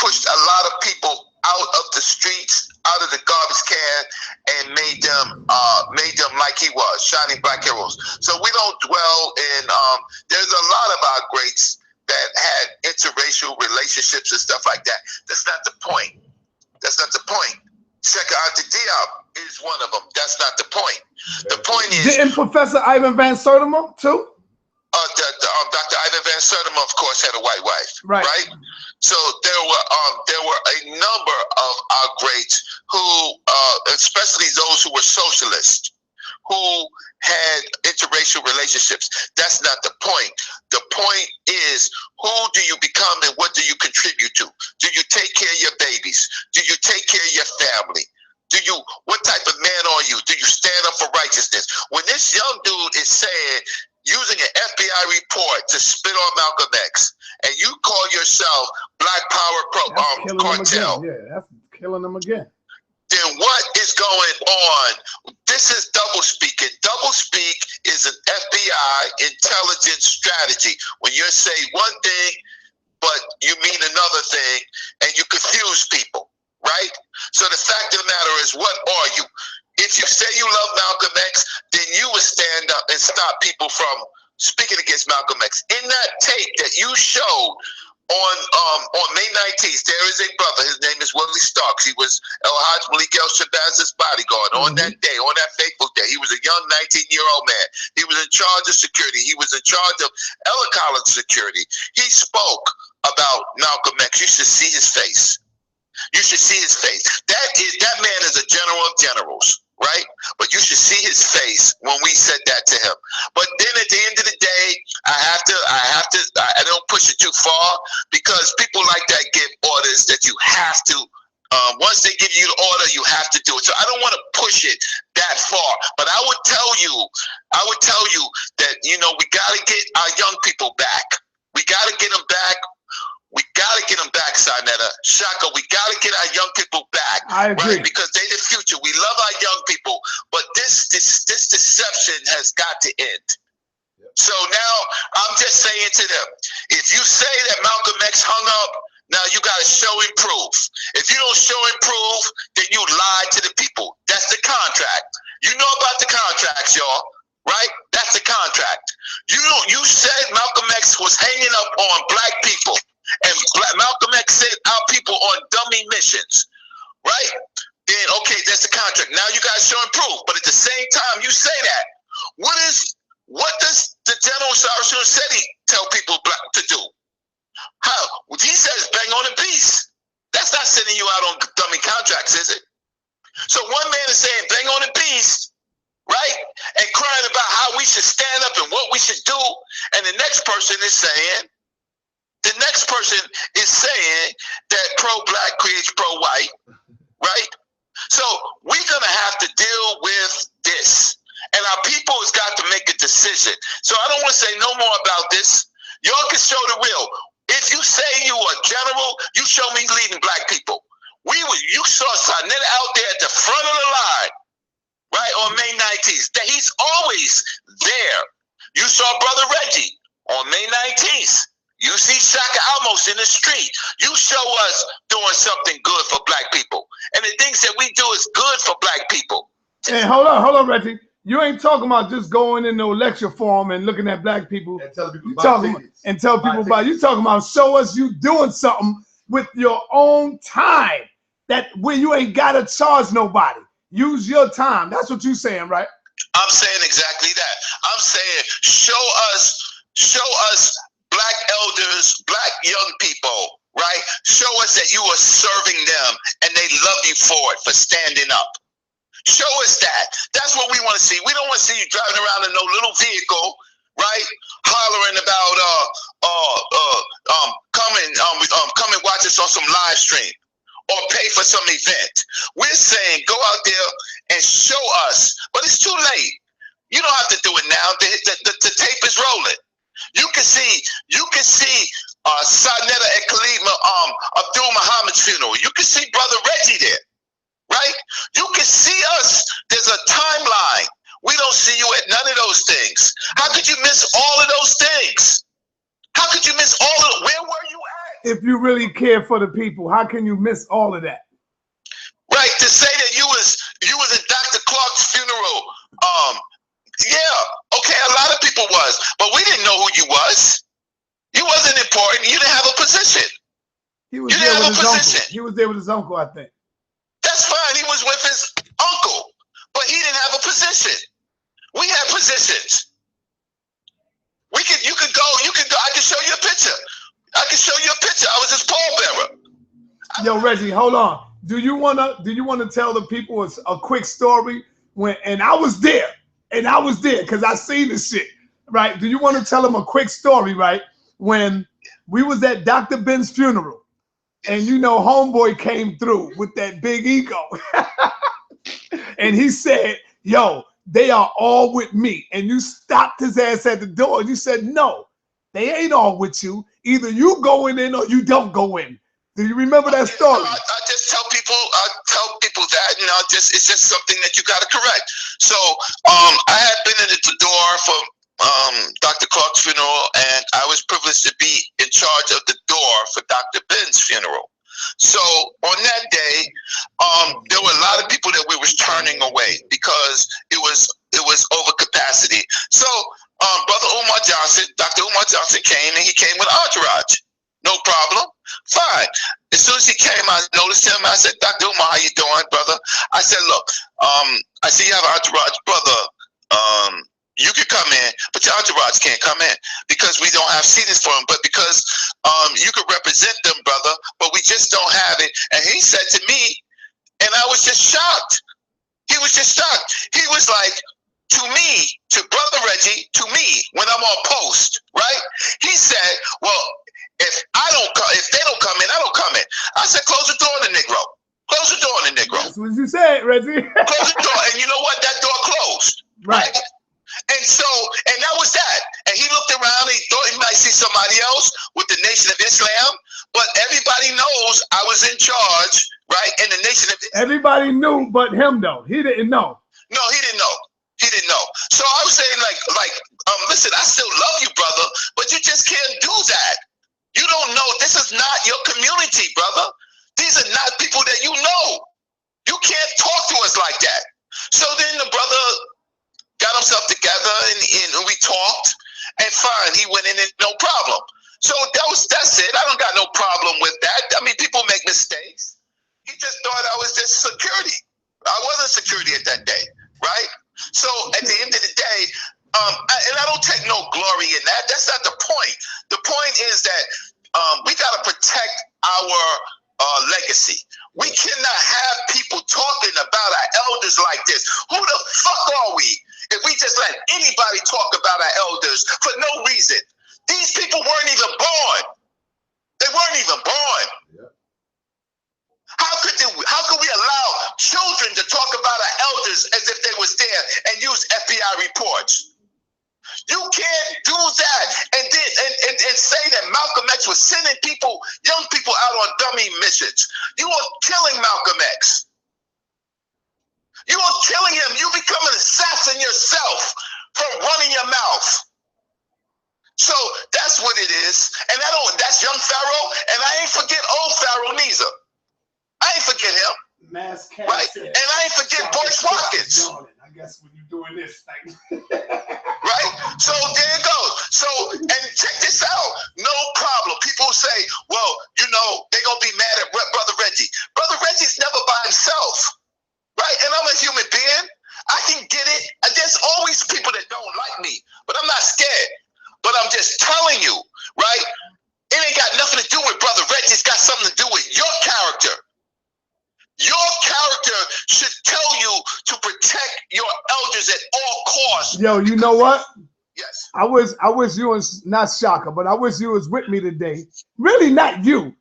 Speaker 4: pushed a lot of people out of the streets, out of the garbage can, and made them like he was, shining black heroes. So we don't dwell in. There's a lot of our greats that had interracial relationships and stuff like that. That's not the point. That's not the point. Shakka Diab is one of them. That's not the point. The point is,
Speaker 1: didn't Professor Ivan Van Sertima too?
Speaker 4: Dr. Ivan Van Sertima, of course, had a white wife, right? So there were a number of our greats who, especially those who were socialists, who had interracial relationships. That's not the point. The point is, who do you become and what do you contribute to? Do you take care of your babies? Do you take care of your family? What type of man are you? Do you stand up for righteousness? When this young dude is saying, using an FBI report to spit on Malcolm X, and call yourself Black Power Cartel,
Speaker 1: yeah, that's killing them again.
Speaker 4: Then what is going on? This is double speaking. Double speak is an FBI intelligence strategy. When you say one thing, but you mean another thing, and you confuse people, right? So the fact of the matter is, what are you? If you say you love Malcolm X, then you would stand up and stop people from speaking against Malcolm X. In that tape that you showed on May 19th, there is a brother. His name is Willie Starks. He was El Haj Malik El Shabaz's bodyguard on that day, on that fateful day. He was a young 19-year-old man. He was in charge of security. He was in charge of Ella Collins security. He spoke about Malcolm X. You should see his face. You should see his face. That man is a general of generals, right? But you should see his face when we said that to him. But then at the end of the day, I don't push it too far, because people like that give orders that you have to. Once they give you the order, you have to do it. So I don't want to push it that far. But I would tell you that, you know, we got to get our young people back. We got to get them back. We got to get them back, Sarnetta. Shakka, we got to get our young people back.
Speaker 1: I agree.
Speaker 4: Right? Because they're the future. We love our young people. But this deception has got to end. So now I'm just saying to them, if you say that Malcolm X hung up, now you got to show and prove. If you don't show and prove, then you lied to the people. That's the contract. You know about the contracts, y'all, right? That's the contract. You said Malcolm X was hanging up on black people, and Malcolm X sent our people on dummy missions, right? Then, okay, that's the contract. Now you got to show and prove. But at the same time you say that, what does the General Sara Seti tell people to do? How? Well, he says bang on the beast. That's not sending you out on dummy contracts, is it? So one man is saying bang on the beast, right? And crying about how we should stand up and what we should do. And the next person is saying that pro-black creates pro-white, right? So we're going to have to deal with this. And our people has got to make a decision. So I don't want to say no more about this. Y'all can show the will. If you say you are general, you show me leading black people. You saw Sarnetta out there at the front of the line, right, on May 19th. That he's always there. You saw Brother Reggie on May 19th. You see Shakka almost in the street. You show us doing something good for black people. And the things that we do is good for black people.
Speaker 1: Hey, hold on, Reggie. You ain't talking about just going in no lecture forum and looking at black people
Speaker 2: And tell people
Speaker 1: you talking about show us you doing something with your own time, that where you ain't gotta charge nobody. Use your time. That's what you're saying, right?
Speaker 4: I'm saying exactly that. I'm saying show us black elders, black young people, right? Show us that you are serving them and they love you for it, for standing up. Show us that. That's what we want to see. We don't want to see you driving around in no little vehicle, right? Hollering about come and watch us on some live stream or pay for some event. We're saying go out there and show us, but it's too late. You don't have to do it now. The tape is rolling. You can see Sarnetta and Khalid Abdul Muhammad's funeral. You can see Brother Reggie there. Right? You can see us. There's a timeline. We don't see you at none of those things. How could you miss all of those things? How could you miss all of it? Where were you at?
Speaker 1: If you really care for the people, how can you miss all of that?
Speaker 4: Right, to say that you was at Dr. Clark's funeral. Yeah, okay, a lot of people was, but we didn't know who you was. You wasn't important. You didn't have a position.
Speaker 1: He was there with his uncle. He was there with his uncle, I think.
Speaker 4: That's fine. He was with his uncle, but he didn't have a position. We had positions. You could go. I can show you a picture. I was his pallbearer.
Speaker 1: Yo, Reggie, hold on. Do you wanna tell the people a quick story and I was there because I seen this shit, right? Do you want to tell them a quick story, right? When we was at Dr. Ben's funeral. And you know, homeboy came through with that big ego. And he said, yo, they are all with me. And you stopped his ass at the door. And you said, no, They ain't all with you. Either you going in or you don't go in. Do you remember that story?
Speaker 4: I just tell people that, you know, it's just something that you got to correct. So I had been in the door for Dr. Clark's funeral, and I was privileged to be in charge of the door for Dr. Ben's funeral. So on that day, there were a lot of people that we was turning away because it was over capacity. So Brother Umar Johnson, Dr. Umar Johnson came, and he came with entourage. No problem. Fine. As soon as he came, I noticed him. I said, Dr. Umar, how you doing, brother? I said, look, I see you have entourage, brother. You can come in, but your entourage can't come in because we don't have seatings for them. But because you could represent them, brother, but we just don't have it. And he said to me, and I was just shocked. He was just shocked. He was like, to me, to Brother Reggie, to me, when I'm on post, right? He said, well, if they don't come in, I don't come in. I said, close the door on the Negro. Close the door on the Negro.
Speaker 1: That's what you said, Reggie.
Speaker 4: Close the door. And you know what? That door closed.
Speaker 1: Right.
Speaker 4: And so, and that was that. And he looked around, he thought he might see somebody else with the Nation of Islam, but everybody knows I was in charge, right? And the Nation of Islam.
Speaker 1: Everybody knew but him, though. He didn't know.
Speaker 4: No, he didn't know. He didn't know. So I was saying, listen, I still love you, brother, but you just can't do that. You don't know. This is not your community, brother. These are not people that you know. You can't talk to us like that. So then the brother got himself together and we talked, and fine, he went in and no problem. So that's it. I don't got no problem with that. I mean, people make mistakes. He just thought I was just security. I wasn't security at that day, right? So at the end of the day, and I don't take no glory in that. That's not the point. The point is that we got to protect our legacy. We cannot have people talking about our elders like this. Who the fuck are we if we just let anybody talk about our elders for no reason? These people weren't even born. They weren't even born. Yeah. How could we allow children to talk about our elders as if they was there and use FBI reports? You can't do that and say that Malcolm X was sending young people out on dummy missions. You are killing Malcolm X. You are killing him. You become an assassin yourself from running your mouth. So that's what it is. And that's young Pharaoh, and I ain't forget old Pharaoh neither. I ain't forget him. Right? And I ain't forget Boyce Watkins.
Speaker 1: I guess when you're doing this thing.
Speaker 4: Right? So there it goes. So, and check this out. No problem. People say, well, you know, they're going to be mad at Brother Reggie. Brother Reggie's never by himself. Right? And I'm a human being. I can get it. There's always people that don't like me, but I'm not scared. But I'm just telling you, right? It ain't got nothing to do with Brother Reggie. It's got something to do with your character. Your character should tell you to protect your elders at all costs.
Speaker 1: Yo, you know what?
Speaker 4: Yes.
Speaker 1: I wish you was not Shakka, but I wish you was with me today. Really, not you.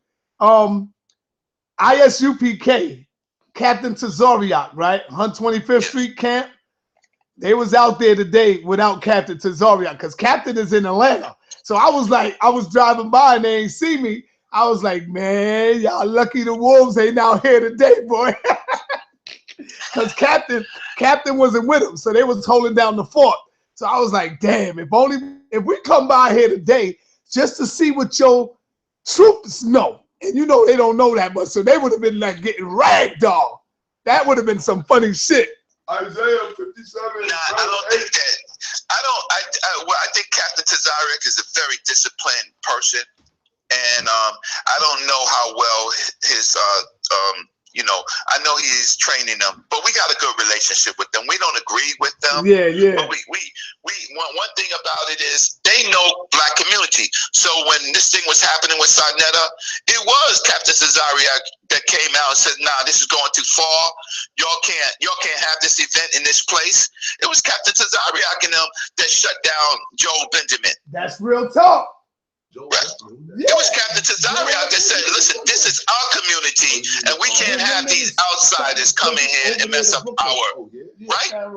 Speaker 1: ISUPK, Captain Tazariak, right? 125th Street camp. They was out there today without Captain Tazariak because Captain is in Atlanta. So I was driving by and they ain't see me. I was like, man, y'all lucky the Wolves ain't out here today, boy. Because Captain wasn't with them, so they was holding down the fort. So I was like, damn, if we come by here today just to see what your troops know, and you know they don't know that much, so they would have been like getting ragdoll. That would have been some funny shit.
Speaker 2: Isaiah 57.
Speaker 4: Nah, I don't think that. I think Captain Tazariak is a very disciplined person. And I don't know how well his, I know he's training them, but we got a good relationship with them. We don't agree with them.
Speaker 1: Yeah, yeah.
Speaker 4: But one thing about it is they know Black community. So when this thing was happening with Sarnetta, it was Captain Tazariak that came out and said, nah, this is going too far. Y'all can't have this event in this place. It was Captain Tazariak and them that shut down Joel Benjamin.
Speaker 1: That's real talk.
Speaker 4: Right. Yeah. It was Captain Tazariak that said, listen, this is our community, and we can't have these outsiders come in here and mess up our, right?